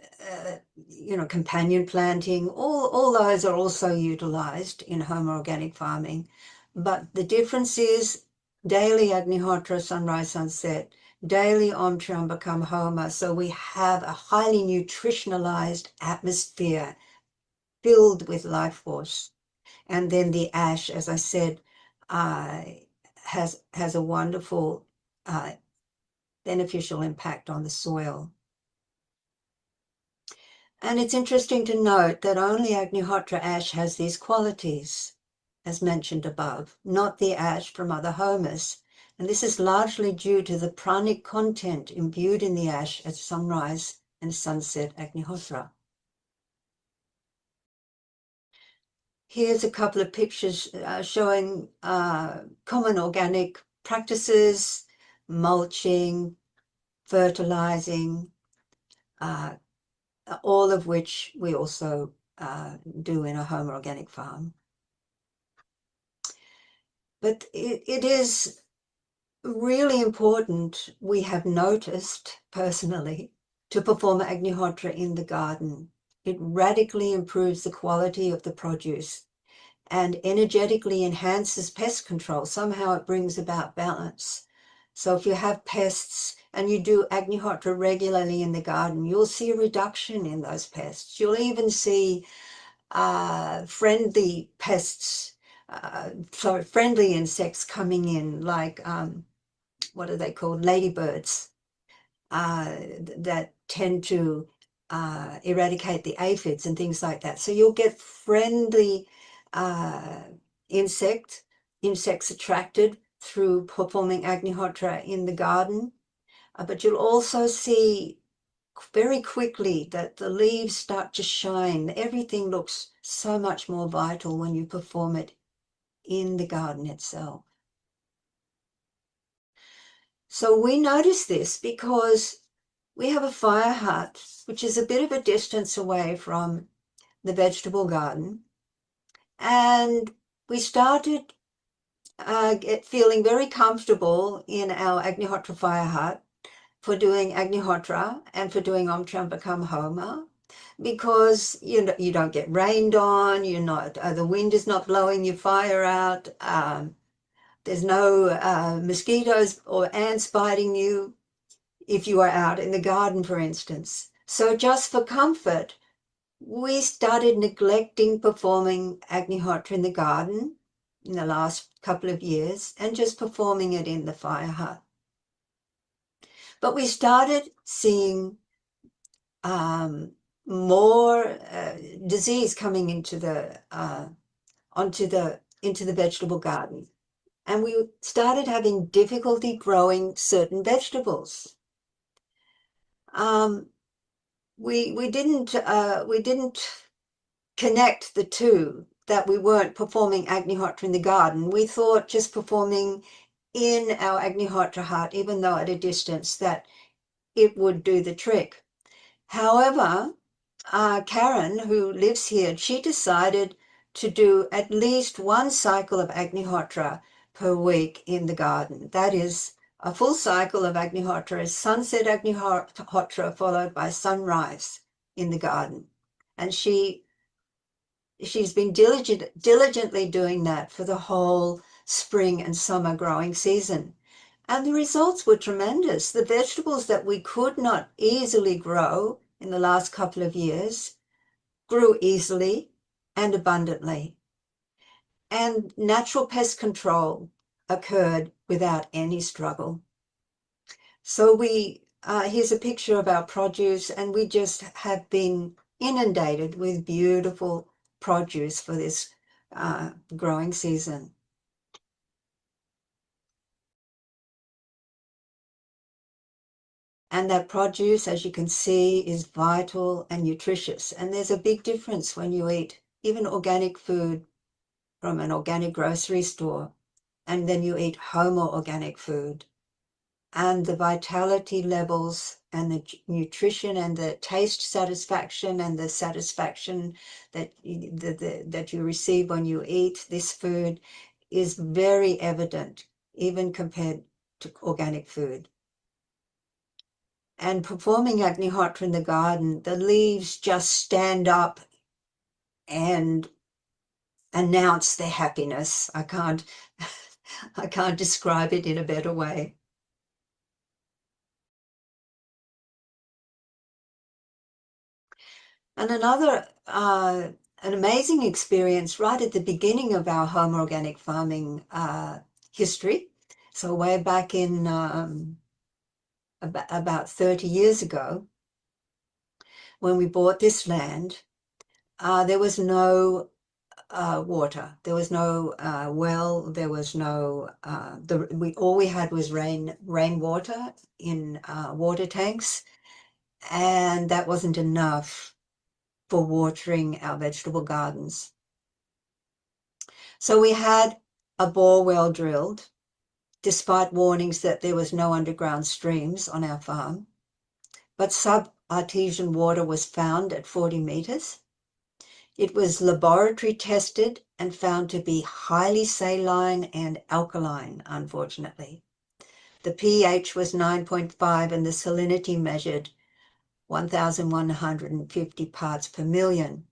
companion planting, all those are also utilized in home organic farming. But the difference is daily Agnihotra, sunrise, sunset, daily Om Triambakam Homa. So we have a highly nutritionalized atmosphere filled with life force. And then the ash, as I said, has a wonderful beneficial impact on the soil. And it's interesting to note that only Agnihotra ash has these qualities, as mentioned above, not the ash from other homas. And this is largely due to the pranic content imbued in the ash at sunrise and sunset Agnihotra. Here's a couple of pictures showing common organic practices, mulching, fertilizing, all of which we also do in a home organic farm. But it is really important, we have noticed personally, to perform Agnihotra in the garden. It radically improves the quality of the produce and energetically enhances pest control. Somehow it brings about balance. So if you have pests and you do Agnihotra regularly in the garden, you'll see a reduction in those pests. You'll even see friendly pests, friendly insects coming in, like, what are they called? Ladybirds, that tend to eradicate the aphids and things like that. So you'll get friendly insects attracted through performing Agnihotra in the garden. But you'll also see very quickly that the leaves start to shine. Everything looks so much more vital when you perform it in the garden itself. So we noticed this because we have a fire hut, which is a bit of a distance away from the vegetable garden. And we started feeling very comfortable in our Agnihotra fire hut for doing Agnihotra and for doing Om Trambakam Homa, because you don't get rained on, the wind is not blowing your fire out, there's no mosquitoes or ants biting you if you are out in the garden, for instance. So just for comfort, we started neglecting performing Agnihotra in the garden in the last couple of years and just performing it in the fire hut. But we started seeing more disease coming into the vegetable garden, and we started having difficulty growing certain vegetables. We didn't connect the two, that we weren't performing Agnihotra in the garden. We thought just performing in our Agnihotra hut, even though at a distance, that it would do the trick. However, Karen, who lives here, she decided to do at least one cycle of Agnihotra per week in the garden. That is, a full cycle of Agnihotra is sunset Agnihotra followed by sunrise in the garden. And she's been diligently doing that for the whole spring and summer growing season. And the results were tremendous. The vegetables that we could not easily grow in the last couple of years grew easily and abundantly. And natural pest control occurred without any struggle. So here's a picture of our produce, and we just have been inundated with beautiful produce for this growing season. And that produce, as you can see, is vital and nutritious. And there's a big difference when you eat even organic food from an organic grocery store, and then you eat Homo organic food. And the vitality levels and the nutrition and the taste satisfaction and the satisfaction that you receive when you eat this food is very evident, even compared to organic food. And performing Agnihotra in the garden, the leaves just stand up and announce their happiness. I can't describe it in a better way. And another, an amazing experience right at the beginning of our home organic farming history. So way back in about 30 years ago, when we bought this land, there was no water. There was no well. There was no. All we had was rainwater in water tanks, and that wasn't enough for watering our vegetable gardens. So we had a bore well drilled, despite warnings that there was no underground streams on our farm. But sub-artesian water was found at 40 meters. It was laboratory tested and found to be highly saline and alkaline, unfortunately. The pH was 9.5 and the salinity measured 1,150 parts per million,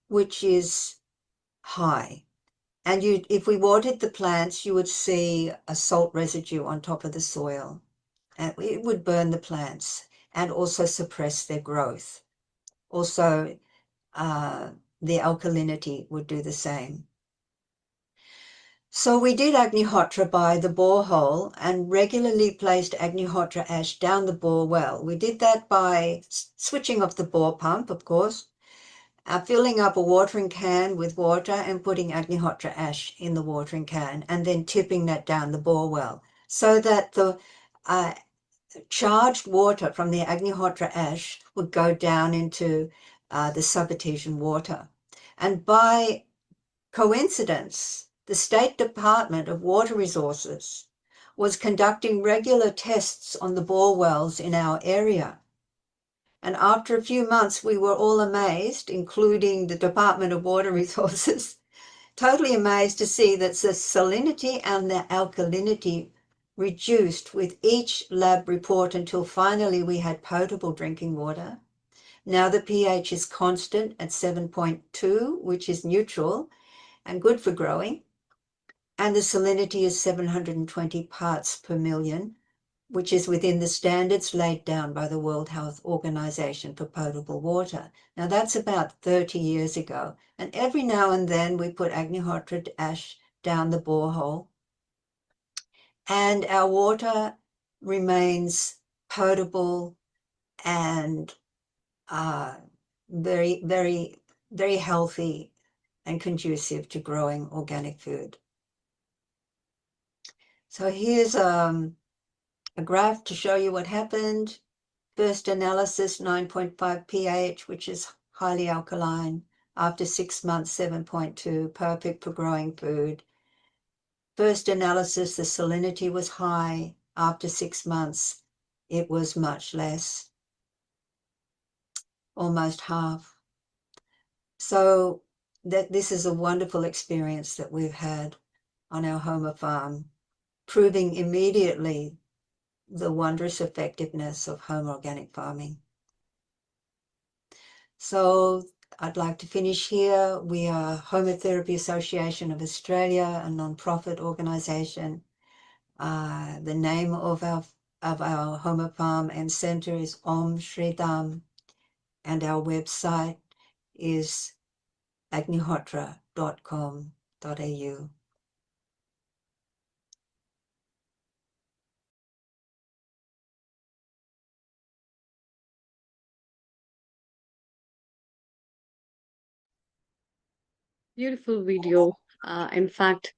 which is high. And if we watered the plants, you would see a salt residue on top of the soil. And it would burn the plants and also suppress their growth. Also, the alkalinity would do the same. So we did Agnihotra by the borehole and regularly placed Agnihotra ash down the bore well. We did that by switching off the bore pump, of course, filling up a watering can with water and putting Agnihotra ash in the watering can and then tipping that down the bore well so that the charged water from the Agnihotra ash would go down into the sub-artesian water. And by coincidence, the State Department of Water Resources was conducting regular tests on the bore wells in our area. And after a few months, we were all amazed, including the Department of Water Resources, totally amazed to see that the salinity and the alkalinity reduced with each lab report until finally we had potable drinking water. Now the pH is constant at 7.2, which is neutral and good for growing. And the salinity is 720 parts per million, which is within the standards laid down by the World Health Organization for potable water. Now that's about 30 years ago. And every now and then we put Agnihotra ash down the borehole and our water remains potable and very, very, very healthy and conducive to growing organic food. So here's a graph to show you what happened. First analysis, 9.5 pH, which is highly alkaline. After 6 months, 7.2, perfect for growing food. First analysis, the salinity was high. After 6 months, it was much less, almost half. So this is a wonderful experience that we've had on our Homer farm, proving immediately the wondrous effectiveness of home organic farming. So I'd like to finish here. We are Homotherapy Association of Australia, a non-profit organisation. The name of our Homer farm and centre is Om Shri Dham, and our website is agnihotra.com.au. Beautiful video. In fact,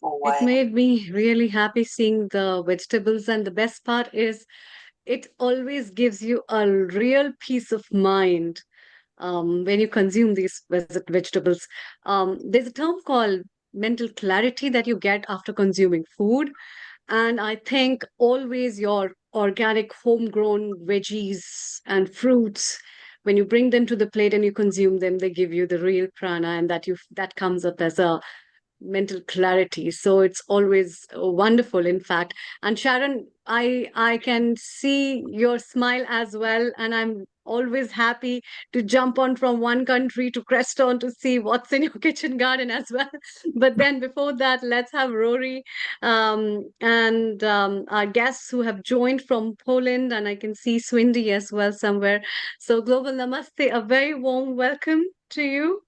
it made me really happy seeing the vegetables, and the best part is it always gives you a real peace of mind when you consume these vegetables. There's a term called mental clarity that you get after consuming food. And I think always your organic homegrown veggies and fruits, when you bring them to the plate and you consume them, they give you the real prana, and that comes up as a mental clarity. So it's always wonderful, in fact. And Sharon, I can see your smile as well, and I'm always happy to jump on from one country to Creston to see what's in your kitchen garden as well. But then before that, let's have Rory and our guests who have joined from Poland, and I can see Swindy as well somewhere. So Global Namaste, a very warm welcome to you.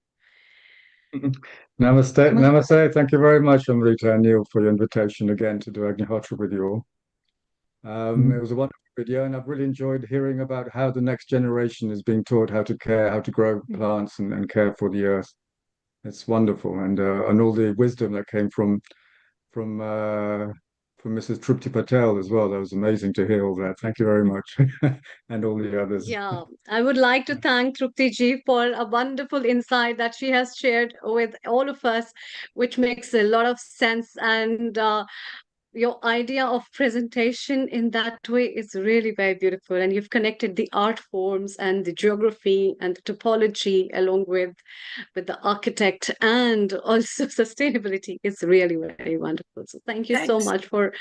Namaste. Namaste. Thank you very much, Amrita and Neil, for your invitation again to do Agnihotra with you all. It was a wonderful video, and I've really enjoyed hearing about how the next generation is being taught how to care, how to grow plants and care for the earth. It's wonderful, and all the wisdom that came from Mrs. Trupti Patel as well. That was amazing to hear all that. Thank you very much, and all the others. Yeah, I would like to thank Trupti ji for a wonderful insight that she has shared with all of us, which makes a lot of sense. And your idea of presentation in that way is really very beautiful. And you've connected the art forms and the geography and the topology along with the architect and also sustainability. It's really very wonderful. So thank you so much for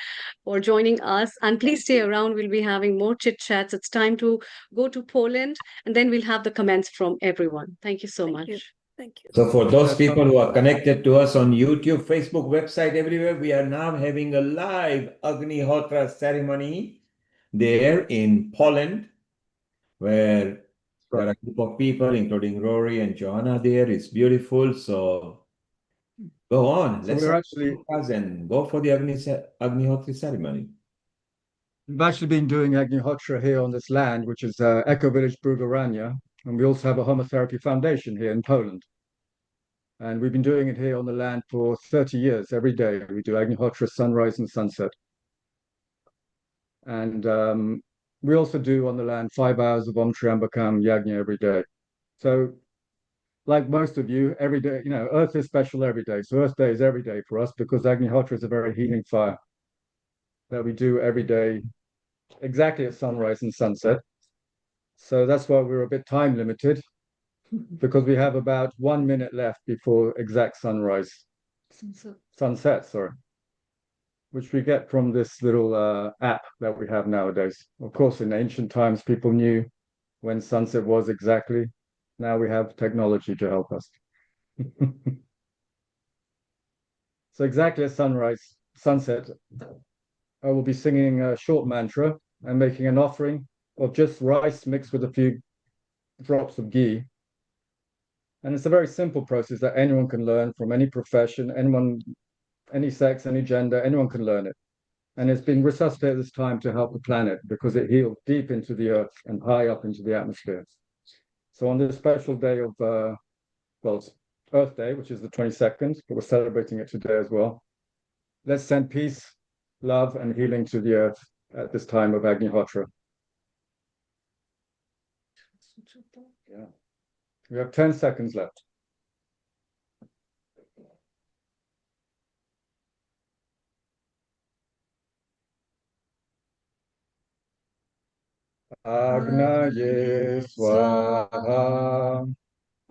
joining us. And please stay around. We'll be having more chit chats. It's time to go to Poland, and then we'll have the comments from everyone. Thank you so much. Thank you. So for those people who are connected to us on YouTube, Facebook, website, everywhere, we are now having a live Agnihotra ceremony there in Poland, where there are a group of people, including Rory and Joanna there. It's beautiful. So go on. So Let's we're actually and go for the Agnihotra ceremony. We've actually been doing Agnihotra here on this land, which is Eco Village Brugarania, and we also have a homotherapy foundation here in Poland. And we've been doing it here on the land for 30 years. Every day we do Agnihotra sunrise and sunset. And we also do on the land 5 hours of Om Triambakam Yajna every day. So like most of you, every day, Earth is special every day. So Earth Day is every day for us because Agnihotra is a very healing fire that we do every day, exactly at sunrise and sunset. So that's why we're a bit time limited because we have about 1 minute left before exact sunset, sorry, which we get from this little app that we have nowadays. Of course, in ancient times, people knew when sunset was exactly. Now we have technology to help us. So exactly at sunset, I will be singing a short mantra and making an offering of just rice mixed with a few drops of ghee. And it's a very simple process that anyone can learn from any profession, anyone, any sex, any gender, anyone can learn it. And it's been resuscitated this time to help the planet because it healed deep into the earth and high up into the atmosphere. So on this special day of, it's Earth Day, which is the 22nd, but we're celebrating it today as well. Let's send peace, love, and healing to the earth at this time of Agnihotra. Yeah. We have 10 seconds left. Agnaye Swaha,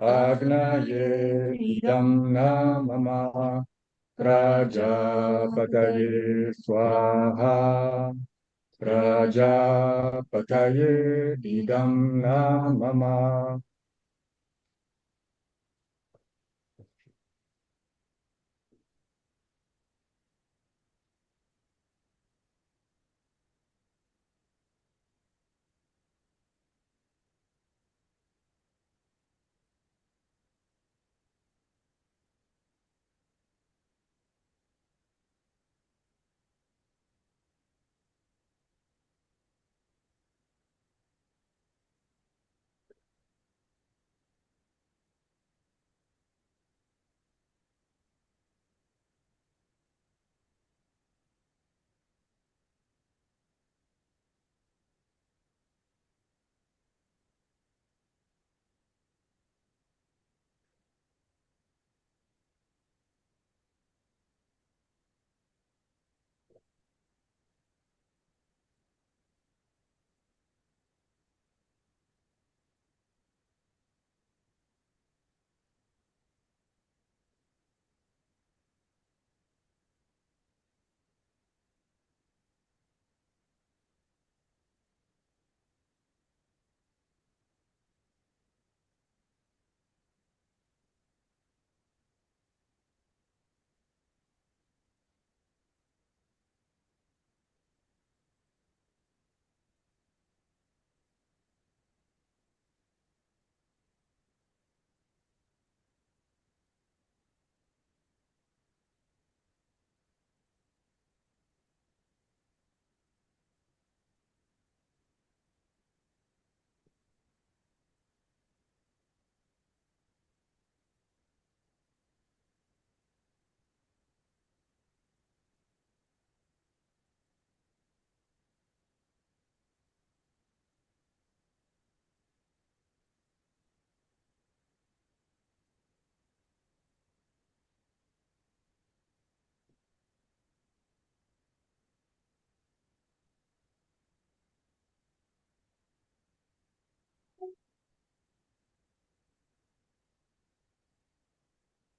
Agnaye Idam Namama, Prajapataye Swaha, Prajapataye Idam Namama.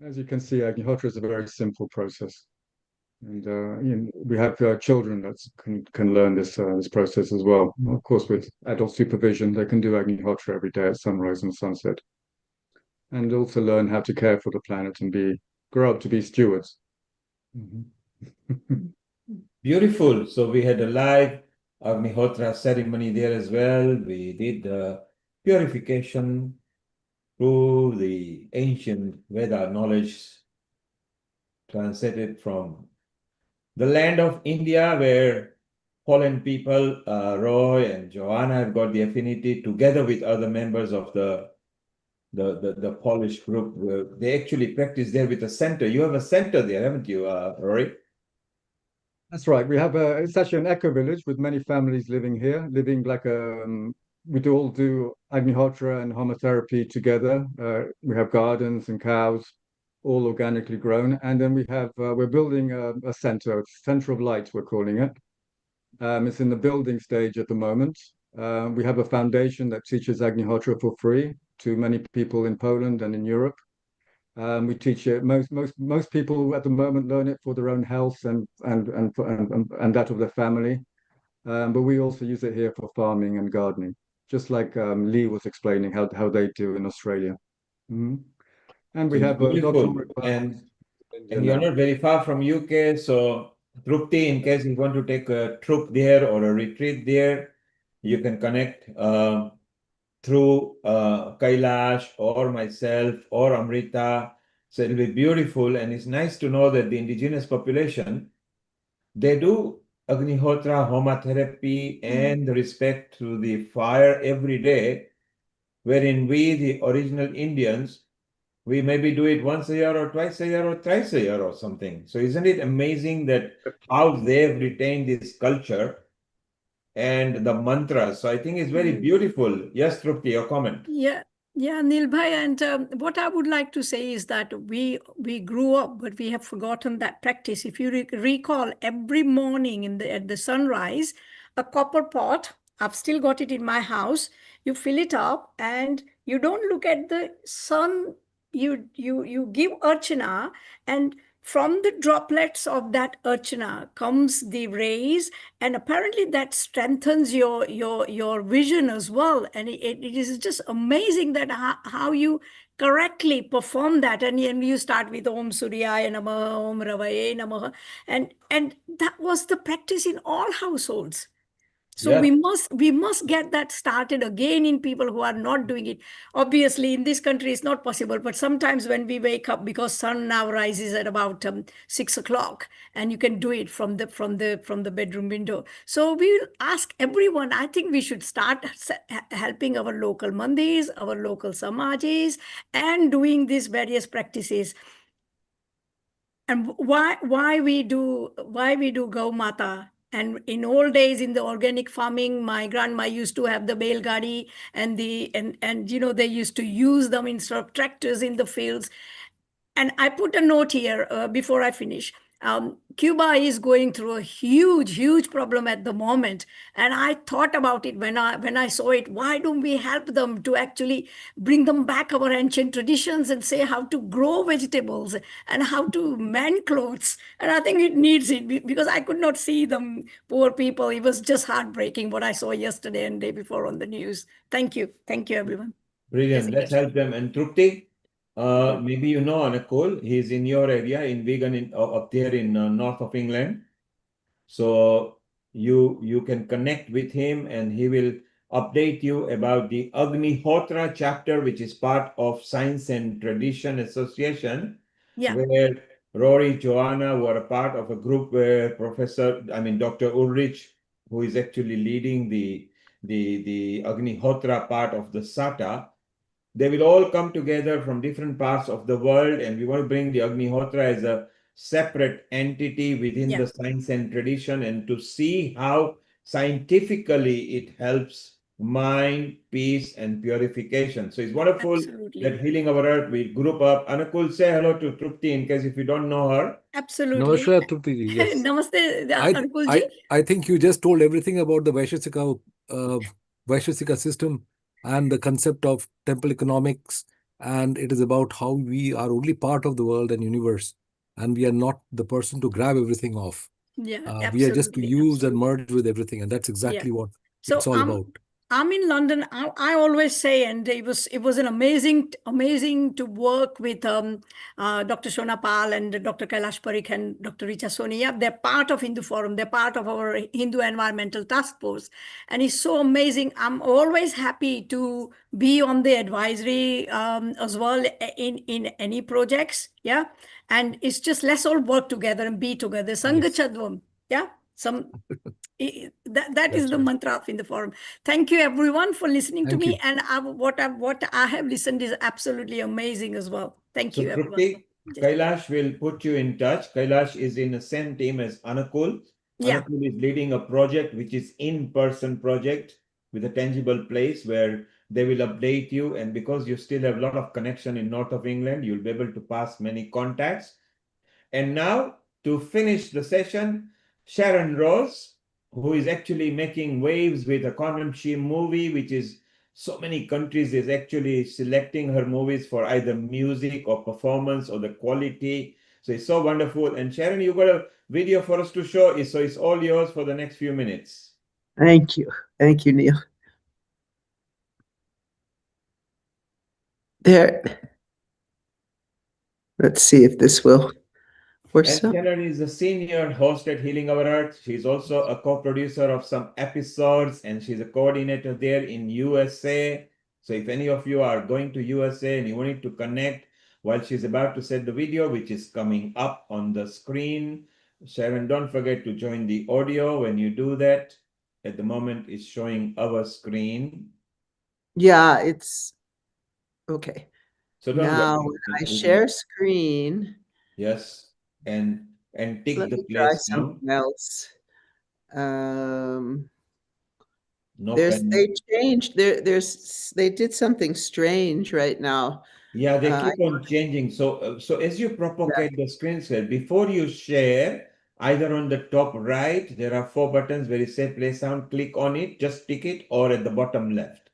As you can see, Agnihotra is a very simple process. And we have children that can learn this process as well. Of course, with adult supervision, they can do Agnihotra every day at sunrise and sunset. And also learn how to care for the planet and grow up to be stewards. Beautiful. So we had a live Agnihotra ceremony there as well. We did the purification through the ancient Veda knowledge translated from the land of India, where Poland people, Roy and Joanna, have got the affinity together with other members of the Polish group. They actually practice there with a center. You have a center there, haven't you, Roy? That's right. We have it's actually an eco village with many families living here, living like we all do Agnihotra and homotherapy together. We have gardens and cows, all organically grown. And then we have, we're building a center of light, we're calling it. It's in the building stage at the moment. We have a foundation that teaches Agnihotra for free to many people in Poland and in Europe. We teach it. Most people at the moment learn it for their own health and that of their family. But we also use it here for farming and gardening, just like Lee was explaining how they do in Australia. And we So have beautiful. And you're not very far from UK, so Trupti, in case you want to take a trip there or a retreat there, you can connect through Kailash or myself or Amrita. So it'll be beautiful, and it's nice to know that the indigenous population, they do Agnihotra, homotherapy, and respect to the fire every day, wherein we, the original Indians, we maybe do it once a year or twice a year or thrice a year or something. So isn't it amazing that how they've retained this culture and the mantras? So I think it's very beautiful. Yes, Trupti, your comment. Yeah, Nilbhai, and what I would like to say is that we grew up, but we have forgotten that practice. If you recall, every morning at the sunrise, a copper pot, I've still got it in my house, you fill it up and you don't look at the sun, you give archana, and from the droplets of that archana comes the rays, and apparently that strengthens your vision as well. And it is just amazing that how you correctly perform that. And you start with Om Suryaya Namaha, Om Ravaye Namaha, and that was the practice in all households. So we must get that started again in people who are not doing it. Obviously, in this country, it's not possible. But sometimes when we wake up, because sun now rises at about 6 o'clock, and you can do it from the bedroom window. So we will ask everyone. I think we should start helping our local mandis, our local samajis, and doing these various practices. And why we do Gau Mata. And in old days, in the organic farming, my grandma used to have the belgadi and they used to use them instead of tractors in the fields. And I put a note here before I finish. Cuba is going through a huge problem at the moment. And I thought about it when I saw it. Why don't we help them to actually bring them back our ancient traditions and say how to grow vegetables and how to mend clothes? And I think it needs it, because I could not see them, poor people. It was just heartbreaking what I saw yesterday and day before on the news. Thank you. Thank you, everyone. Brilliant. Let's help them. And Trupti, maybe you know Anakul. He's in your area in Vegan up there in north of England. So you can connect with him and he will update you about the Agnihotra chapter, which is part of Science and Tradition Association, where Rory, Joanna were a part of a group where Dr. Ulrich, who is actually leading the Agnihotra part of the Sata. They will all come together from different parts of the world, and we want to bring the Agnihotra as a separate entity within the science and tradition, and to see how scientifically it helps mind, peace, and purification. So it's wonderful that Healing Our Earth, we group up. Anakul, say hello to Trupti in case if you don't know her. Absolutely. Namaste, Trupti. Yes. Namaste, Anukulji. I think you just told everything about the Vaisheshika system and the concept of temple economics. And it is about how we are only part of the world and universe. And we are not the person to grab everything off. We are just to use and merge with everything. And that's exactly what it's all about. I'm in London. I always say, and it was an amazing to work with Dr. Shona Pal and Dr. Kailash Parikh and Dr. Richa Sonia. They're part of Hindu Forum. They're part of our Hindu Environmental Task Force. And it's so amazing. I'm always happy to be on the advisory as well in any projects. Yeah. And it's just let's all work together and be together. Sangachadvam. Yeah. That is the mantra of in the forum. Thank you everyone for listening to me. And what I have listened is absolutely amazing as well. Thank you everyone. Trupti, Kailash will put you in touch. Kailash is in the same team as Anakul. Anakul is leading a project which is in-person project. with a tangible place where they will update you. And because you still have a lot of connection in north of England, you'll be able to pass many contacts. And now, to finish the session, Sharon Rose, who is actually making waves with a Quantum She movie, which is so many countries is actually selecting her movies for either music or performance or the quality. So it's so wonderful. And Sharon, you got a video for us to show, so it's all yours for the next few minutes. Thank you. Thank you, Neil. There. Let's see if this will work. And Sharon is a senior host at Healing Our Earth. She's also a co-producer of some episodes, and she's a coordinator there in USA. So if any of you are going to USA and you wanted to connect while she's about to set the video, which is coming up on the screen, Sharon, don't forget to join the audio when you do that. At the moment, it's showing our screen. Yeah, it's okay. So don't now worry. when I share screen. Yes, and take Let the me try place something else. No They changed. They did something strange right now. Yeah, they keep on changing. So, so as you propagate the screen share, before you share, either on the top right, there are 4 buttons where it says play sound. Click on it, just tick it, or at the bottom left.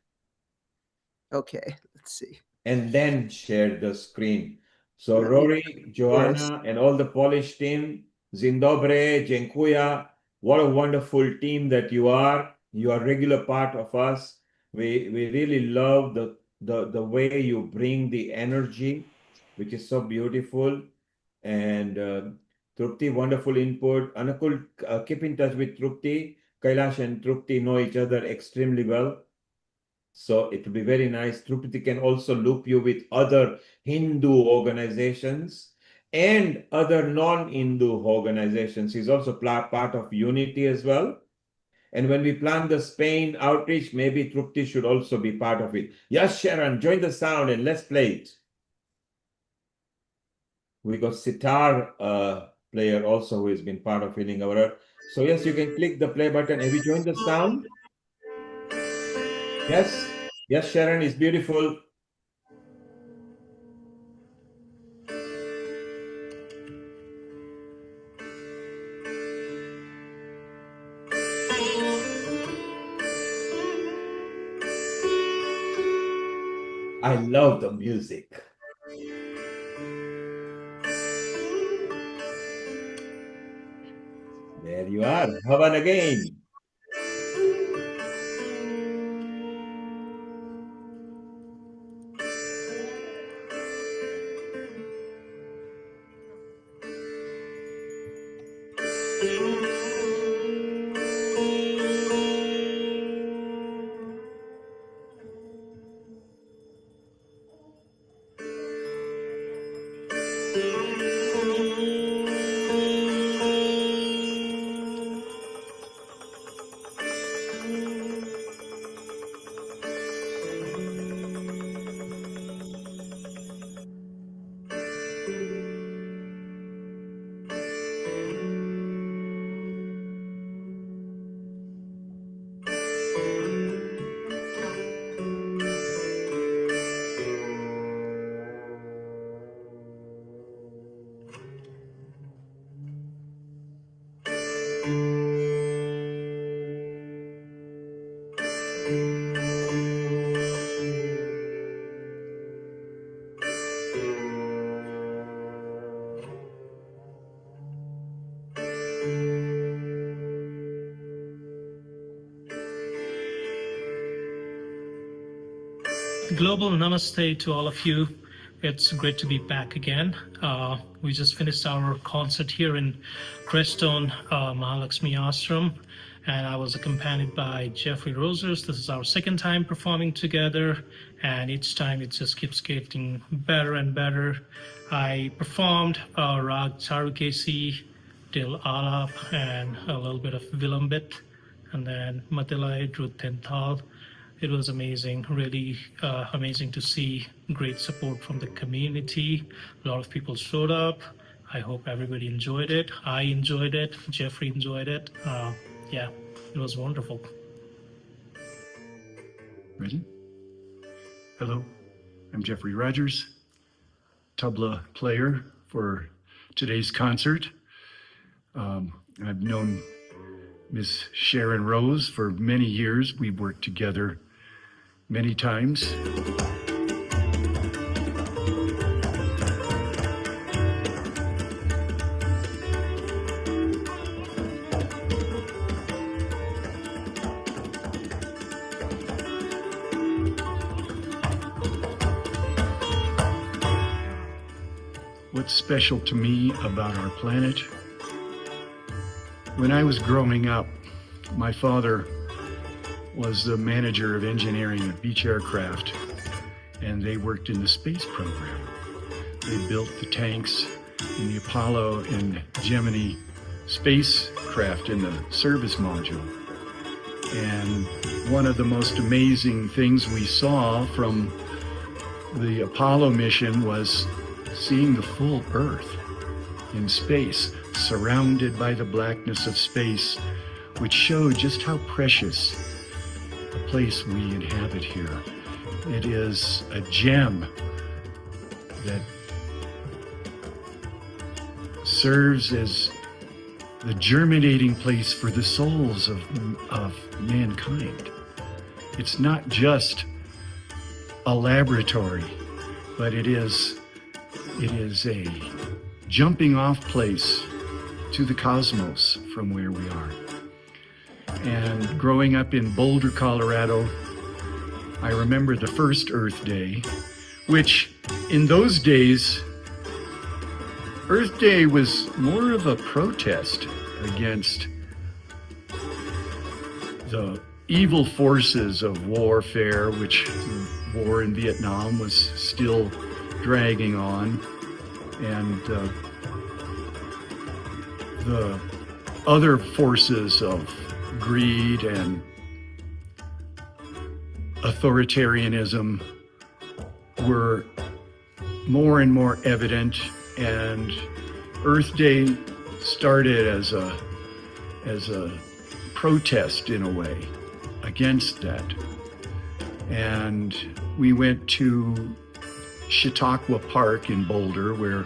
Okay, let's see. And then share the screen. So Rory, Joanna, and all the Polish team, Zindobre, Dziękuję. What a wonderful team that you are. You are a regular part of us. We really love the way you bring the energy, which is so beautiful. And Trupti, wonderful input. Anukul, keep in touch with Trupti. Kailash and Trupti know each other extremely well. So it will be very nice. Trupti can also loop you with other Hindu organizations and other non-Hindu organizations. He's also part of Unity as well. And when we plan the Spain outreach, maybe Trupti should also be part of it. Yes, Sharon, join the sound and let's play it. We got sitar player also who has been part of Healing Our Earth. So yes, you can click the play button. Have you joined the sound? Yes. Yes, Sharon is beautiful. I love the music. There you are. Havan again. Global namaste to all of you. It's great to be back again. We just finished our concert here in Crestone Mahalakshmi Ashram, and I was accompanied by Jeffrey Rosers. This is our second time performing together, and each time it just keeps getting better and better. I performed Rag Charukesi, Dil Alap, and a little bit of Vilambit, and then Matilai Drut Tental. It was amazing, really amazing to see great support from the community. A lot of people showed up. I hope everybody enjoyed it. I enjoyed it. Jeffrey enjoyed it. Yeah, it was wonderful. Ready? Hello, I'm Jeffrey Rogers, tabla player for today's concert. I've known Miss Sharon Rose for many years. We've worked together many times. What's special to me about our planet? When I was growing up, my father was the manager of engineering at Beech Aircraft, and they worked in the space program. They built the tanks in the Apollo and Gemini spacecraft in the service module. And one of the most amazing things we saw from the Apollo mission was seeing the full Earth in space, surrounded by the blackness of space, which showed just how precious the place we inhabit here. It is a gem that serves as the germinating place for the souls of mankind. It's not just a laboratory, but it is a jumping off place to the cosmos from where we are. And growing up in Boulder, Colorado, I remember the first Earth Day, which in those days, Earth Day was more of a protest against the evil forces of warfare, which war in Vietnam was still dragging on, and the other forces of greed and authoritarianism were more and more evident, and Earth Day started as a protest in a way against that. And we went to Chautauqua Park in Boulder, where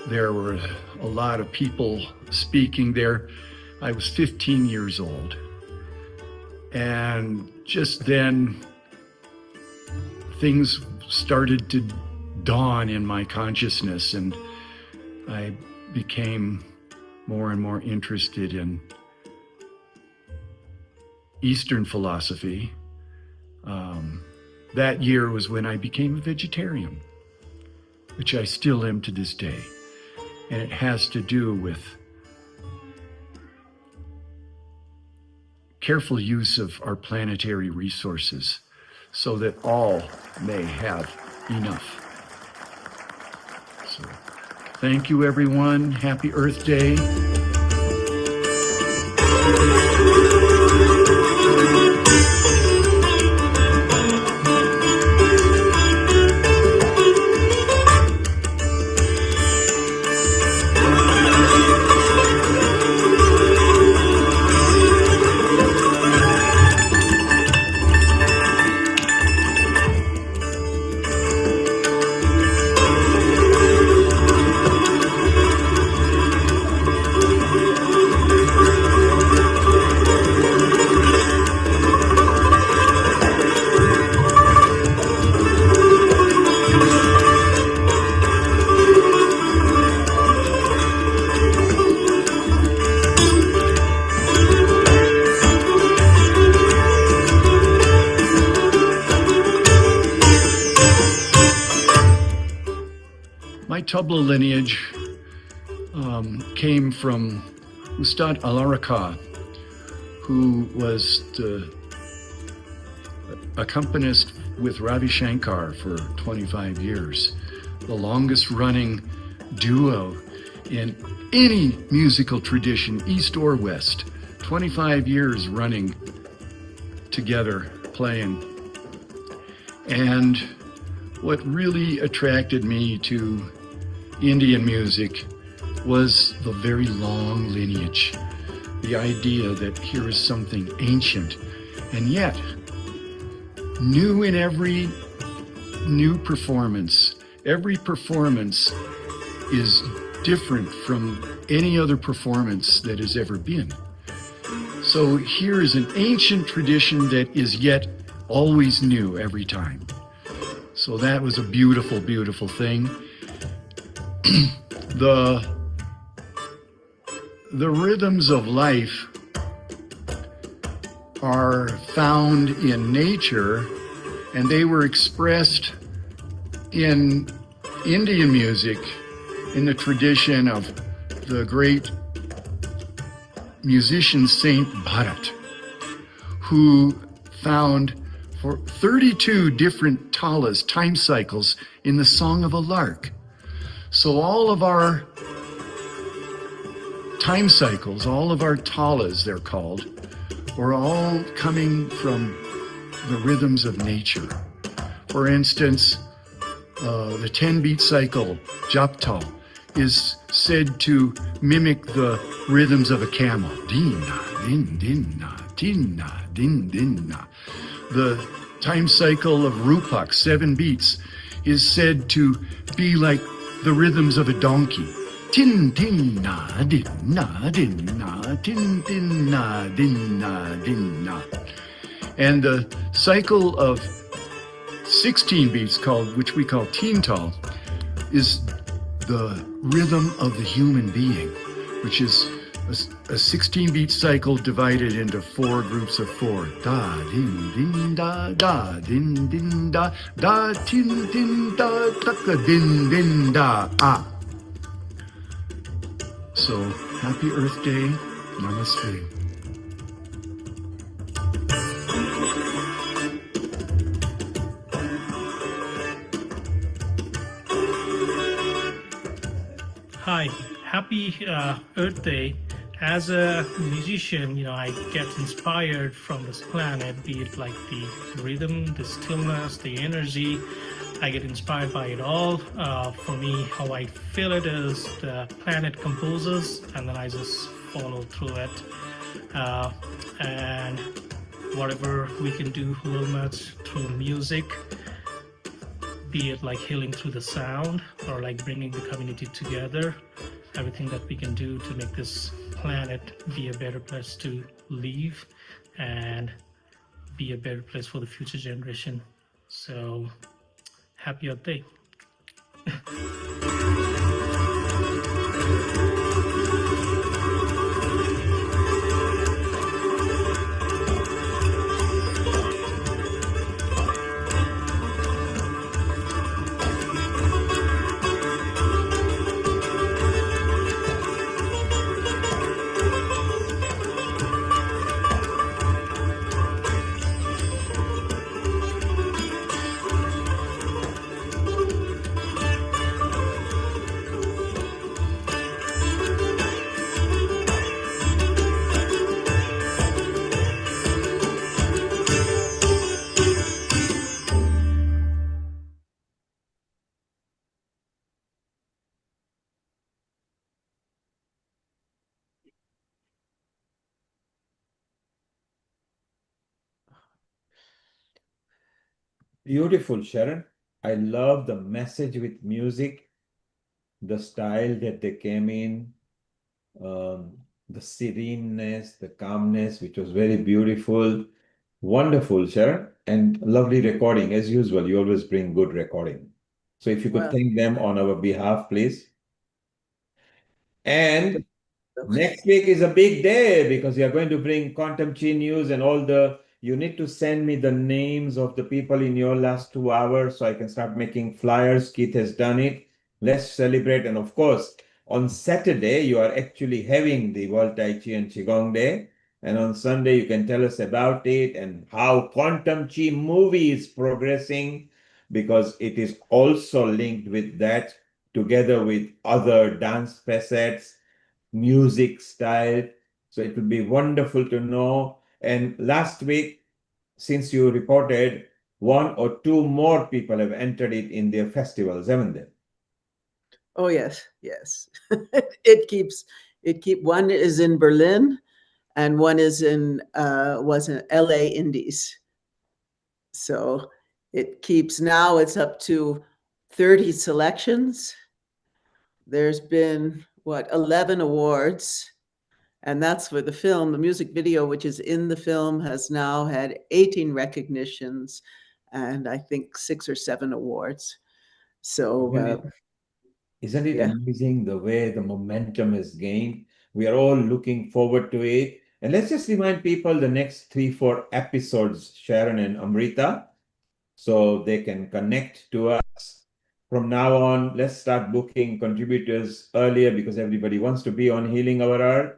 there were a lot of people speaking there. I was 15 years old. And just then, things started to dawn in my consciousness, and I became more and more interested in Eastern philosophy. That year was when I became a vegetarian, which I still am to this day. And it has to do with careful use of our planetary resources so that all may have enough. So, thank you, everyone. Happy Earth Day. My tabla lineage came from Ustad Alaraka, who was the accompanist with Ravi Shankar for 25 years, the longest running duo in any musical tradition, East or West, 25 years running together, playing. And what really attracted me to Indian music was the very long lineage, the idea that here is something ancient, and yet new in every new performance. Every performance is different from any other performance that has ever been. So here is an ancient tradition that is yet always new every time. So that was a beautiful, beautiful thing. The rhythms of life are found in nature, and they were expressed in Indian music in the tradition of the great musician Saint Bharat, who found for 32 different talas, time cycles, in the Song of a Lark. So all of our time cycles, all of our talas, they're called, were all coming from the rhythms of nature. For instance, the 10-beat cycle, Japtal, is said to mimic the rhythms of a camel. Din-na, din, din-na, din-na, din, din-na. The time cycle of Rupak, 7 beats, is said to be like the rhythms of a donkey. Tin, tin, na, din, na, din, na, tin, tin, na, din, na, din, na. And the cycle of 16 beats, which we call Tintal, is the rhythm of the human being, which is a 16-beat cycle divided into 4 groups of 4. Da, din, din, da, din, din, da, tin, din, da, taka, din, din, da, ah. So, happy Earth Day. Namaste. Hi, happy Earth Day. As a musician, I get inspired from this planet, be it like the rhythm, the stillness, the energy. I get inspired by it all. For me, how I feel it is the planet composes, and then I just follow through it. And whatever we can do a little much through music, be it like healing through the sound or like bringing the community together, everything that we can do to make this planet be a better place to live and be a better place for the future generation. So happy Earth Day. Beautiful, Sharon. I love the message with music, the style that they came in, the sereneness, the calmness, which was very beautiful. Wonderful, Sharon, and lovely recording. As usual, you always bring good recording. So if you could thank them on our behalf, please. And next week is a big day because you are going to bring Quantum Chi News and all the, you need to send me the names of the people in your last 2 hours so I can start making flyers. Keith has done it. Let's celebrate. And of course, on Saturday, you are actually having the World Tai Chi and Qigong Day. And on Sunday, you can tell us about it and how Quantum Chi movie is progressing, because it is also linked with that, together with other dance facets, music style. So it would be wonderful to know. And last week, since you reported, 1 or 2 more people have entered it in their festivals, haven't they? Oh, yes, yes. One is in Berlin and one is was in LA Indies. So it keeps, now it's up to 30 selections. There's been, 11 awards. And that's for the film. The music video, which is in the film, has now had 18 recognitions and I think 6 or 7 awards. So, Isn't it yeah. amazing the way the momentum is gained? We are all looking forward to it. And let's just remind people the next 3-4 episodes, Sharon and Amrita, so they can connect to us. From now on, let's start booking contributors earlier because everybody wants to be on Healing Our Earth.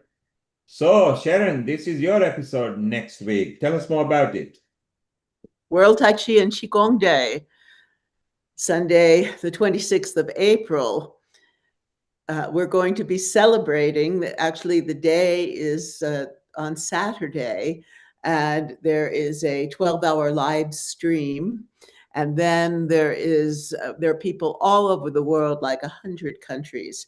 So, Sharon, this is your episode next week. Tell us more about it. World Tai Chi and Qigong Day, Sunday, the 26th of April. We're going to be celebrating, actually the day is on Saturday, and there is a 12-hour live stream. And then there are people all over the world, like 100 countries,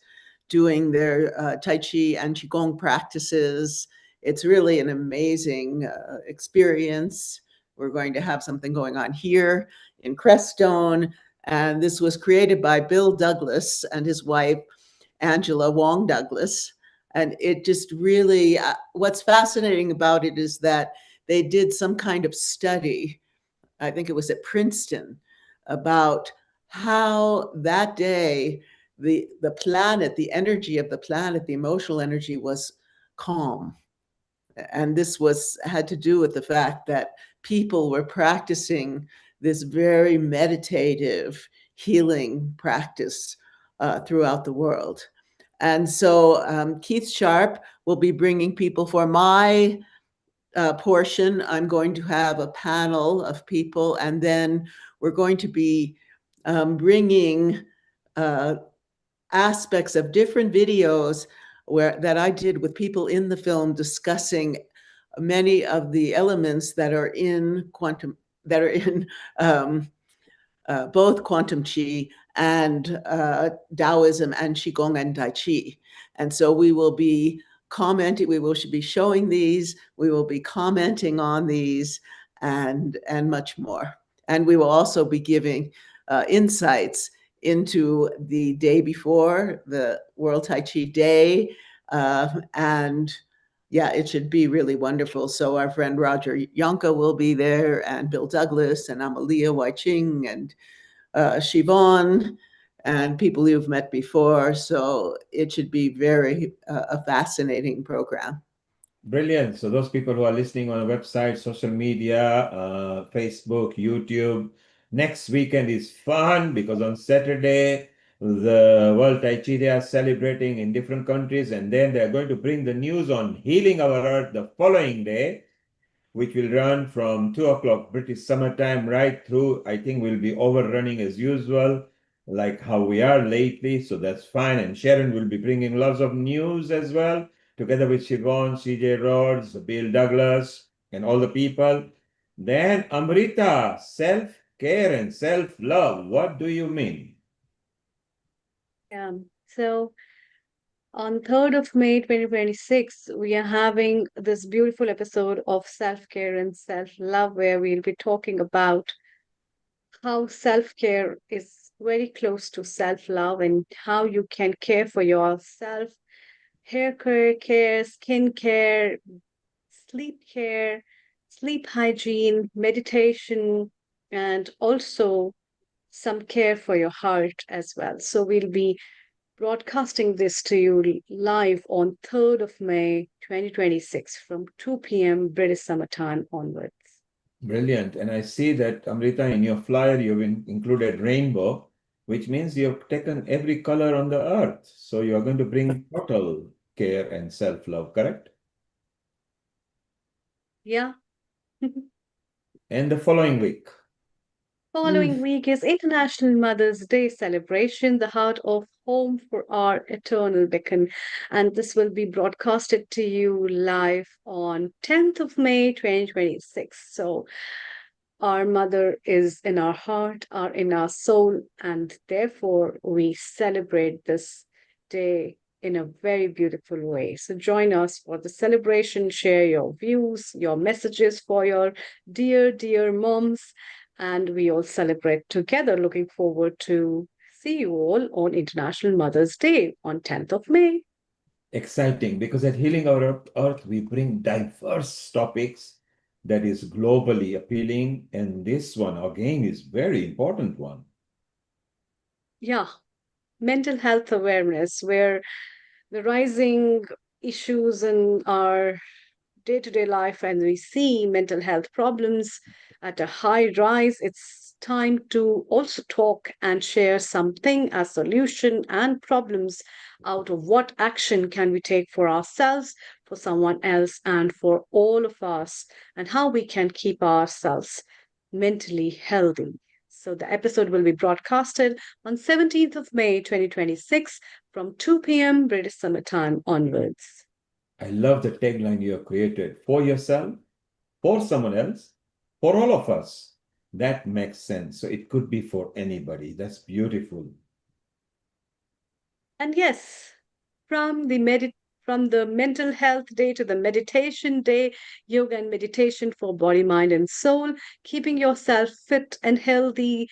doing their Tai Chi and Qigong practices. It's really an amazing experience. We're going to have something going on here in Crestone. And this was created by Bill Douglas and his wife, Angela Wong Douglas. And it just really, what's fascinating about it is that they did some kind of study, I think it was at Princeton, about how that day, the planet, the energy of the planet, the emotional energy was calm. And this had to do with the fact that people were practicing this very meditative healing practice throughout the world. And so Keith Sharp will be bringing people. For my portion, I'm going to have a panel of people, and then we're going to be bringing aspects of different videos that I did with people in the film, discussing many of the elements that are in quantum, that are in both quantum Qi and Taoism and Qigong and Tai Chi. And so we will be commenting, should be showing these, we will be commenting on these, and much more. And we will also be giving insights into the day before, the World Tai Chi Day, and yeah, it should be really wonderful. So our friend Roger Yonka will be there, and Bill Douglas, and Amalia Wai-Ching, and Siobhan, and people you've met before. So it should be very a fascinating program. Brilliant. So those people who are listening on the website, social media, Facebook, YouTube, next weekend is fun because on Saturday, the World Tai Chi Day are celebrating in different countries, and then they're going to bring the news on Healing Our Earth the following day, which will run from 2 o'clock British summertime right through. I think we'll be overrunning as usual, like how we are lately. So that's fine. And Sharon will be bringing lots of news as well, together with Siobhan, CJ Rhodes, Bill Douglas, and all the people. Then Amrita, self-care and self-love. What do you mean? Yeah. So on 3rd of May 2026, we are having this beautiful episode of Self-Care and Self-Love, where we'll be talking about how self-care is very close to self-love and how you can care for yourself. Hair care, skin care, sleep care, sleep hygiene, meditation, and also some care for your heart as well. So we'll be broadcasting this to you live on 3rd of May 2026 from 2 p.m. British Summer Time onwards. Brilliant. And I see that, Amrita, in your flyer, you've included rainbow, which means you've taken every color on the earth. So you're going to bring total care and self-love, correct? Yeah. And the following week? Following week is International Mother's Day celebration, the heart of home for our eternal beacon. And this will be broadcasted to you live on 10th of May 2026. So our mother is in our heart, are in our soul, and therefore we celebrate this day in a very beautiful way. So join us for the celebration, share your views, your messages for your dear, dear moms, and we all celebrate together. Looking forward to see you all on International Mother's Day on 10th of May. Exciting, because at Healing Our Earth, we bring diverse topics that is globally appealing, and this one again is very important one. Yeah, mental health awareness, where the rising issues in our day-to-day life, and we see mental health problems at a high rise, it's time to also talk and share something as solution and problems out of what action can we take for ourselves, for someone else, and for all of us, and how we can keep ourselves mentally healthy. So the episode will be broadcasted on 17th of May 2026 from 2 p.m. British Summer Time onwards. I love the tagline you have created: for yourself, for someone else, for all of us. That makes sense. So it could be for anybody. That's beautiful. And yes, from the mental health day to the meditation day, yoga and meditation for body, mind, and soul, keeping yourself fit and healthy,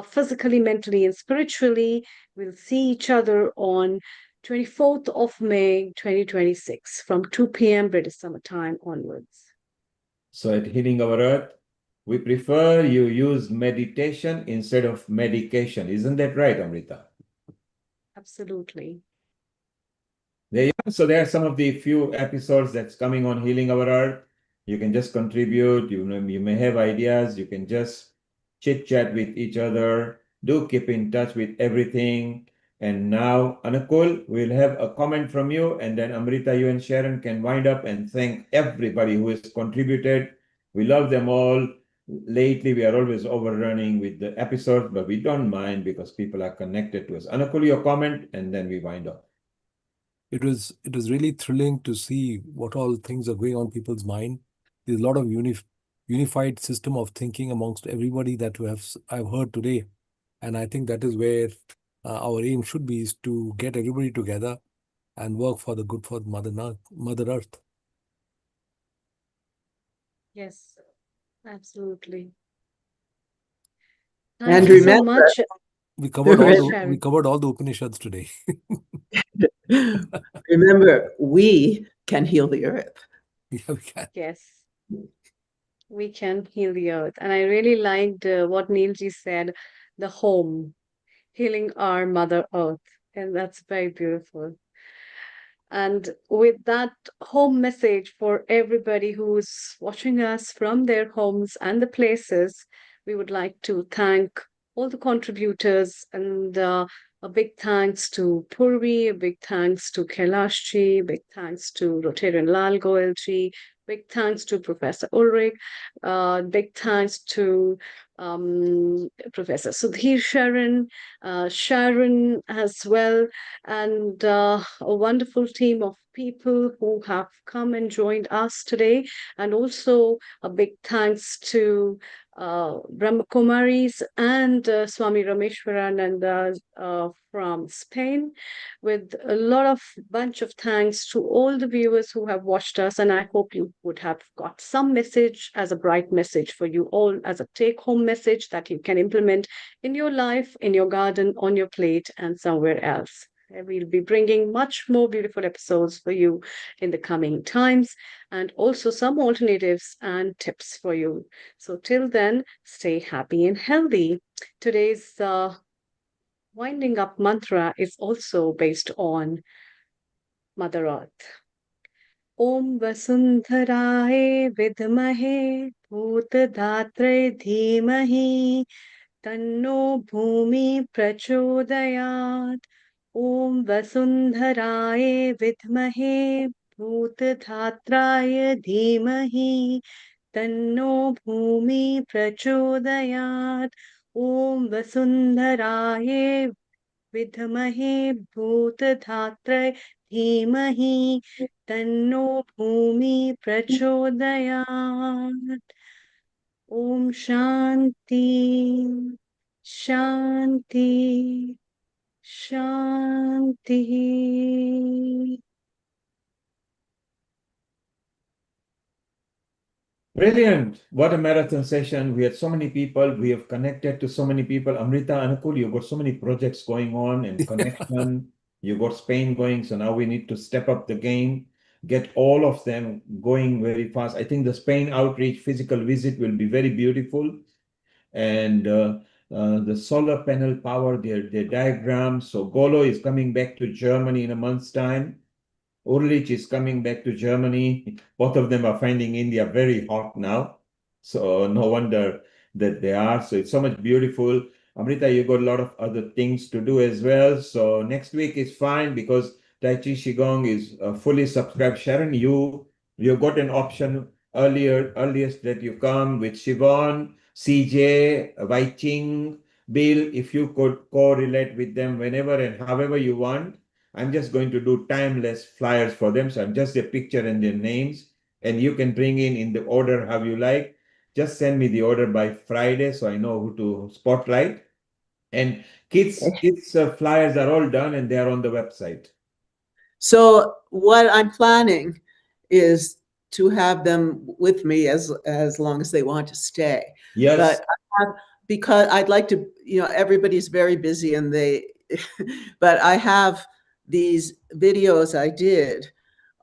physically, mentally, and spiritually. We'll see each other on 24th of May 2026 from 2 p.m. British Summer Time onwards. So at Healing Our Earth, we prefer you use meditation instead of medication. Isn't that right, Amrita? Absolutely. There you go. So there are some of the few episodes that's coming on Healing Our Earth. You can just contribute. You may have ideas. You can just chit chat with each other. Do keep in touch with everything. And now, Anukul, we'll have a comment from you, and then Amrita, you and Sharon can wind up and thank everybody who has contributed. We love them all. Lately, we are always overrunning with the episodes, but we don't mind because people are connected to us. Anukul, your comment, and then we wind up. It was really thrilling to see what all things are going on in people's mind. There's a lot of unified system of thinking amongst everybody that I've heard today, and I think that is where our aim should be, is to get everybody together and work for the good for Mother Earth. Yes, absolutely. And Thank you so remember, much. We covered all Sharon. we covered all the Upanishads today. remember, we can heal the earth. Yeah, we can. Yes, we can heal the earth. And I really liked what Neilji said, the home, healing our Mother Earth. And that's very beautiful. And with that home message for everybody who's watching us from their homes and the places, we would like to thank all the contributors, and a big thanks to Purvi, a big thanks to Kailashji, big thanks to Rotarian Lal Goelji, big thanks to Professor Ulrich, big thanks to Professor Sudhir Sharon as well, and a wonderful team of people who have come and joined us today. And also a big thanks to Brahma Kumaris and Swami Rameshwarananda from Spain, with a lot of bunch of thanks to all the viewers who have watched us. And I hope you would have got some message as a bright message for you all, as a take-home message that you can implement in your life, in your garden, on your plate, and somewhere else. We'll be bringing much more beautiful episodes for you in the coming times, and also some alternatives and tips for you. So till then, stay happy and healthy. Today's winding up mantra is also based on Mother Earth. Om Vasundharaye Vidmahe Bhutadatre Dhimahi Tanno Bhumi Prachodayat. Om Vasundharaye Vidmahe Bhutadhatraye Dhimahi Tanno Bhumi Prachodayat. Om Vasundharaye Vidmahe Bhutadhatraye Dhimahi Tanno Bhumi Prachodayat. Om Shanti Shanti Shanti. Brilliant. What a marathon session. We had so many people. We have connected to so many people. Amrita, Anukul, you've got so many projects going on and connection. You've got Spain going. So now we need to step up the game, get all of them going very fast. I think the Spain outreach physical visit will be very beautiful. And the solar panel power, their diagrams. So Golo is coming back to Germany in a month's time. Ulrich is coming back to Germany. Both of them are finding India very hot now. So no wonder that they are. So it's so much beautiful. Amrita, you got a lot of other things to do as well. So next week is fine because Tai Chi Qigong is fully subscribed. Sharon, you got an option earliest that you come with Siobhan, CJ, Wai Ching, Bill. If you could correlate with them whenever and however you want. I'm just going to do timeless flyers for them. So I'm just a picture and their names. And you can bring in the order how you like. Just send me the order by Friday so I know who to spotlight. And kids flyers are all done and they are on the website. So what I'm planning is to have them with me as long as they want to stay. Yes. But because I'd like to, everybody's very busy and but I have these videos I did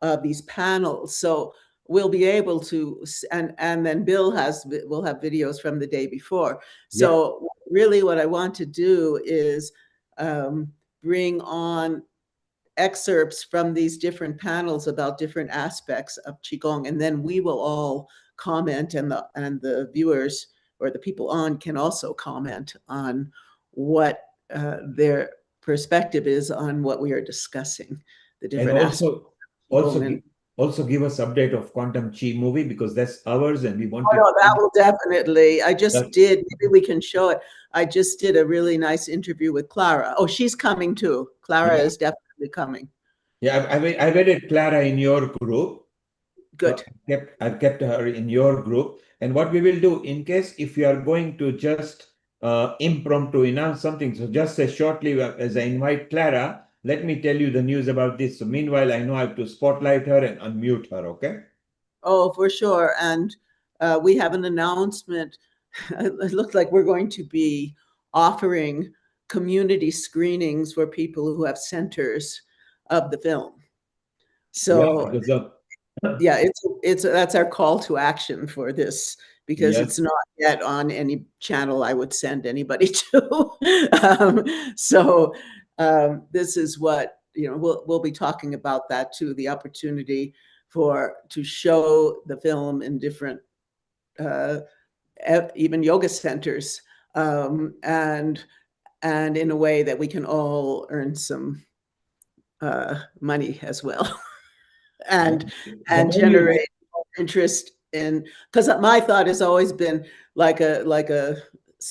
of these panels. So we'll be able to, and then Bill will have videos from the day before. So really what I want to do is bring on excerpts from these different panels about different aspects of Qigong, and then we will all comment, and the viewers or the people on can also comment on what their perspective is on what we are discussing, the different aspects. Also give us update of Quantum Chi movie because that's ours and we want to. No, that will definitely. I just did, maybe we can show it. I just did a really nice interview with Clara. Oh, she's coming too. Clara is definitely coming. Yeah, I've added Clara in your group. Good. So I've kept her in your group. And what we will do in case if you are going to just impromptu announce something, so just say shortly as I invite Clara, let me tell you the news about this. So meanwhile, I know I have to spotlight her and unmute her, okay? Oh, for sure. And we have an announcement. It looks like we're going to be offering community screenings for people who have centers of the film. So yeah, that's our call to action for this, because it's not yet on any channel I would send anybody to. So this is what, we'll be talking about that too, the opportunity to show the film in different even yoga centers, and in a way that we can all earn some money as well. and generate interest in, because my thought has always been like a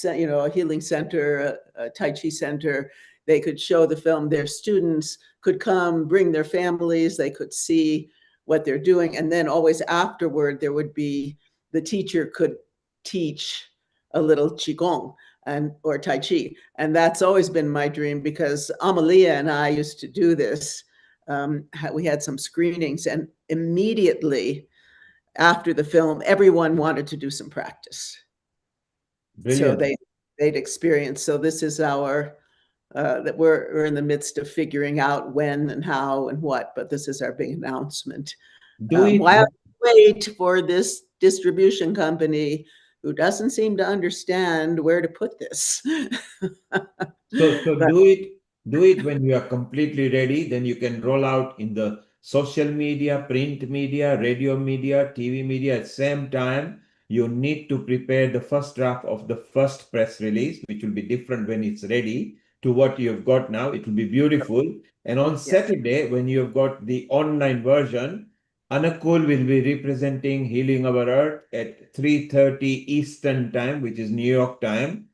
healing center, a Tai Chi center. They could show the film, their students could come, bring their families, they could see what they're doing, and then always afterward there would be, the teacher could teach a little Qigong or Tai Chi. And that's always been my dream, because Amalia and I used to do this. We had some screenings, and immediately after the film, everyone wanted to do some practice. Brilliant. So they'd experience. So this is our, that we're in the midst of figuring out when and how and what, but this is our big announcement. While we wait for this distribution company who doesn't seem to understand where to put this. So do it when you are completely ready, then you can roll out in the social media, print media, radio media, TV media at the same time. You need to prepare the first draft of the first press release, which will be different when it's ready to what you've got now. It will be beautiful. And on Saturday, when you've got the online version, Anakul will be representing Healing Our Earth at 3:30 Eastern time, which is New York time.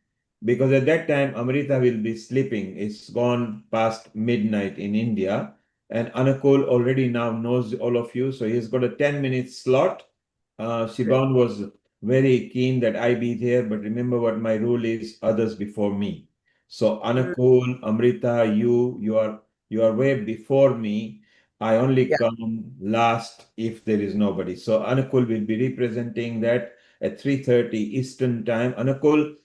Because at that time, Amrita will be sleeping. It's gone past midnight in India. And Anakul already now knows all of you. So he's got a 10-minute slot. Siobhan was very keen that I be there. But remember what my rule is, others before me. So Anakul, Amrita, you are way before me. I only come last if there is nobody. So Anukul will be representing that at 3:30 Eastern time. Anukul,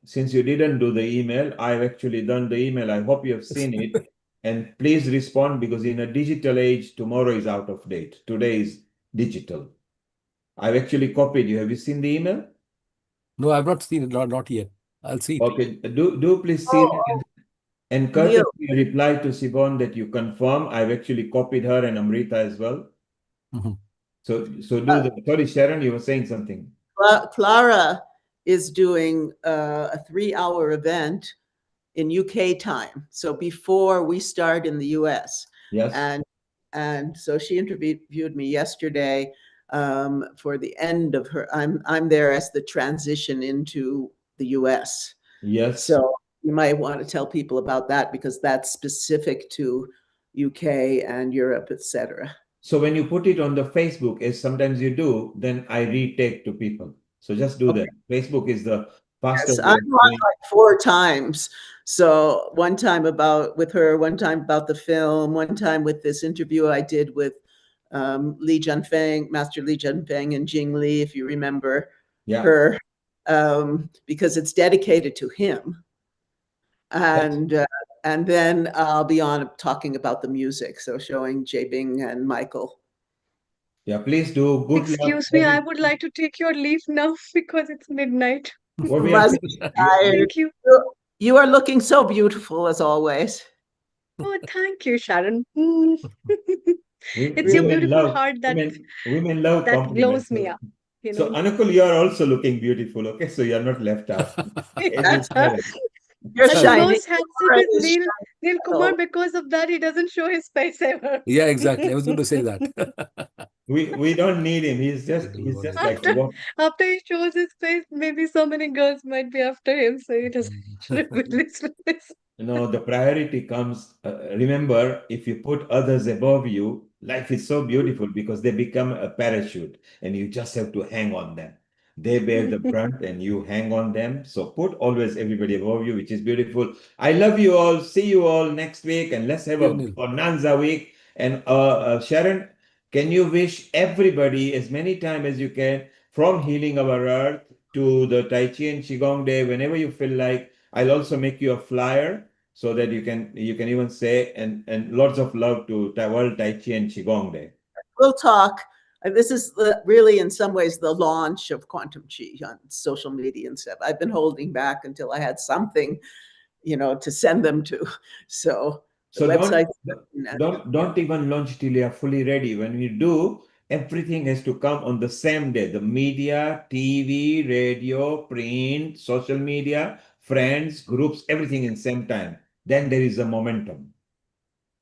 since you didn't do the email, I've actually done the email. I hope you have seen it. And please respond, because in a digital age, tomorrow is out of date. Today is digital. I've actually copied you. Have you seen the email? No, I've not seen it. Not yet. I'll see it. Okay. Do please see it. And Neil. courtesy reply to Siobhan that you confirm. I've actually copied her and Amrita as well. So do the, sorry, Sharon, you were saying something. Clara is doing a 3-hour event in UK time. So before we start in the US. Yes. And so she interviewed me yesterday for the end of her. I'm there as the transition into the US. Yes. So you might want to tell people about that, because that's specific to UK and Europe, etc. So when you put it on the Facebook, as sometimes you do, then I retake to people. So just do that. Facebook is the fastest Yes, way I'm of on doing. like 4 times. So one time with her, one time about the film, one time with this interview I did with Li Junfeng, Master Li Junfeng and Jing Li, if you remember her, because it's dedicated to him. And then I'll be on talking about the music, so showing Bing and Michael. Yeah, please do. Good luck. Excuse me, I would like to take your leave now because it's midnight. Well, we are Thank you. You are looking so beautiful as always. Oh, thank you, Sharon. It's your women beautiful love, heart that women love that compliments. glows me up. You So know. Anukul, you are also looking beautiful. Okay, so you are not left out. You're The shining. most handsome is Neil Kumar. Because of that, he doesn't show his face ever. Yeah, exactly. I was going to say that. We don't need him. He's just like what? After he shows his face, maybe so many girls might be after him, so he doesn't reveal his face. No, the priority comes. Remember, if you put others above you, life is so beautiful because they become a parachute and you just have to hang on them. They bear the brunt and you hang on them. So put always everybody above you, which is beautiful. I love you all. See you all next week, and let's have a bonanza week. And Sharon, can you wish everybody as many times as you can, from healing our earth to the Tai Chi and Qigong Day, whenever you feel like. I'll also make you a flyer so that you can even say and lots of love to World Tai Chi and Qigong Day. We'll talk. This is really, in some ways, the launch of Quantum Chi on social media and stuff. I've been holding back until I had something, to send them to. So the website. Don't even launch till you are fully ready. When you do, everything has to come on the same day. The media, TV, radio, print, social media, friends, groups, everything in same time. Then there is a momentum.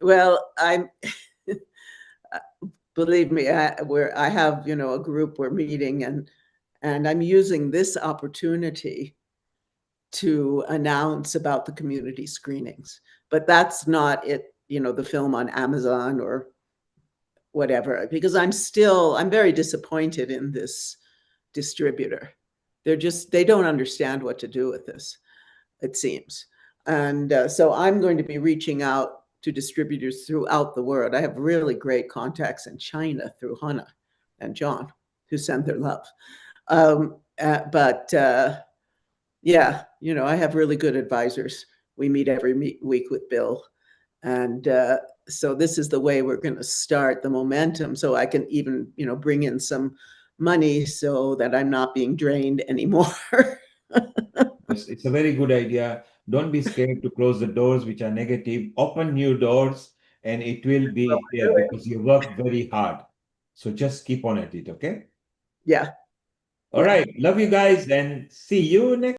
Well, believe me, I have, a group we're meeting, and I'm using this opportunity to announce about the community screenings. But that's not it, the film on Amazon or whatever, because I'm very disappointed in this distributor. They don't understand what to do with this, it seems. And so I'm going to be reaching out to distributors throughout the world. I have really great contacts in China through Hannah and John, who send their love. Yeah, I have really good advisors. We meet every week with Bill. And so this is the way we're going to start the momentum, so I can even, bring in some money so that I'm not being drained anymore. It's a very good idea. Don't be scared to close the doors which are negative. Open new doors, and it will be here because you work very hard. So just keep on at it, okay? Yeah. All right. Love you guys, and see you next.